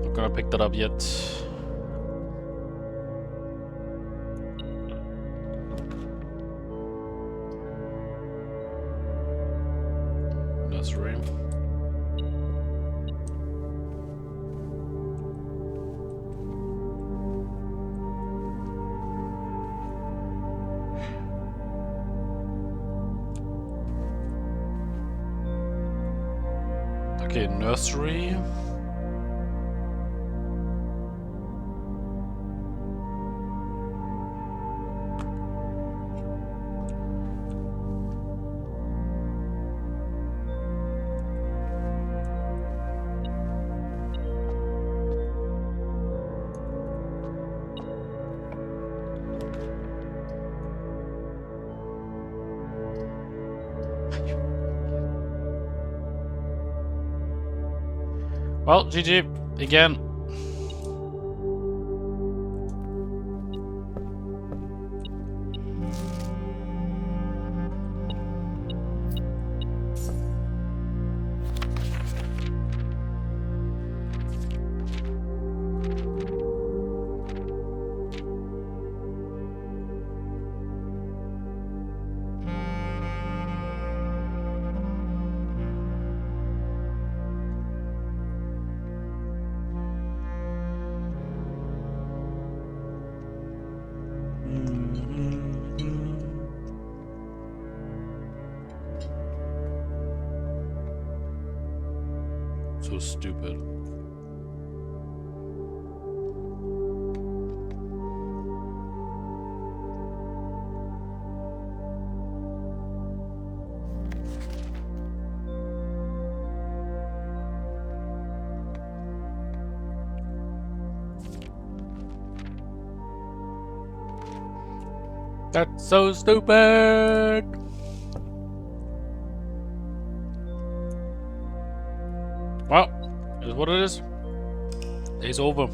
Not gonna pick that up yet. Nursery. Okay, nursery. Well, GG again. So stupid. That's so stupid! Well, it is what it is. Day's over.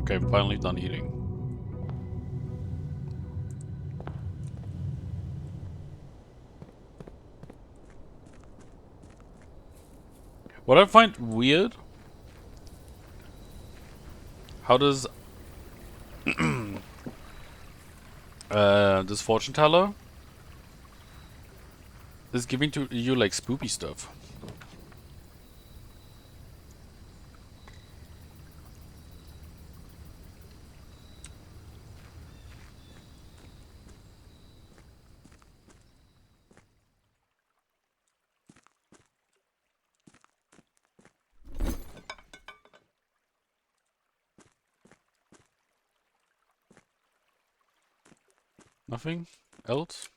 Okay, I'm finally done eating. What I find weird, how does this fortune teller is giving to you like spoopy stuff. Nothing else?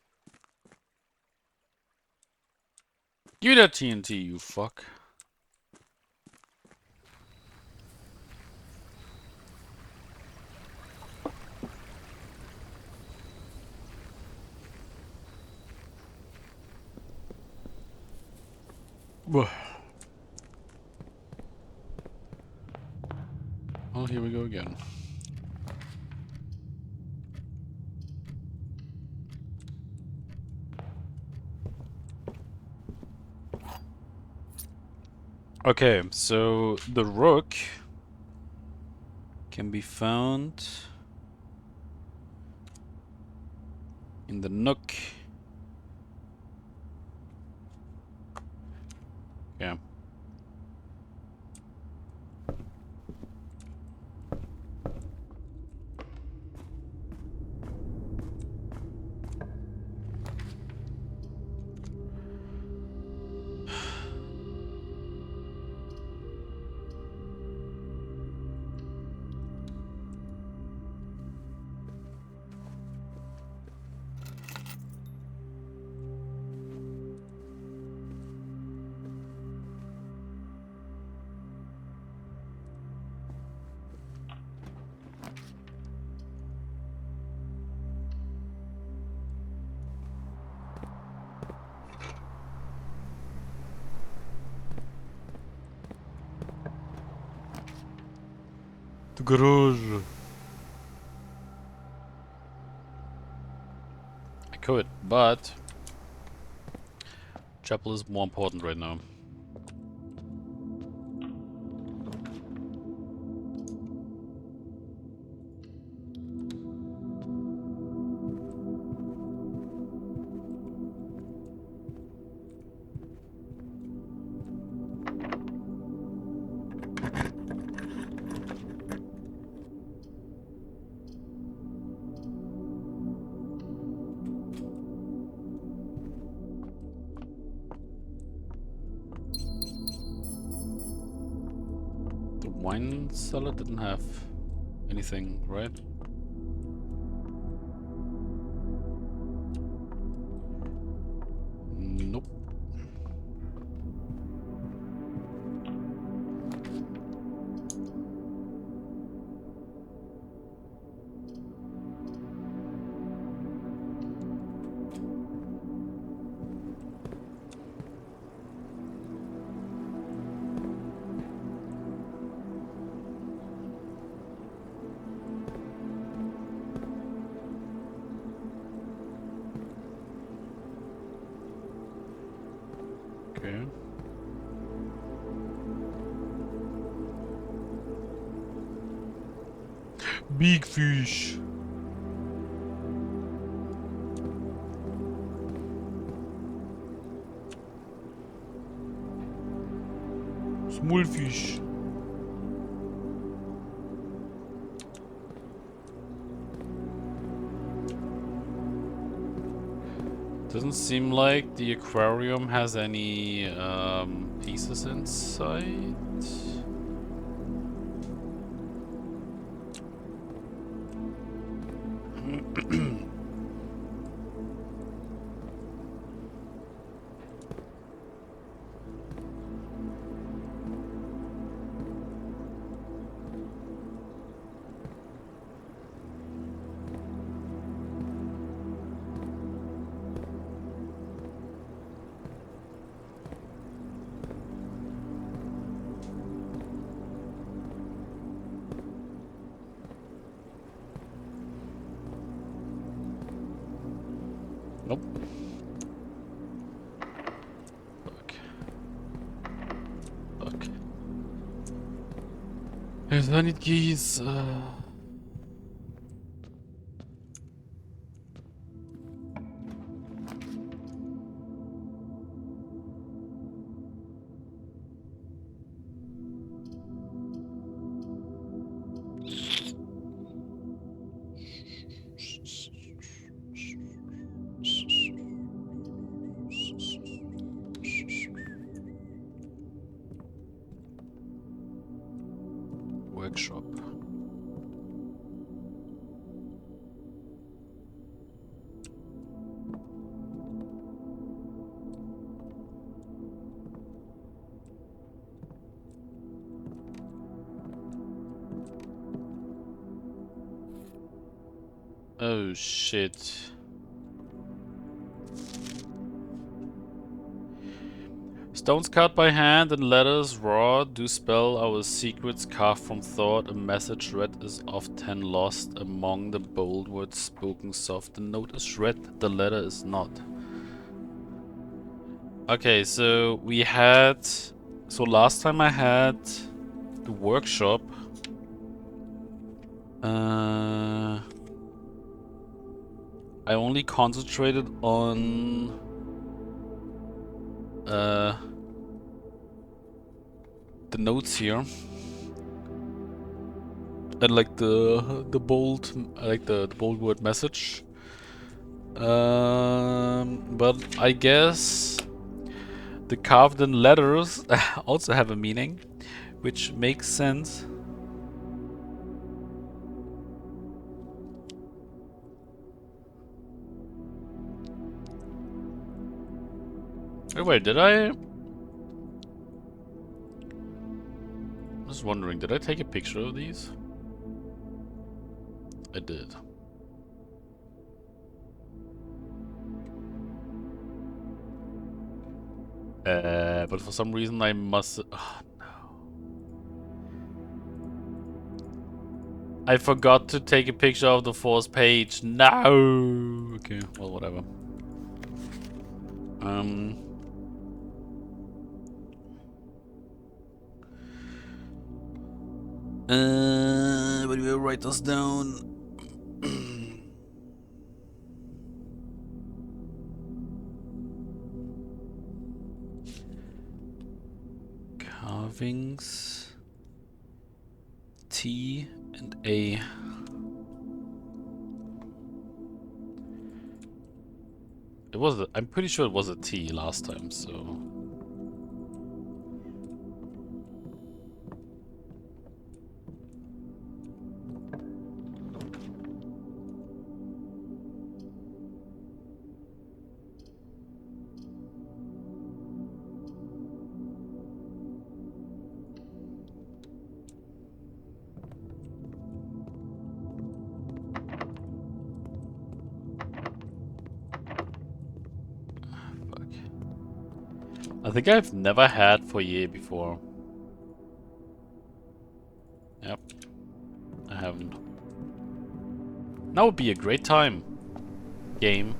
Give me that TNT, you fuck. Well, here we go again. Okay, so the rook can be found in the nook. Yeah. The garage. I could, but chapel is more important right now. The wine cellar didn't have anything, right? Nope. Okay. Big fish. Small fish. Doesn't seem like the aquarium has any pieces inside. Nope. Fuck. Fuck. There's honey geese. Workshop. Oh shit. Stones carved by hand and letters raw do spell our secrets carved from thought. A message read is often lost among the bold words spoken soft. The note is read, the letter is not. Okay, so we had... So last time I had the workshop. I only concentrated on... the notes here, and like the bold, like the bold word message. But I guess the carved in letters also have a meaning, which makes sense. Wait, did I? I was wondering, did I take a picture of these? I did. But for some reason I must... Oh, no. I forgot to take a picture of the fourth page. No! Okay, well, whatever. But we'll write this down. Carvings. T and A. It was a, I'm pretty sure it was a T last time, so... I think I've never had Foyer before. Yep. I haven't. That would be a great time. Game.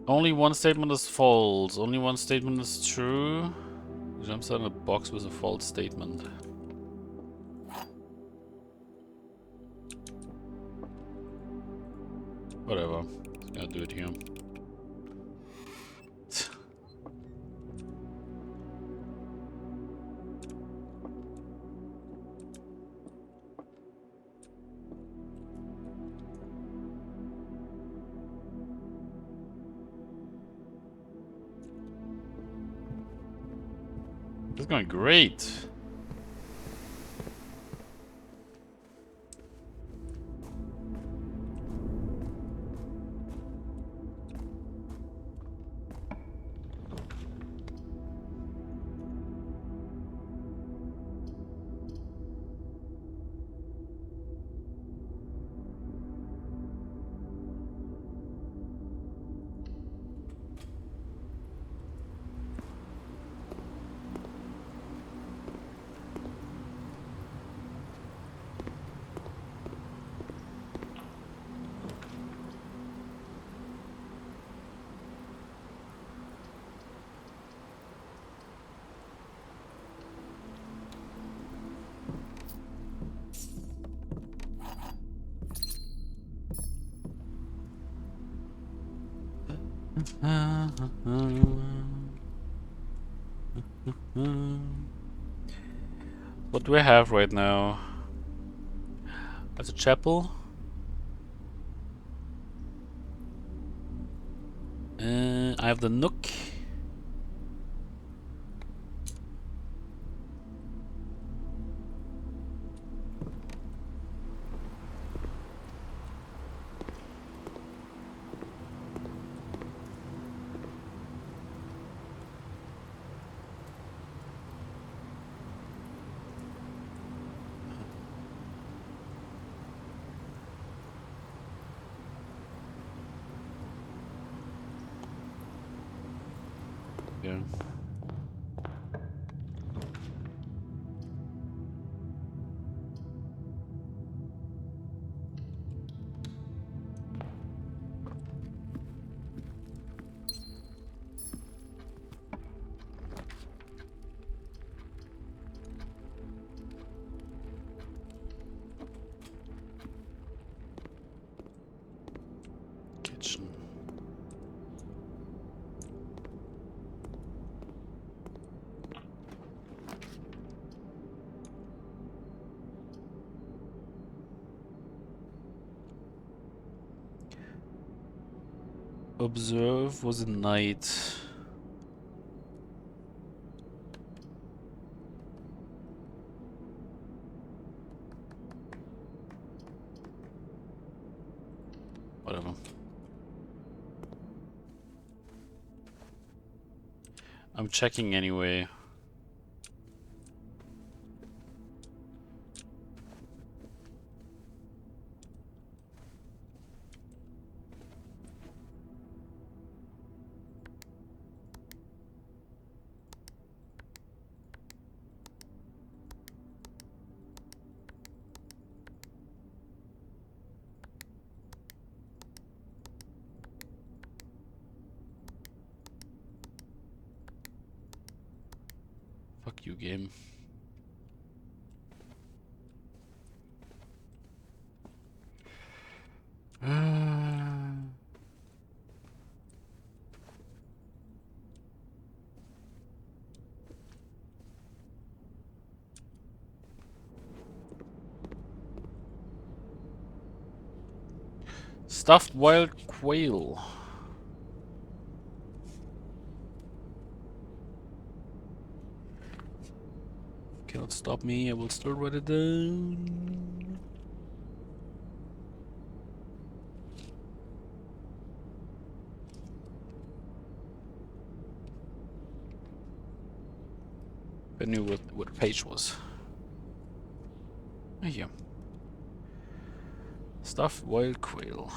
Only one statement is false. Only one statement is true. Jumps out in a box with a false statement. Whatever. Just gonna do it here. It's going great. What do I have right now? There's a chapel. I have the Nook. Yeah. Kitchen. Observe was a knight. Whatever. I'm checking anyway. Fuck you, game. Stuffed wild quail. Cannot stop me, I will still write it down. I knew what page was. Here. Stuffed wild quail.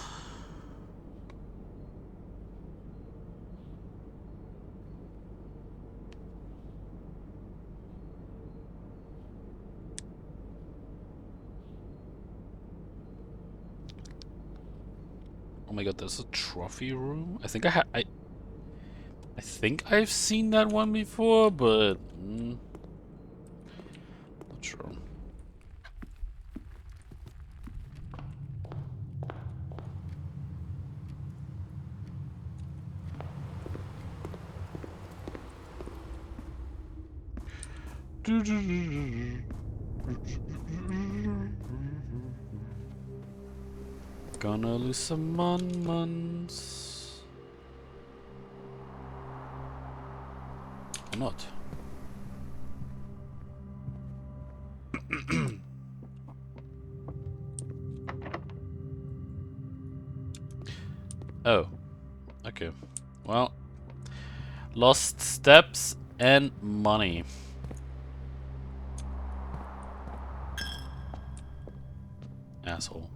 Oh my god, there's a trophy room? I think I think I've seen that one before, but not sure. Gonna lose some months. Or not. Oh. Okay. Well. Lost steps and money. Asshole.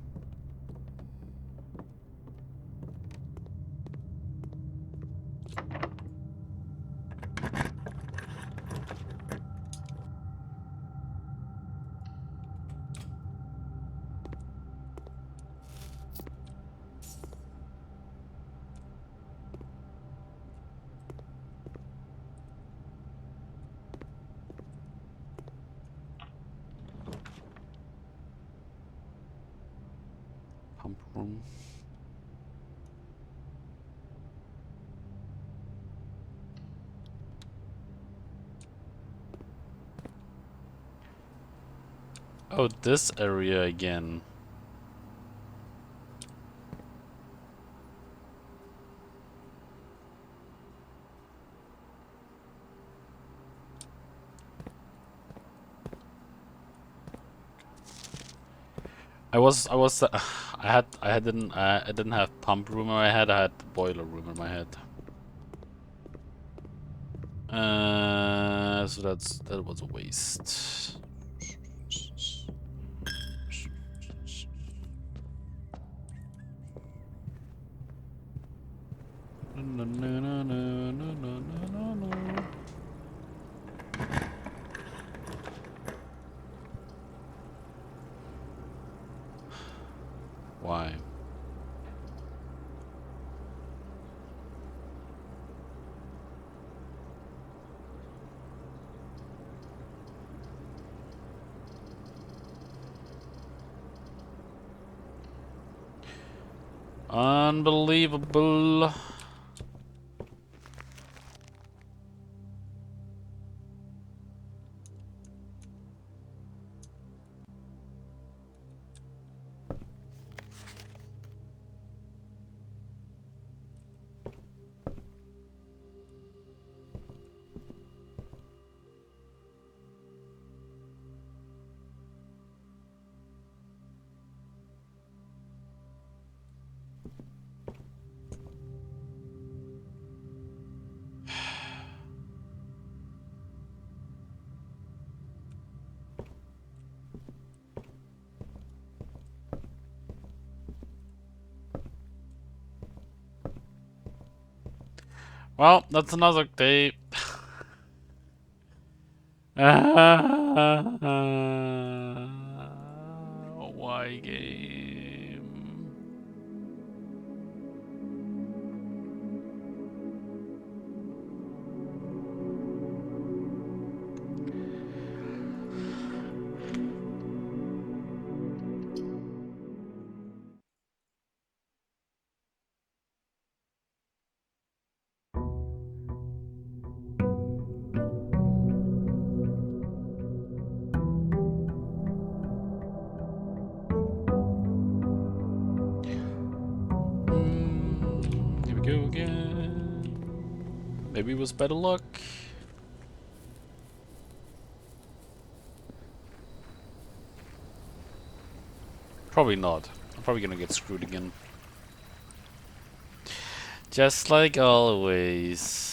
Pump room. Oh, this area again. I didn't have pump room in my head. I had the boiler room in my head. So that was a waste. No, no, no, no, no, no, no, no. Why? Unbelievable. Well, that's another day. Why game? Here we go again. Maybe it was better luck. Probably not. I'm probably gonna get screwed again. Just like always.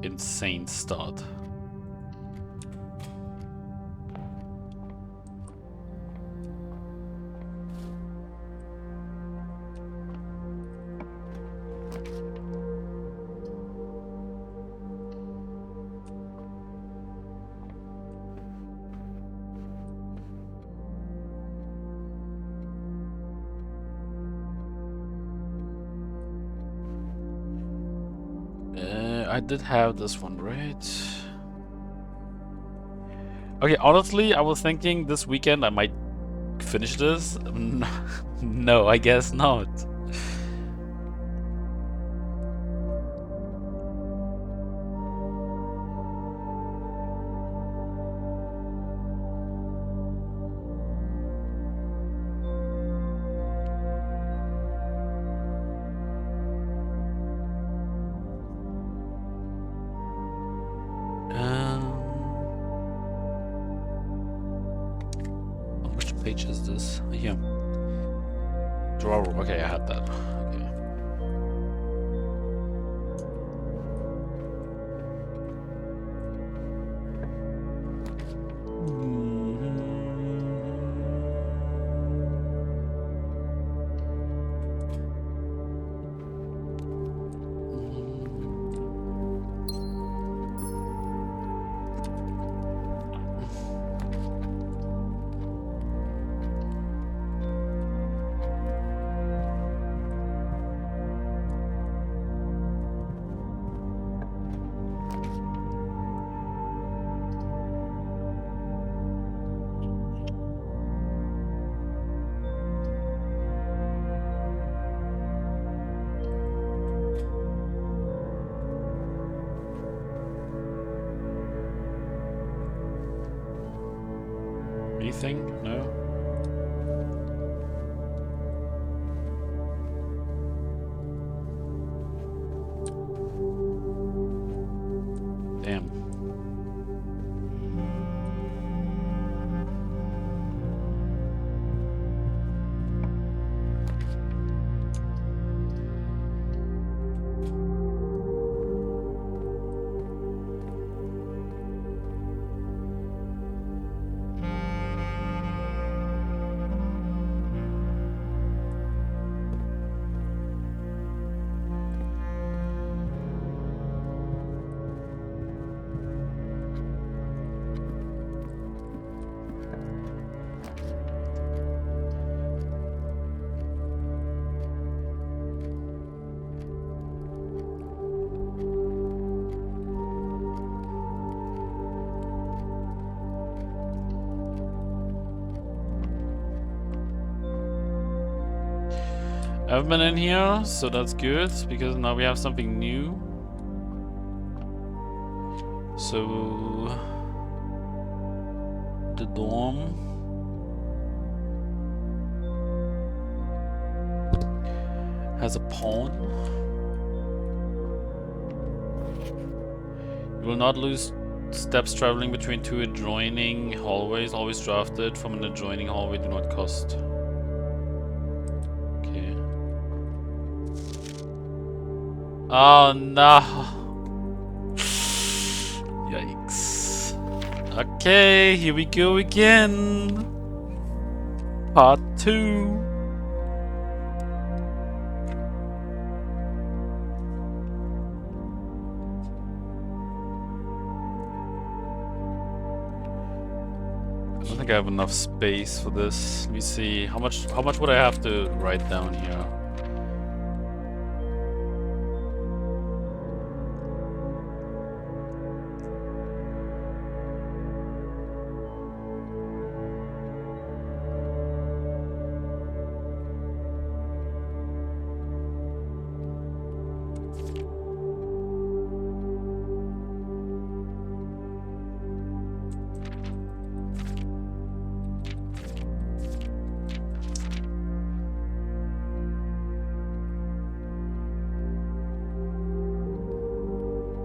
Insane start. I did have this one, right? Okay, honestly, I was thinking this weekend I might finish this. No, I guess not. Which page is this? Here. Drawer. Okay, I had that. Okay. anything? No? Damn. I've been in here, so that's good, because now we have something new. So... the dorm. Has a pawn. You will not lose steps traveling between two adjoining hallways. Always drafted from an adjoining hallway do not cost. Oh no! Yikes. Okay, here we go again. Part 2. I don't think I have enough space for this. Let me see. How much would I have to write down here?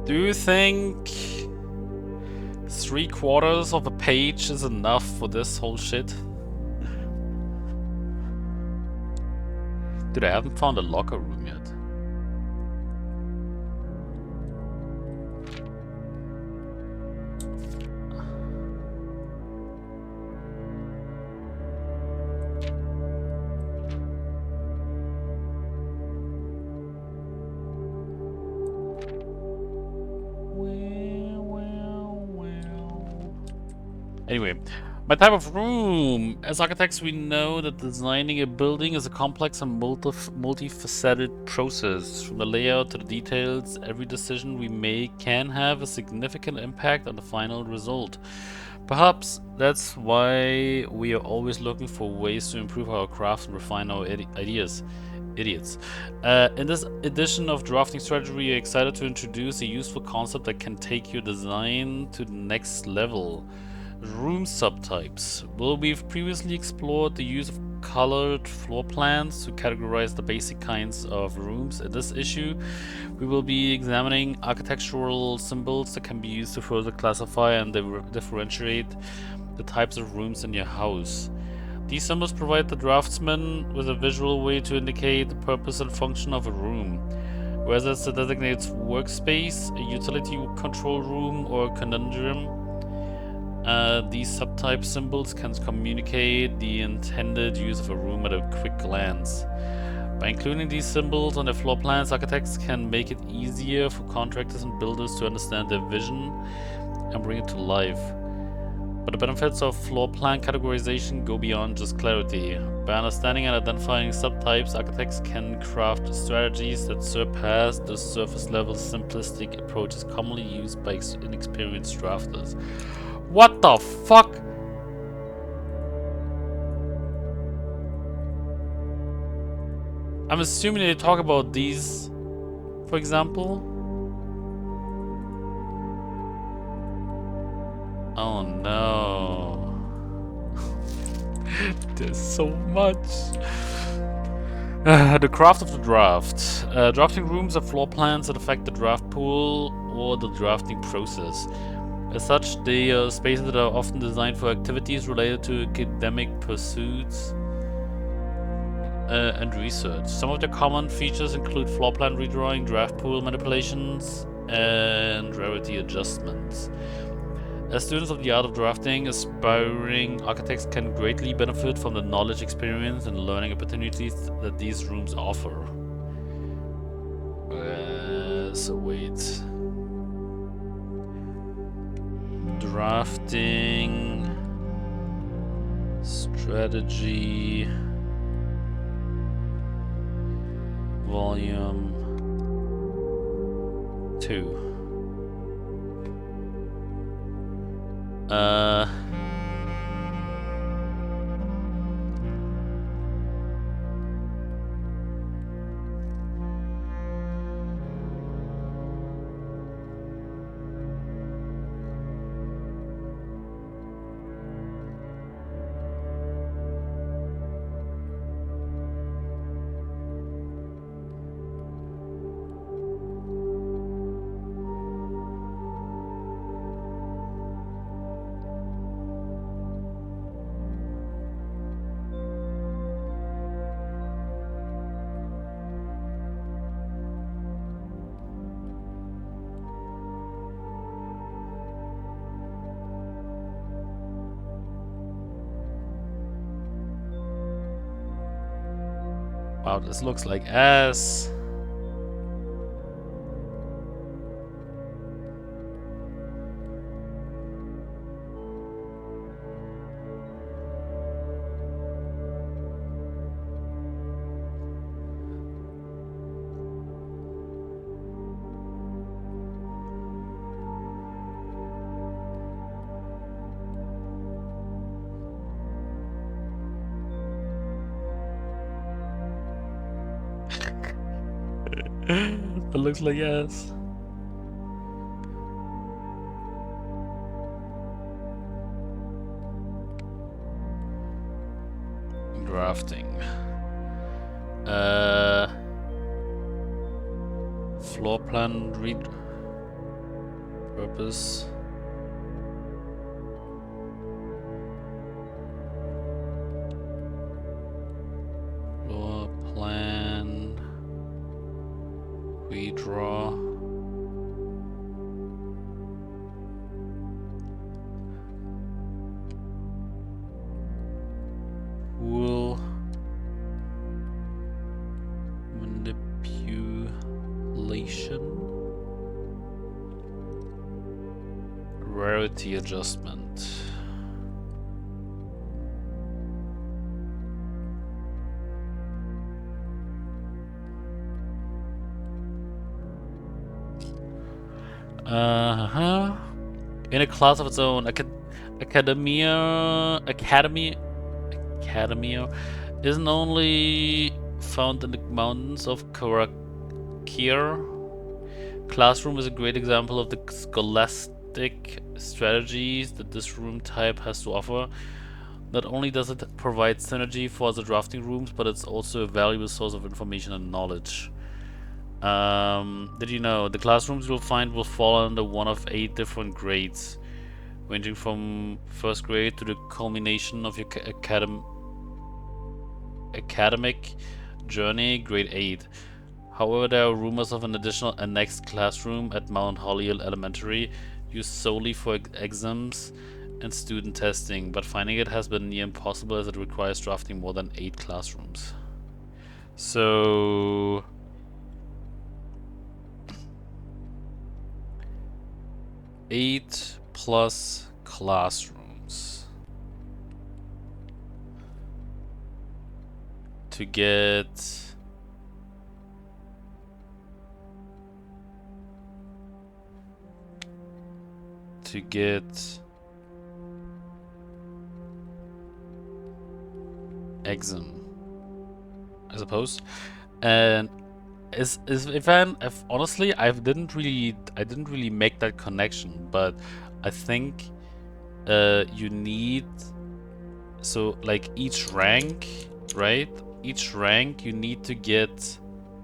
Do you think 3/4 of a page is enough for this whole shit? Dude, I haven't found a locker room yet. Anyway, my type of room. As architects, we know that designing a building is a complex and multifaceted process. From the layout to the details, every decision we make can have a significant impact on the final result. Perhaps that's why we are always looking for ways to improve our craft and refine our ideas. Idiots. In this edition of Drafting Strategy, we are excited to introduce a useful concept that can take your design to the next level. Room subtypes. Well, we've previously explored the use of colored floor plans to categorize the basic kinds of rooms. In this issue, we will be examining architectural symbols that can be used to further classify and differentiate the types of rooms in your house. These symbols provide the draftsman with a visual way to indicate the purpose and function of a room. Whether it's a designated workspace, a utility control room, or a conundrum, these subtype symbols can communicate the intended use of a room at a quick glance. By including these symbols on their floor plans, architects can make it easier for contractors and builders to understand their vision and bring it to life. But the benefits of floor plan categorization go beyond just clarity. By understanding and identifying subtypes, architects can craft strategies that surpass the surface-level simplistic approaches commonly used by inexperienced drafters. What the fuck? I'm assuming they talk about these, for example. Oh no. There's so much. The craft of the draft. Drafting rooms are floor plans that affect the draft pool or the drafting process. As such, they are spaces that are often designed for activities related to academic pursuits and research. Some of the common features include floor plan redrawing, draft pool manipulations, and rarity adjustments. As students of the art of drafting, aspiring architects can greatly benefit from the knowledge, experience, and learning opportunities that these rooms offer. So wait. Drafting strategy volume 2. Wow, this looks like ass. That looks like ass. Drafting. Floor plan read purpose. Floor plan redraw. Pool manipulation. Rarity adjustment. In a class of its own, Academia isn't only found in the mountains of Karakir. Classroom is a great example of the scholastic strategies that this room type has to offer. Not only does it provide synergy for the drafting rooms, but it's also a valuable source of information and knowledge. Did you know the classrooms you'll find will fall under one of 8 different grades, ranging from first grade to the culmination of your academic journey, grade 8. However, there are rumors of an additional annexed classroom at Mount Holly Elementary used solely for exams and student testing, but finding it has been near impossible as it requires drafting more than 8 classrooms. So 8 plus classrooms to get exam, I suppose. And if honestly, I didn't really make that connection, but I think you need So like each rank, right? Each rank you need to get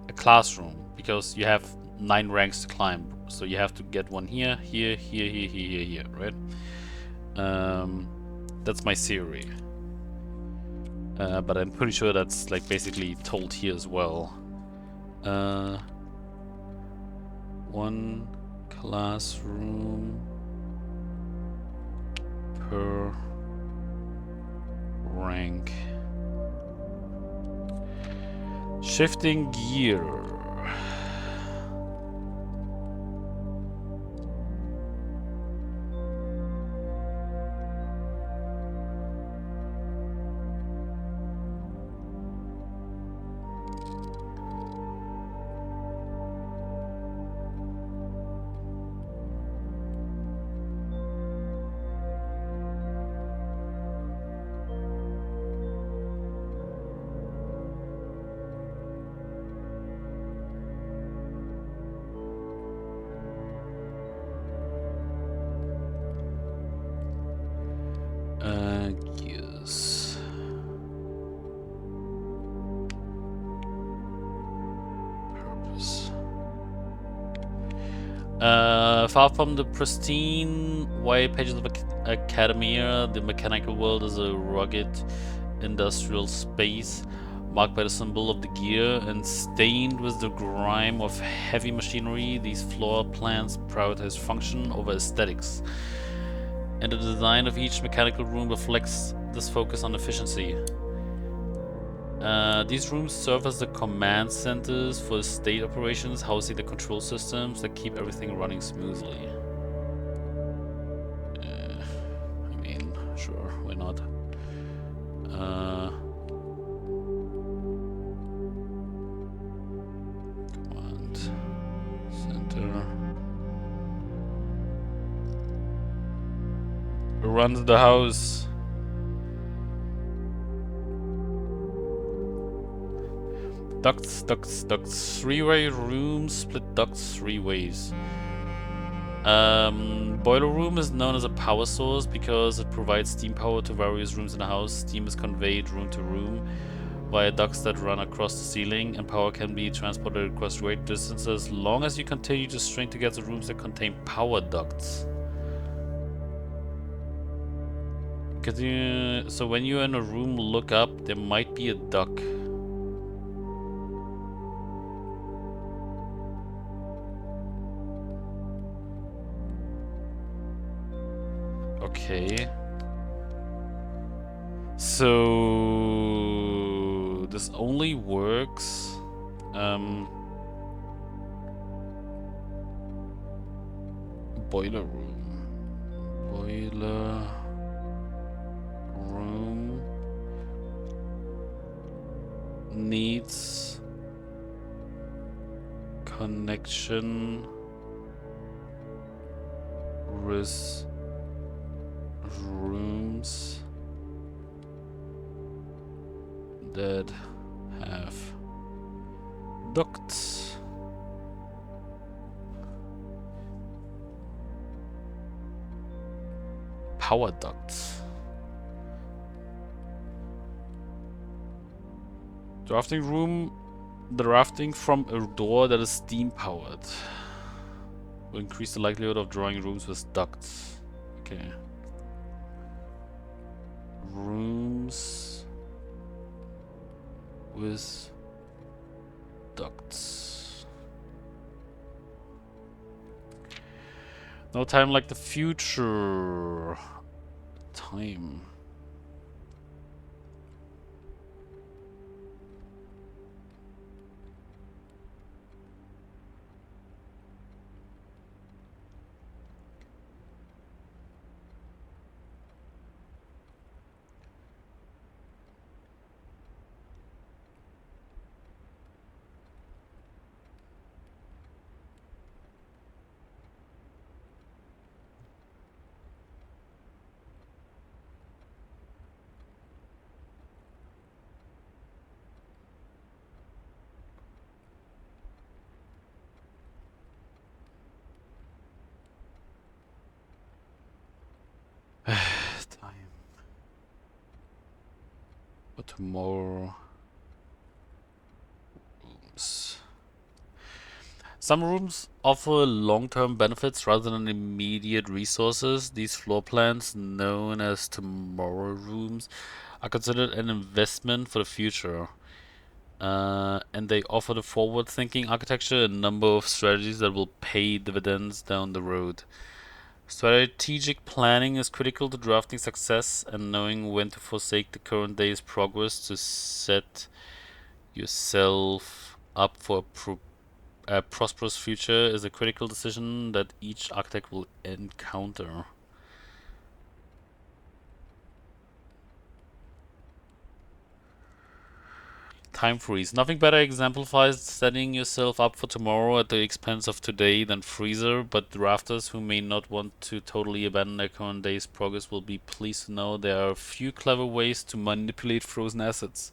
a classroom because you have 9 ranks to climb. So you have to get one here, here, here, here, here, here, right? That's my theory. But I'm pretty sure that's like basically told here as well. One classroom per rank. Shifting gear. Gears. Purpose. Far from the pristine white pages of Academia, the mechanical world is a rugged industrial space marked by the symbol of the gear and stained with the grime of heavy machinery. These floor plans prioritize function over aesthetics, and the design of each mechanical room reflects this focus on efficiency. These rooms serve as the command centers for state operations, housing the control systems that keep everything running smoothly. I mean, sure, why not? Command center. Runs the house. Ducts, ducts, ducts. 3-way rooms split ducts 3 ways. Boiler room is known as a power source because it provides steam power to various rooms in the house. Steam is conveyed room to room via ducts that run across the ceiling, and power can be transported across great distances as long as you continue to string together rooms that contain power ducts. So when you're in a room, look up, there might be a duct. Okay. So this only works boiler room. Boiler room needs connection with rooms that have ducts. Power ducts. Drafting room. Drafting from a door that is steam powered will increase the likelihood of drawing rooms with ducts. Okay. Rooms with ducts. No time like the future. Time. But tomorrow rooms. Some rooms offer long-term benefits rather than immediate resources. These floor plans, known as tomorrow rooms, are considered an investment for the future. And they offer the forward-thinking architecture a number of strategies that will pay dividends down the road. Strategic planning is critical to drafting success, and knowing when to forsake the current day's progress to set yourself up for a prosperous future is a critical decision that each architect will encounter. Time freeze. Nothing better exemplifies setting yourself up for tomorrow at the expense of today than Freezer, but drafters who may not want to totally abandon their current day's progress will be pleased to know there are a few clever ways to manipulate frozen assets.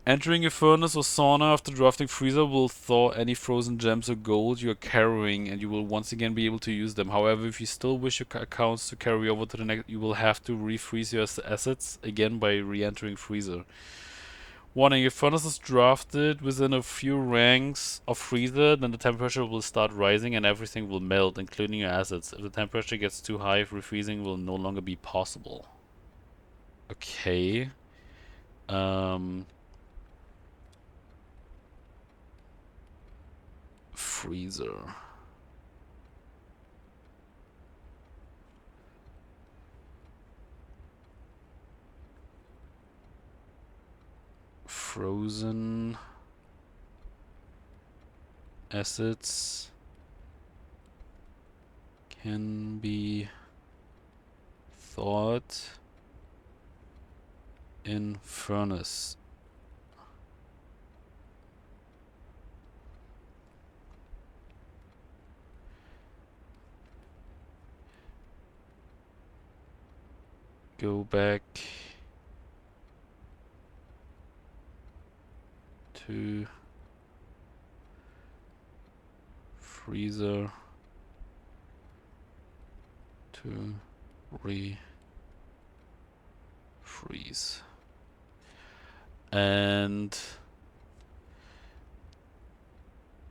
Entering a furnace or sauna after drafting Freezer will thaw any frozen gems or gold you are carrying, and you will once again be able to use them. However, if you still wish your accounts to carry over to the next, you will have to refreeze your assets again by re-entering Freezer. Warning, if furnace is drafted within a few ranks of freezer, then the temperature will start rising and everything will melt, including your assets. If the temperature gets too high, refreezing will no longer be possible. Okay. Freezer. Frozen assets can be thawed in furnace. Go back to freezer to refreeze. And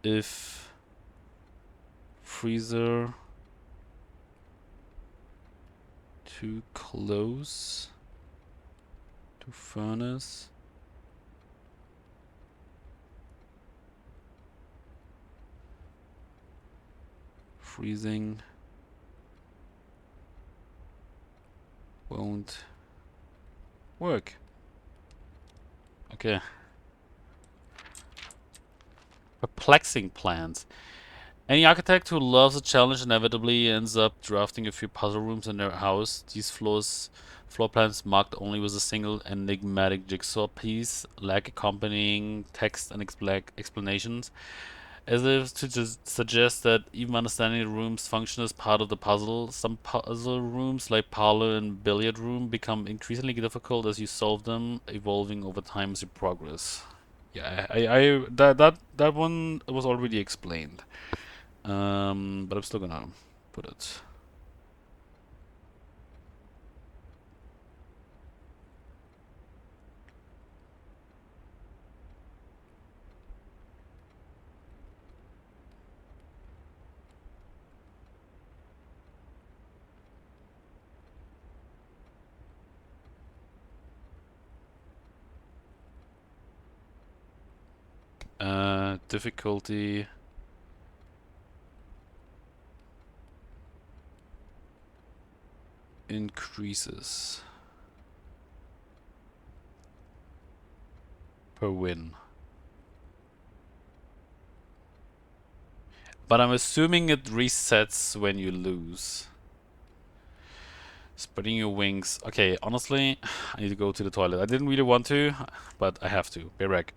if freezer too close to furnace, freezing won't work. Okay. Perplexing plans. Any architect who loves a challenge inevitably ends up drafting a few puzzle rooms in their house. These floor plans marked only with a single enigmatic jigsaw piece lack accompanying text and explanations, as if to just suggest that even understanding the room's function is part of the puzzle. Some puzzle rooms, like parlor and billiard room, become increasingly difficult as you solve them, evolving over time as you progress. Yeah, that one was already explained. But I'm still gonna put it. Difficulty increases per win. But I'm assuming it resets when you lose. Spreading your wings. Okay, honestly, I need to go to the toilet. I didn't really want to, but I have to. Be right back.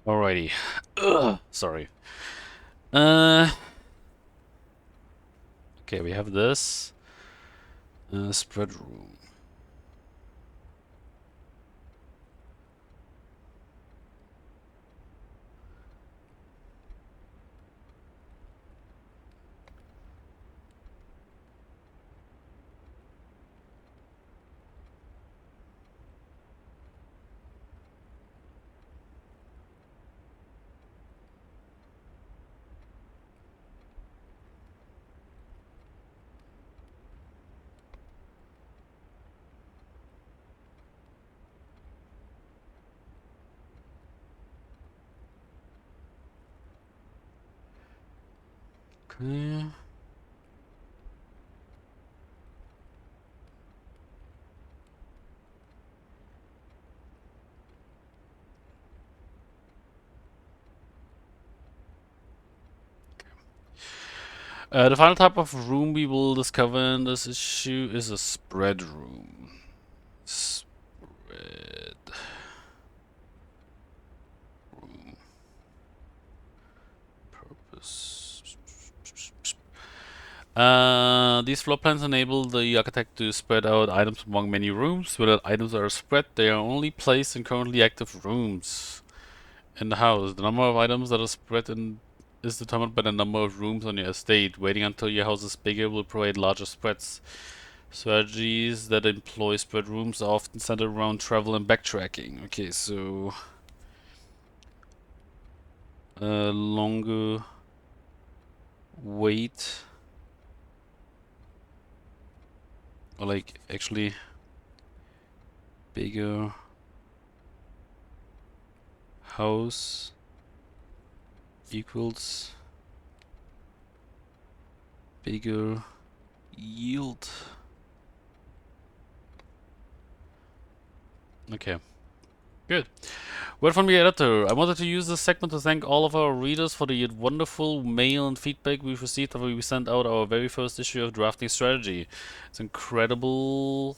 Alrighty. Ugh, sorry. Okay, we have this. Spread room. Okay. The final type of room we will discover in this issue is a spread room. Spread room. Purpose. These floor plans enable the architect to spread out items among many rooms. When the items are spread, they are only placed in currently active rooms in the house. The number of items that are spread in is determined by the number of rooms on your estate. Waiting until your house is bigger will provide larger spreads. Strategies that employ spread rooms are often centered around travel and backtracking. Okay, so longer wait, or like actually bigger house equals bigger yield. Okay, good. Word from the editor. I wanted to use this segment to thank all of our readers for the wonderful mail and feedback we've received after we sent out our very first issue of Drafting Strategy. It's incredibly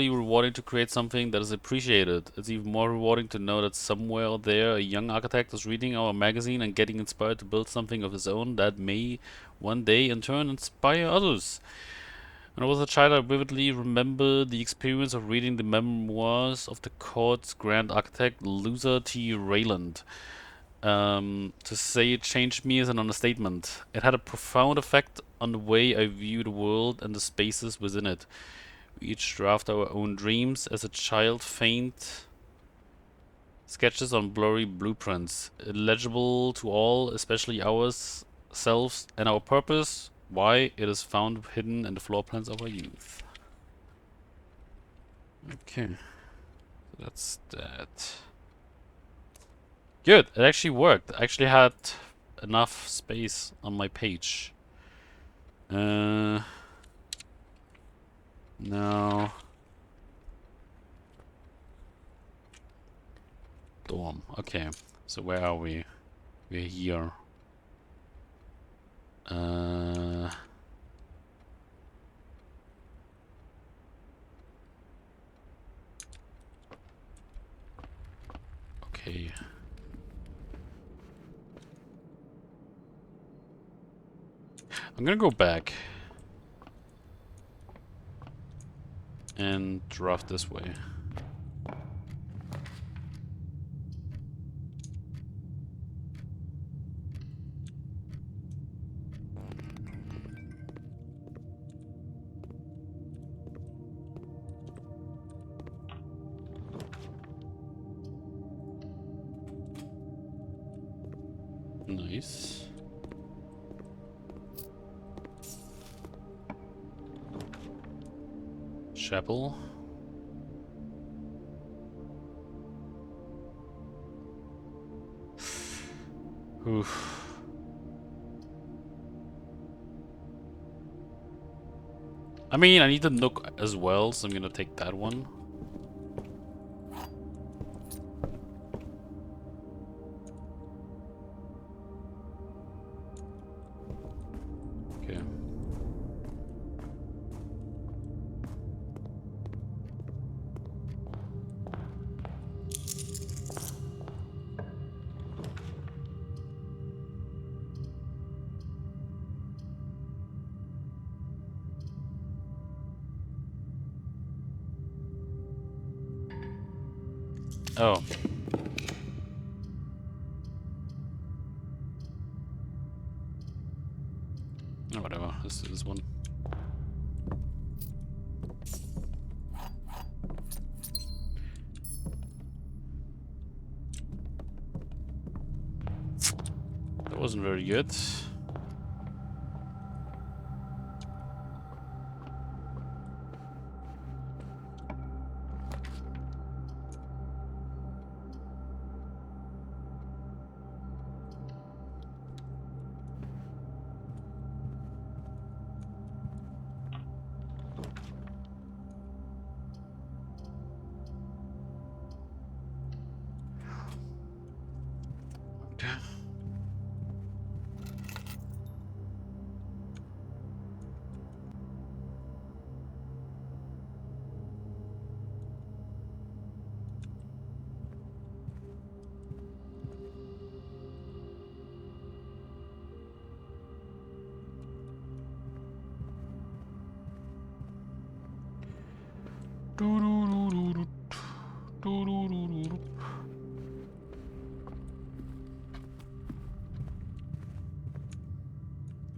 rewarding to create something that is appreciated. It's even more rewarding to know that somewhere out there a young architect is reading our magazine and getting inspired to build something of his own that may one day in turn inspire others. When I was a child, I vividly remember the experience of reading the memoirs of the court's grand architect, Luther T. Rayland. To say it changed me is an understatement. It had a profound effect on the way I view the world and the spaces within it. We each draft our own dreams. As a child, faint sketches on blurry blueprints, illegible to all, especially ourselves, and our purpose, why it is found hidden in the floor plans of our youth. Okay, so that's that. Good, it actually worked. I actually had enough space on my page. Now, dorm. Okay, so where are we? We're here. Okay. I'm gonna go back and draft this way. Nice. Chapel. Oof. I mean, I need the nook as well, so I'm gonna take that one. Okay. Oh. Oh, whatever. Let's do this one. That wasn't very good.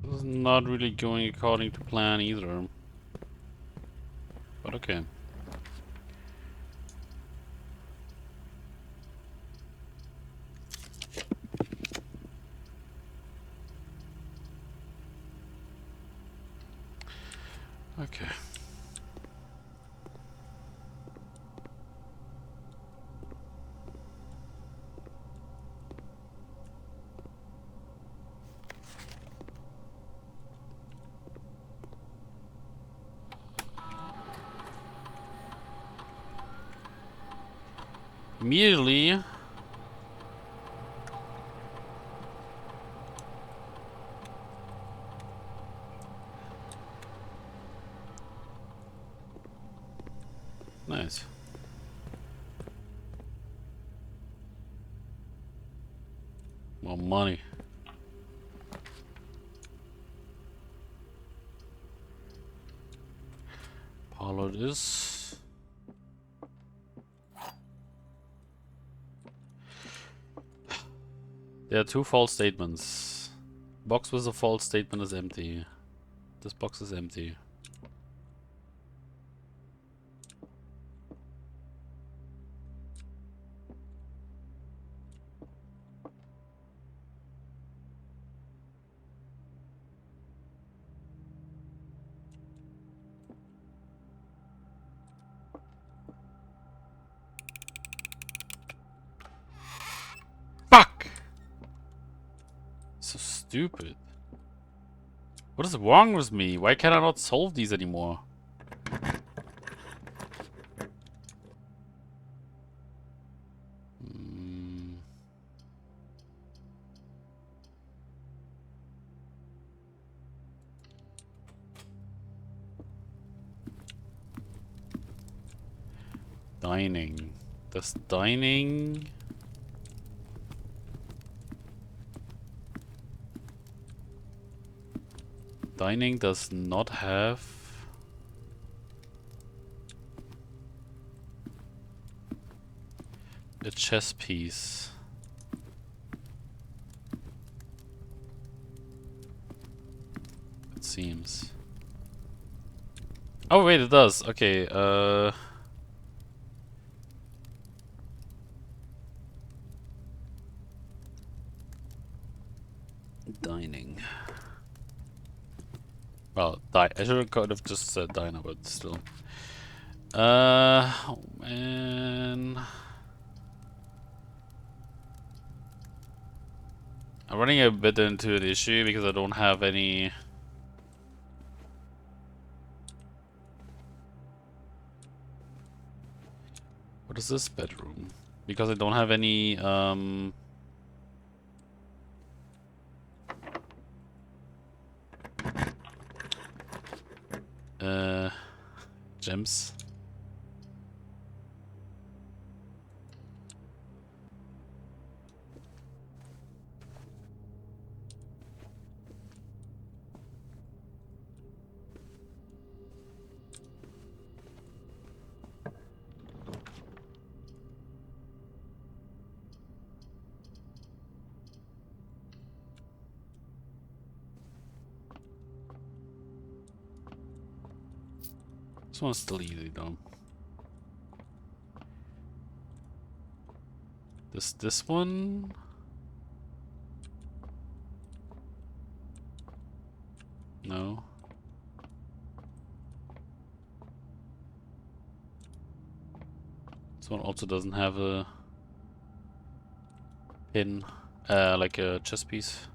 This is not really going according to plan either. But okay. Okay. Immediately. Nice. More money. Follow this. There are two false statements. Box with a false statement is empty. This box is empty. Fuck! So stupid. What is wrong with me? Why can I not solve these anymore? Dining. Does dining... Dining does not have... a chess piece. It seems. Oh wait, it does. Okay, dining. Well, I should have just said diner, but still. Oh man. I'm running a bit into an issue because I don't have any... What is this bedroom? Because I don't have any, gems. This one's still easy though. This one? No. This one also doesn't have a pin, like a chess piece.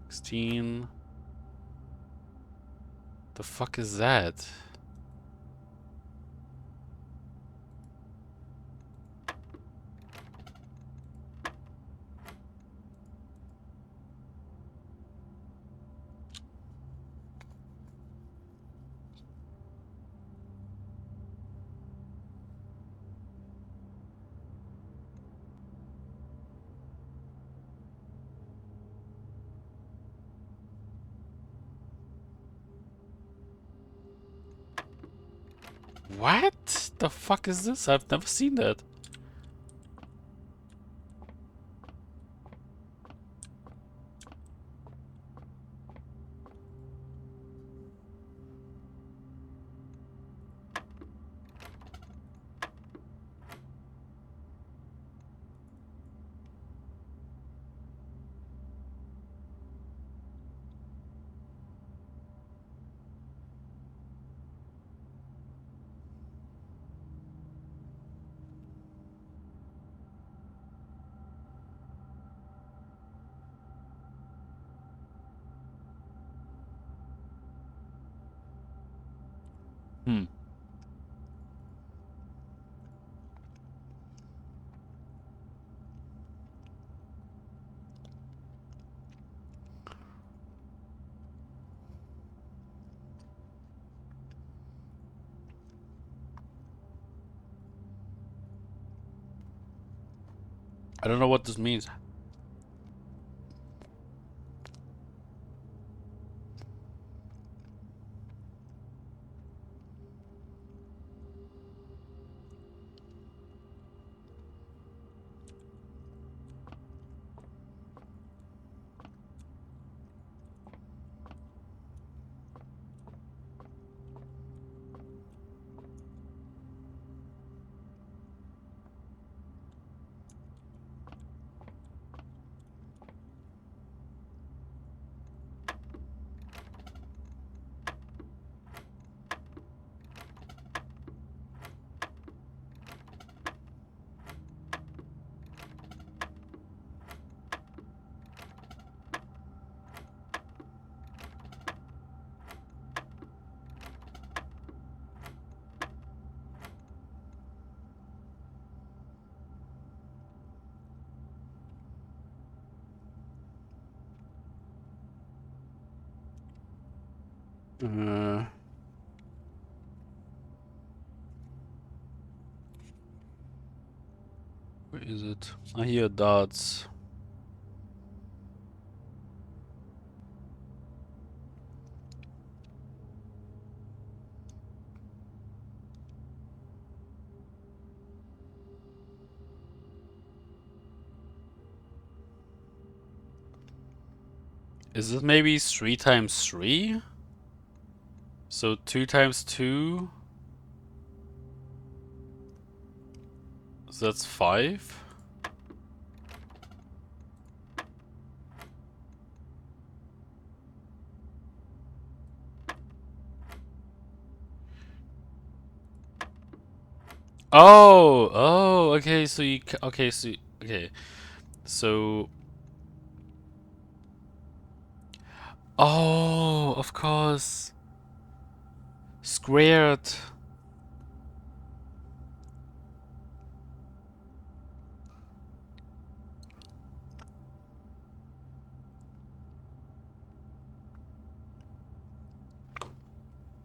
16. The fuck is that? What the fuck is this? I've never seen that. Hmm. I don't know what this means. Where is it? I hear dots. Is it maybe 3 times 3? So 2 times 2? So that's 5? Oh, okay, so okay. So, oh, of course. Squared.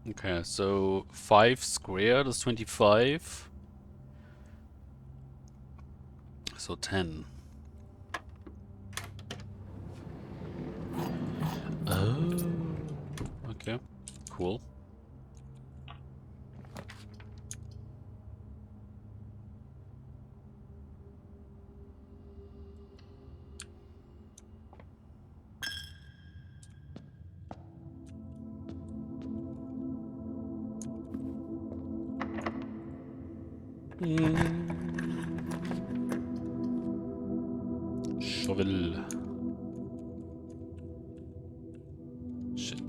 Okay, so 5 squared is 25. So 10. Oh, okay, cool. Shovel. Shit.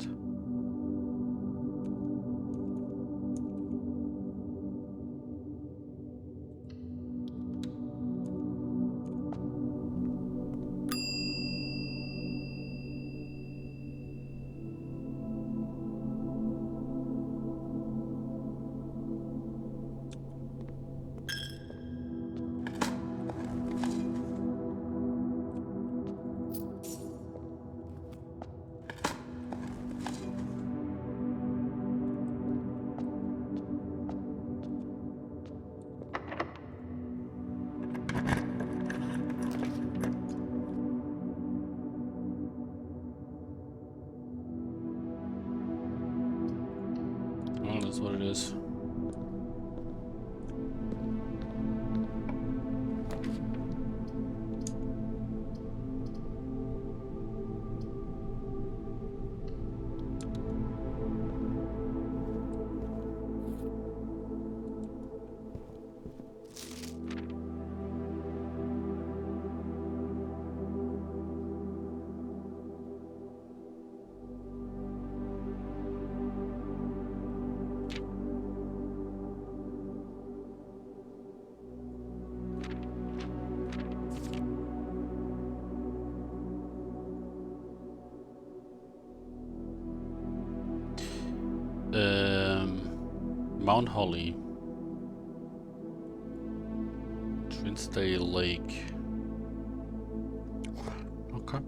Oh, that's what it is. Mount Holly. Trinsdale Lake. Okay.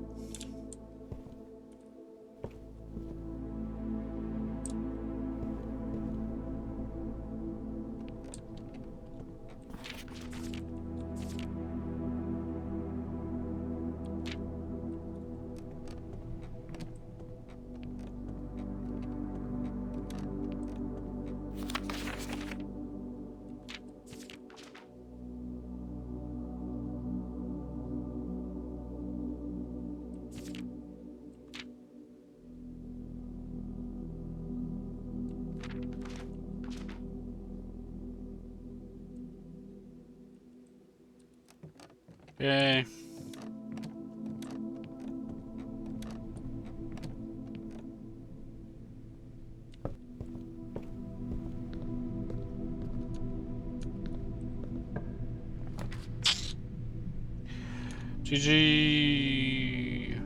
Okay. GG.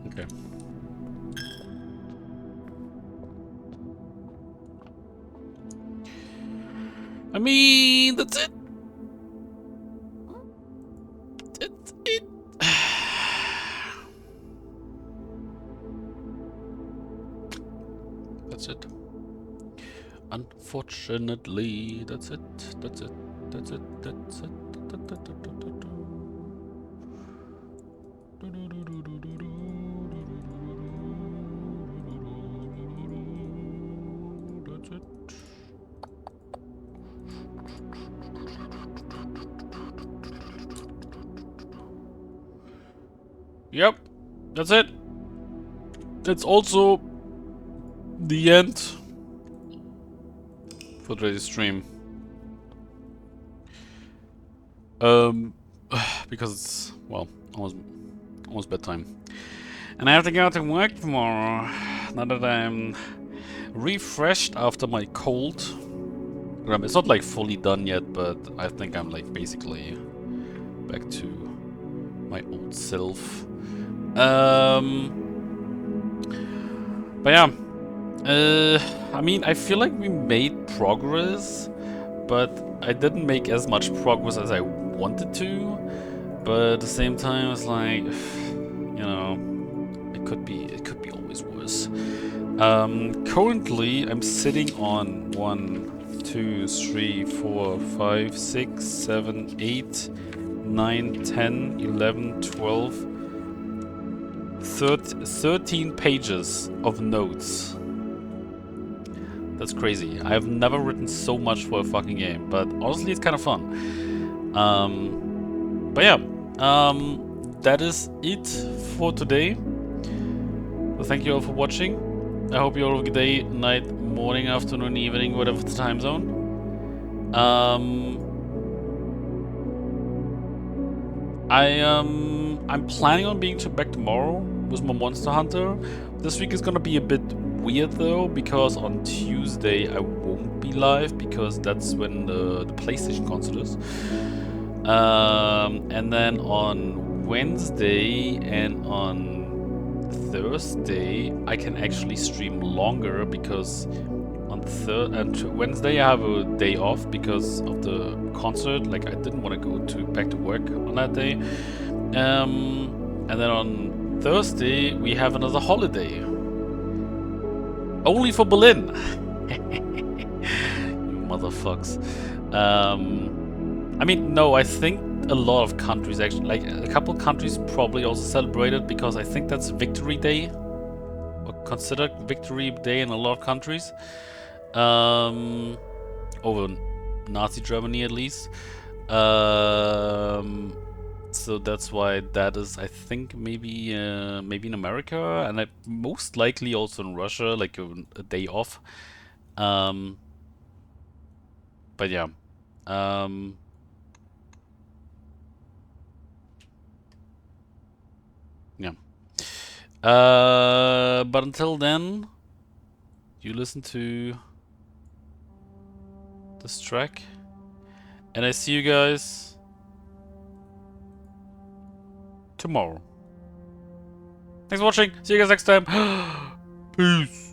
Okay. I mean, that's it. That's it. That's it. Unfortunately, that's it. That's it. That's it. That's it. That's it. Yep, that's it. It's also the end for today's stream. Because it's, well, almost bedtime. And I have to go to work tomorrow. Now that I'm refreshed after my cold. It's not like fully done yet, but I think I'm like basically back to my old self. But yeah. I mean, I feel like we made progress, but I didn't make as much progress as I wanted to, but at the same time, it's like, you know, it could be always worse. Currently, I'm sitting on 1, 2, 3, 4, 5, 6, 7, 8, 9, 10, 11, 12, 13 pages of notes. That's crazy. I have never written so much for a fucking game, but honestly, it's kind of fun. But yeah, that is it for today. So thank you all for watching. I hope you all have a good day, night, morning, afternoon, evening, whatever the time zone. I'm planning on being back tomorrow with my Monster Hunter. This week is gonna be a bit weird though, because on Tuesday I won't be live because that's when the PlayStation concert is. And then on Wednesday and on Thursday I can actually stream longer because on Wednesday I have a day off because of the concert. Like I didn't want to go back to work on that day. And then on Thursday we have another holiday. Only for Berlin. You motherfucks. I mean, no, I think a lot of countries actually, like a couple countries probably also celebrate it because I think that's Victory Day, or considered Victory Day in a lot of countries. Over Nazi Germany at least. So that's why that is, I think, maybe in America, and most likely also in Russia, like a day off. But yeah. Yeah. But until then, you listen to this track, and I see you guys tomorrow. Thanks for watching. See you guys next time. Peace.